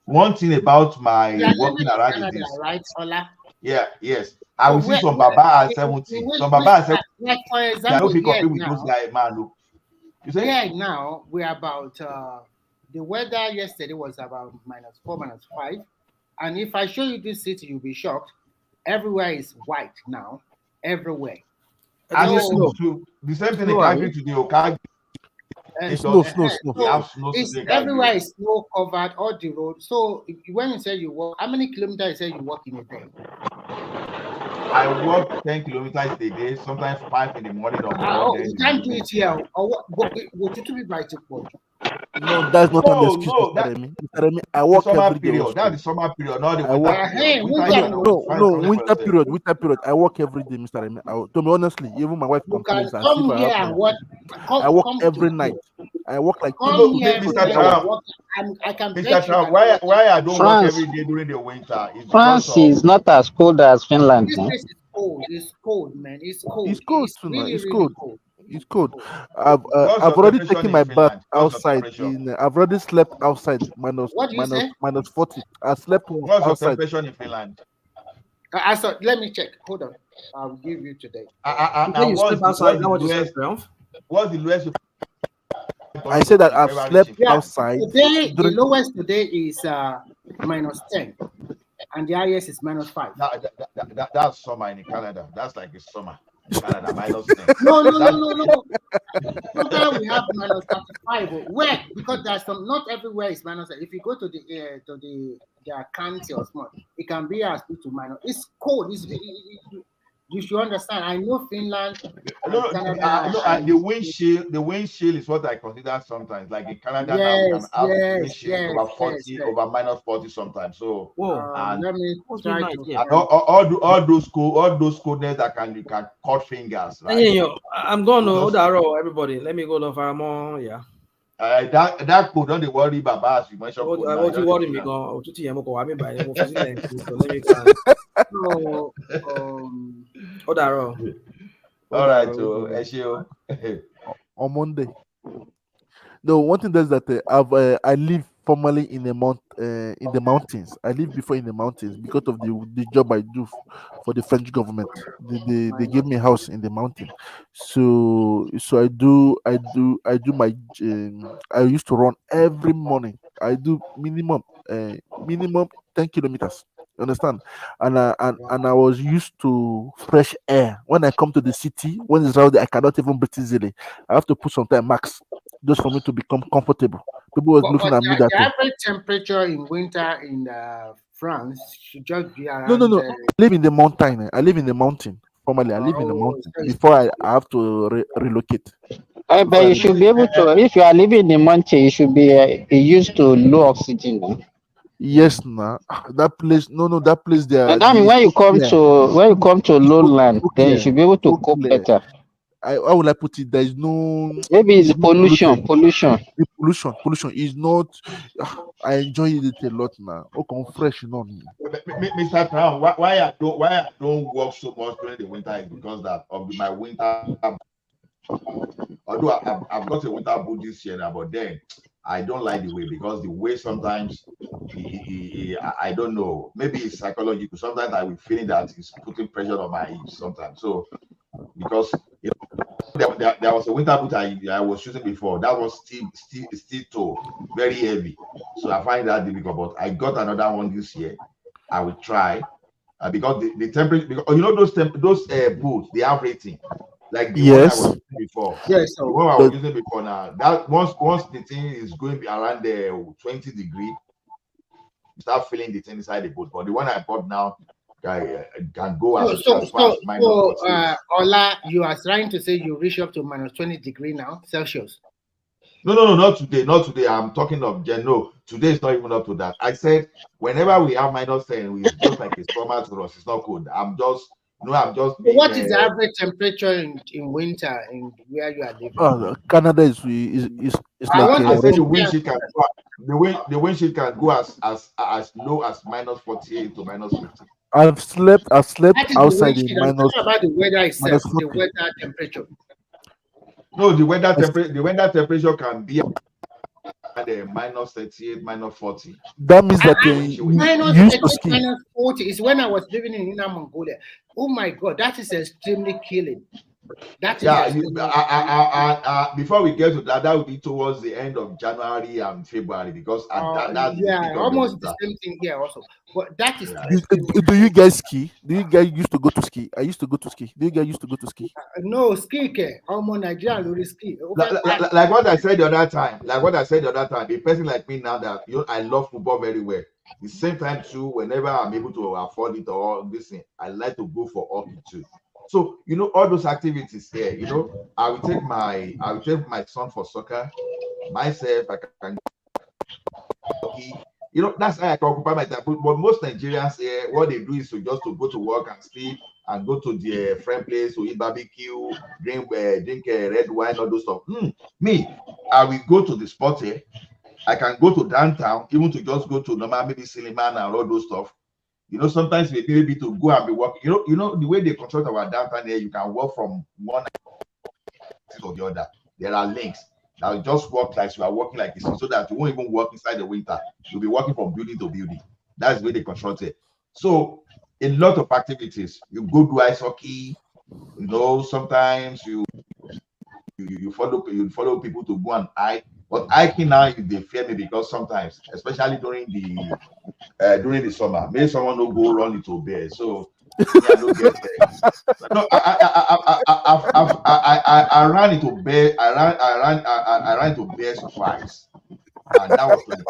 one thing about my walking around is this. Right, Ola? Yeah, yes. I will see some Baba at 70. Some Baba at 70. Like for example, with those guys, man. Look. You say? Yeah, now we're about the weather yesterday was about -4, -5. And if I show you this city, you'll be shocked. Everywhere is white now. Everywhere. And the same thing in Calgary today. Snow. Everywhere is snow covered, all the road. So when you say you walk, how many kilometers you say you walk in a day? I walk 10 kilometers a day, sometimes 5 in the morning. You can't do it here. Or what you to be by to put? No, that's not an excuse, Mr. Remy. I walk every day. That's the summer period, not the winter period. Winter period. I walk every day, Mr. Remy. To be honestly, even my wife complains. I walk every night. I walk like Mr. Trump. Mr. Trump, why I don't walk every day during the winter? France is not as cold as Finland. This is cold. It's cold, man. It's cold. It's cold. It's cold. It's cold. I've already taken my bath outside. I've already slept outside minus 40. I slept What's outside. the temperature in Finland? Let me check. Hold on. I'll give you today. What's the lowest? I said that I've slept outside. Today, the lowest today is -10, and the highest is -5. That's summer in Canada. That's like a summer. Canada -10. No. Sometimes we have -35. Where? Because there's not everywhere is -10. If you go to their county or small, it can be as to minus. It's cold. You should understand. I know Finland. The wind chill is what I consider sometimes. Like in Canada, now we can have wind chill over 40, over -40 sometimes. So, let me try to. All those coldness that you can cut fingers. Right? I'm going to hold arrow, everybody. Let me go to Faramon. Yeah. That could don't worry Baba as you mentioned. What you worry me go? Let me go. Hold arrow. All right, on Monday. No, one thing is that I live formerly in the mountains. I lived before in the mountains because of the job I do for the French government. They gave me a house in the mountain. So I do my I used to run every morning. I do minimum 10 kilometers. You understand? And I was used to fresh air. When I come to the city, when it's rowdy, I cannot even breathe easily. I have to put some time max just for me to become comfortable. People was But looking at me that the average temperature in winter in France should just be no. around. I live in the mountain. I live in the mountain. Formerly, I live in the mountain So before I have to relocate. But Before I you should be relocate. able to, if you are living in the mountain, you should be used to low oxygen. No? Yes, nah. That place, no, that place there, And I mean, is so clear. when you come to So, lowland, so then you clear, should be able to so cope clear. better. How would I put it? There is no, Maybe it's it's not polluted. pollution. The pollution is not. I enjoy it a lot now. Oh, come fresh, you know. Mr. Crown, why I don't work so much during the winter is because that of my winter. Although I've got a winter boot this year now, but then I don't like the way because the way sometimes I don't know. Maybe it's psychological. Sometimes I will feeling that it's putting pressure on my hips sometimes. So because there was a winter boot I was using before that was still toe, very heavy. So I find that difficult. But I got another one this year. I will try because the temperature. Because you know those boots they have rating. Like the one I was Yes. using before. Yes, The one I was using before now. That once the thing is going to be around the 20 degree, you start feeling the thing inside the boat. But the one I bought now can go as far as minus 48. Ola, you are trying to say you reach up to minus 20 degree now Celsius. No, not today. Not today. I'm talking of no. Today is not even up to that. I said whenever we have minus 10, it's just like a summer to us. It's not cold. I'm just being. What is the average temperature in winter in where you are living? Canada is like. I said the wind sheet can go. The wind sheet can go as low as minus 48 to minus 50. I've slept That is the outside wind in sheet. I'm talking about the weather itself, the weather temperature. No, the weather temperature can be at minus 38, minus 40. That means that minus you used to ski. minus 40 is when I was living in Inner Mongolia. Oh my God, that is extremely killing. That is before we get to that would be towards the end of January and February because that's almost the same thing here also. But that is do you guys ski? Do you guys used to go to ski? I used to go to ski. Do you guys used to go to ski? No, ski care. Almost Nigeria ski. Like what I said the other time. A person like me now that I love football very well. The same time too, whenever I'm able to afford it or this thing, I like to go for hockey too. So all those activities here. I will take my son for soccer. Myself, I can hockey. That's how I can occupy my time. But most Nigerians here, what they do is to go to work and sleep and go to their friend place to eat barbecue, drink red wine, all those stuff. Me, I will go to the spot here. I can go to downtown, even to just go to normal maybe cinema and all those stuff. Sometimes maybe to go and be working. The way they construct our downtown here, you can work from one to the other. There are links that will just work like you are working like this, so that you won't even work inside the winter. You'll be working from building to building. That's the way they construct it. So a lot of activities. You go do ice hockey. Sometimes you follow people to go and hike. But hiking now, they fear me because sometimes, especially during the summer, maybe someone will go run into bear. So I don't get there. No, I ran into bear. I ran into bears twice, and that was like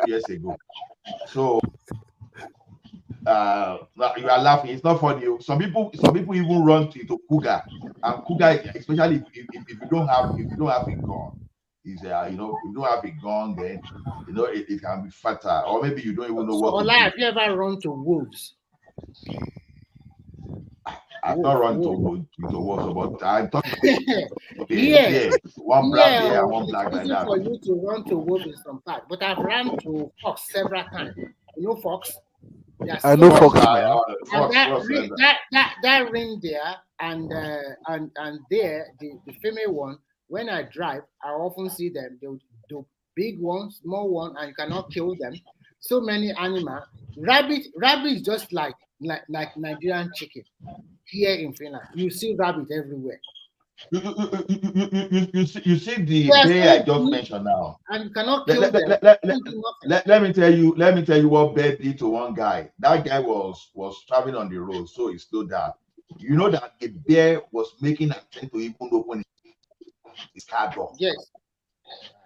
2 years ago. So you are laughing. It's not funny. Some people even run into cougar, and cougar, especially if you don't have a gun, is if you don't have a gun, then it can be fatal, or maybe you don't even know what. Ola, have you ever run to wolves? I've not run into wolves, but I'm talking bear. One brown bear and one black like that. For you to run to wolves in some part, but I've run to fox several times. You know fox? I know fox. That ring there and there the female one. When I drive, I often see them. They'll big ones, small one, and you cannot kill them. So many animals. Rabbit is just like Nigerian chicken here in Finland. You see rabbit everywhere. You see the bear I just mentioned now. And you cannot kill them. Let me tell you what bear did to one guy. That guy was traveling on the road, so he slowed down. You know that a bear was making an attempt to even open his car door. Yes.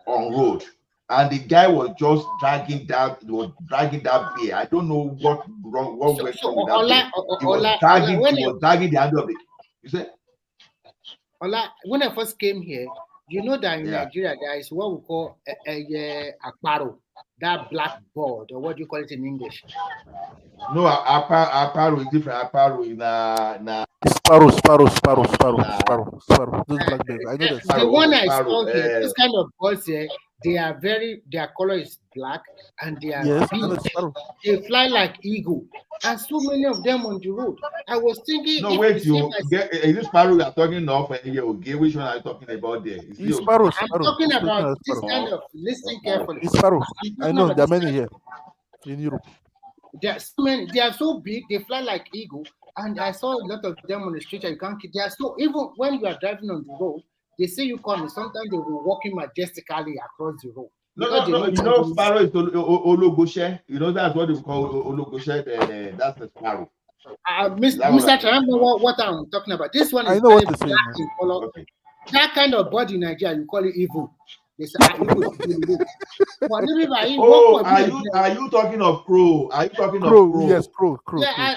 On road. And the guy was just dragging that bear. I don't know what went wrong with that bear. He was dragging the handle of it. You said? When I first came here, you know that in Nigeria there is what we call a akparo, that black bird, or what do you call it in English? No, akparo is different. Akparo is sparrow. Those black birds. I know that. The one I saw here, this kind of birds here, their color is black and they are big. They fly like eagle, and so many of them on the road. I was thinking, no, wait, is this sparrow you are talking of? Which one are you talking about there? Sparrow. I'm talking about this kind of. Listen carefully. It's sparrow. I know there are many here in Europe. There are so many. They are so big. They fly like eagle, and I saw a lot of them on the street. And you can't keep. They are so, even when you are driving on the road, they see you coming. Sometimes they will be walking majestically across the road. No. You know, sparrow is ologoshe. You know that's what they call ologoshe. That's the sparrow. Mr. Remember what I'm talking about. This one is black in color. Okay. That kind of body in Nigeria, you call it evil. They say, evil. Are you talking of crow? Are you talking of crow? Yes, crow. Yeah,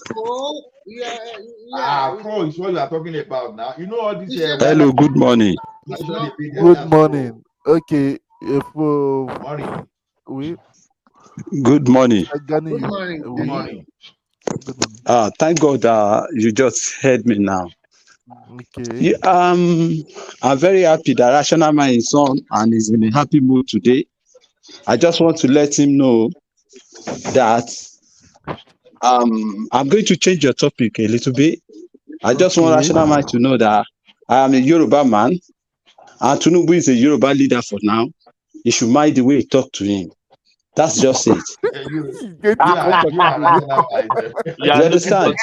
crow. Yeah. Crow is what you are talking about now. You know all this. Hello, good morning. Good morning. Okay. Morning. Good morning. Good morning. Thank God you just heard me now. Okay. I'm very happy that Rational Man is on and is in a happy mood today. I just want to let him know that I'm going to change your topic a little bit. I just want Rational Man to know that I am a Yoruba man and Tinubu is a Yoruba leader for now. You should mind the way you talk to him. That's just it. You understand?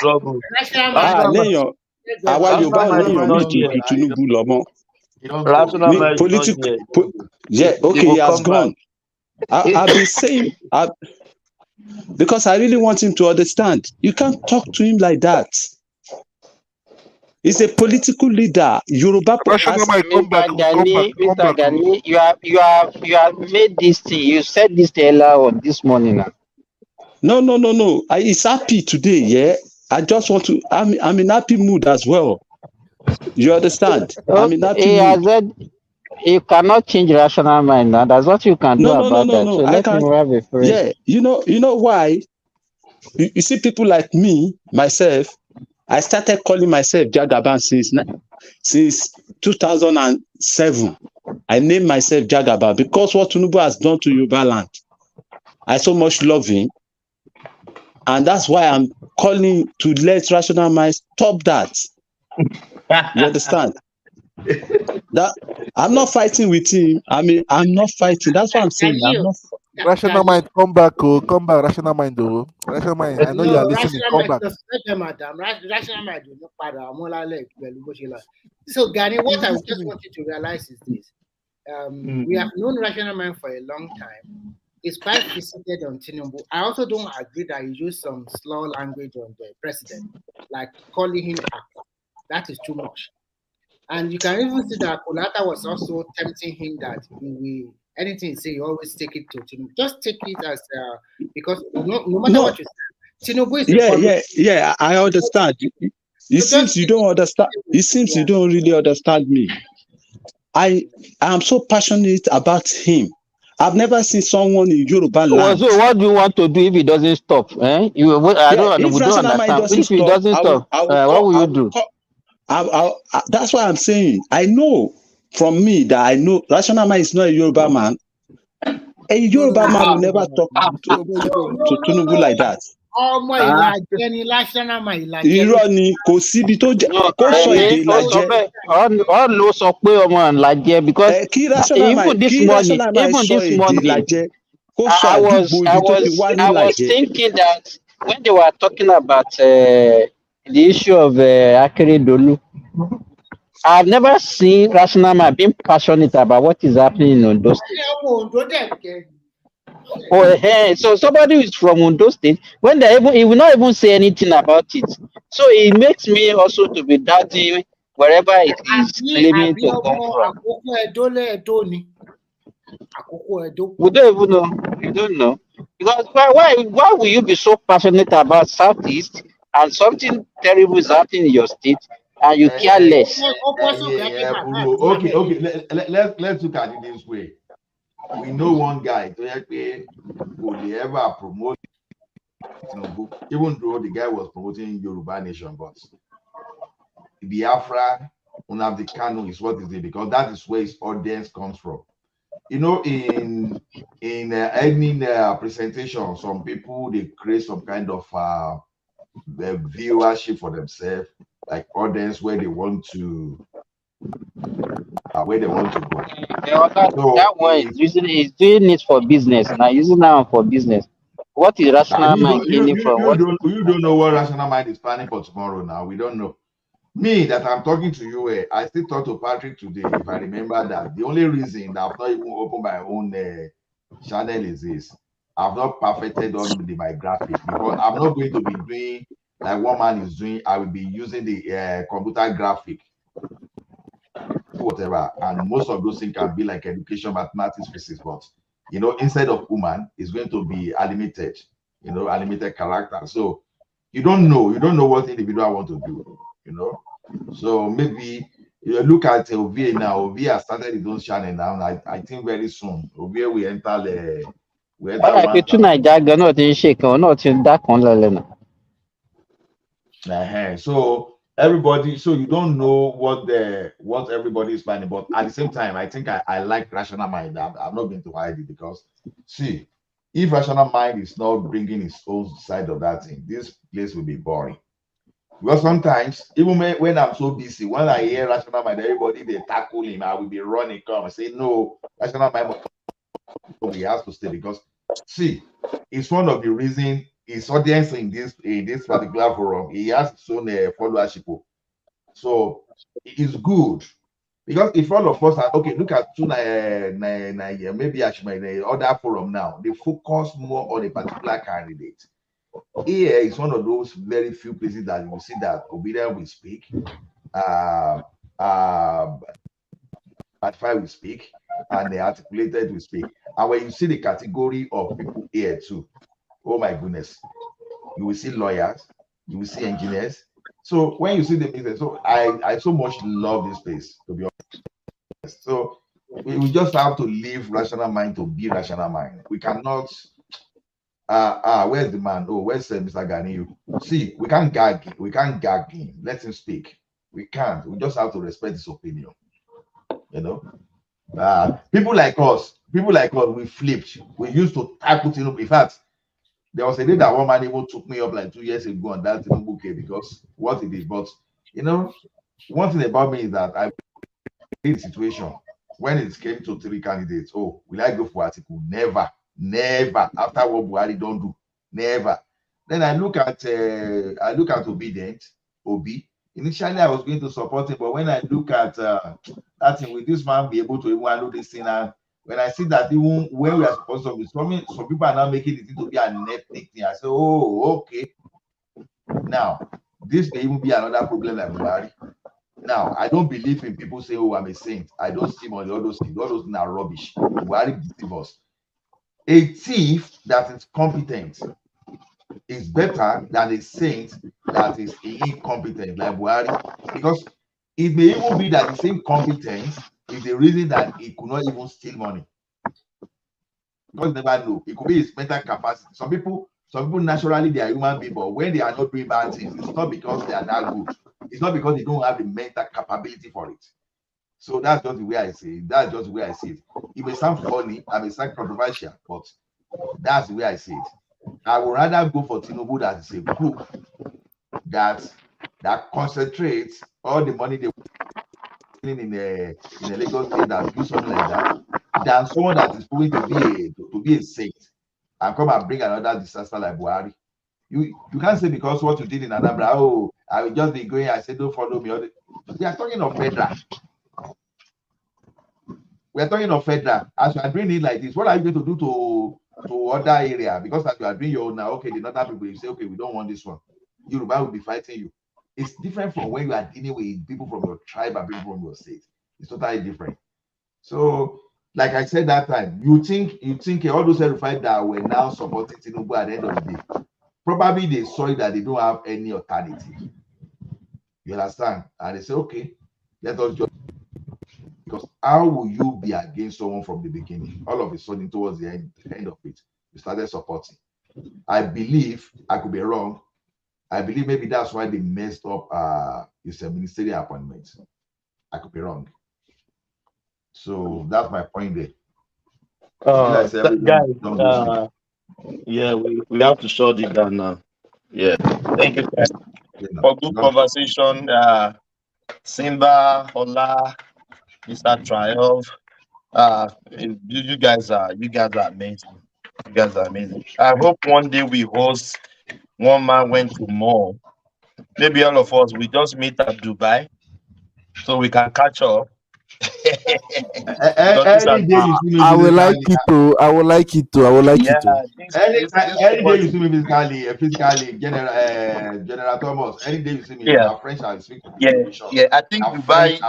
Okay, he has gone. I've been saying, because I really want him to understand. You can't talk to him like that. He's a political leader. Yoruba. Mr. Gani, you have made this thing. You said this earlier on this morning. No. He's happy today. Yeah, I just want to. I'm in happy mood as well. You understand? I'm in happy mood. You cannot change Rational Mind now. That's what you can do about that. So let him have a free. Yeah, you know why? You see, people like me, myself. I started calling myself Jagaban since 2007. I named myself Jagaban because what Tinubu has done to Yoruba land. I so much love him. And that's why I'm calling to let Rational Mind stop that. You understand? That I'm not fighting with him. I'm not fighting. That's what I'm saying. Rational Mind, come back, Rational Mind, though. Rational Mind, I know you are listening. Come back. So, Gani, what I just want you to realize is this: we have known Rational Mind for a long time. It's quite fixated on Tinubu. I also don't agree that he used some slow language on the president, like calling him Aqua. That is too much. And you can even see that Kulata was also tempting him that he will. Anything you say, you always take it to Tinubu. Just take it as because no matter what you say, Tinubu is yeah. I understand. It seems you don't understand. It seems you don't really understand me. I am so passionate about him. I've never seen someone in Yoruba land. So what do you want to do if he doesn't stop? I don't understand. If he doesn't stop, what will you do? That's why I'm saying I know from me that I know Rational Man is not a Yoruba man. A Yoruba man will never talk to Tinubu like that. ọmọ ìlàjẹ ni lásánà máa ìlàjẹ. irọ́ ni kò síbi tó jẹ́ kó sọ èdè ìlàjẹ. ọ ló sọ pé ọmọ ìlàjẹ because even this morning I was thinking that when they were talking about the issue of Akeredolu, I've never seen rational man being passionate about what is happening in Ondo State. So somebody who is from Ondo State, when he will not even say anything about it. So it makes me also to be doubting wherever it is claiming to come from. We don't even know. We don't know. Because why will you be so passionate about Southeast and something terrible is happening in your state and you care less? Okay. Let's look at it this way. We know one guy would ever promote Tinubu, even though the guy was promoting Yoruba Nation, but Biafra, Nnamdi Kanu is what is it, because that is where his audience comes from. You know, in any presentation, some people they create some kind of viewership for themselves, like audience where they want to go. That one is doing it for business. Now using that one for business. What is rational mind gaining from? You don't know what rational mind is planning for tomorrow. Now we don't know. Me that I'm talking to you, I still talk to Patrick today. If I remember that, the only reason that I've not even opened my own channel is this: I've not perfected on my graphic, because I'm not going to be doing like one man is doing. I will be using the computer graphic, whatever, and most of those things can be like education, mathematics, physics, but you know, instead of human, it's going to be animated, you know, animated character. So you don't know what individual want to do, you know. So maybe you look at Ovie now. Ovie has started his own channel now. I think very soon Ovie will enter the. So everybody, so you don't know what everybody is planning, but at the same time, I think I like rational mind. I'm not going to hide it, because see, if rational mind is not bringing its own side of that thing, this place will be boring. Because sometimes, even when I'm so busy, when I hear rational mind, everybody they tackle him, I will be running, come and say, no, rational mind, he has to stay, because see, it's one of the reasons his audience in this particular forum, he has his own followership. So it's good, because if all of us are okay, look at maybe actually other forum now, they focus more on a particular candidate. Here is one of those very few places that you will see that obedient will speak, Spotify will speak, and the articulated will speak. And when you see the category of people here too, oh my goodness, you will see lawyers, you will see engineers. So when you see the business, so I so much love this place, to be honest. So we just have to leave rational mind to be rational mind. We cannot. Where's the man? Oh, where's Mr. Ganiyu? See, we can't gag him. Let him speak. We can't. We just have to respect his opinion. You know, people like us, we flipped. We used to tackle Tinubu. In fact, there was a day that one man even took me up like 2 years ago on that Tinubu case, because what it is. But you know, one thing about me is that I the situation when it came to 3 candidates. Oh, will I go for article? Never. After what Buhari don't do, never. Then I look at obedient Obi. Initially, I was going to support him, but when I look at that thing, will this man be able to even handle this thing? And when I see that even when we are supposed to be, some people are now making it to be an ethnic thing. I say, oh, okay. Now, this may even be another problem like Buhari. Now, I don't believe in people say, oh, I'm a saint. I don't see money. All those things are rubbish. Buhari deceive us. A thief that is competent is better than a saint that is incompetent, like Buhari, because it may even be that his incompetence is the reason that he could not even steal money. Because you never know. It could be his mental capacity. Some people naturally they are human beings, but when they are not doing bad things, it's not because they are that good. It's not because they don't have the mental capability for it. So that's just the way I see it. It may sound funny, I may sound controversial, but that's the way I see it. I would rather go for Tinubu that is a crook that concentrates all the money they in a Lagos state that do something like that than someone that is proving to be a saint and come and bring another disaster like Buhari. You can't say because what you did in Anambra, oh, I will just be going, I said don't follow me. We are talking of federal. We are talking of federal. As you are doing it like this, what are you going to do to other area? Because as you are doing your own now, okay, the other people you say, okay, we don't want this one. Yoruba will be fighting you. It's different from when you are dealing with people from your tribe and people from your state. It's totally different. So, like I said that time, you think all those certified that were now supporting Tinubu at the end of the day, probably they saw that they don't have any alternative. You understand? And they say, okay, let us just, because how will you be against someone from the beginning? All of a sudden, towards the end of it, you started supporting. I believe, I could be wrong, I believe maybe that's why they messed up his ministerial appointments. I could be wrong. So that's my point there. Guys, yeah, we have to shut it down now. Yeah. Thank you guys for good conversation. Simba, Ola, Mr. Triumph. You guys are amazing. You guys are amazing. I hope one day we host One Man Went to Mall. Maybe all of us we just meet at Dubai so we can catch up. I would like it to. I would like it to. Any day you see me physically, General Thomas. Any day you see me, our friends are speaking. Yeah. I think Dubai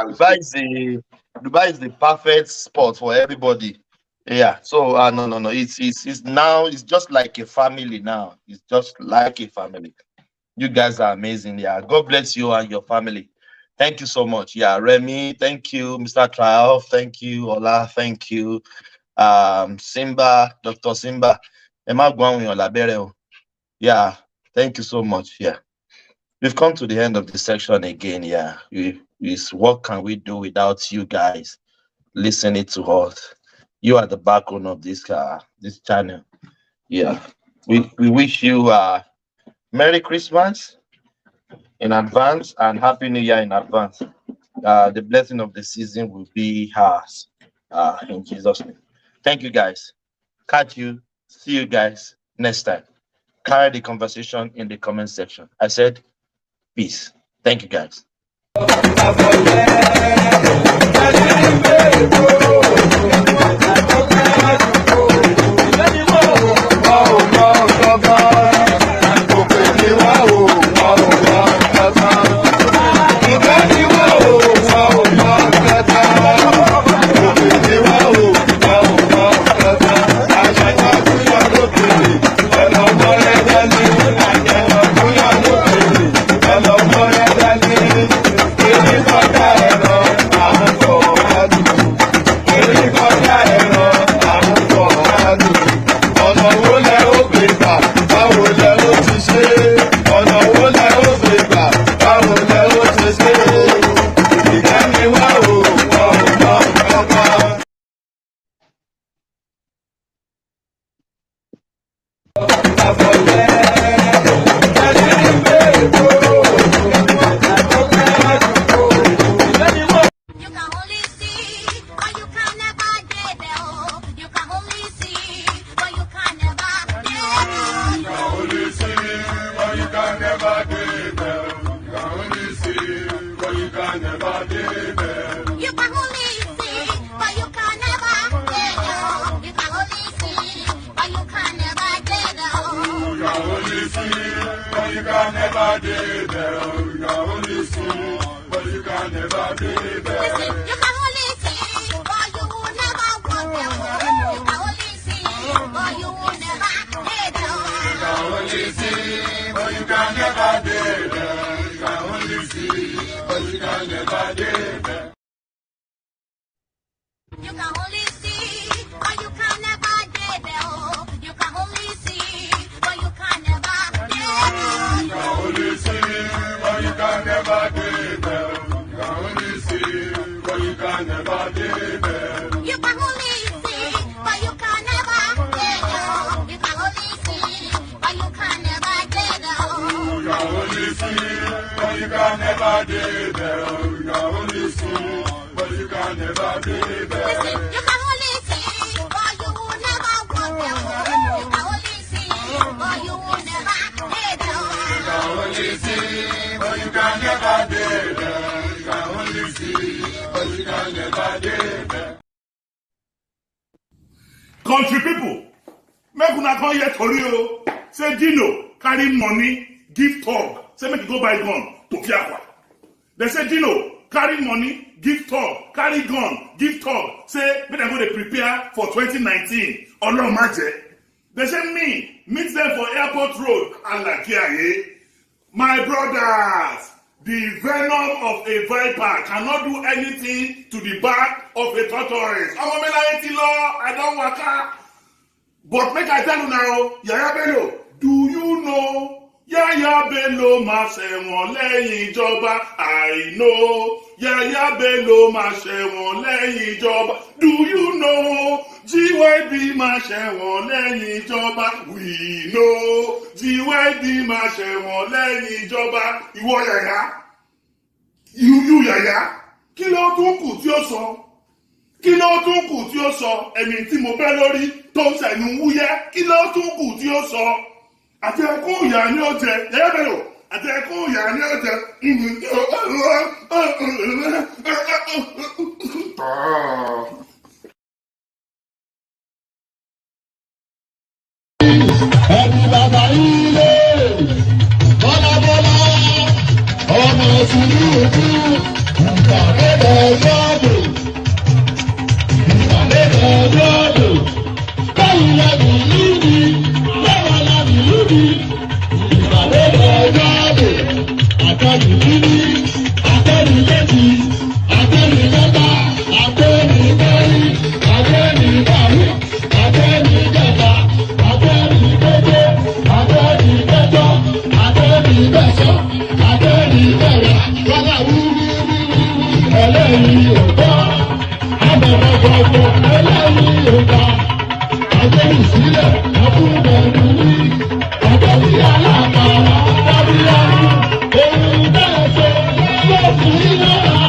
is the perfect spot for everybody. Yeah. So no. It's now. It's just like a family now. It's just like a family. You guys are amazing. Yeah. God bless you and your family. Thank you so much. Yeah, Remy, thank you. Mr. Triumph, thank you. Ola, thank you. Simba, Dr. Simba. Yeah, thank you so much. Yeah. We've come to the end of the section again. Yeah. What can we do without you guys listening to us? You are the backbone of this channel. Yeah. We wish you Merry Christmas in advance and Happy New Year in advance. The blessing of the season will be ours in Jesus' name. Thank you, guys. See you guys next time. Carry the conversation in the comment section. I said peace. Thank you, guys. can never be there. You can only see, but you can never be there. You can only see, but you will never walk there. You can only see, but you will never be there. You can only see, but you can never be there. You can only see, but you can never be there. Country people, make una come here tori o. Say Dino carry money, give talk. Say make you go buy gun to Fiakwa. They say Dino carry money, give talk, carry gun, give talk. Say make dem go dey prepare for 2019. Olomaje. They say me meet them for airport road. Alakiaye. My brothers, the venom of a viper cannot do anything to the back of a tortoise. I don't waka. But make I tell you now, Yaya Bello, do you know Yaya Bello máa ṣẹ̀wọ̀n lẹ́yìn ìjọba? I know Yaya Bello máa ṣẹ̀wọ̀n lẹ́yìn ìjọba. Do you know GYB máa ṣẹ̀wọ̀n lẹ́yìn ìjọba? We know GYB máa ṣẹ̀wọ̀n lẹ́yìn ìjọba. Ìwọ Yaya, you Yaya, kí ló tún kù tí ó sọ? Kí ló tún kù tí ó sọ? Ẹ̀mí tí mo bẹ́ lórí tó ń ṣẹ̀nu wúyẹ́. Kí ló tún kù tí ó sọ? Àti ẹkún ìyá ni ó jẹ. Yẹ́yẹ́ bẹ̀rù. Àti ẹkún ìyá ni ó jẹ. Ẹni bàbá ilé, bọ́lábọ́lá, ọmọ Tinubu, ìgbàlódé lọ́dọ̀, ìgbàlódé lọ́dọ̀, báyìí lẹ́bi lúbi, lẹ́wọ̀n lẹ́bi lúbi, ìgbàlódé lọ́dọ̀, àtẹ̀lù lúbi, àtẹ̀lù lẹ́bi, àtẹ̀lù lẹ́ta, àtẹ̀lù bẹ́ẹ̀ni, àtẹ̀lù bàrú, àtẹ̀lù jẹta, àtẹ̀lù gbẹgbẹ, àtẹ̀lù gbẹjọ, àtẹ̀lù gbẹsọ, àtẹ̀lù bẹ̀rẹ̀, wọ́lá wúwúwú, ẹlẹ́yìí ò tọ́, àbẹ̀bẹ̀gbọ̀gbọ̀, ẹlẹ́yìí ò tọ́, àtẹ̀lù sílẹ̀, ọkùnrin ní, àtẹ̀lù aláàbàrà, dábìyàrú, èyí bẹ́ẹ̀ ṣe yóò fi náà,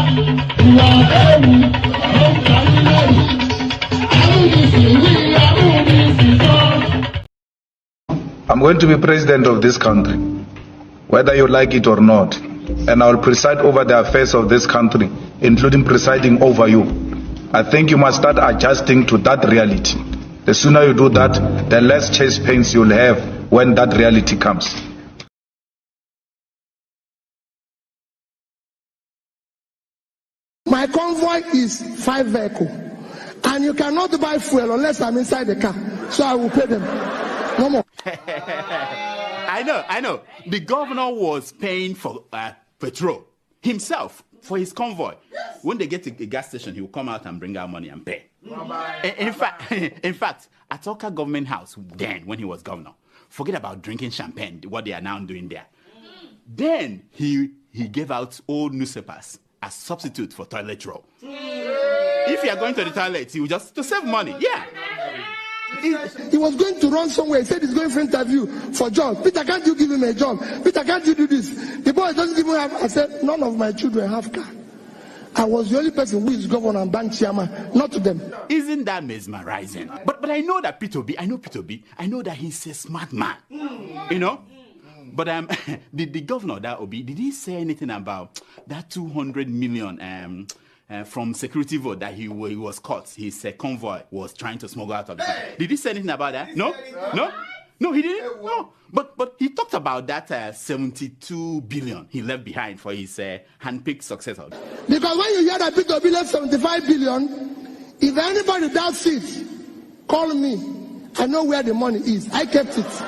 ìwà ẹ̀rù, ó ń kàrí lẹ́rù, àrùnìsìwí, àrùnìsìsọ́. I'm going to be president of this country, whether you like it or not, and I will preside over the affairs of this country, including presiding over you. I think you must start adjusting to that reality. The sooner you do that, the less chest pains you'll have when that reality comes. My convoy is 5 vehicles, and you cannot buy fuel unless I'm inside the car, so I will pay them. No more. I know. The governor was paying for petrol himself for his convoy. When they get to a gas station, he will come out and bring out money and pay. In fact, at Oka government house, then when he was governor, forget about drinking champagne, what they are now doing there. Then he gave out old newspapers as substitute for toilet roll. If you are going to the toilet, he will just to save money. Yeah. He was going to run somewhere. He said he's going for interview for job. Peter, can't you give him a job? Peter, can't you do this? The boy doesn't even have. I said, none of my children have car. I was the only person who is governor and bank chairman, not to them. Isn't that mesmerizing? But I know that Peter B. I know that he's a smart man. You know. But the governor, that Obi, did he say anything about that 200 million from security vote that he was caught? His convoy was trying to smuggle out of the country. Did he say anything about that? No, he didn't. No, but he talked about that 72 billion he left behind for his handpicked successor. Because when you hear that Peter B left 75 billion, if anybody doubts it, call me. I know where the money is. I kept it.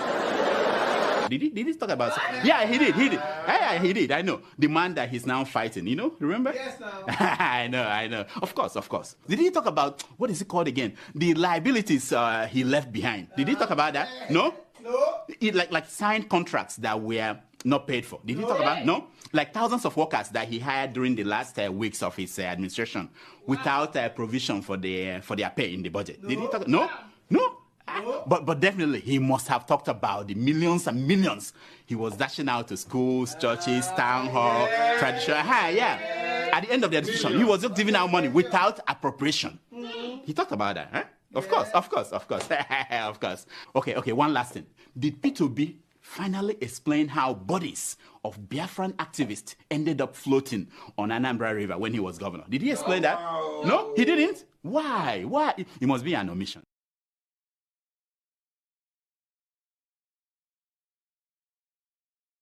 Did he talk about? Yeah, he did. Yeah, he did. I know the man that he's now fighting. You know, remember? Yes, now. I know. Of course. Did he talk about what is it called again? The liabilities he left behind. Did he talk about that? No. Like signed contracts that were not paid for. Did he talk about? No. Like thousands of workers that he hired during the last weeks of his administration without provision for their pay in the budget. Did he talk? No. But definitely, he must have talked about the millions and millions he was dashing out to schools, churches, town hall, traditional. Yeah. At the end of the administration, he was just giving out money without appropriation. He talked about that, huh? Of course. Of course. Okay, one last thing. Did P2B finally explain how bodies of Biafran activists ended up floating on Anambra River when he was governor? Did he explain that? No, he didn't? Why? It must be an omission.